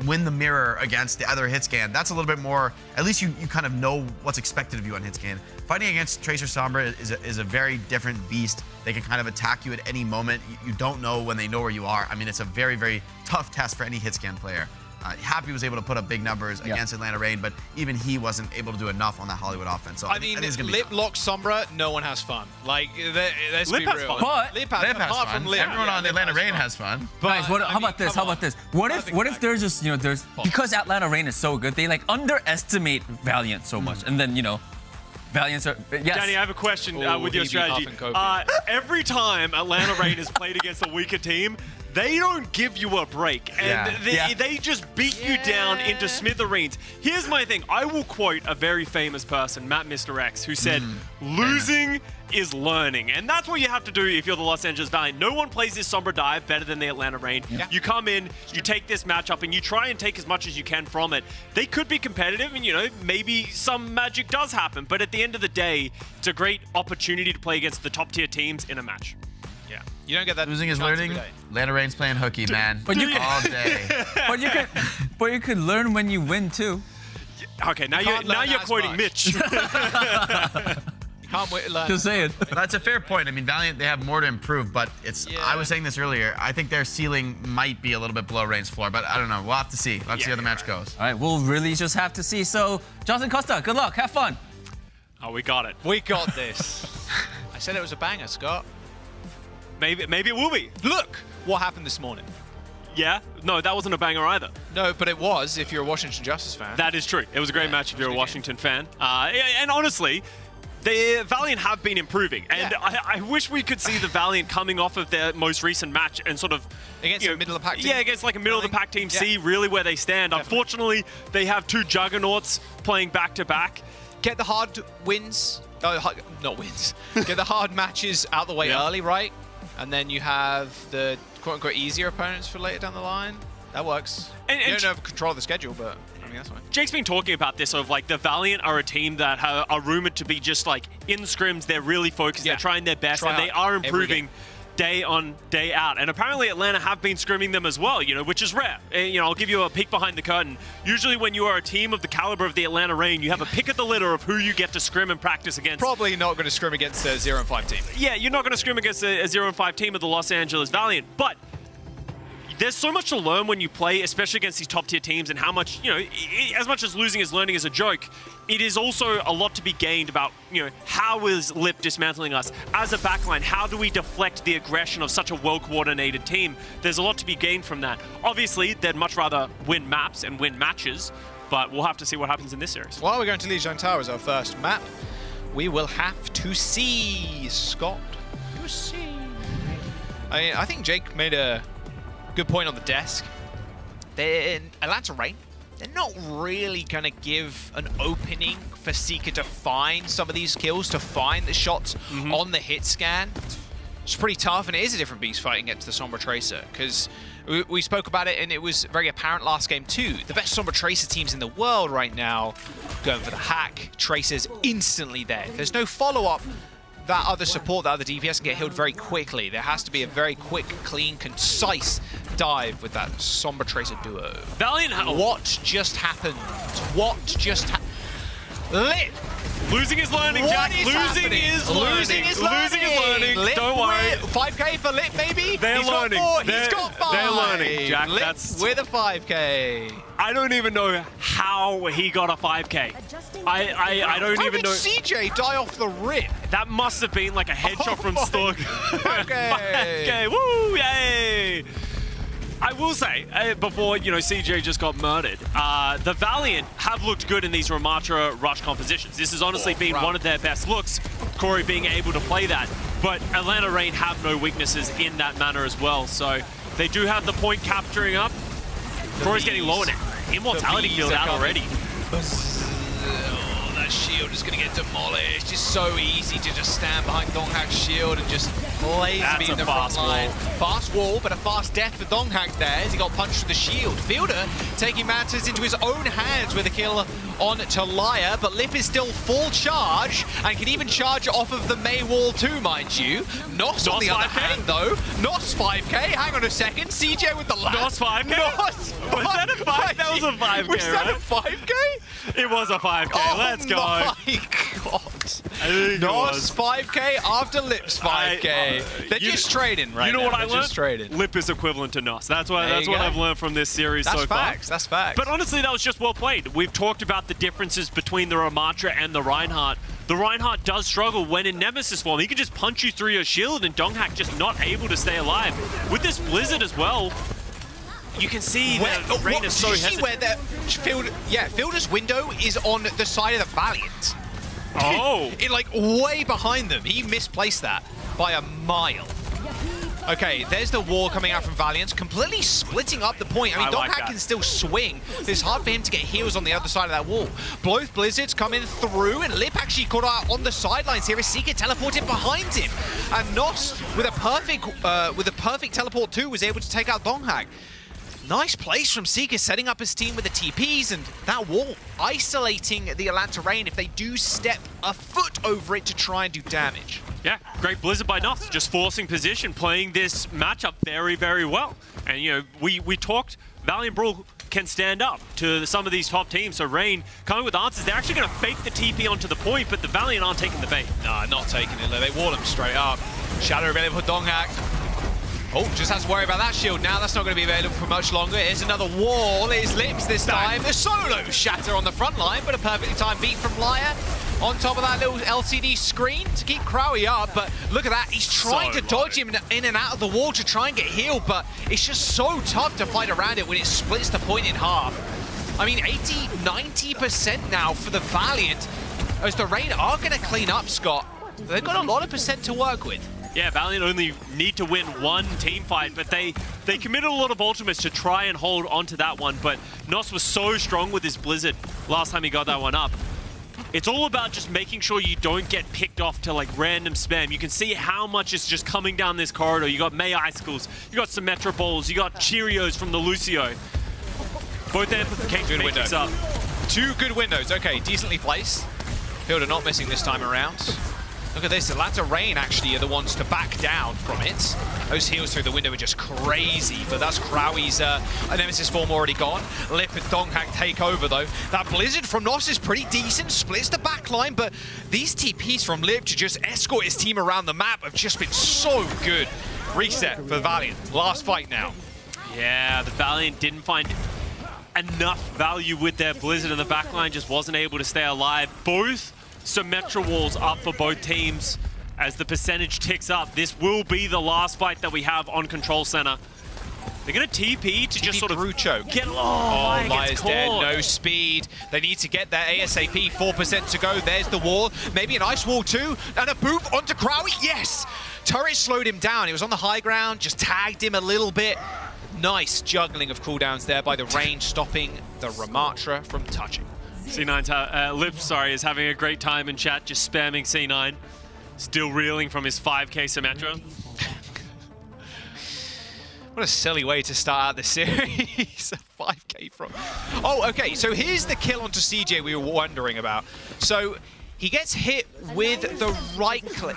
win the mirror against the other Hitscan. That's a little bit more, at least you kind of know what's expected of you on Hitscan. Fighting against Tracer Sombra is a very different beast. They can kind of attack you at any moment. You don't know when they know where you are. I mean, it's a very, very tough test for any Hitscan player. Happy was able to put up big numbers against Atlanta Reign, but even he wasn't able to do enough on that Hollywood offense. So I mean, Lip Lock Sombra, no one has fun. Like, let's be real. But Lip has apart fun. From Lip, everyone on Atlanta Reign has fun. Guys, how about this? How about this? What if there's just because Atlanta Reign is so good, they like underestimate Valiant so much, and then Valiants are yes. Danny, I have a question with your strategy. Every time Atlanta Reign has played against a weaker team, they don't give you a break, and they just beat you down into smithereens. Here's my thing. I will quote a very famous person, Matt Mr. X, who said, losing is learning. And that's what you have to do if you're the Los Angeles Valiant. No one plays this Sombra dive better than the Atlanta Reign. You come in, you take this matchup, and you try and take as much as you can from it. They could be competitive, and maybe some magic does happen, but at the end of the day, it's a great opportunity to play against the top tier teams in a match. Yeah, you don't get that. Losing is learning. Atlanta Reign's playing hooky, man. But you all day. but you could learn when you win too. Okay, now you're quoting Mitch. Just saying. That's a fair point. I mean, Valiant, they have more to improve, but I was saying this earlier. I think their ceiling might be a little bit below Reign's floor, but I don't know. We'll have to see. Let's see how the match goes. All right, we'll really just have to see. So, Johnson Costa, good luck. Have fun. Oh, we got it. We got this. I said it was a banger, Scott. Maybe it will be. Look what happened this morning. Yeah? No, that wasn't a banger either. No, but it was if you're a Washington Justice fan. That is true. It was a great match if you're a Washington fan. And honestly, the Valiant have been improving. And I wish we could see the Valiant coming off of their most recent match and sort of... Against a middle-of-the-pack team? Yeah, against like a middle-of-the-pack team, see really where they stand. Unfortunately, they have two juggernauts playing back-to-back. Get the hard wins. Not wins. Get the hard matches out the way early, right? And then you have the quote-unquote easier opponents for later down the line. That works. And you don't have control of the schedule, but I mean, that's fine. Jake's been talking about this of like the Valiant are a team that are rumored to be just like in scrims. They're really focused. They're trying their best, and they are improving day on, day out. And apparently Atlanta have been scrimming them as well, which is rare. I'll give you a peek behind the curtain. Usually when you are a team of the caliber of the Atlanta Reign, you have a pick of the litter of who you get to scrim and practice against. Probably not going to scrim against a 0-5 team. Yeah, you're not going to scrim against a 0-5 team of the Los Angeles Valiant, but there's so much to learn when you play, especially against these top-tier teams, and how much, as much as losing is learning as a joke, it is also a lot to be gained about, how is Lip dismantling us? As a backline, how do we deflect the aggression of such a well-coordinated team? There's a lot to be gained from that. Obviously, they'd much rather win maps and win matches, but we'll have to see what happens in this series. While we're going to Lijiang Tower as our first map, we will have to see, Scott. You see. I think Jake made a good point on the desk. They're Atlanta Reign. They're not really going to give an opening for Seeker to find some of these kills, to find the shots on the hit scan. It's pretty tough, and it is a different beast fighting against the Sombra Tracer, because we spoke about it, and it was very apparent last game too. The best Sombra Tracer teams in the world right now, going for the hack. Tracer's instantly there. There's no follow-up. That other support, that other DPS can get healed very quickly. There has to be a very quick, clean, concise dive with that Sombra Tracer duo. Valiant, what just happened? What just happened? Lit! Losing is learning, Jack. Losing is learning. Lit, don't worry. 5k for Lit, maybe? They're learning. He's got 5. They're learning, Jack. Lit with a 5k. I don't even know how he got a 5k. I don't even know. How did CJ die off the rip? That must have been like a headshot from Stork. 5k. 5k. Woo! Yay! I will say, before, CJ just got murdered, the Valiant have looked good in these Ramatra rush compositions. This has honestly been one of their best looks, Corey being able to play that. But Atlanta Reign have no weaknesses in that manner as well. So they do have the point capturing up. Corey's getting low in it. Immortality field out already. Oh, that that shield is going to get demolished. It's so easy to just stand behind Donghak's shield and just laser beam the front line. Fast wall, but a fast death for Donghak there as he got punched through the shield. Fielder taking matters into his own hands with a kill on to Liar, but Lip is still full charge and can even charge off of the May wall too, mind you. Nos on the other hand, though. Nos 5k. Hang on a second. CJ with the last. Nos 5k? Nos. Was that a 5? That was a 5k, Was that right? a 5k? It was a 5k. Oh Let's go. My God. Nos 5k after Lip's 5k. They're just trading right now. You know what I They're learned? just trading. Lip is equivalent to Nos. That's what There you I've go. learned from this series That's so far. facts. That's facts. But honestly, that was just well played. We've talked about the differences between the Ramatra and the Reinhardt. The Reinhardt does struggle when in Nemesis form. He can just punch you through your shield, and Donghak just not able to stay alive. With this Blizzard as well, you can see that Rain is so hesitant. Where the Fielder's window is on the side of the Valiant. Oh. Like way behind them. He misplaced that by a mile. Okay, there's the wall coming out from Valiant, completely splitting up the point. I mean, Donghak can still swing, but it's hard for him to get heals on the other side of that wall. Both Blizzards coming through, and Lip actually caught out on the sidelines here as Seeker teleported behind him. And Nos, with a perfect teleport too, was able to take out Donghak. Nice place from Seeker, setting up his team with the TPs, and that wall isolating the Atlanta Reign if they do step a foot over it to try and do damage. Yeah, great Blizzard by Nos, just forcing position, playing this matchup very, very well. And, you know, we talked, Valiant Brawl can stand up to some of these top teams. So Reign coming with answers. They're actually going to fake the TP onto the point, but the Valiant aren't taking the bait. No, not taking it. They wall him straight up. Shadow available for Donghak. Oh, just has to worry about that shield now. That's not going to be available for much longer. Here's another wall. It's Lips this time. The solo shatter on the front line, but a perfectly timed beat from Liar. On top of that little LCD screen to keep Crowy up, but look at that. He's trying to dodge him in and out of the wall to try and get healed, but it's just so tough to fight around it when it splits the point in half. I mean, 80-90% now for the Valiant, as the Reign are going to clean up, Scott. They've got a lot of percent to work with. Yeah, Valiant only need to win one team fight, but they committed a lot of ultimates to try and hold onto that one, but Nos was so strong with his Blizzard last time he got that one up. It's all about just making sure you don't get picked off to like random spam. You can see how much is just coming down this corridor. You got May Icicles, you got Symmetra Balls, you got Cheerios from the Lucio. Both amplification makes up. Two good windows. Okay, decently placed. Fielder not missing this time around. Look at this, Atlanta Reign actually are the ones to back down from it. Those heals through the window are just crazy, but that's Crowy's Nemesis form already gone. Lip and Donghak take over though. That Blizzard from Nos is pretty decent, splits the back line, but these TPs from Lip to just escort his team around the map have just been so good. Reset for Valiant, last fight now. Yeah, the Valiant didn't find enough value with their Blizzard, and the backline just wasn't able to stay alive. Both Symmetra walls up for both teams as the percentage ticks up. This will be the last fight that we have on Control Center. They're going to TP to just sort of choke. Get Liar's dead, no speed. They need to get their ASAP, 4% to go. There's the wall, maybe an ice wall too, and a boop onto Crowy. Yes! Turret slowed him down. He was on the high ground, just tagged him a little bit. Nice juggling of cooldowns there by the range, stopping the Ramatra from touching. C9, Lip, sorry, is having a great time in chat, just spamming C9. Still reeling from his 5k Symmetra. What a silly way to start out the series. 5k from... Oh, okay, so here's the kill onto CJ we were wondering about. So he gets hit with the right click.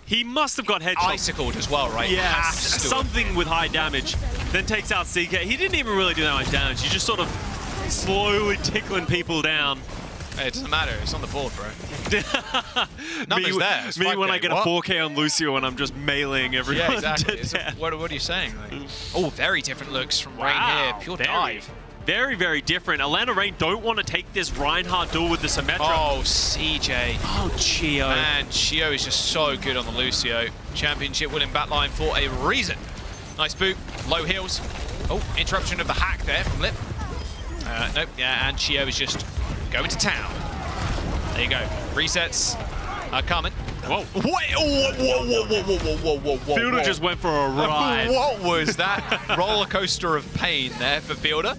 He must have got headshot. Icicled as well, right? Yeah, something with high damage. Then takes out CK. He didn't even really do that much damage. He just sort of slowly tickling people down. Hey, it doesn't matter. It's on the board, bro. Numbers there. It's me when I get what? a 4K on Lucio and I'm just meleeing everyone. Yeah, exactly. What are you saying? Like, oh, very different looks from Reign here. Pure dive. Very, very different. Atlanta Reign don't want to take this Reinhardt duel with the Symmetra. Oh, CJ. Oh, Chio. Man, Chio is just so good on the Lucio. Championship winning backline for a reason. Nice boot. Low heals. Oh, interruption of the hack there from Lip. Nope. Yeah, and Chio is just going to town. There you go. Resets are coming. Whoa. What? Whoa. Fielder just went for a ride. What was that? Roller coaster of pain there for Fielder.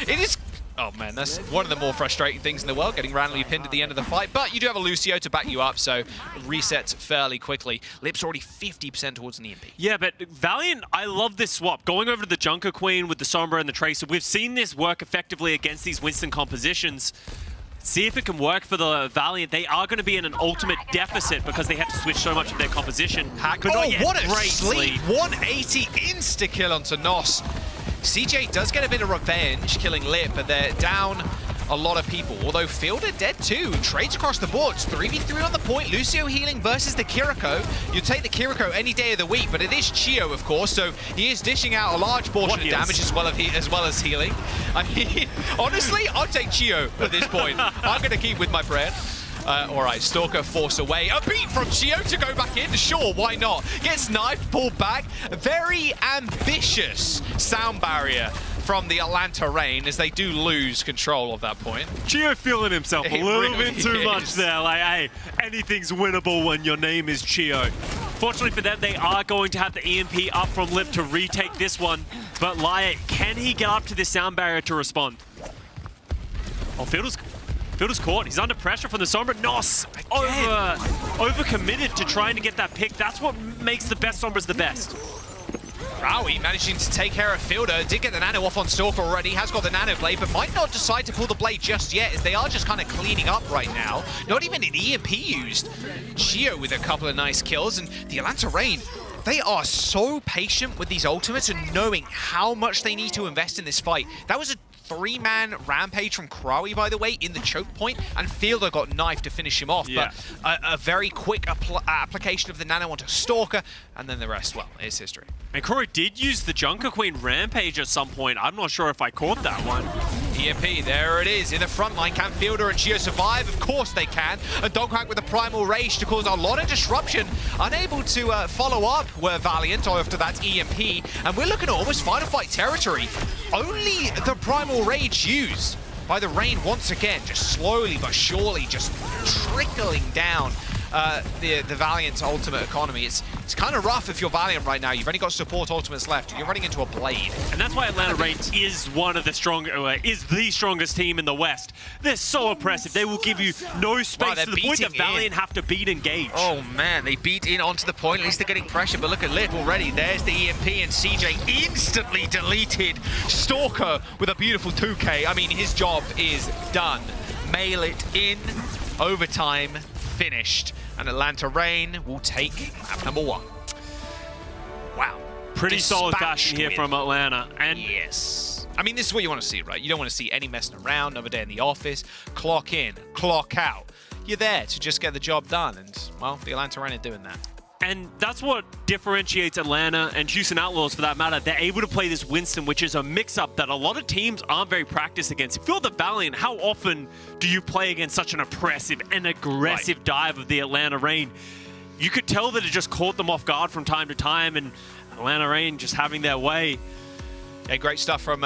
It is Oh man, that's one of the more frustrating things in the world, getting randomly pinned at the end of the fight. But you do have a Lucio to back you up, so resets fairly quickly. Lip's already 50% towards an EMP. Yeah, but Valiant, I love this swap. Going over to the Junker Queen with the Sombra and the Tracer, we've seen this work effectively against these Winston compositions. See if it can work for the Valiant. They are going to be in an ultimate deficit because they have to switch so much of their composition. But what a sleep! 180 insta-kill onto Nos. CJ does get a bit of revenge killing Lip, but they're down a lot of people. Although Fielder dead too. Trades across the board. 3v3 on the point. Lucio healing versus the Kiriko. You take the Kiriko any day of the week, but it is Chio, of course, so he is dishing out a large portion of damage as well as healing. I mean, honestly, I'll take Chio at this point. I'm going to keep with my friend. All right, Stalker forced away. A beat from Chio to go back in. Sure, why not? Gets knifed, pulled back. Very ambitious sound barrier from the Atlanta Reign as they do lose control of that point. Chio feeling himself a little bit too much there. Like, hey, anything's winnable when your name is Chio. Fortunately for them, they are going to have the EMP up from Lip to retake this one. But Laya, can he get up to this sound barrier to respond? Oh, Fielder's caught. He's under pressure from the Sombra. Nos over-committed to trying to get that pick. That's what makes the best Sombras the best. Rowie managing to take care of Fielder. Did get the nano off on Stalker already. Has got the nano blade, but might not decide to pull the blade just yet, as they are just kind of cleaning up right now. Not even an EMP used. Chio with a couple of nice kills, and the Atlanta Reign, they are so patient with these ultimates and knowing how much they need to invest in this fight. That was a 3-man rampage from Krawi, by the way, in the choke point, and Fielder got knifed to finish him off. Yeah. But a very quick application of the nano onto Stalker, and then the rest, well, it's history. And Krawi did use the Junker Queen rampage at some point. I'm not sure if I caught that one. EMP, there it is, in the front line. Can Fielder and Chio survive? Of course they can. And Doghack with the Primal Rage to cause a lot of disruption. Unable to follow up were Valiant after that EMP. And we're looking at almost final fight territory. Only the Primal Rage used by the Reign once again, just slowly but surely just trickling down the Valiant's ultimate economy. It's kind of rough if you're Valiant right now. You've only got support ultimates left. You're running into a blade. And that's why Atlanta Reign is one of the is the strongest team in the West. They're so oppressive. They will give you no space to the point that Valiant have to beat engage. Oh man, they beat in onto the point. At least they're getting pressure, but look at Lip already. There's the EMP, and CJ instantly deleted Stalker with a beautiful 2K. I mean, his job is done. Mail it in. Overtime finished. And Atlanta Reign will take map number 1. Wow. Pretty solid fashion here from Atlanta. And yes. I mean, this is what you want to see, right? You don't want to see any messing around, another day in the office, clock in, clock out. You're there to just get the job done. And, well, the Atlanta Reign are doing that. And that's what differentiates Atlanta and Houston Outlaws, for that matter. They're able to play this Winston, which is a mix-up that a lot of teams aren't very practiced against. If you're the Valiant, how often do you play against such an oppressive and aggressive dive of the Atlanta Reign? You could tell that it just caught them off guard from time to time, and Atlanta Reign just having their way. Yeah, great stuff from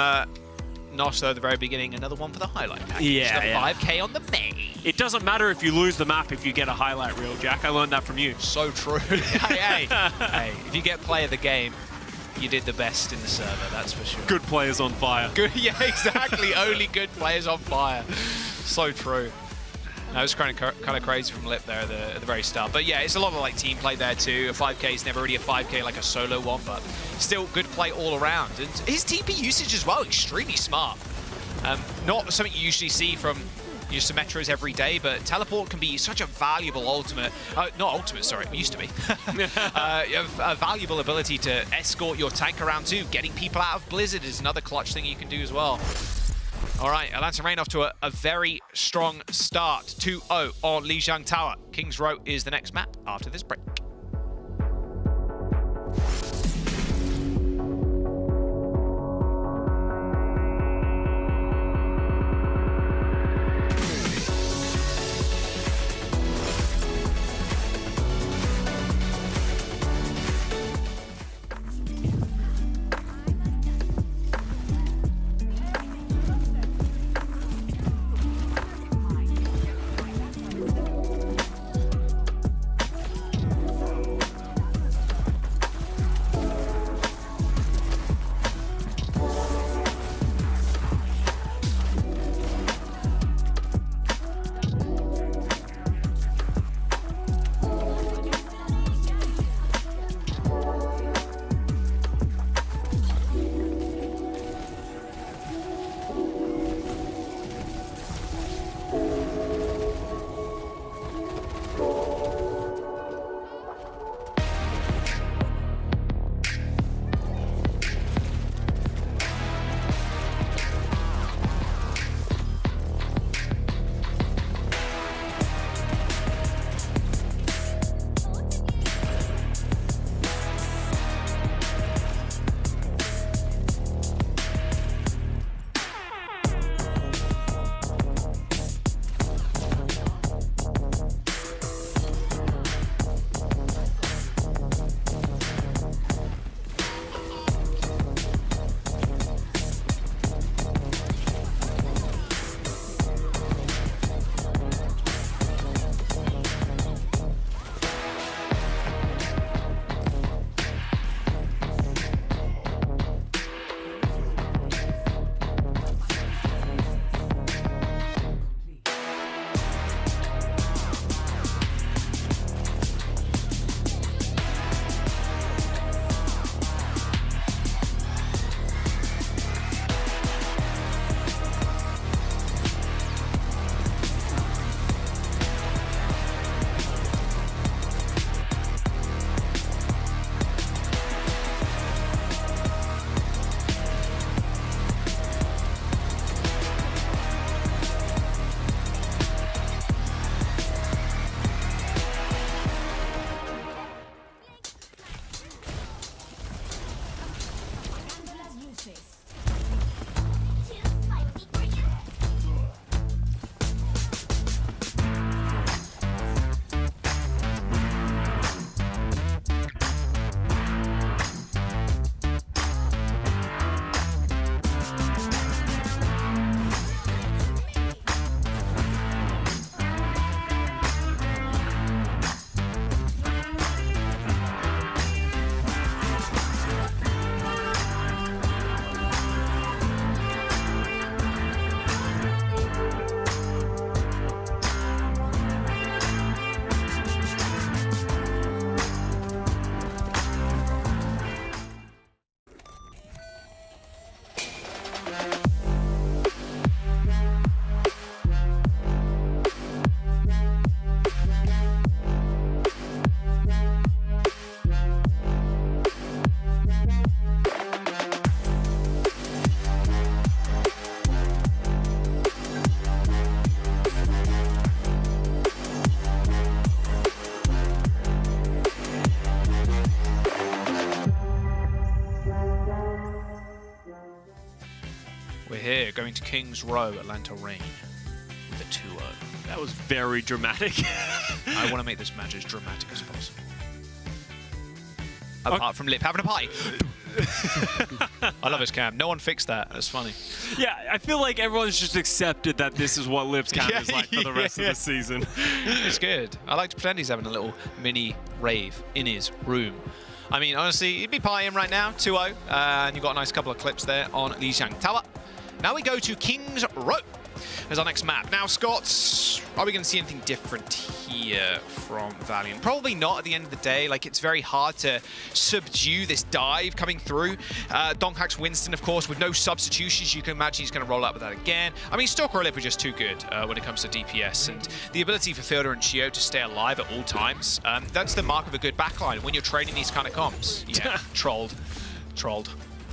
Nos, though, at the very beginning. Another one for the highlight package. Yeah, the 5K on the main. It doesn't matter if you lose the map if you get a highlight reel, Jack. I learned that from you. So true. hey, if you get play of the game, you did the best in the server, that's for sure. Good players on fire. Good, yeah, exactly. Only good players on fire. So true. That was kind of crazy from Lip there at the very start. But yeah, it's a lot of like team play there too. A 5K is never really a 5K like a solo one, but still good play all around. And his TP usage as well, extremely smart. Not something you usually see from your Symmetras every day, but teleport can be such a valuable ultimate. Not ultimate, sorry, it used to be. A valuable ability to escort your tank around too. Getting people out of Blizzard is another clutch thing you can do as well. All right, Atlanta Reign off to a very strong start. 2-0 on Lijiang Tower. King's Row is the next map after this break. Kings Row, Atlanta Reign with a 2-0. That was very dramatic. I want to make this match as dramatic as possible. Apart from Lip having a party. I love his cam. No one fixed that. That's funny. Yeah, I feel like everyone's just accepted that this is what Lip's cam is like for the rest of the season. It's good. I like to pretend he's having a little mini rave in his room. I mean, honestly, he'd be partying right now, 2-0. And you've got a nice couple of clips there on Lijiang Tower. Now we go to Kings Row as our next map. Now, Scott, are we going to see anything different here from Valiant? Probably not at the end of the day. Like, it's very hard to subdue this dive coming through. Donghack's Winston, of course, with no substitutions. You can imagine he's going to roll out with that again. I mean, Stalker or Lip are just too good when it comes to DPS. And the ability for Fielder and Chio to stay alive at all times, that's the mark of a good backline when you're trading these kind of comps. Yeah, trolled.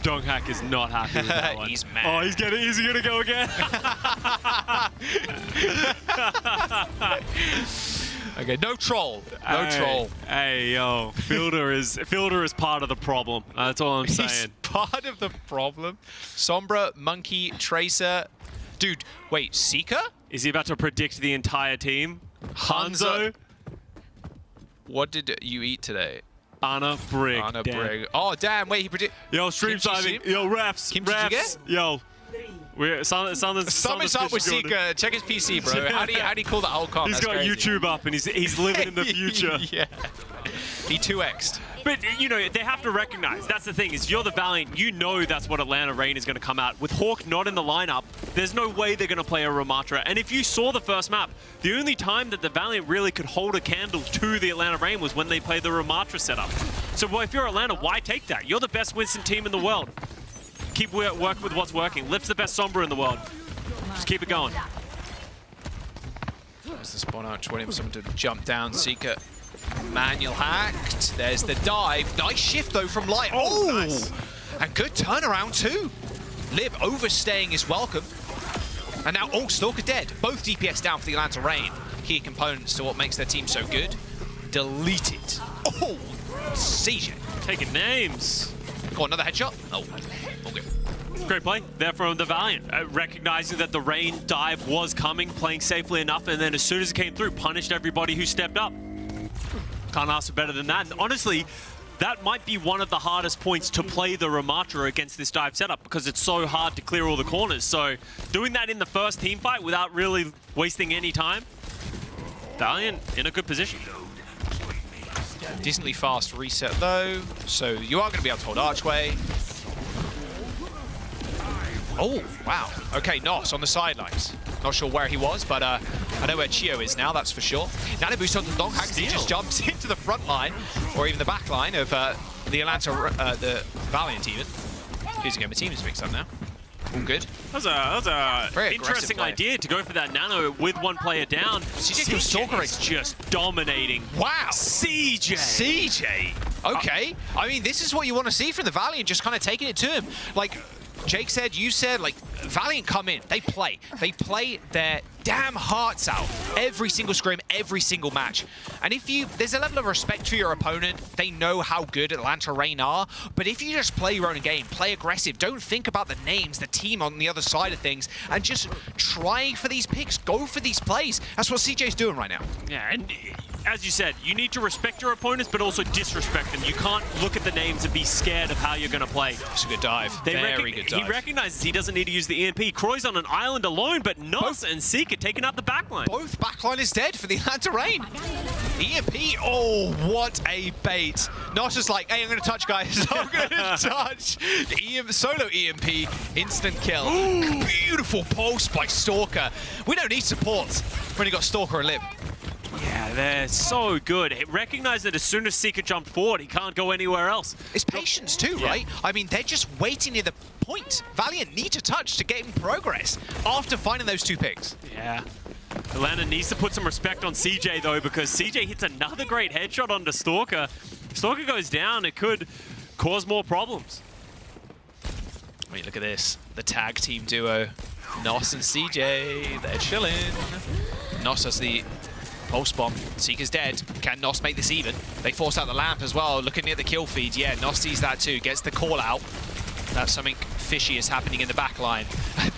Donghack is not happy with that one. He's mad. Oh, is he gonna go again? Okay, no troll. No troll. Hey, yo, Fielder is part of the problem. That's all I'm saying. He's part of the problem. Sombra, Monkey, Tracer. Dude, wait, Seeker? Is he about to predict the entire team? Hanzo? What did you eat today? Anna Brig. Oh, damn, wait, he predicted. Yo, stream diving. Yo, refs. Kimchi, refs. did you get? Yo. Something's up with Seeker. Check his PC, bro. How do you call that whole comp? He's got crazy. YouTube up and he's living in the future. Yeah. He 2x'd. But, you know, they have to recognize, that's the thing, is you're the Valiant, you know that's what Atlanta Reign is going to come out. With Hawk not in the lineup, there's no way they're going to play a Ramatra. And if you saw the first map, the only time that the Valiant really could hold a candle to the Atlanta Reign was when they played the Ramatra setup. So well, if you're Atlanta, why take that? You're the best Winston team in the world. Keep work with what's working. Lip's the best Sombra in the world. Just keep it going. There's the spawn out, waiting for someone to jump down. Seeker. Manual hacked. There's the dive. Nice shift, though, from Light. Oh! Nice. And good turnaround, too. Lib overstaying his welcome. And now, Stalker dead. Both DPS down for the Atlanta Reign. Key components to what makes their team so good. Deleted. Oh! CJ. Taking names. Got another headshot. Oh, all good. Great play there from the Valiant. Recognizing that the Reign dive was coming, playing safely enough, and then as soon as it came through, punished everybody who stepped up. Can't ask for better than that. And honestly, that might be one of the hardest points to play the Ramatra against this dive setup because it's so hard to clear all the corners. So doing that in the first team fight without really wasting any time, Valiant in a good position. Decently fast reset though, so you are going to be able to hold Archway. Oh, wow. Okay, Nos on the sidelines. Not sure where he was, but I know where Chio is now, that's for sure. Nano boost onto Donghack, he just jumps into the front line, or even the back line of the Atlanta, the Valiant even. Losing my team is mixed up now. All good. That was a interesting idea to go for that Nano with one player down. CJ is just dominating. Wow. CJ. Okay. I mean, this is what you want to see from the Valiant, just kind of taking it to him. Like Jake said, you said, like, Valiant come in, they play. They play their damn hearts out every single scrim, every single match. And if there's a level of respect to your opponent, they know how good Atlanta Reign are, but if you just play your own game, play aggressive, don't think about the names, the team on the other side of things, and just try for these picks, go for these plays. That's what CJ's doing right now. Yeah, and as you said, you need to respect your opponents, but also disrespect them. You can't look at the names and be scared of how you're going to play. It's a good dive. Very good dive. He recognizes he doesn't need to use the EMP. Kroy's on an island alone, but Nos and Seeker taking out the backline. Both backline is dead for the Atlanta Reign. EMP, oh, what a bait. Nos is like, hey, I'm going to touch, guys. I'm going to touch. Solo EMP, instant kill. Beautiful pulse by Stalker. We don't need support when you got Stalker and Lib. Yeah, they're so good. It recognized that as soon as Seeker jumped forward, he can't go anywhere else. It's patience too, right? I mean, they're just waiting near the point. Valiant need to touch to get in progress after finding those two picks. Yeah. Atlanta needs to put some respect on CJ, though, because CJ hits another great headshot onto Stalker. If Stalker goes down, it could cause more problems. I mean, look at this. The tag team duo. Nos and CJ, they're chilling. Nos has the pulse bomb. Seeker's dead. Can Nos make this even? They force out the lamp as well. Looking at the kill feed. Yeah, Nos sees that too. Gets the call out. That's something fishy is happening in the back line.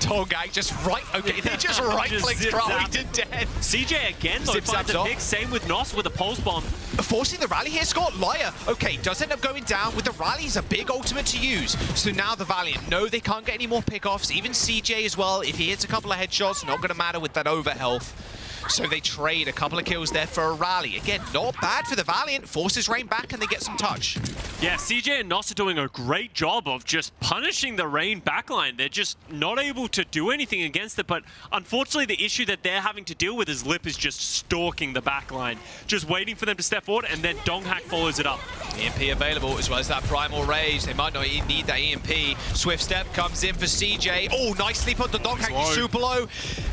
Donghack just they just right-clicked Krawi to death. CJ again, though, finds the pick. Same with Nos with a pulse bomb. Forcing the rally here, Scott. Liar, okay, does end up going down with the rally's a big ultimate to use. So now the Valiant, no, they can't get any more pickoffs. Even CJ as well, if he hits a couple of headshots, not going to matter with that overhealth. So they trade a couple of kills there for a rally. Again, not bad for the Valiant. Forces Rain back and they get some touch. Yeah, CJ and Nos are doing a great job of just punishing the Rain backline. They're just not able to do anything against it, but unfortunately the issue that they're having to deal with is Lip is just stalking the backline, just waiting for them to step forward, and then Donghack follows it up. EMP available as well as that Primal Rage. They might not even need that EMP. Swift Step comes in for CJ. Oh, nicely put the Donghack. He's super low.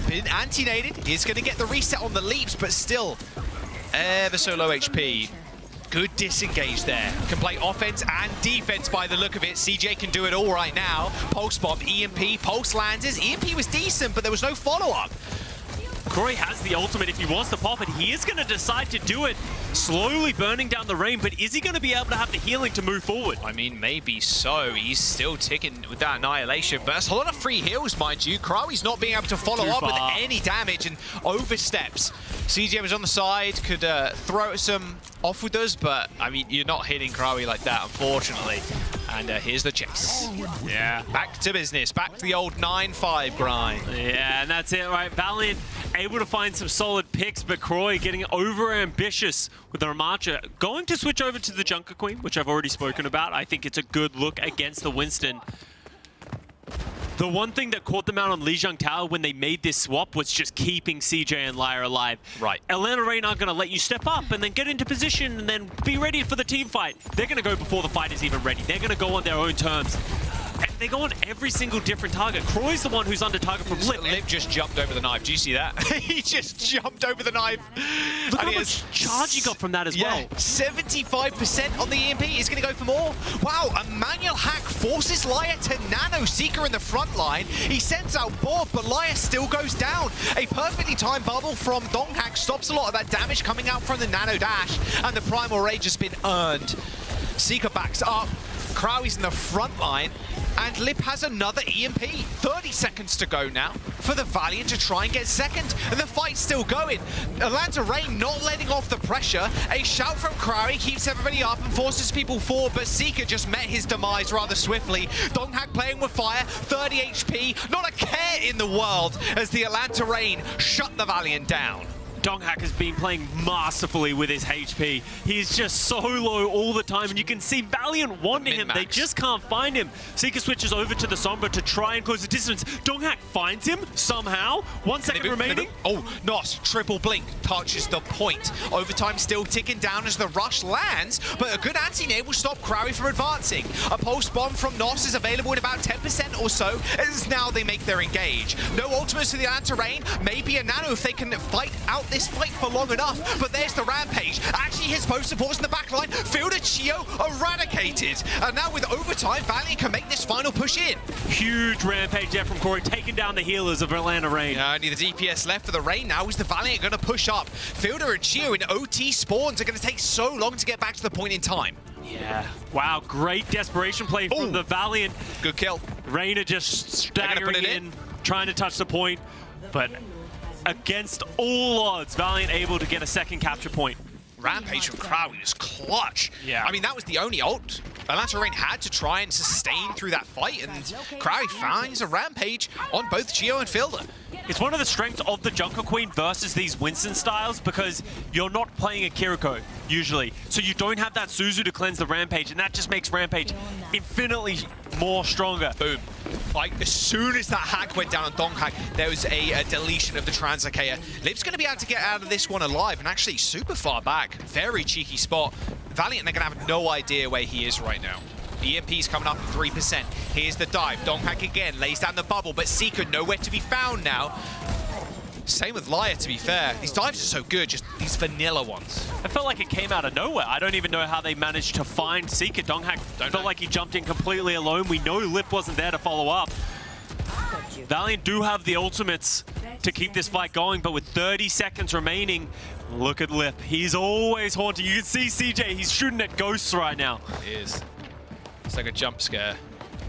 Been anti-nated. He's going to get the reset on the leaps, but still ever so low HP. Good disengage there. Can play offense and defense by the look of it. CJ can do it all right now. Pulse bomb, EMP, Pulse lands. EMP was decent, but there was no follow-up. Kroy has the ultimate if he wants to pop it. He is going to decide to do it, slowly burning down the Rain, but is he going to be able to have the healing to move forward? I mean, maybe so. He's still ticking with that Annihilation burst. A lot of free heals, mind you. Krawi's not being able to follow up with any damage and oversteps. CJ was on the side, could throw some off with us, but I mean, you're not hitting Krawi like that, unfortunately. And here's the chase. Yeah. Back to business. Back to the old 9-5 grind. Yeah, and that's it, right? Valiant able to find some solid picks, but Kroy getting over-ambitious with the Ramacha. Going to switch over to the Junker Queen, which I've already spoken about. I think it's a good look against the Winston. The one thing that caught them out on Lijiang Tower when they made this swap was just keeping CJ and Lyra alive. Right. Atlanta Rain aren't going to let you step up and then get into position and then be ready for the team fight. They're going to go before the fight is even ready. They're going to go on their own terms. And they go on every single different target. Kroy's the one who's under target from Lip. Lip just jumped over the knife. Do you see that? He just jumped over the knife. Look how much charge he got from that as well. 75% on the EMP. He's going to go for more. Wow, Emmanuel Hack forces Laya to nano Seeker in the front line. He sends out Bob, but Laya still goes down. A perfectly timed bubble from Donghack stops a lot of that damage coming out from the nano dash, and the Primal Rage has been earned. Seeker backs up. Krawi's in the front line, and Lip has another EMP. 30 seconds to go now for the Valiant to try and get second, and the fight's still going. Atlanta Rain not letting off the pressure. A shout from Krawi keeps everybody up and forces people forward, but Seeker just met his demise rather swiftly. Donghack playing with fire, 30 HP, not a care in the world as the Atlanta Rain shut the Valiant down. Donghack has been playing masterfully with his HP. He's just so low all the time, and you can see Valiant wanting him. They just can't find him. Seeker switches over to the Sombra to try and close the distance. Donghack finds him somehow. 1 second remaining. Oh, Nos, triple blink, touches the point. Overtime still ticking down as the rush lands, but a good anti-nade will stop Krawi from advancing. A pulse bomb from Nos is available in about 10% or so, as now they make their engage. No ultimates to the Atlanta Rain. Maybe a nano if they can fight out this fight for long enough, but there's the Rampage. Actually hits both supports in the back line. Fielder Chio eradicated. And now with overtime, Valiant can make this final push in. Huge Rampage there from Corey, taking down the healers of Atlanta Rain. Yeah, only the DPS left for the Rain now. Is the Valiant going to push up? Fielder and Chio in OT spawns are going to take so long to get back to the point in time. Yeah. Wow, great desperation play from the Valiant. Good kill. Rainer just staggering in, trying to touch the point, but against all odds, Valiant able to get a second capture point. Rampage from Krawi was clutch. Yeah. I mean, that was the only ult Atlanta Rain had to try and sustain through that fight, and Krawi finds a Rampage on both Geo and Fielder. It's one of the strengths of the Junker Queen versus these Winston styles, because you're not playing a Kiriko, usually. So you don't have that Suzu to cleanse the Rampage, and that just makes Rampage infinitely more stronger. Boom. Like, as soon as that hack went down on Donghack, there was a deletion of the Translocator. Lip's going to be able to get out of this one alive, and actually super far back. Very cheeky spot. Valiant, they're going to have no idea where he is right now. EMP's coming up at 3%. Here's the dive. Donghack again lays down the bubble, but Seeker nowhere to be found now. Same with Laya, to be fair. These dives are so good, just these vanilla ones. It felt like it came out of nowhere. I don't even know how they managed to find Seeker. Donghack felt like he jumped in completely alone. We know Lip wasn't there to follow up. Valiant do have the ultimates to keep this fight going, but with 30 seconds remaining, look at Lip. He's always haunting. You can see CJ, he's shooting at ghosts right now. He is. It's like a jump scare.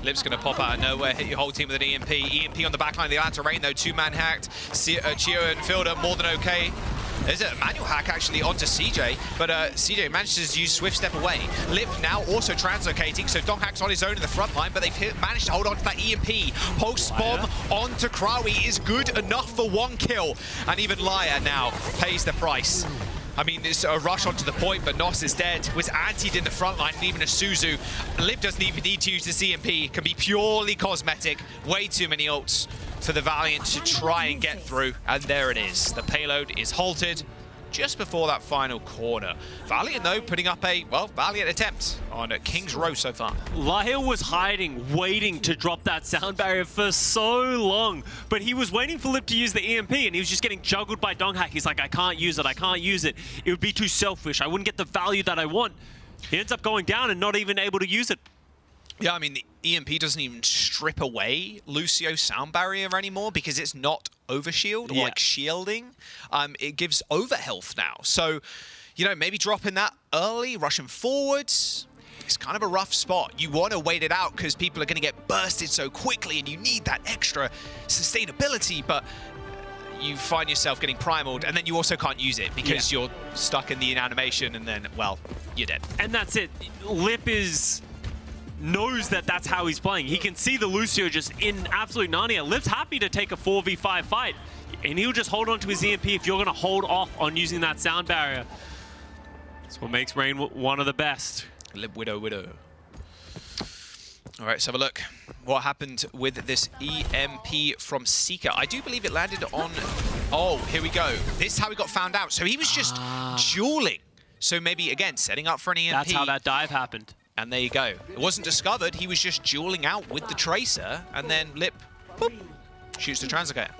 Lip's going to pop out of nowhere, hit your whole team with an EMP. EMP on the backline of the Atlanta Reign, though. Two-man hacked. Chio and Fielder more than okay. There's a manual hack actually onto CJ, but CJ manages to use Swift Step away. Lip now also translocating, so Donghack's on his own in the front line, but they've managed to hold on to that EMP. Pulse Bomb onto Krawi is good enough for 1 kill, and even Laya now pays the price. I mean, there's a rush onto the point, but Nos is dead. Was antied in the front line, and even a Suzu. Lip doesn't even need to use the CMP. Can be purely cosmetic. Way too many ults for the Valiant to try and get through. And there it is. The payload is halted just before that final corner. Valiant, though, putting up a, well, valiant attempt on King's Row so far. Lahil was hiding, waiting to drop that sound barrier for so long, but he was waiting for Lip to use the EMP, and he was just getting juggled by Donghack. He's like, I can't use it, I can't use it. It would be too selfish. I wouldn't get the value that I want. He ends up going down and not even able to use it. Yeah, I mean, the EMP doesn't even strip away Lucio's sound barrier anymore because it's not overshield or like shielding. It gives overhealth now. So, you know, maybe dropping that early, rushing forwards. It's kind of a rough spot. You want to wait it out because people are going to get bursted so quickly and you need that extra sustainability, but you find yourself getting primaled and then you also can't use it because you're stuck in the animation and then, well, you're dead. And that's it. Lip knows that that's how he's playing. He can see the Lucio just in absolute Narnia. Lip's happy to take a 4v5 fight, and he'll just hold on to his EMP if you're going to hold off on using that sound barrier. That's what makes Reign one of the best. Lip Widow. All right, let's have a look. What happened with this EMP from Seeker? I do believe it landed on... Oh, here we go. This is how he got found out. So he was just dueling. So maybe, again, setting up for an EMP. That's how that dive happened. And there you go. It wasn't discovered. He was just dueling out with the Tracer, and then Lip, boop, shoots the Translocator.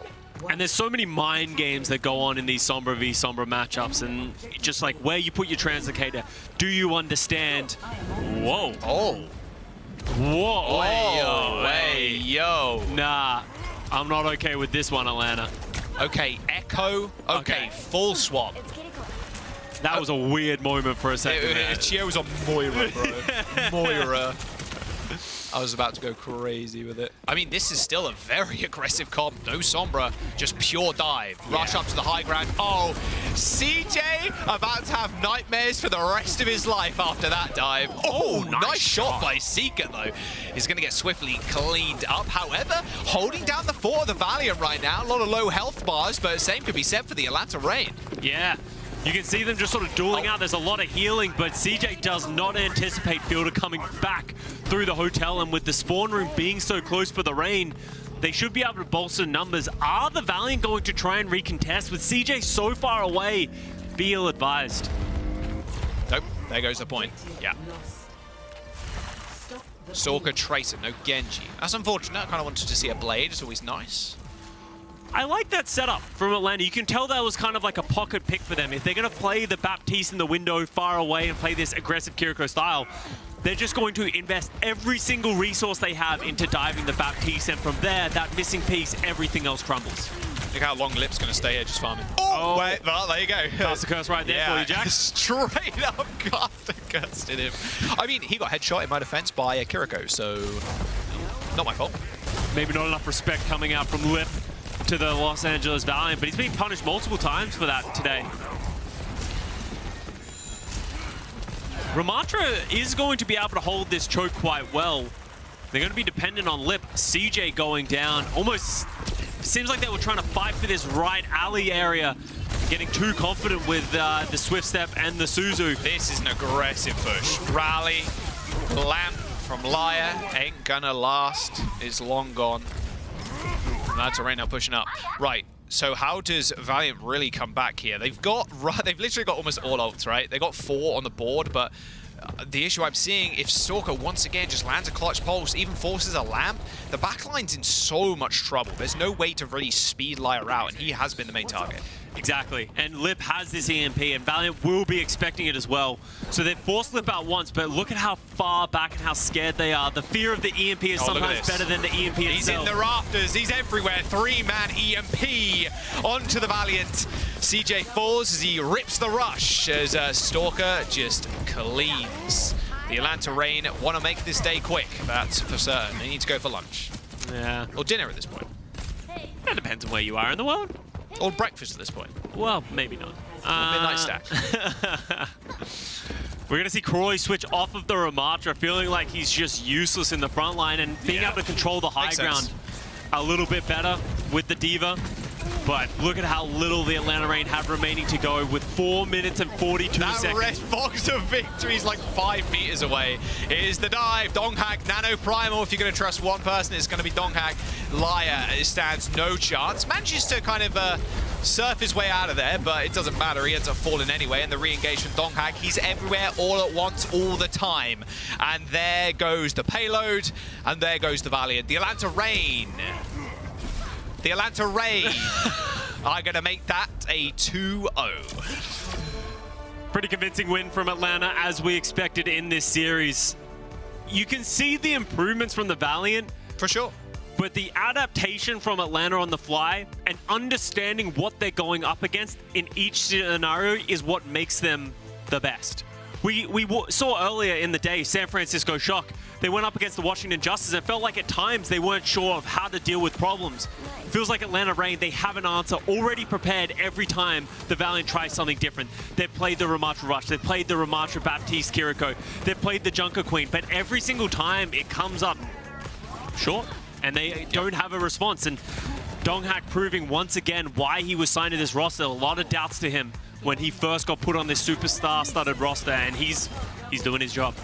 And there's so many mind games that go on in these Sombra v Sombra matchups, and just like where you put your Translocator, do you understand? Whoa. Oh. Whoa. Oh, hey, yo. Nah, I'm not okay with this one, Atlanta. Okay, Echo. Okay, full swap. That was a weird moment for a second. Chio was on Moira, bro. Moira. I was about to go crazy with it. I mean, this is still a very aggressive comp. No Sombra, just pure dive. Rush up to the high ground. Oh, CJ about to have nightmares for the rest of his life after that dive. Oh, nice shot by Seeker, though. He's going to get swiftly cleaned up. However, holding down the fort of the Valiant right now. A lot of low health bars, but the same could be said for the Atlanta Reign. Yeah. You can see them just sort of dueling out. There's a lot of healing, but CJ does not anticipate Fielder coming back through the hotel, and with the spawn room being so close for the Reign, they should be able to bolster numbers. Are the Valiant going to try and recontest with CJ so far away? Be ill-advised. Nope, there goes the point. Yeah. Stalker, Tracer, no Genji. That's unfortunate. I kind of wanted to see a Blade. It's always nice. I like that setup from Atlanta. You can tell that was kind of like a pocket pick for them. If they're going to play the Baptiste in the window far away and play this aggressive Kiriko style, they're just going to invest every single resource they have into diving the Baptiste, and from there, that missing piece, everything else crumbles. Look how long Lip's going to stay here just farming. Oh, wait, well, there you go. That's the curse right there for you, Jack. Straight up caster cursed him. I mean, he got headshot in my defense by Kiriko, so not my fault. Maybe not enough respect coming out from Lip to the Los Angeles Valiant, but he's been punished multiple times for that today. Ramatra is going to be able to hold this choke quite well. They're going to be dependent on Lip. CJ going down. Almost seems like they were trying to fight for this right alley area, getting too confident with the Swift Step and the Suzu. This is an aggressive push. Rally, lamp from Laya, ain't gonna last, is long gone. That's right now pushing up. Right, so how does Valiant really come back here? They've literally got almost all ults, right? They got 4 on the board, but the issue I'm seeing, if Stalker once again just lands a clutch pulse, even forces a lamp, the backline's in so much trouble. There's no way to really speed Laya out, and he has been the main target. Exactly, and Lip has this EMP, and Valiant will be expecting it as well. So they've forced Lip out once, but look at how far back and how scared they are. The fear of the EMP is sometimes better than the EMP itself. He's in the rafters, he's everywhere. 3-man EMP onto the Valiant. CJ falls as he rips the rush, as Stalker just cleans The Atlanta Reign want to make this day quick, that's for certain. They need to go for lunch. Yeah. Or dinner at this point. It depends on where you are in the world. Or breakfast at this point. Well, maybe not. Midnight stack. We're going to see Crawley switch off of the Ramatra, feeling like he's just useless in the front line and being able to control the high ground a little bit better with the D.Va. But look at how little the Atlanta Reign have remaining to go with 4 minutes and 42 seconds. That red box of victory is like 5 meters away. It is the dive. Donghack, Nano Primal. If you're going to trust one person, it's going to be Donghack. Laya stands no chance. Manages to kind of surf his way out of there, but it doesn't matter. He ends up falling anyway. And the re-engage from Donghack. He's everywhere all at once, all the time. And there goes the payload. And there goes the Valiant. The Atlanta Reign. The Atlanta Reign are going to make that a 2-0. Pretty convincing win from Atlanta, as we expected in this series. You can see the improvements from the Valiant. For sure. But the adaptation from Atlanta on the fly and understanding what they're going up against in each scenario is what makes them the best. We saw earlier in the day San Francisco Shock. They went up against the Washington Justice and felt like at times they weren't sure of how to deal with problems. Feels like Atlanta Reign, they have an answer already prepared every time the Valiant tries something different. They've played the Ramatra Rush, they've played the Ramatra Baptiste Kiriko, they've played the Junker Queen, but every single time it comes up short and they don't have a response. And Donghack proving once again why he was signed to this roster. A lot of doubts to him when he first got put on this superstar-studded roster, and he's doing his job.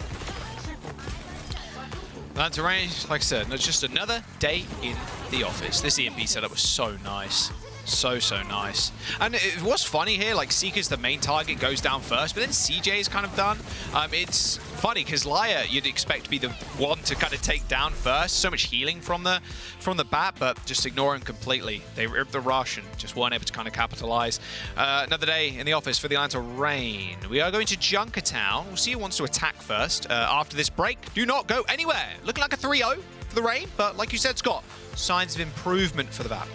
Atlanta Reign, like I said, just another day in the office. This EMP setup was so nice. So nice. And what's funny here, like Seeker's the main target, goes down first, but then CJ is kind of done. It's funny because Laya you'd expect to be the one to kind of take down first. So much healing from the bat, but just ignore him completely. They ripped the rush and just weren't able to kind of capitalize. Another day in the office for the Atlanta Reign. We are going to Junkertown. We'll see who wants to attack first after this break. Do not go anywhere. Looking like a 3-0 for the Reign, but like you said, Scott, signs of improvement for the Valiant.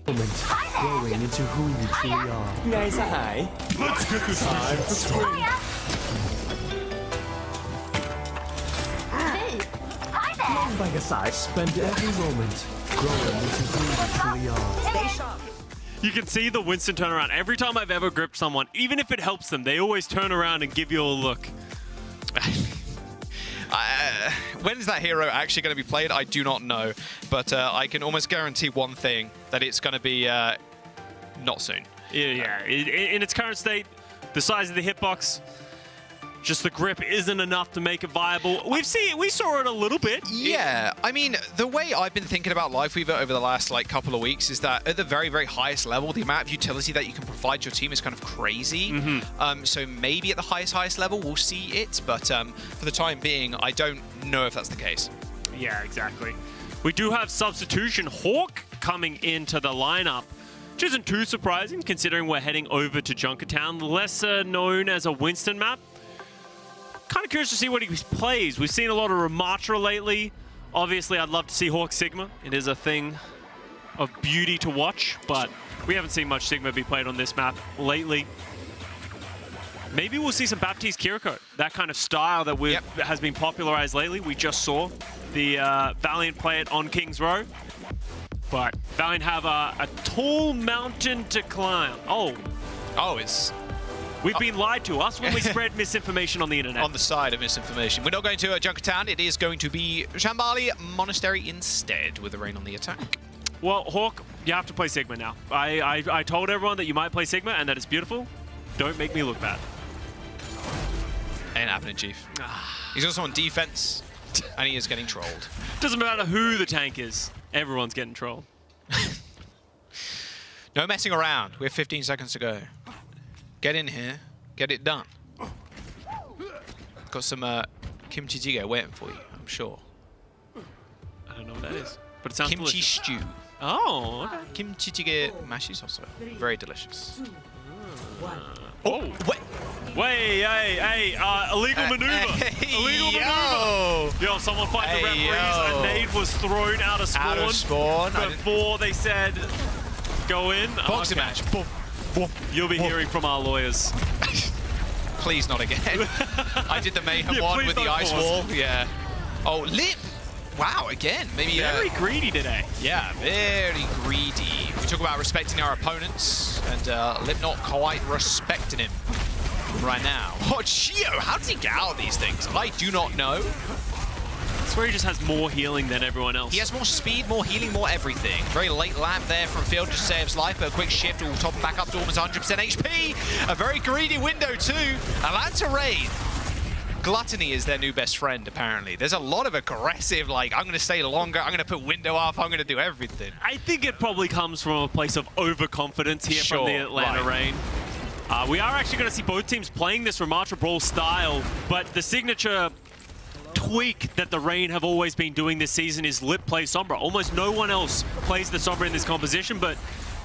growing into who you truly are. ไงสหาย Let's get this time for spring. By your side, spend every moment growing into who you truly are. Stay sharp. You can see the Winston turnaround. Every time I've ever gripped someone, even if it helps them, they always turn around and give you a look. When is that hero actually going to be played? I do not know. But I can almost guarantee one thing, that it's going to be not soon. Yeah. In its current state, the size of the hitbox, just the grip isn't enough to make it viable. We saw it a little bit. Yeah, I mean, the way I've been thinking about Lifeweaver over the last couple of weeks is that at the very, very highest level, the amount of utility that you can provide your team is kind of crazy. So maybe at the highest level, we'll see it. But for the time being, I don't know if that's the case. Yeah, exactly. We do have substitution. Hawk coming into the lineup, which isn't too surprising considering we're heading over to Junkertown, lesser known as a Winston map. Kind of curious to see what he plays. We've seen a lot of Ramatra lately. Obviously, I'd love to see Hawk Sigma. It is a thing of beauty to watch, but we haven't seen much Sigma be played on this map lately. Maybe we'll see some Baptiste Kiriko, that kind of style that has been popularized lately. We just saw the Valiant play it on King's Row, but Valiant have a tall mountain to climb. Oh, it's... We've been lied to us when we spread misinformation on the internet. On the side of misinformation. We're not going to Junkertown. It is going to be Shambali Monastery instead with the rain on the attack. Well, Hawk, you have to play Sigma now. I told everyone that you might play Sigma and that it's beautiful. Don't make me look bad. Ain't happening, Chief. He's also on defense, and he is getting trolled. Doesn't matter who the tank is. Everyone's getting trolled. No messing around. We have 15 seconds to go. Get in here, get it done. Got some kimchi jjigae waiting for you, I'm sure. I don't know what that is, but it sounds kimchi delicious. Stew. Oh, okay. Kimchi jjigae mashi also. Very delicious. Oh, wait, illegal maneuver. Illegal maneuver. Yo, someone fight the referees. A nade was thrown out of spawn. Before they said go in. Boxing match. Boom. You'll be hearing from our lawyers. Please not again. I did the Mayhem one with the ice wall. Yeah. Oh, Lip. Wow, again. Maybe very greedy today. Yeah, very greedy. We talk about respecting our opponents, and Lip not quite respecting him right now. Oh, Chio, how does he get out of these things? I do not know. I swear he just has more healing than everyone else. He has more speed, more healing, more everything. Very late lamp there from Field, just saves life, but a quick shift will top him back up to almost 100% HP. A very greedy window too. Atlanta Raid. Gluttony is their new best friend, apparently. There's a lot of aggressive, like, I'm going to stay longer, I'm going to put window up, I'm going to do everything. I think it probably comes from a place of overconfidence here from the Atlanta Rain. We are actually going to see both teams playing this Ramatra Brawl style, but the signature tweak that the Rain have always been doing this season is Lip play Sombra. Almost no one else plays the Sombra in this composition, but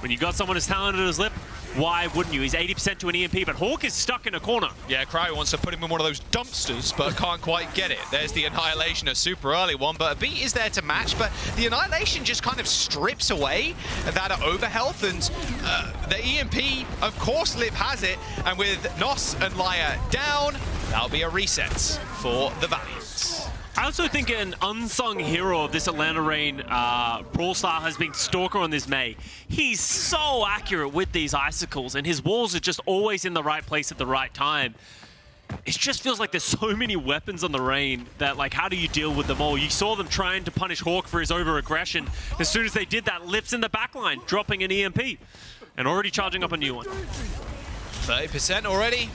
when you got someone as talented as Lip, why wouldn't you? He's 80% to an EMP, but Hawk is stuck in a corner. Yeah, Cryo wants to put him in one of those dumpsters, but can't quite get it. There's the Annihilation, a super early one, but a beat is there to match, but the Annihilation just kind of strips away that overhealth, and the EMP, of course Lip has it, and with Nos and Laya down, that'll be a reset for the Valiants. I also think an unsung hero of this Atlanta Rain Brawl style has been Stalker on this May. He's so accurate with these icicles, and his walls are just always in the right place at the right time. It just feels like there's so many weapons on the Rain that, like, how do you deal with them all? You saw them trying to punish Hawk for his over-aggression. As soon as they did that, Lip's in the backline, dropping an EMP, and already charging up a new one. 30% already.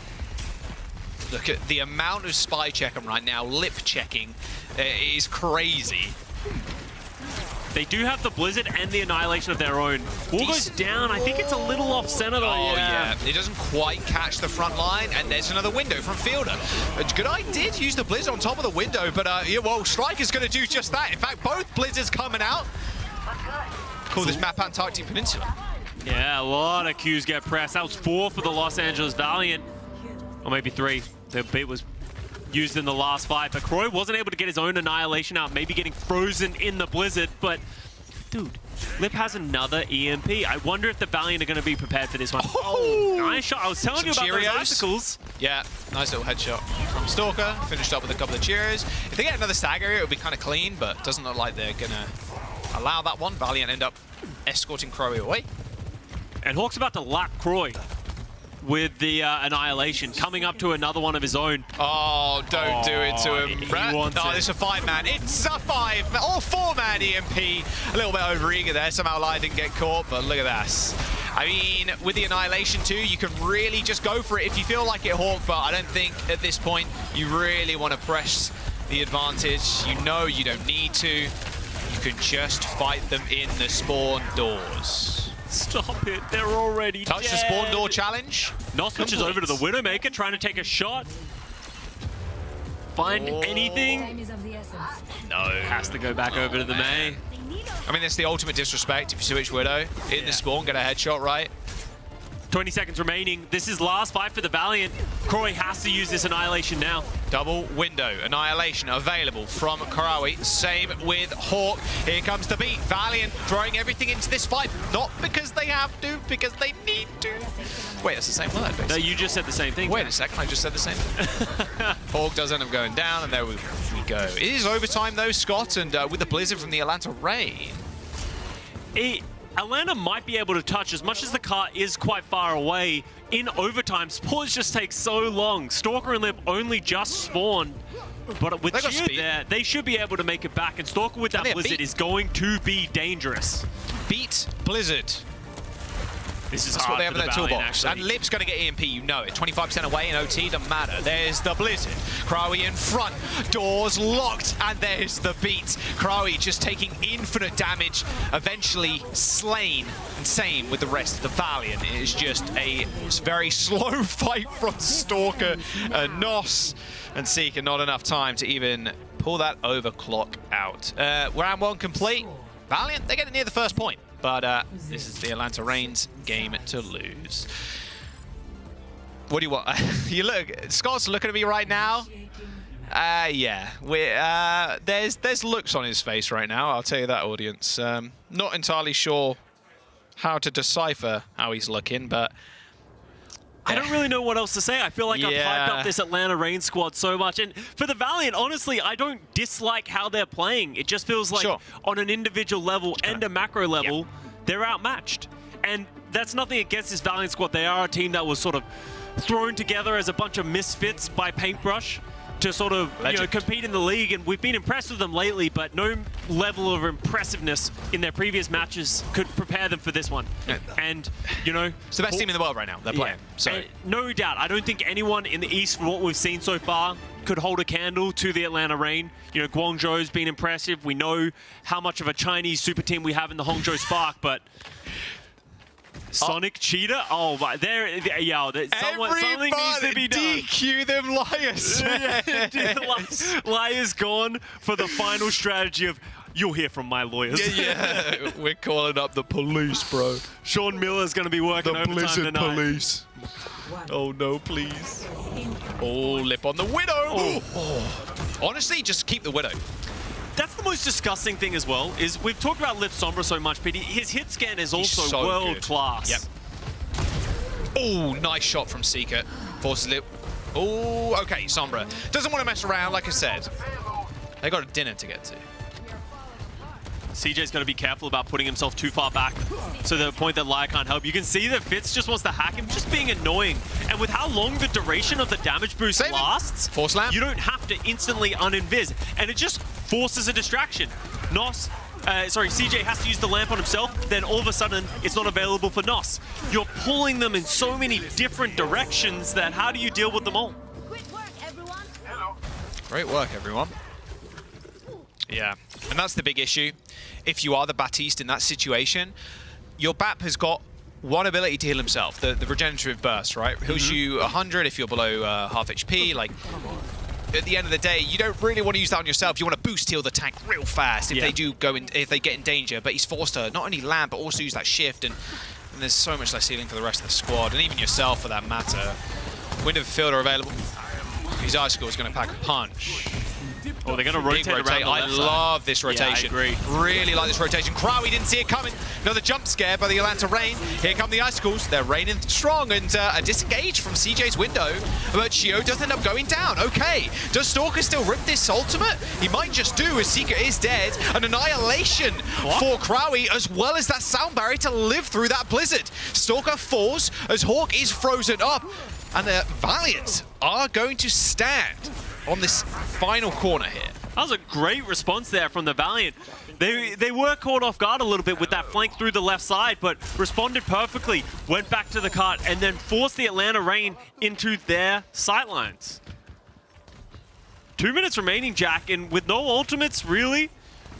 Look at the amount of spy checking right now. Lip checking is crazy. They do have the Blizzard and the Annihilation of their own. Wall goes down. I think it's a little off center though. Oh yeah. It doesn't quite catch the front line, and there's another window from Fielder. Good Eye did use the Blizzard on top of the window, but yeah, well, Strike is going to do just that. In fact, both Blizzards coming out. Call this map Antarctic Peninsula. Yeah, a lot of Qs get pressed. That was 4 for the Los Angeles Valiant. Or maybe 3. The bait was used in the last fight, but Croy wasn't able to get his own Annihilation out, maybe getting frozen in the Blizzard, but dude, Lip has another EMP. I wonder if the Valiant are going to be prepared for this one. Oh, nice shot. I was telling you about those icicles. Yeah, nice little headshot from Stalker. Finished up with a couple of Cheerios. If they get another stagger here, it would be kind of clean, but doesn't look like they're going to allow that one. Valiant end up escorting Crowy away. And Hawk's about to lap Croy with the Annihilation, coming up to another one of his own. Oh, don't do it to him, Brett. No, it's a 5-man. It's a 5-man or 4-man EMP. A little bit overeager there. Somehow Lai didn't get caught, but look at this. I mean, with the Annihilation too, you can really just go for it if you feel like it, Hawk, but I don't think at this point you really want to press the advantage. You know you don't need to. You can just fight them in the spawn doors. Stop it, they're already Touch dead. the spawn door challenge. Nos switches over to the Widowmaker, trying to take a shot. Find anything? No. Has to go back over to the Mei. I mean, it's the ultimate disrespect if you switch Widow. In the spawn, get a headshot, right? 20 seconds remaining. This is last fight for the Valiant. Croy has to use this Annihilation now. Double window. Annihilation available from Karawi. Same with Hawk. Here comes the beat. Valiant throwing everything into this fight. Not because they have to, because they need to. Wait, that's the same word, basically. No, you just said the same thing. Wait a second, I just said the same thing. Hawk does end up going down, and there we go. It is overtime, though, Scott, and with the blizzard from the Atlanta Rain. Atlanta might be able to touch, as much as the car is quite far away. In overtime, spawns just take so long. Stalker and Lip only just spawned, but with Cheer there, they should be able to make it back, and Stalker with that Blizzard is going to be dangerous. Beat Blizzard. This is That's hard what they have for in the their Valiant, toolbox. actually. And Lip's going to get EMP, you know it. 25% away in OT, doesn't matter. There's the Blizzard. Krawi in front. Doors locked. And there's the beat. Krawi just taking infinite damage, eventually slain. And same with the rest of the Valiant. It is just a very slow fight from Stalker, Nos, and Seeker. Not enough time to even pull that overclock out. Round one complete. Valiant, they're getting near the first point. But this is the Atlanta Rain's game to lose. What do you want? You look, Scott's looking at me right now. Yeah, there's looks on his face right now. I'll tell you that, audience. Not entirely sure how to decipher how he's looking, but I don't really know what else to say. I feel like I've hyped up this Atlanta Rain squad so much. And for the Valiant, honestly, I don't dislike how they're playing. It just feels like on an individual level and a macro level, they're outmatched. And that's nothing against this Valiant squad. They are a team that was sort of thrown together as a bunch of misfits by Paintbrush to sort of compete in the league, and we've been impressed with them lately, but no level of impressiveness in their previous matches could prepare them for this one. And, you know... It's the best team in the world right now. They're playing. So no doubt. I don't think anyone in the East, from what we've seen so far, could hold a candle to the Atlanta Rain. You know, Guangzhou's been impressive. We know how much of a Chinese super team we have in the Hangzhou Spark, but... Sonic Cheetah? Oh, my. Something needs to be done. DQ them, Liars. Liars gone for the final strategy of, you'll hear from my lawyers. Yeah. We're calling up the police, bro. Sean Miller's going to be working overtime Blizzard tonight. Police. Oh, no, please. Oh, Lip on the Widow. Honestly, just keep the Widow. That's the most disgusting thing as well, is we've talked about Lip Sombra so much, but his hit scan is also so world class. Yep. Oh, nice shot from Seeker. Forces Lip. Oh, okay, Sombra. Doesn't want to mess around, like I said. They got a dinner to get to. CJ's got to be careful about putting himself too far back to the point that Lai can't help. You can see that Fitz just wants to hack him, just being annoying. And with how long the duration of the damage boost lasts, Force lamp. You don't have to instantly uninvis. And it just forces a distraction. CJ has to use the lamp on himself, then all of a sudden it's not available for Nos. You're pulling them in so many different directions that how do you deal with them all? Great work, everyone. Yeah, and that's the big issue. If you are the Baptiste in that situation, your Bap has got one ability to heal himself, the regenerative burst, right? Heals you 100 if you're below half HP. Like, at the end of the day, you don't really want to use that on yourself. You want to boost heal the tank real fast if they do if they get in danger. But he's forced to not only land, but also use that shift. And there's so much less healing for the rest of the squad, and even yourself for that matter. Wind of the Field are available. His Icicle is going to pack a punch. Oh, they're going to rotate around the I left love side. this rotation. Yeah, I agree. Really like this rotation. Krawi didn't see it coming. Another jump scare by the Atlanta Reign. Here come the Icicles. They're raining strong and a disengage from CJ's window. But Chio does end up going down. Okay. Does Stalker still rip this ultimate? He might just do, as Seeker is dead. An annihilation for Krawi, as well as that sound barrier to live through that blizzard. Stalker falls as Hawk is frozen up. And the Valiant are going to stand on this final corner here. That was a great response there from the Valiant. They were caught off guard a little bit with that flank through the left side, but responded perfectly, went back to the cart, and then forced the Atlanta Reign into their sightlines. 2 minutes remaining, Jack, and with no ultimates, really,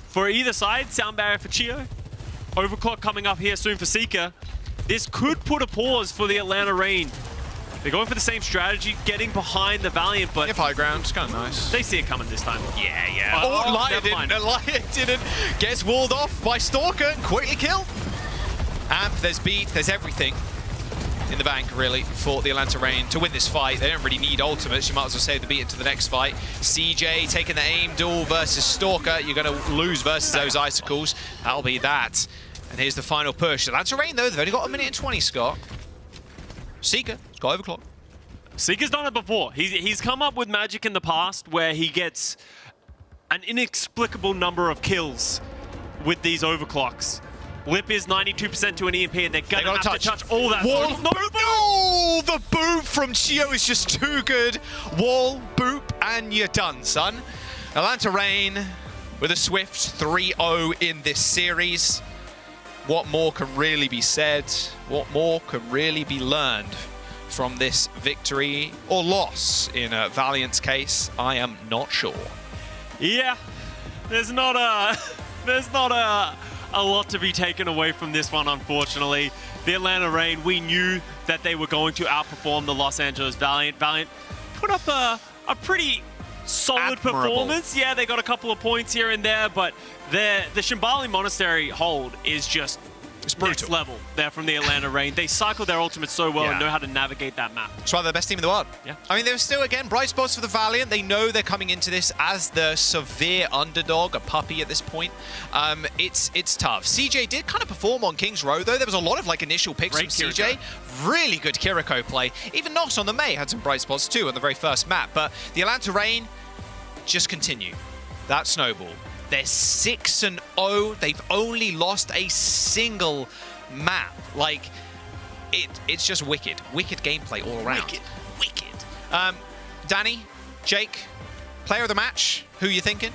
for either side. Sound barrier for Chio. Overclock coming up here soon for Seeker. This could put a pause for the Atlanta Reign. They're going for the same strategy, getting behind the Valiant, but... If high ground, it's kind of nice. They see it coming this time. Yeah. Oh, Lion didn't. Gets walled off by Stalker and quickly killed. Amp, there's beat, there's everything in the bank, really, for the Atlanta Reign to win this fight. They don't really need ultimates. You might as well save the beat into the next fight. CJ taking the aim duel versus Stalker. You're going to lose versus those Icicles. That'll be that. And here's the final push. Atlanta Reign, though, they've only got 1 minute and 20, Scott. Seeker, it's got overclock. Seeker's done it before. He's come up with magic in the past where he gets an inexplicable number of kills with these overclocks. Lip is 92% to an EMP, and they're gonna have to touch all that. Wall, no, the boop from Chio is just too good. Wall, boop, and you're done, son. Atlanta Reign with a swift 3-0 in this series. What more can really be said? What more can really be learned from this victory or loss in Valiant's case? I am not sure. Yeah, there's not a lot to be taken away from this one, unfortunately. The Atlanta Reign, we knew that they were going to outperform the Los Angeles Valiant. Valiant put up a pretty solid performance. Yeah, they got a couple of points here and there, but the Shambali Monastery hold is just next level there from the Atlanta Reign. They cycle their ultimates so well and know how to navigate that map. It's why they're the best team in the world. Yeah. I mean, there's still, again, bright spots for the Valiant. They know they're coming into this as the severe underdog, a puppy at this point. It's tough. CJ did kind of perform on King's Row, though. There was a lot of initial picks from CJ. Really good Kiriko play. Even Nox on the May had some bright spots too on the very first map. But the Atlanta Reign just continue that snowball. They're 6-0. They've only lost a single map. It's just wicked. Wicked gameplay all around. Wicked. Danny, Jake, player of the match. Who you thinking?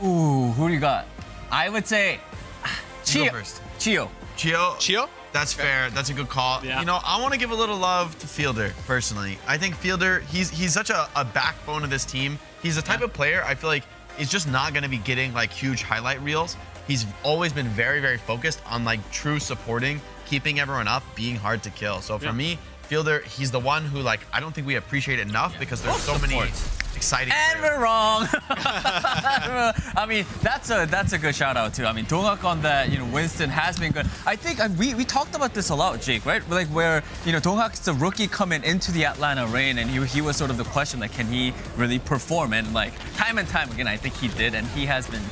Ooh, who do you got? I would say Chio. Chio? That's fair. That's a good call. Yeah. You know, I want to give a little love to Fielder, personally. I think Fielder, he's such a backbone of this team. He's the type of player I feel like is just not going to be getting huge highlight reels. He's always been very, very focused on true supporting, keeping everyone up, being hard to kill. So for me, Fielder, he's the one who I don't think we appreciate enough because there's so many exciting And players. we're wrong. I mean, that's a good shout out too. I mean, Dongak on that, Winston has been good. I think we talked about this a lot, Jake, right? Where Dongak is a rookie coming into the Atlanta Reign, and he was sort of the question, can he really perform? And time and time again, I think he did, and he has been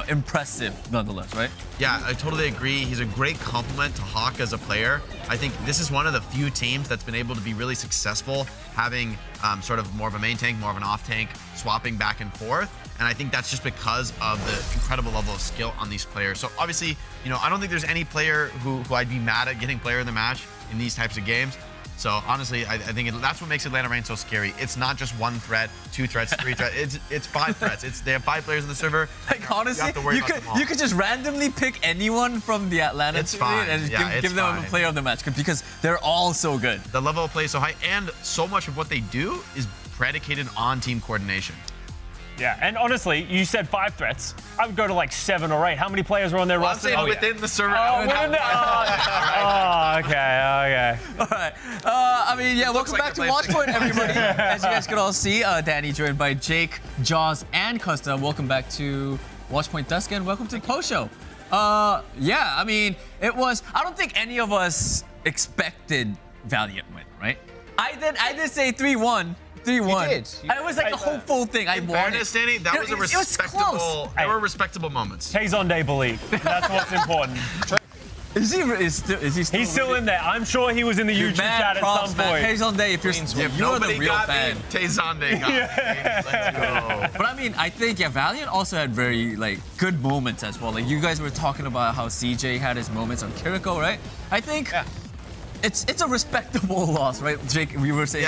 impressive nonetheless, right? Yeah, I totally agree. He's a great compliment to Hawk as a player. I think this is one of the few teams that's been able to be really successful having sort of more of a main tank, more of an off tank, swapping back and forth. And I think that's just because of the incredible level of skill on these players. So obviously, I don't think there's any player who I'd be mad at getting player of the match in these types of games. So honestly, I think that's what makes Atlanta Reign so scary. It's not just one threat, 2 threats, 3 threats. It's 5 threats. They have 5 players on the server. Honestly, you could just randomly pick anyone from the Atlanta team and give them a player of the match because they're all so good. The level of play is so high, and so much of what they do is predicated on team coordination. Yeah, and honestly, you said 5 threats. I would go to 7 or 8. How many players are on their roster? I'm saying within the server. Okay. All right. I mean, welcome back to Watchpoint, everybody. As you guys can all see, Danny joined by Jake, Jaws, and Costa. Welcome back to Watchpoint Dusk, and welcome to the post show. I mean, I don't think any of us expected Valiant win, right? I did say 3-1. 3-1. did. It was like a hopeful thing. I In wanted. fairness, Danny, that was a respectable. There were respectable moments. Tay-Zonday believe. That's what's important. Is he He's still in there. I'm sure he was in the YouTube chat at some point. Tay-Zonday, if you're the real fan. Tay-Zonday got me. Let's go. But I mean, I think Valiant also had very good moments as well. Like you guys were talking about how CJ had his moments on Kiriko, right? I think it's a respectable loss, right, Jake? We were saying.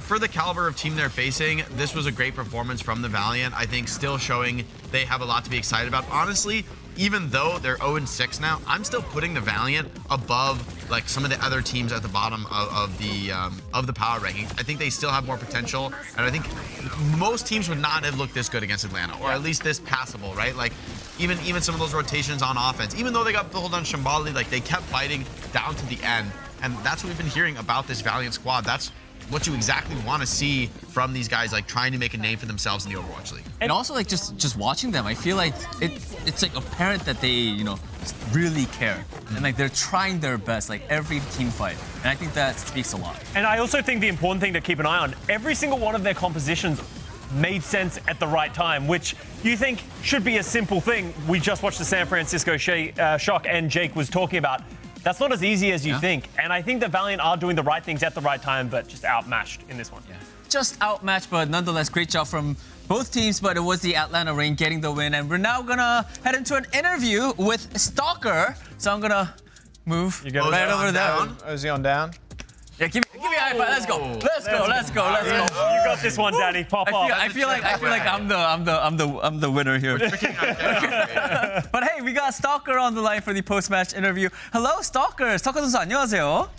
For the caliber of team they're facing, this was a great performance from the Valiant. I think still showing they have a lot to be excited about. Honestly, even though they're 0-6 now, I'm still putting the Valiant above some of the other teams at the bottom of the power rankings. I think they still have more potential, and I think most teams would not have looked this good against Atlanta, or at least this passable, right? Even some of those rotations on offense, even though they got pulled on Shambali, they kept fighting down to the end, and that's what we've been hearing about this Valiant squad. That's what you exactly want to see from these guys, trying to make a name for themselves in the Overwatch League. And also, just watching them, I feel like it's apparent that they, really care. And they're trying their best, every team fight. And I think that speaks a lot. And I also think the important thing to keep an eye on, every single one of their compositions made sense at the right time, which you think should be a simple thing. We just watched the San Francisco Shock, and Jake was talking about. That's not as easy as you think. And I think that Valiant are doing the right things at the right time, but just outmatched in this one. Yeah. Just outmatched, but nonetheless, great job from both teams. But it was the Atlanta Reign getting the win. And we're now going to head into an interview with Stalker. So I'm going to move right over there. Ozzy on down. Yeah, give me a high five. Let's go. Let's go. You got this one, Danny. Pop off. I feel like I'm the winner here. But hey, we got Stalker on the line for the post-match interview. Hello, Stalker. Stalker 선수 안녕하세요.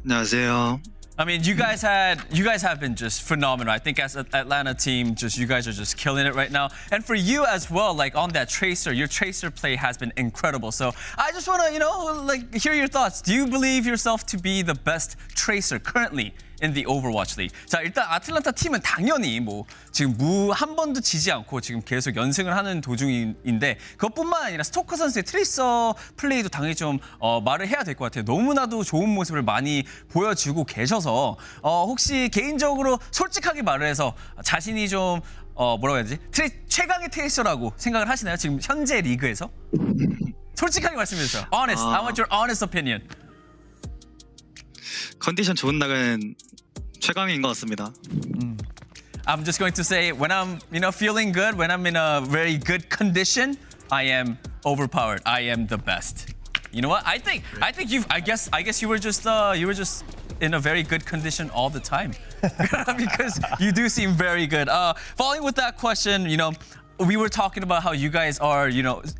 안녕하세요. I mean, you guys have been just phenomenal. I think as an Atlanta team, you guys are just killing it right now. And for you as well, on that Tracer, your Tracer play has been incredible. So I just want to, hear your thoughts. Do you believe yourself to be the best Tracer currently in the Overwatch League? 자, 일단 아틀란타 팀은 당연히 지금 한 번도 지지 않고 지금 계속 연승을 하는 도중인데 그것뿐만 아니라 스토커 선수의 트레이서 플레이도 당연히 좀 말을 해야 될 것 같아요. 너무나도 좋은 모습을 많이 보여주고 계셔서 혹시 개인적으로 솔직하게 말을 해서 자신이 좀 뭐라고 해야 되지? 최강의 트레이서라고 생각을 하시나요? 지금 현재 리그에서? 솔직하게 말씀해주세요. Honest. I want your honest opinion. 컨디션 좋은 날은 최강인 것 같습니다. I'm just going to say when I'm, feeling good, when I'm in a very good condition, I am overpowered. I am the best. You know what? I think I guess you were just in a very good condition all the time because you do seem very good. Following with that question, we were talking about how you guys are,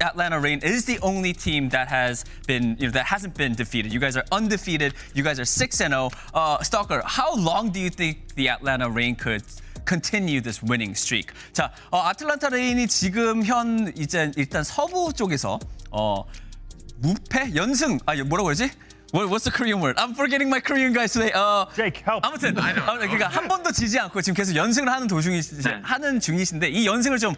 Atlanta Reign is the only team that has been, that hasn't been defeated. You guys are undefeated. You guys are 6-0. Stalker, how long do you think the Atlanta Reign could continue this winning streak? 자, 아틀란타 레인이 지금 일단 서부 쪽에서 무패 연승 뭐라고 그러지? What's the Korean word? I'm forgetting my Korean guys today. Jake, help. 아무튼 그러니까 한 번도 지지 않고 지금 계속 연승을 하는 중이신데 이 연승을 좀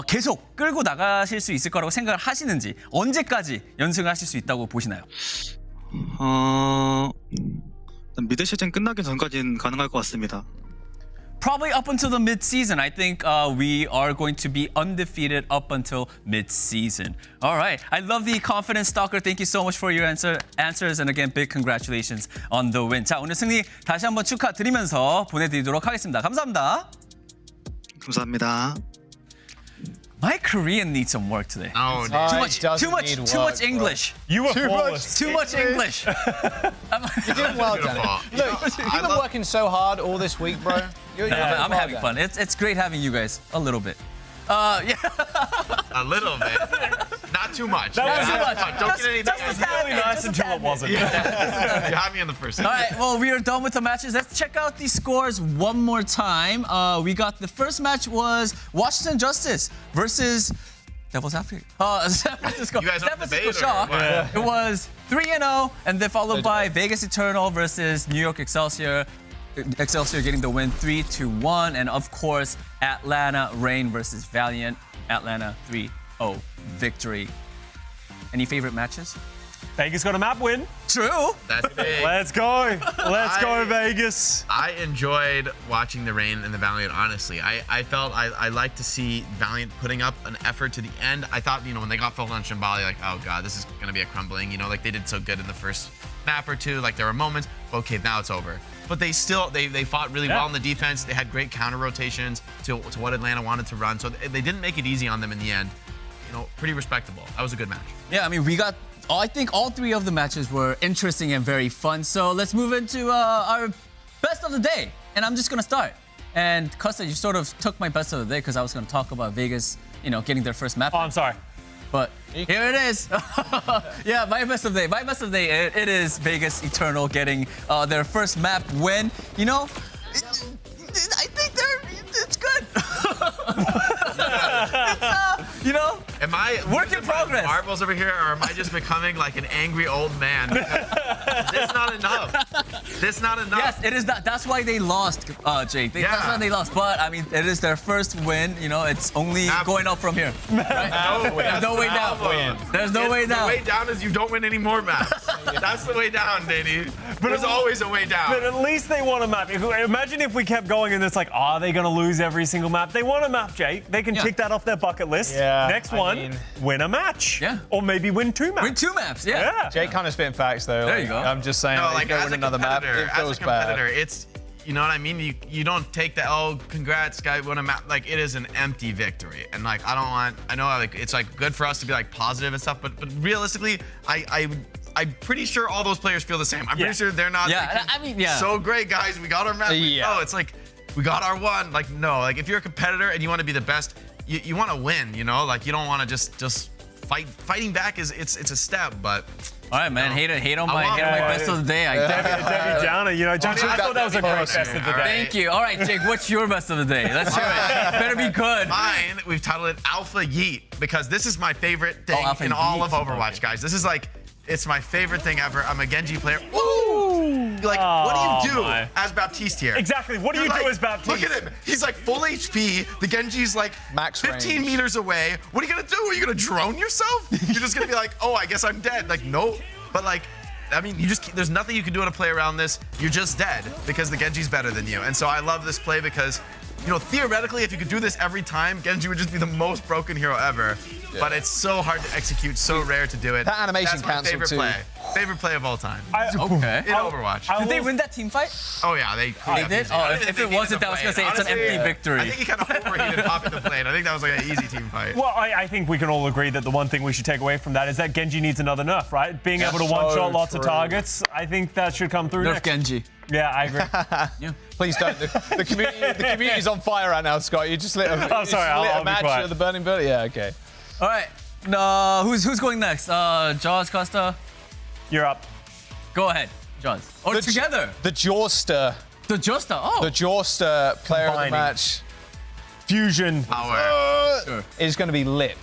계속 끌고 나가실 수 있을 거라고 생각을 하시는지 언제까지 연승을 하실 수 있다고 보시나요? 미드 시즌 끝나기 전까지는 가능할 것 같습니다. Probably up until the mid-season. I think we are going to be undefeated up until mid-season. All right. I love the confidence, Stalker. Thank you so much for your answers. And again, big congratulations on the win. 자, 오늘 승리 다시 한번 축하드리면서 보내드리도록 하겠습니다. 감사합니다. 감사합니다. My Korean needs some work today. Oh, too much English. You were flawless. Too much English. You're doing well, Danny. Look, you've been working so hard all this week, bro. I'm having fun. It's great having you guys a little bit. Yeah. A little bit. Not too much. That was too much. Don't get any. That was really nice until it wasn't. You had me in the first. All right. Well, we are done with the matches. Let's check out the scores one more time. We got the first match was Washington Justice versus Devil's Advocate. San Francisco. You guys San Francisco Shock. It was 3-0, and then followed by Vegas Eternal versus New York Excelsior. Excelsior getting the win 3-1, and of course Atlanta Reign versus Valiant. Atlanta 3-0 victory. Any favorite matches? Vegas got a map win. True. That's big. Let's go. Let's go, Vegas. I enjoyed watching the Reign and the Valiant, honestly. I felt I like to see Valiant putting up an effort to the end. I thought, when they got filled on Shambali, like, oh God, this is going to be a crumbling. Like they did so good in the first map or two. Like there were moments, okay, now it's over. But they still, they fought really well in the defense. They had great counter rotations to what Atlanta wanted to run. So they didn't make it easy on them in the end. Pretty respectable. That was a good match. Yeah, I mean, I think all three of the matches were interesting and very fun. So let's move into our best of the day. And I'm just going to start. And Costa, you sort of took my best of the day because I was going to talk about Vegas, getting their first map. Oh, I'm sorry. But here it is. Yeah, my best of the day. My best of the day, it is Vegas Eternal getting their first map win. I think it's good. Am I work in progress? Marbles over here, or am I just becoming like an angry old man? This not enough. This not enough. Yes, it is. That's why they lost, Jake. That's why they lost. But I mean, it is their first win. It's only going up from here. Right? There's no way down. There's no way down. The way down is you don't win any more maps. That's the way down, Danny. But there's always a way down. But at least they won a map. Imagine if we kept going and it's like, are they going to lose every single map? They won a map, Jake. They can tick that off their bucket list. Yeah, Next one, win a match. Yeah. Or maybe win 2 maps. Win 2 maps, yeah. Jake kind of spitting facts, though. There you go. I'm just saying, no, if you go win another map, it feels bad. It's, you know what I mean? You don't take the, congrats, guy, won a map. Like, it is an empty victory. And, like, I know, like, it's, like, good for us to be, like, positive and stuff, but realistically, I'm pretty sure all those players feel the same. I'm pretty sure they're not thinking, so great, guys, we got our map. No, it's like, we got our one. Like, no, like, if you're a competitor and you want to be the best, you want to win, Like, you don't want to just fight. Fighting back it's a step, but... All right, man. Hate on my best of the day. Debbie Downer, I thought that was a great best of the day. Thank you. All right, Jake, what's your best of the day? Let's hear it. Better be good. Mine, we've titled it Alpha Yeet because this is my favorite thing in all of Overwatch, guys. This is like, it's my favorite thing ever. I'm a Genji player. Ooh! Like, what do you do as Baptiste here? Exactly. What do you do as Baptiste? Look at him. He's like full HP. The Genji's like max 15 range. meters away. What are you gonna do? Are you gonna drone yourself? You're just gonna be like, oh, I guess I'm dead. Like, no. But like, I mean, there's nothing you can do to play around this. You're just dead because the Genji's better than you. And so I love this play because, theoretically, if you could do this every time, Genji would just be the most broken hero ever. Yeah. But it's so hard to execute, so rare to do it. That animation That's my favorite too. play. Favorite play of all time. Okay. In Overwatch. Did they win that team fight? Oh, yeah. They did? Oh, if it wasn't, I was going to say it's an empty victory. I think he kind of overheated popping the plane. I think that was like an easy team fight. Well, I think we can all agree that the one thing we should take away from that is that Genji needs another nerf, right? Being able to one-shot lots of targets, I think that should come through Nerf next. Genji. Yeah, I agree. Please don't. The community's on fire right now, Scott. You just lit a, I'll match at the Burning Building. Yeah, okay. All right. Who's going next? Jaws, Costa? You're up. Go ahead, Jaws. Or together. The Jawster. The Jawster, The Jawster player of the match. Fusion. Power. Is going to be Lip.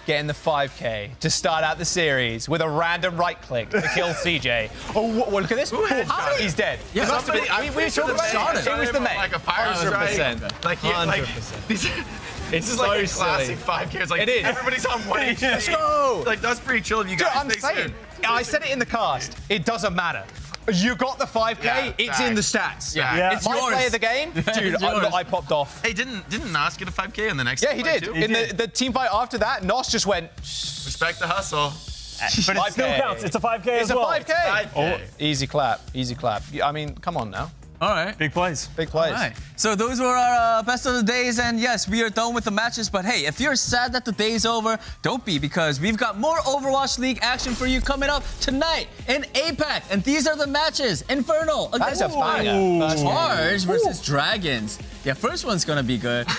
Getting the 5K to start out the series with a random right click to kill CJ. Oh, look at this. He's dead. Yeah, we were talking about it. It was the mate. Like a fire 100%. Like, 100%. This is like a classic 5K. It's like, it is. Everybody's on 1 HP. Let's go. Like, that's pretty chill if you guys I'm saying. I said it in the cast. It doesn't matter. You got the 5K, it's in the stats. Yeah. It's My yours. play of the game, dude, I popped off. Hey, didn't Nas get a 5K in the next Yeah, he did. too? In the team fight after that, Nos just went... Respect the hustle. But it still counts. It's a 5K as well. It's a 5K. Oh, easy clap. Easy clap. I mean, come on now. All right. Big plays. Big plays. All right. So those were our best of the days, and yes, we are done with the matches. But hey, if you're sad that the day's over, don't be, because we've got more Overwatch League action for you coming up tonight in APAC. And these are the matches. Infernal against Charge versus Dragons. Yeah, first one's gonna be good.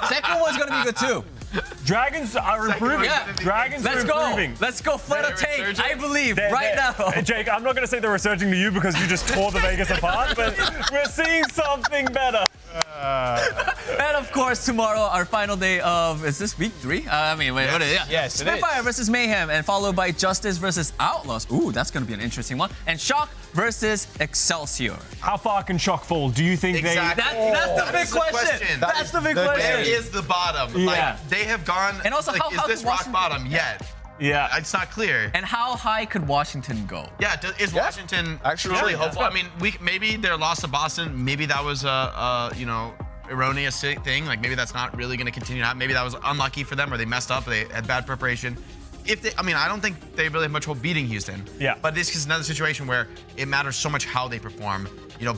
Second one's gonna be good too. Dragons are improving. Yeah. Dragons are improving. Let's go flood a tank. I believe right now. Jake, I'm not going to say they're resurging to you because you just tore the Vegas apart, but we're seeing something better. And of course, tomorrow, our final day of, is this week 3? What is it? Yes, Spitfire versus Mayhem, and followed by Justice versus Outlaws. Ooh, that's going to be an interesting one. And Shock versus Excelsior. How far can Shock fall? Do you think That's the big question. That's the big question. Where is the bottom? Yeah. Like, they have gone, and also, like, how is this rock bottom yet? Yeah. It's not clear. And how high could Washington go? Yeah, is Washington truly hopeful? I mean, maybe their loss to Boston, maybe that was a erroneous thing. Like maybe that's not really going to continue to happen. Maybe that was unlucky for them, or they messed up, or they had bad preparation. I don't think they really have much hope beating Houston. Yeah. But this is another situation where it matters so much how they perform.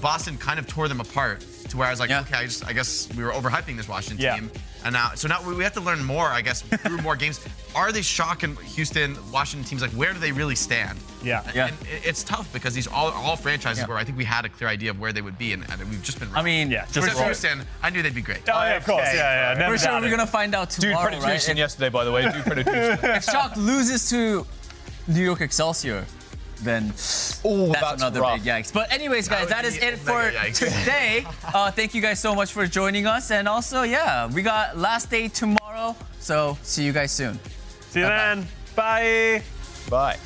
Boston kind of tore them apart to where I was like, okay, I guess we were overhyping this Washington team. And now we have to learn more, I guess, through more games. Are they shocking Houston, Washington teams? Like, where do they really stand? Yeah. And it's tough because these all franchises where I think we had a clear idea of where they would be, and we've just been wrong. I mean, just Houston, I knew they'd be great. Oh, yeah, of course. Yeah. Never For sure, we're going to find out tomorrow, Dude, prediction yesterday, by the way. Dude, prediction. If Shock loses to New York Excelsior, then that's another rough. big yikes. But anyways, guys, that is it for today. Thank you guys so much for joining us. And also, we got last day tomorrow. So see you guys soon. See you then. Bye. Bye.